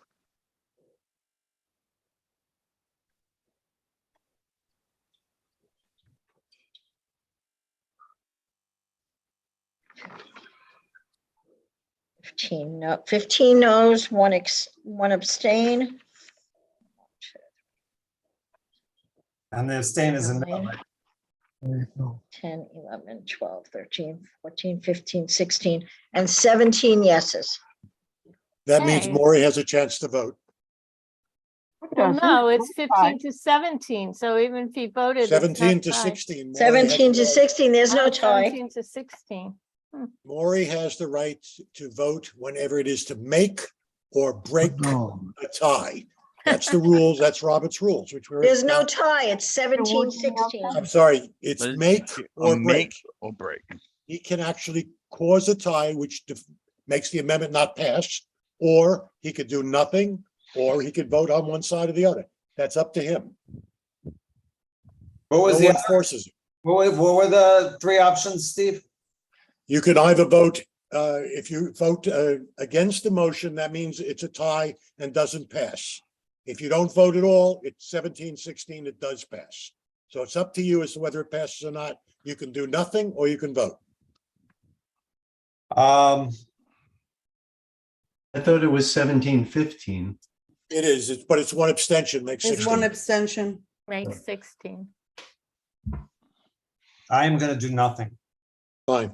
No, 15 no's, one abstain.
And the abstain is a no.
Nine.
Right?
10, 11, 12, 13, 14, 15, 16, and 17 yeses.
That means
Okay.
Maury has a chance to vote.
Well,
Doesn't
no, it's
it?
15 to 17. So even if he voted, it's
17
not
to
tied.
16. Maury has
17
the
to
right-
16, there's no
Oh,
tie.
17 to 16.
Maury has the right to vote whenever it is to make or break a tie. That's the rules. That's Robert's rules, which we're.
There's no tie, it's 17, 16.
I'm sorry, it's make or break.
Make or break.
He can actually cause a tie, which makes the amendment not pass, or he could do nothing, or he could vote on one side or the other. That's up to him.
What was
No
the
one forces it.
what were the three options, Steve?
You could either vote, if you vote against the motion, that means it's a tie and doesn't pass. If you don't vote at all, it's 17-16, it does pass. So it's up to you as to whether it passes or not. You can do nothing or you can vote.
Um,
I thought it was 17-15.
It is, but it's one abstention, makes
There's
16.
one abstention.
Make 16.
I am gonna do nothing.
Fine.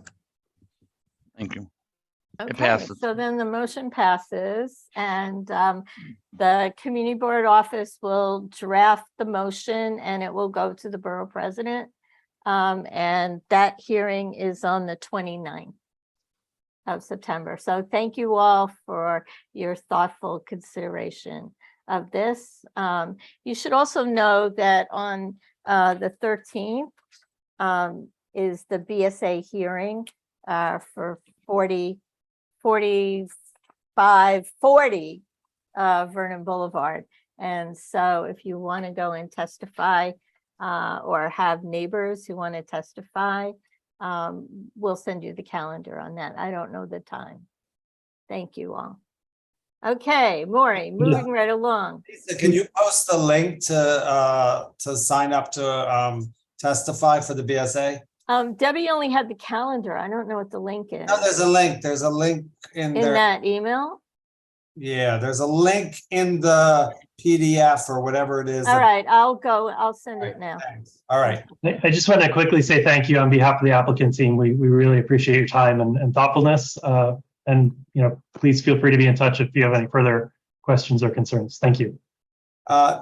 Thank you.
Okay,
passes.
so then the motion passes and the community board office will draft the motion and it will go to the borough president. And that hearing is on the 29th of September. So thank you all for your thoughtful consideration of this. You should also know that on the 13th is the BSA hearing for 40 Vernon Boulevard. And so if you want to go and testify or have neighbors who want to testify, we'll send you the calendar on that. I don't know the time. Thank you all. Okay, Maury, moving right along.
Lisa, can you post the link to sign up to testify for the BSA?
Debbie only had the calendar. I don't know what the link is.
No, there's a link. There's a link in
In
there.
that email?
Yeah, there's a link in the PDF or whatever it is.
All right, I'll send it now.
All right.
I just want to quickly say thank you on behalf of the applicant team. We really appreciate your time and thoughtfulness. And please feel free to be in touch if you have any further questions or concerns. Thank you.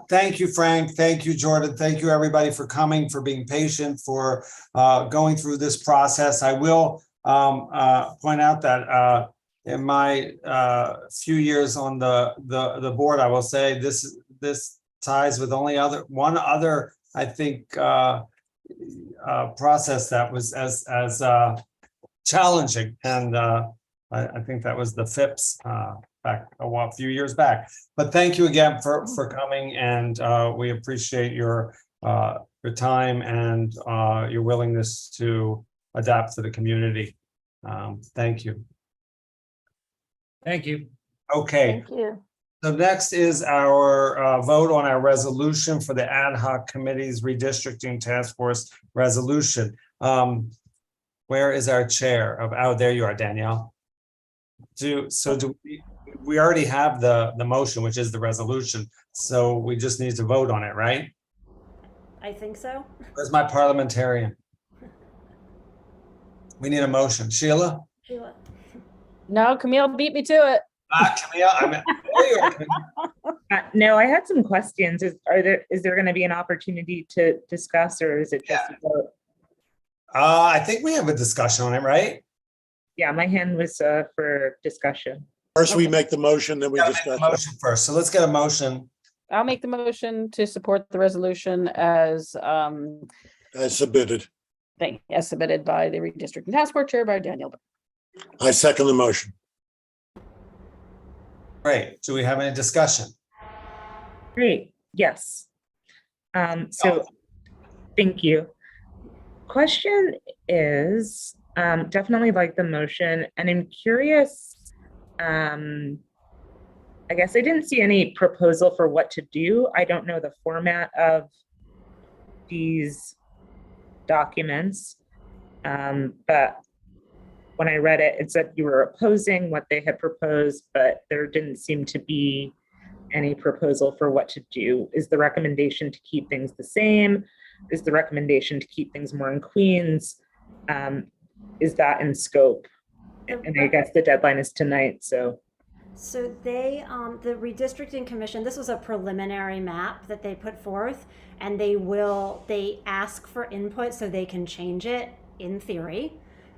Thank you, Frank. Thank you, Jordan. Thank you, everybody, for coming, for being patient, for going through this process. I will point out that in my few years on the board, I will say this ties with only one other, I think, process that was as challenging, and I think that was the FIPS back a few years back. But thank you again for coming, and we appreciate your time and your willingness to adapt to the community. Thank you.
Thank you.
Okay.
Thank you.
So next is our vote on our resolution for the ad hoc committee's redistricting task force resolution. Where is our chair? Oh, there you are, Danielle. Do we already have the motion, which is the resolution, so we just need to vote on it, right?
I think so.
Where's my parliamentarian? We need a motion. Sheila?
Sheila.
No, Camille beat me to it.
Camille,
No, I had some questions. Is there going to be an opportunity to discuss, or is it just a vote?
I think we have a discussion on it, right?
Yeah, my hand was for discussion.
First, we make the motion, then we discuss.
Motion first. So let's get a motion.
I'll make the motion to support the resolution as
submitted.
As submitted by the redistricting task force chair by Daniel.
I second the motion.
Great. Do we have any discussion?
Great. Yes. So thank you. Question is, Definitely like the motion, and I'm curious, I guess I didn't see any proposal for what to do. I don't know the format of these documents, but when I read it, it said you were opposing what they had proposed, but there didn't seem to be any proposal for what to do. Is the recommendation to keep things the same? Is the recommendation to keep things more in Queens? Is that in scope? And I guess the deadline is tonight, so.
So they, the Redistricting Commission, this was a preliminary map that they put forth, and they ask for input so they can change it in theory.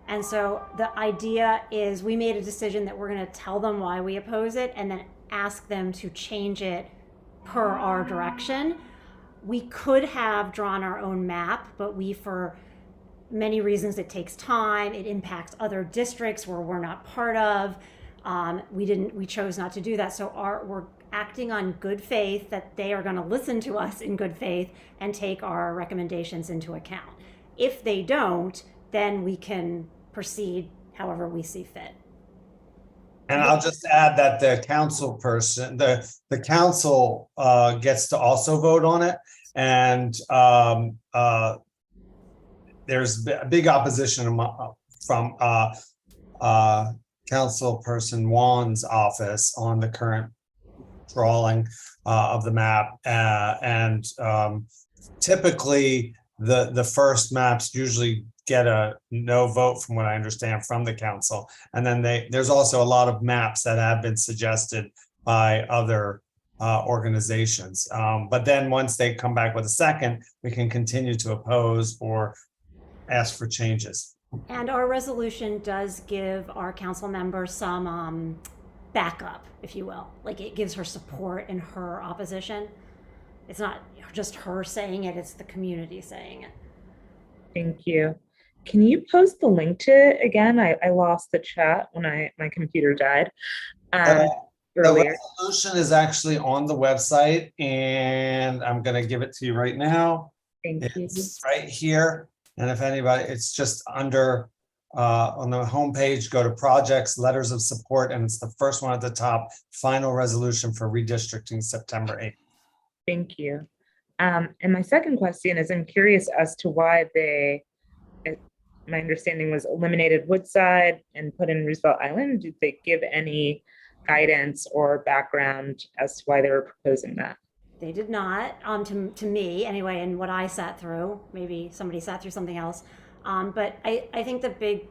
And so the idea is we made a decision that we're going to tell them why we oppose it and then ask them to change it per our direction. We could have drawn our own map, but for many reasons, it takes time. It impacts other districts where we're not part of. We chose not to do that. So we're acting on good faith that they are going to listen to us in good faith and take our recommendations into account. If they don't, then we can proceed however we see fit.
And I'll just add that the council person, the council gets to also vote on it. And there's a big opposition from Councilperson Wan's office on the current drawing of the map. And typically the first maps usually get a no vote from what I understand from the council. And then there's also a lot of maps that have been suggested by other organizations. But then once they come back with a second, we can continue to oppose or ask for changes.
And our resolution does give our council member some backup, if you will. Like it gives her support in her opposition. It's not just her saying it, it's the community saying it.
Thank you. Can you post the link to it again? I lost the chat when my computer died
The
earlier.
resolution is actually on the website, and I'm going to give it to you right now.
Thank you.
It's right here. And if anybody, it's just under on the homepage, go to projects, letters of support, and it's the first one at the top, final resolution for redistricting September 8th.
Thank you. And my second question is, I'm curious as to why my understanding was eliminated Woodside and put in Roosevelt Island. Did they give any guidance or background as to why they were proposing that?
They did not, to me anyway, and what I sat through. Maybe somebody sat through something else. But I think the big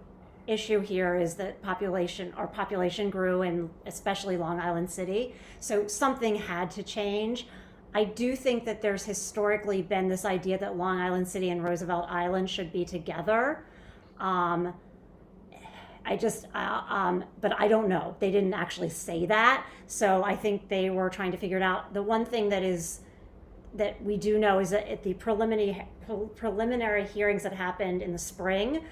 issue here is that our population grew in especially Long Island City. So something had to change. I do think that there's historically been this idea that Long Island City and Roosevelt Island should be together. But I don't know. They didn't actually say that. So I think they were trying to figure it out. The one thing that we do know is that at the preliminary hearings that happened in the spring,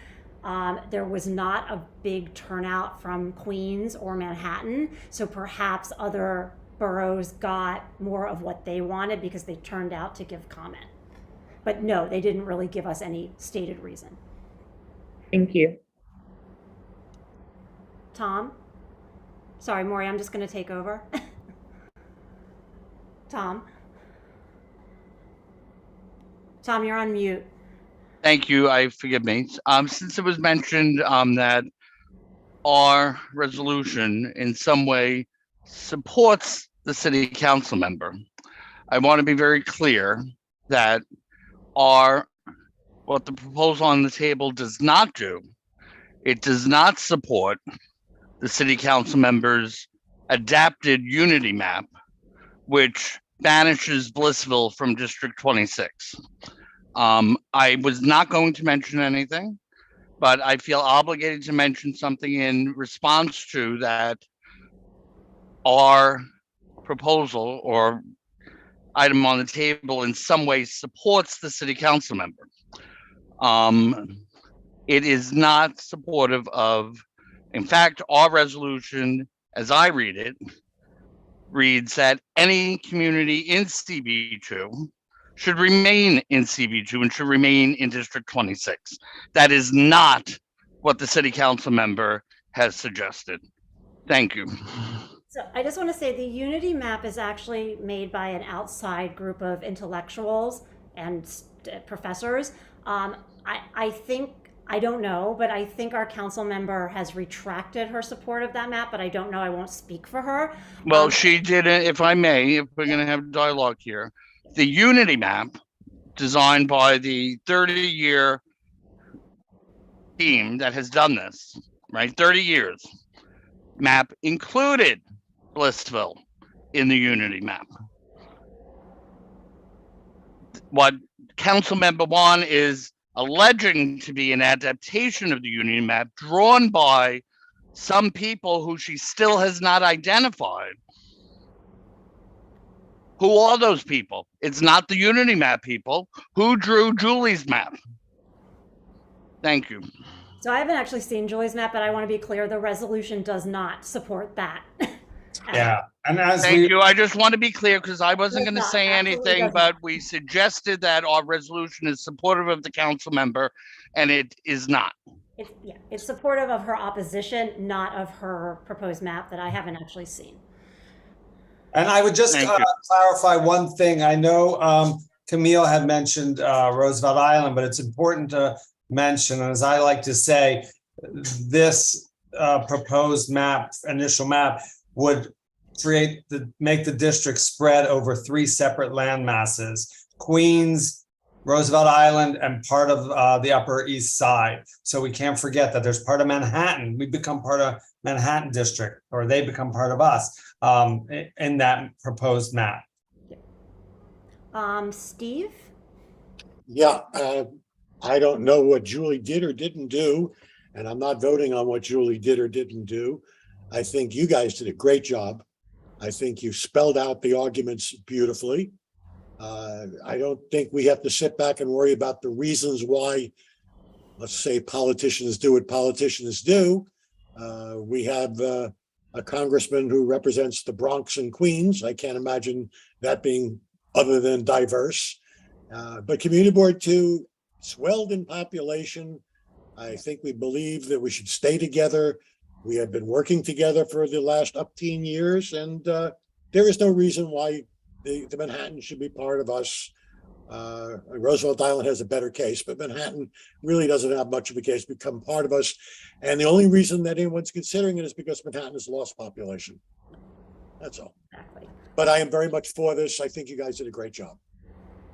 there was not a big turnout from Queens or Manhattan. So perhaps other boroughs got more of what they wanted because they turned out to give comment. But no, they didn't really give us any stated reason.
Thank you.
Tom? Sorry, Maury, I'm just going to take over. Tom? Tom, you're on mute.
Thank you. Forgive me. Since it was mentioned that our resolution in some way supports the city council member, I want to be very clear that what the proposal on the table does not do, it does not support the city council member's adapted unity map, which banishes Blissville from District 26. I was not going to mention anything, but I feel obligated to mention something in response to that. Our proposal or item on the table in some way supports the city council member. It is not supportive of, in fact, our resolution, as I read it, reads that any community in CB2 should remain in CB2 and should remain in District 26. That is not what what the city council member has suggested. Thank you.
So I just want to say the Unity map is actually made by an outside group of intellectuals and professors. I think, I don't know, but I think our council member has retracted her support of that map, but I don't know, I won't speak for her.
Well, she didn't, if I may, if we're going to have dialogue here, the Unity map designed by the 30-year team that has done this, right? 30 years map included Blissville in the Unity map. What council member Juan is alleging to be an adaptation of the Unity map drawn by some people who she still has not identified. Who are those people? It's not the Unity map people. Who drew Julie's map? Thank you.
So I haven't actually seen Julie's map, but I want to be clear, the resolution does not support that.
Yeah, and as
Thank you. I just want to be clear because I wasn't going to
Does
say
not, absolutely
anything,
does
but
not.
we suggested that our resolution is supportive of the council member, and it is not.
It's supportive of her opposition, not of her proposed map that I haven't actually seen.
And I would just clarify one thing. I know Camille had mentioned Roosevelt Island, but it's important to mention, as I like to say, this proposed map, initial map, would make the district spread over 3 separate land masses: Queens, Roosevelt Island, and part of the Upper East Side. So we can't forget that there's part of Manhattan. We become part of Manhattan district, or they become part of us in that proposed map.
Steve?
Yeah, I don't know what Julie did or didn't do, and I'm not voting on what Julie did or didn't do. I think you guys did a great job. I think you spelled out the arguments beautifully. I don't think we have to sit back and worry about the reasons why, let's say, politicians do what politicians do. We have a congressman who represents the Bronx and Queens. I can't imagine that being other than diverse. But Community Board 2 swelled in population. I think we believe that we should stay together. We have been working together for the last 18 years, and there is no reason why the Manhattan should be part of us. Roosevelt Island has a better case, but Manhattan really doesn't have much of a case to become part of us. And the only reason that anyone's considering it is because Manhattan has lost population. That's all.
Exactly.
But I am very much for this. I think you guys did a great job.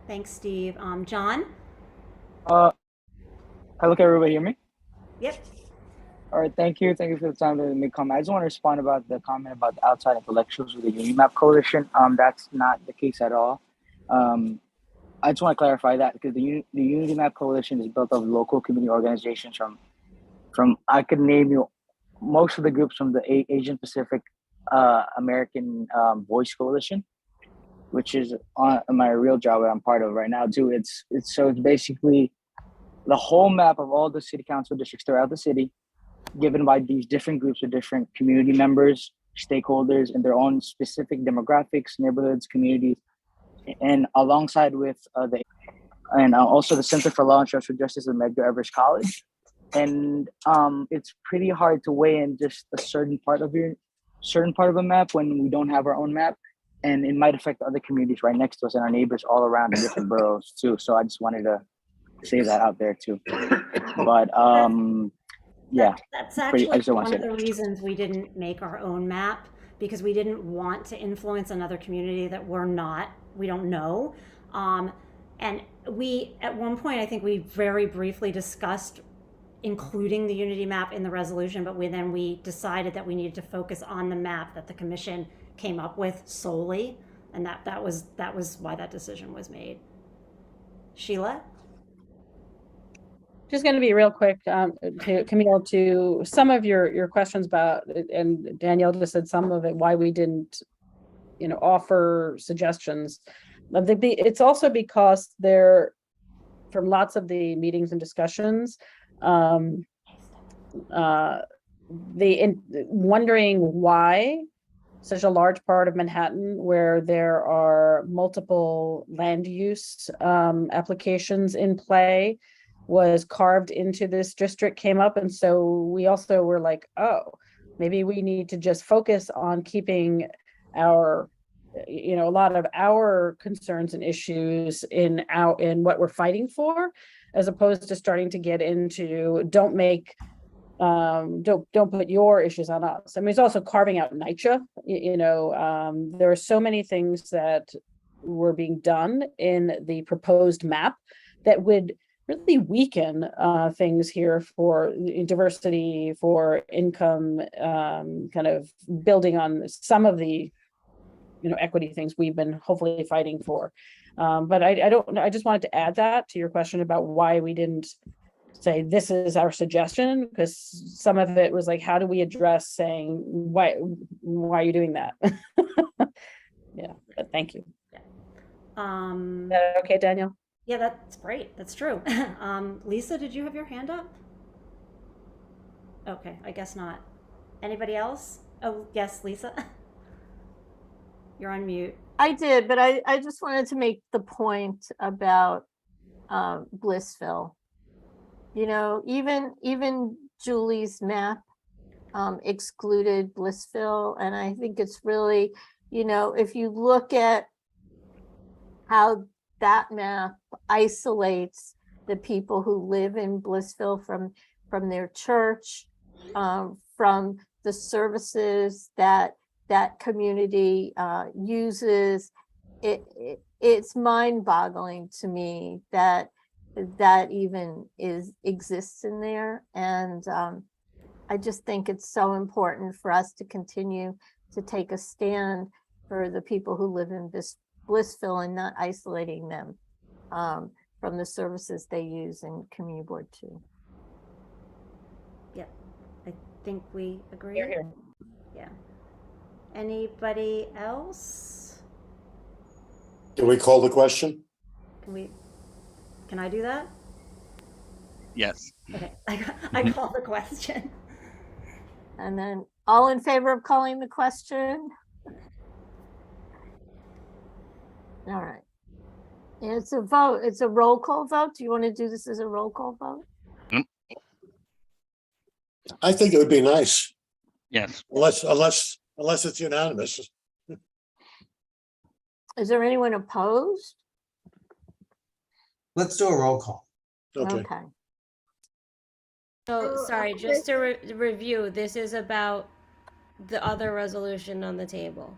Thanks, Steve. John?
Hello, can everybody hear me?
Yep.
All right, thank you. Thank you for the time to make comment. I just want to respond about the comment about the outside intellectuals with the Unimap Coalition. That's not the case at all. I just want to clarify that because the Unity Map Coalition is built of local community organizations from I could name you most of the groups from the Asian Pacific American Voice Coalition, which is on my real job that I'm part of right now too. It's basically the whole map of all the city council districts throughout the city, given by these different groups of different community members, stakeholders, and their own specific demographics, neighborhoods, communities, and alongside with also the Center for Law and Social Justice at Medgar Evers College. And it's pretty hard to weigh in just a certain part of a map when we don't have our own map, and it might affect other communities right next to us and our neighbors all around in different boroughs too. So I just wanted to say that out there too. But yeah,
that's actually one of the reasons we didn't make our own map, because we didn't want to influence another community that we don't know. And we, at one point, I think we very briefly discussed including the Unity map in the resolution, but we decided that we needed to focus on the map that the commission came up with solely, and that was why that decision was made. Sheila?
Just going to be real quick, to Camille, to some of your questions about, and Danielle just said some of it, why we didn't, offer suggestions. It's also because from lots of the meetings and discussions, wondering why such a large part of Manhattan, where there are multiple land use applications in play, was carved into this district came up. And so we also were like, oh, maybe we need to just focus on keeping our, a lot of our concerns and issues in what we're fighting for, as opposed to starting to get into don't put your issues on us. I mean, it's also carving out NYCHA. There are so many things that were being done in the proposed map that would really weaken things here for diversity, for income, kind of building on some of the equity things we've been hopefully fighting for. But I just wanted to add that to your question about why we didn't say this is our suggestion, because some of it was like, how do we address saying why are you doing that? Yeah, but thank you. Is that okay, Daniel?
Yeah, that's great. That's true. Lisa, did you have your hand up? Okay, I guess not. Anybody else? Oh, yes, Lisa. You're on mute.
I did, but I just wanted to make the point about Blissville. Even Julie's map excluded Blissville, and I think it's really, if you look at how that map isolates the people who live in Blissville from their church, from the services that community uses, it's mind-boggling to me that even exists in there. And I just think it's so important for us to continue to take a stand for the people who live in Blissville and not isolating them from the services they use in Community Board 2.
Yep, I think we agree.
Here.
Yeah. Anybody else?
Can we call the question?
Can I do that?
Yes.
Okay, I call the question.
And then all in favor of calling the question? All right. It's a vote. It's a roll call vote. Do you want to do this as a roll call vote?
I think it would be nice,
Yes.
unless it's unanimous.
Is there anyone opposed?
Let's do a roll call.
Okay.
So, sorry, just to review, this is about the other resolution on the table.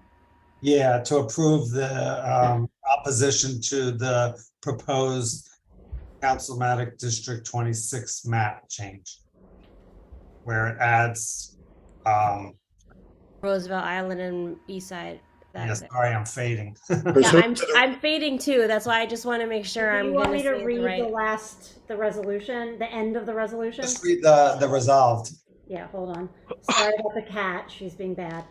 Yeah, to approve the opposition to the proposed Councilmatic District 26 map change, where it adds
Roosevelt Island and East Side.
yes, sorry, I'm fading.
Yeah, I'm fading too. That's why I just want to make sure I'm.
You want me to
gonna say
read
right.
the resolution, the end of the resolution?
Just read the resolved.
Yeah, hold on. Sorry about the cat. She's being bad.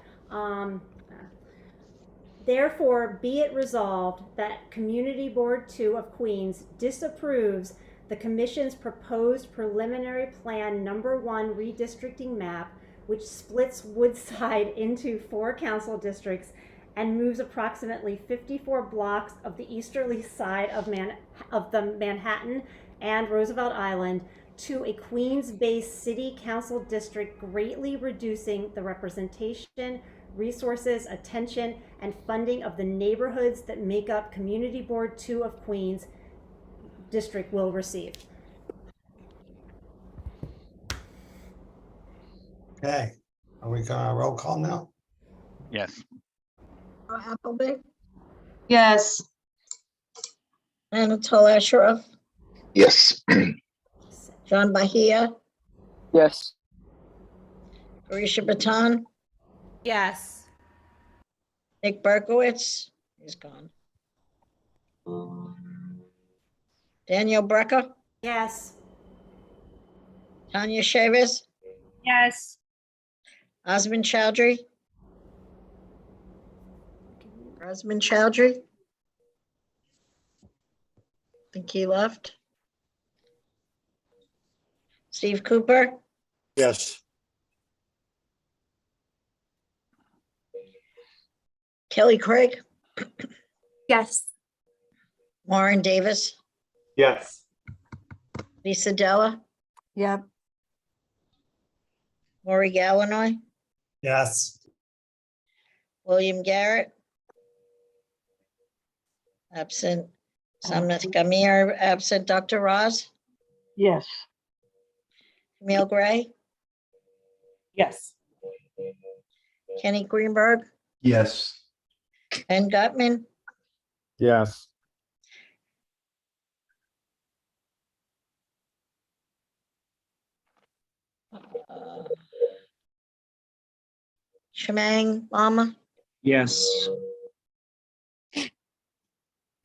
Therefore, be it resolved that Community Board 2 of Queens disapproves the Commission's proposed preliminary plan number 1 redistricting map, which splits Woodside into 4 council districts and moves approximately 54 blocks of the easterly side of the Manhattan and Roosevelt Island to a Queens-based city council district, greatly reducing the representation, resources, attention, and funding of the neighborhoods that make up Community Board 2 of Queens district will receive.
Okay, are we gonna roll call now?
Yes.
Appleby,
Yes.
Anatole Asherov,
Yes.
John Bahia,
Yes.
Arisha Batan,
Yes.
Nick Berkowitz, he's gone. Daniel Brecker,
Yes.
Tanya Chavis,
Yes.
Osmond Chowdhury. Osmond Chowdhury. Think he left. Steve Cooper,
Yes.
Kelly Craig,
Yes.
Warren Davis,
Yes.
Lisa Della,
Yep.
Maury Gallinoy,
Yes.
William Garrett. Absent. Samnath Gamir, absent. Dr. Roz,
Yes.
Camille Gray,
Yes.
Kenny Greenberg,
Yes.
Ken Gutman,
Yes.
Shemang Mama,
Yes.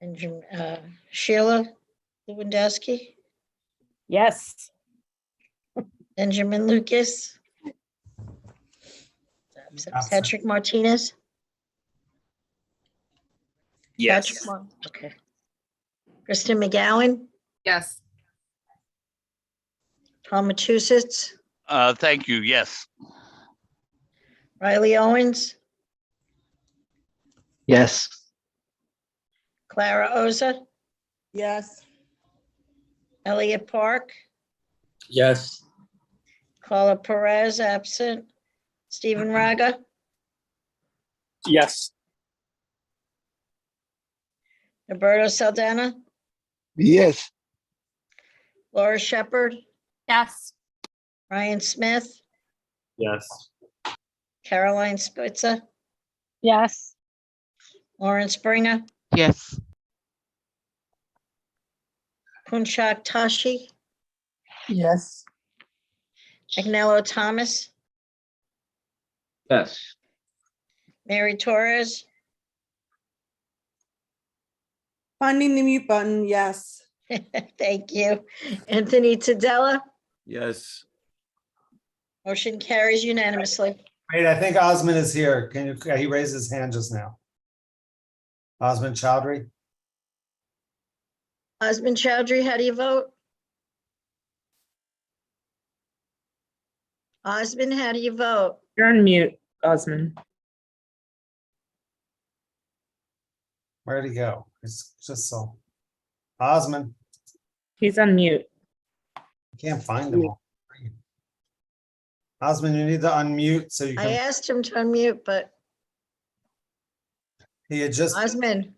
and Sheila Lewandowski,
Yes.
Benjamin Lucas, absent.
Absent.
Patrick Martinez. Patrick
Yes.
Okay. Kristen McGowan,
Yes.
Tom Matusitz,
Thank you. Yes.
Riley Owens,
Yes.
Clara Oza,
Yes.
Elliot Park,
Yes.
Carla Perez, absent. Stephen Raga,
Yes.
Roberto Saldana,
Yes.
Laura Shepherd,
Yes.
Ryan Smith,
Yes.
Caroline Spitzer,
Yes.
Lauren Springer,
Yes.
Kunchak Tashi,
Yes.
Agnello Thomas,
Yes.
Mary Torres,
Finding the mute button, yes.
thank you. Anthony Tadella,
Yes.
motion carries unanimously.
Wait, I think Osman is here. Can you, he raised his hand just now. Osman Chowdhury?
Osman Chowdhury, how do you vote? Osman, how do you vote?
You're on mute, Osman.
Where'd he go? It's just so. Osman,
He's on mute.
can't find him. Osman, you need to unmute so you
I
can,
asked him to unmute, but
he had just,
Osman,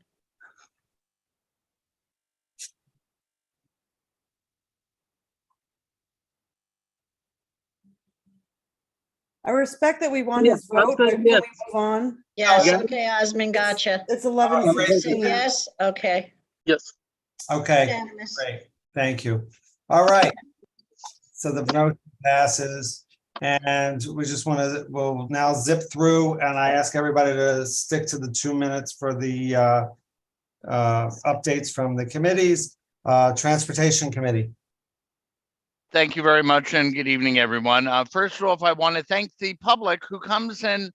I respect that we want
Yes,
his vote, but can we
yes.
move on?
yes,
Yeah.
okay, Osman, gotcha.
It's
Oh,
11:16.
Yes, okay.
Yes.
okay,
Unanimous.
great, thank you. All right. So the motion passes, and we just want to, we'll now zip through, and I ask everybody to stick to the 2 minutes for the updates from the committees. Transportation Committee.
Thank you very much and good evening, everyone. First off, I want to thank the public who comes and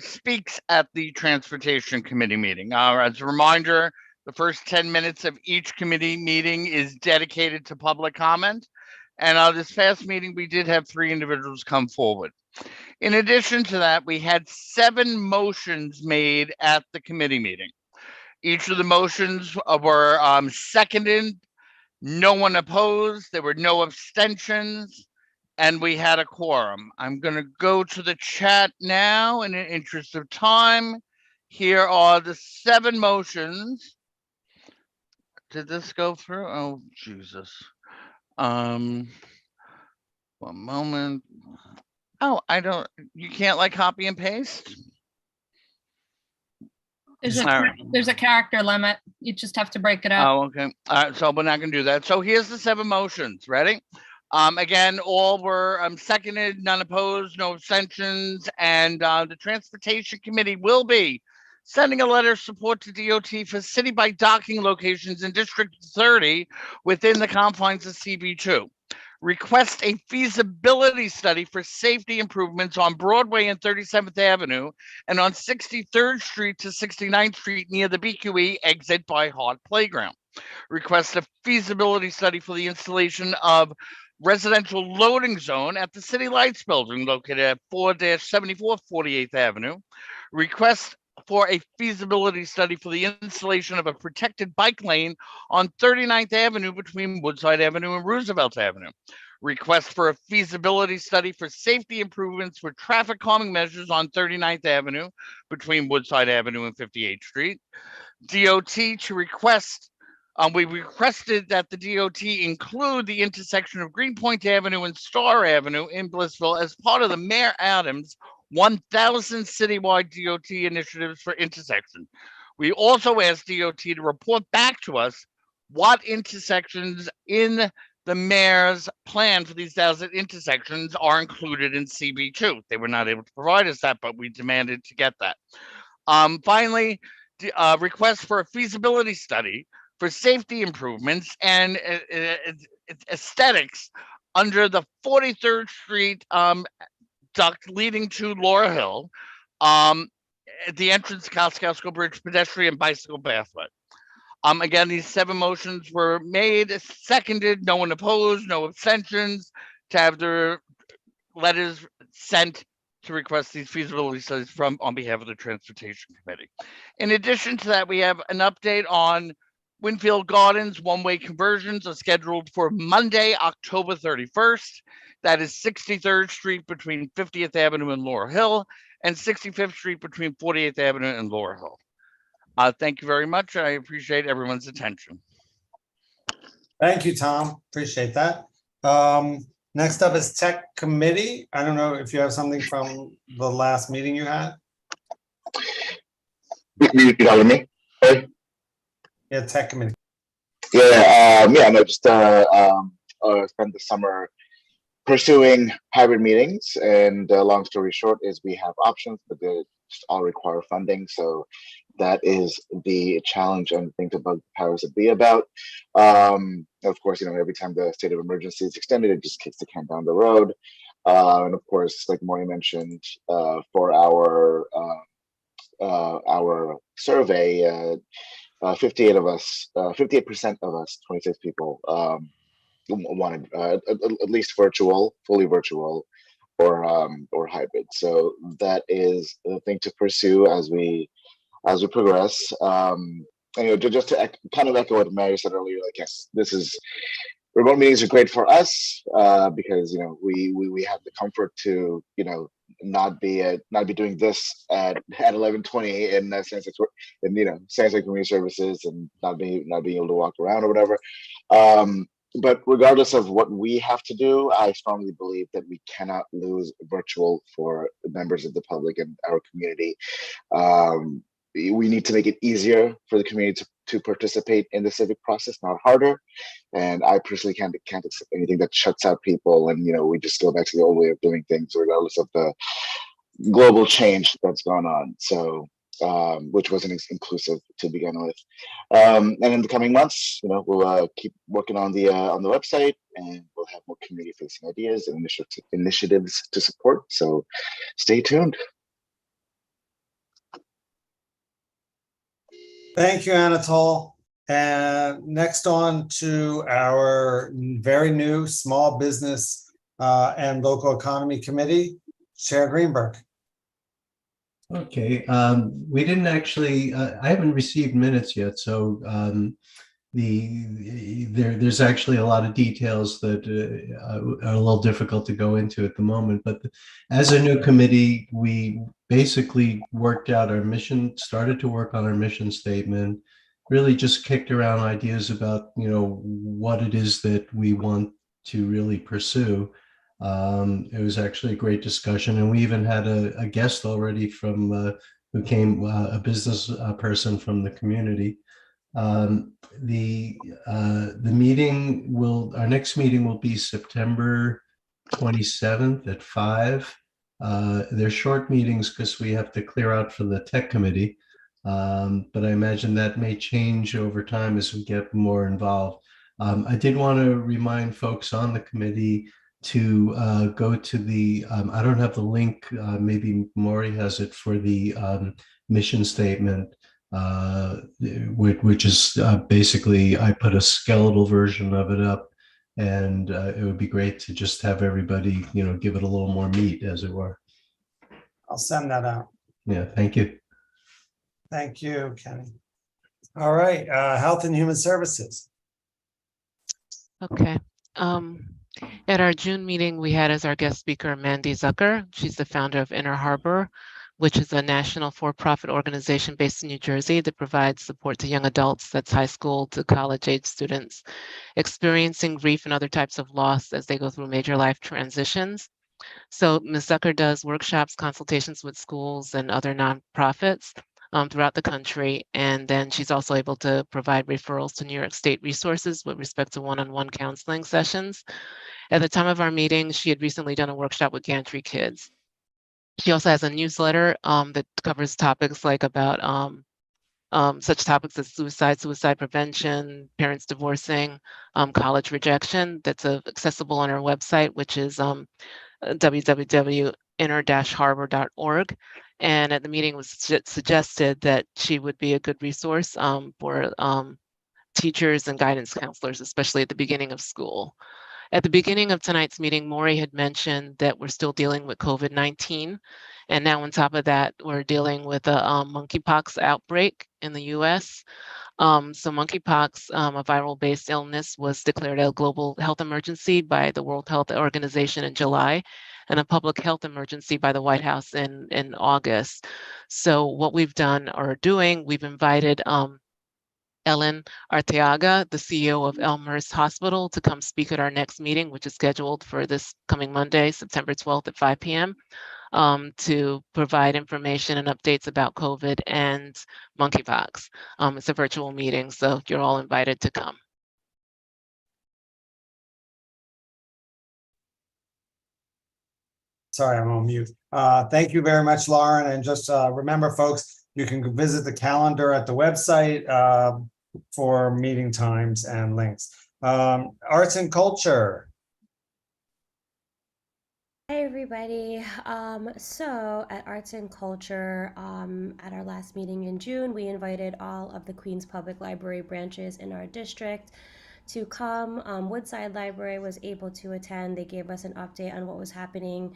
speaks at the Transportation Committee meeting. As a reminder, the first 10 minutes of each committee meeting is dedicated to public comment. And this past meeting, we did have 3 individuals come forward. In addition to that, we had 7 motions made at the committee meeting. Each of the motions were seconded. No one opposed. There were no abstentions. And we had a quorum. I'm going to go to the chat now in the interest of time. Here are the 7 motions. Did this go through? Oh, Jesus. One moment. Oh, you can't like copy and paste?
There's
All right.
a character limit. You just have to break it up.
Oh, okay. All right, so we're not gonna do that. So here's the 7 motions. Ready? Again, all were seconded, none opposed, no abstentions, and the Transportation Committee will be sending a letter of support to DOT for city bike docking locations in District 30 within the confines of CB2. Request a feasibility study for safety improvements on Broadway and 37th Avenue and on 63rd Street to 69th Street near the BQE exit by Hart Playground. Request a feasibility study for the installation of residential loading zone at the City Lights Building located at 4-74 48th Avenue. Request for a feasibility study for the installation of a protected bike lane on 39th Avenue between Woodside Avenue and Roosevelt Avenue. Request for a feasibility study for safety improvements for traffic calming measures on 39th Avenue between Woodside Avenue and 58th Street. DOT to request, we requested that the DOT include the intersection of Greenpoint Avenue and Star Avenue in Blissville as part of the Mayor Adams 1,000 citywide DOT initiatives for intersection. We also asked DOT to report back to us what intersections in the mayor's plan for these 1,000 intersections are included in CB2. They were not able to provide us that, but we demanded to get that. Finally, request for a feasibility study for safety improvements and aesthetics under the 43rd Street duct leading to Laurel Hill, the entrance to Kosciuszko Bridge pedestrian bicycle pathway. Again, these 7 motions were made, seconded, no one opposed, no abstentions, to have their letters sent to request these feasibility studies on behalf of the Transportation Committee. In addition to that, we have an update on Winfield Gardens. One-way conversions are scheduled for Monday, October 31st. That is 63rd Street between 50th Avenue and Laurel Hill, and 65th Street between 48th Avenue and Laurel Hill. Thank you very much. I appreciate everyone's attention.
Thank you, Tom. Appreciate that. Next up is Tech Committee. I don't know if you have something from the last meeting you had.
You calling me? Hey?
Yeah, Tech Committee.
Yeah, no, just spent the summer pursuing hybrid meetings, and long story short is we have options, but they just all require funding. So that is the challenge and thing to bug powers that be about. Of course, every time the state of emergency is extended, it just kicks the can down the road. And of course, like Maury mentioned, for our survey, 58% of us, 26 people, wanted at least virtual, fully virtual, or hybrid. So that is the thing to pursue as we progress. Just to kind of echo what Mary said earlier, like, yes, remote meetings are great for us because we have the comfort to not be doing this at 11:20 in Census and Census Community Services and not being able to walk around or whatever. But regardless of what we have to do, I strongly believe that we cannot lose virtual for members of the public and our community. We need to make it easier for the community to participate in the civic process, not harder. And I personally can't accept anything that shuts out people. And, we just go back to the old way of doing things, regardless of the global change that's gone on. So, which wasn't inclusive to begin with. And in the coming months, we'll keep working on the website, and we'll have more community-facing ideas and initiatives to support. So stay tuned.
Thank you, Anatol. And next on to our very new Small Business and Local Economy Committee, Chair Greenberg.
Okay, we didn't actually, I haven't received minutes yet, so there's actually a lot of details that are a little difficult to go into at the moment. But as a new committee, we basically worked out our mission, started to work on our mission statement, really just kicked around ideas about, what it is that we want to really pursue. It was actually a great discussion, and we even had a guest already from who came, a business person from the community. The meeting our next meeting will be September 27th at 5. They're short meetings because we have to clear out for the Tech Committee, but I imagine that may change over time as we get more involved. I did want to remind folks on the committee to go to the, I don't have the link, maybe Maury has it, for the mission statement, which is basically, I put a skeletal version of it up, and it would be great to just have everybody, give it a little more meat, as it were.
I'll send that out.
Yeah, thank you.
Thank you, Kenny. All right, Health and Human Services.
Okay. At our June meeting, we had as our guest speaker Mandy Zucker. She's the founder of Inner Harbor, which is a national for-profit organization based in New Jersey that provides support to young adults, that's high school to college-age students, experiencing grief and other types of loss as they go through major life transitions. So Ms. Zucker does workshops, consultations with schools and other nonprofits throughout the country. And then she's also able to provide referrals to New York State resources with respect to one-on-one counseling sessions. At the time of our meeting, she had recently done a workshop with gantry kids. She also has a newsletter that covers topics like about such topics as suicide prevention, parents divorcing, college rejection, that's accessible on our website, which is www.inner-harbor.org. And at the meeting was suggested that she would be a good resource for teachers and guidance counselors, especially at the beginning of school. At the beginning of tonight's meeting, Maury had mentioned that we're still dealing with COVID-19. And now on top of that, we're dealing with a monkeypox outbreak in the US. So monkeypox, a viral-based illness, was declared a global health emergency by the World Health Organization in July, and a public health emergency by the White House in August. So what we've done or doing, we've invited Ellen Arteaga, the CEO of Elmhurst Hospital, to come speak at our next meeting, which is scheduled for this coming Monday, September 12th at 5 p.m. To provide information and updates about COVID and monkeypox. It's a virtual meeting, so you're all invited to come.
Sorry, I'm on mute. Thank you very much, Lauren. And just remember, folks, you can visit the calendar at the website for meeting times and links. Arts and culture.
Hey everybody. So at Arts and Culture, at our last meeting in June, we invited all of the Queens Public Library branches in our district to come. Woodside Library was able to attend. They gave us an update on what was happening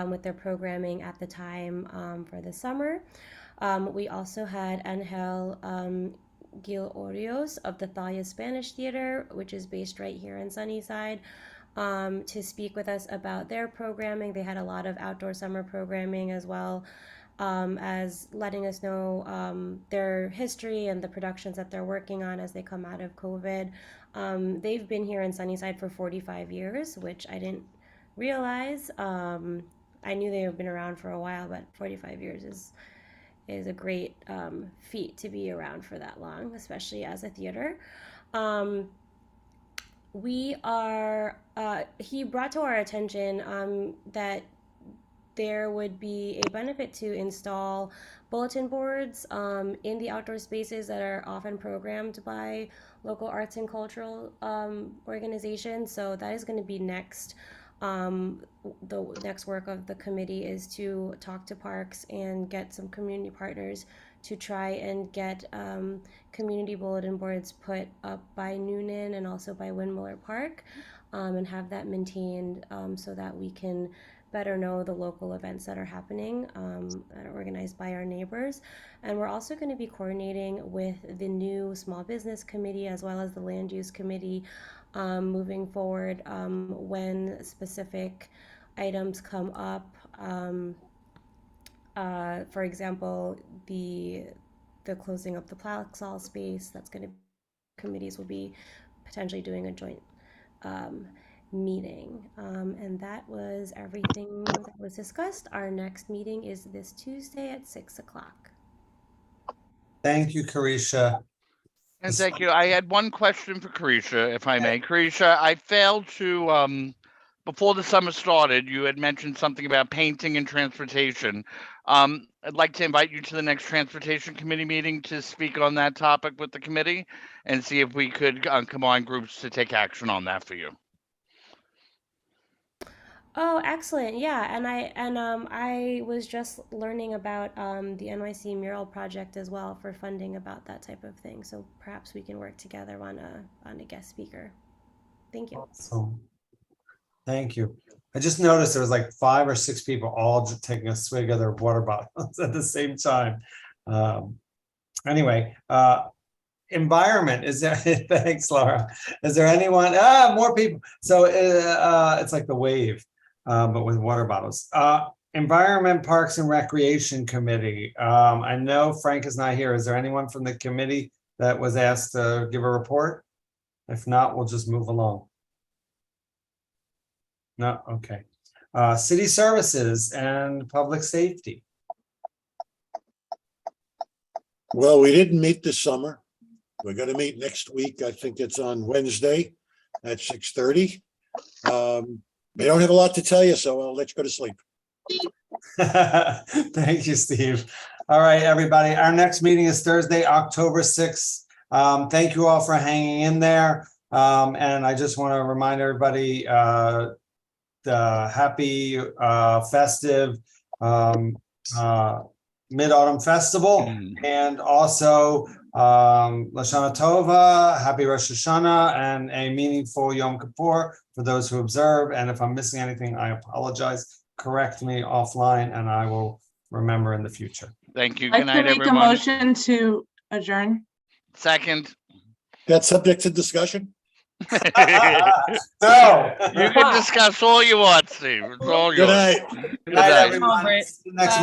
with their programming at the time for the summer. We also had Angel Gil Orios of the Thalia Spanish Theater, which is based right here in Sunnyside, to speak with us about their programming. They had a lot of outdoor summer programming as well as letting us know their history and the productions that they're working on as they come out of COVID. They've been here in Sunnyside for 45 years, which I didn't realize. I knew they have been around for a while, but 45 years is a great feat to be around for that long, especially as a theater. He brought to our attention that there would be a benefit to install bulletin boards in the outdoor spaces that are often programmed by local arts and cultural organizations. So that is going to be next. The next work of the committee is to talk to parks and get some community partners to try and get community bulletin boards put up by Noonan and also by Windmiller Park, and have that maintained so that we can better know the local events that are happening that are organized by our neighbors. And we're also going to be coordinating with the new Small Business Committee as well as the Land Use Committee moving forward when specific items come up. For example, the closing of the Plaxall space, that's going to, committees will be potentially doing a joint meeting. And that was everything that was discussed. Our next meeting is this Tuesday at 6 o'clock.
Thank you, Carisha.
And thank you. I had one question for Carisha, if I may. Carisha, I failed to, before the summer started, you had mentioned something about painting and transportation. I'd like to invite you to the next Transportation Committee meeting to speak on that topic with the committee and see if we could combine groups to take action on that for you.
Oh, excellent. Yeah, and I was just learning about the NYC mural project as well for funding about that type of thing. So perhaps we can work together on a guest speaker. Thank you.
Awesome. Thank you. I just noticed there was like 5 or 6 people all just taking a swig of their water bottles at the same time. Anyway, environment, is there, thanks, Laura. Is there anyone, more people. So it's like the wave, but with water bottles. Environment, Parks and Recreation Committee. I know Frank is not here. Is there anyone from the committee that was asked to give a report? If not, we'll just move along. No, okay. City Services and Public Safety.
Well, we didn't meet this summer. We're going to meet next week. I think it's on Wednesday at 6:30. They don't have a lot to tell you, so I'll let you go to sleep.
Thank you, Steve. All right, everybody. Our next meeting is Thursday, October 6th. Thank you all for hanging in there. And I just want to remind everybody the happy festive Mid-Autumn Festival, and also Lashana Tova, happy Rosh Hashanah, and a meaningful Yom Kippur for those who observe. And if I'm missing anything, I apologize. Correct me offline, and I will remember in the future.
Thank you.
I'd
Good
like to
night,
make a
everyone.
motion to adjourn.
Second.
That's subject to discussion.
You
No.
can discuss all you want, Steve. It's all
Good
yours.
night.
Good night,
night.
everyone. See you next month.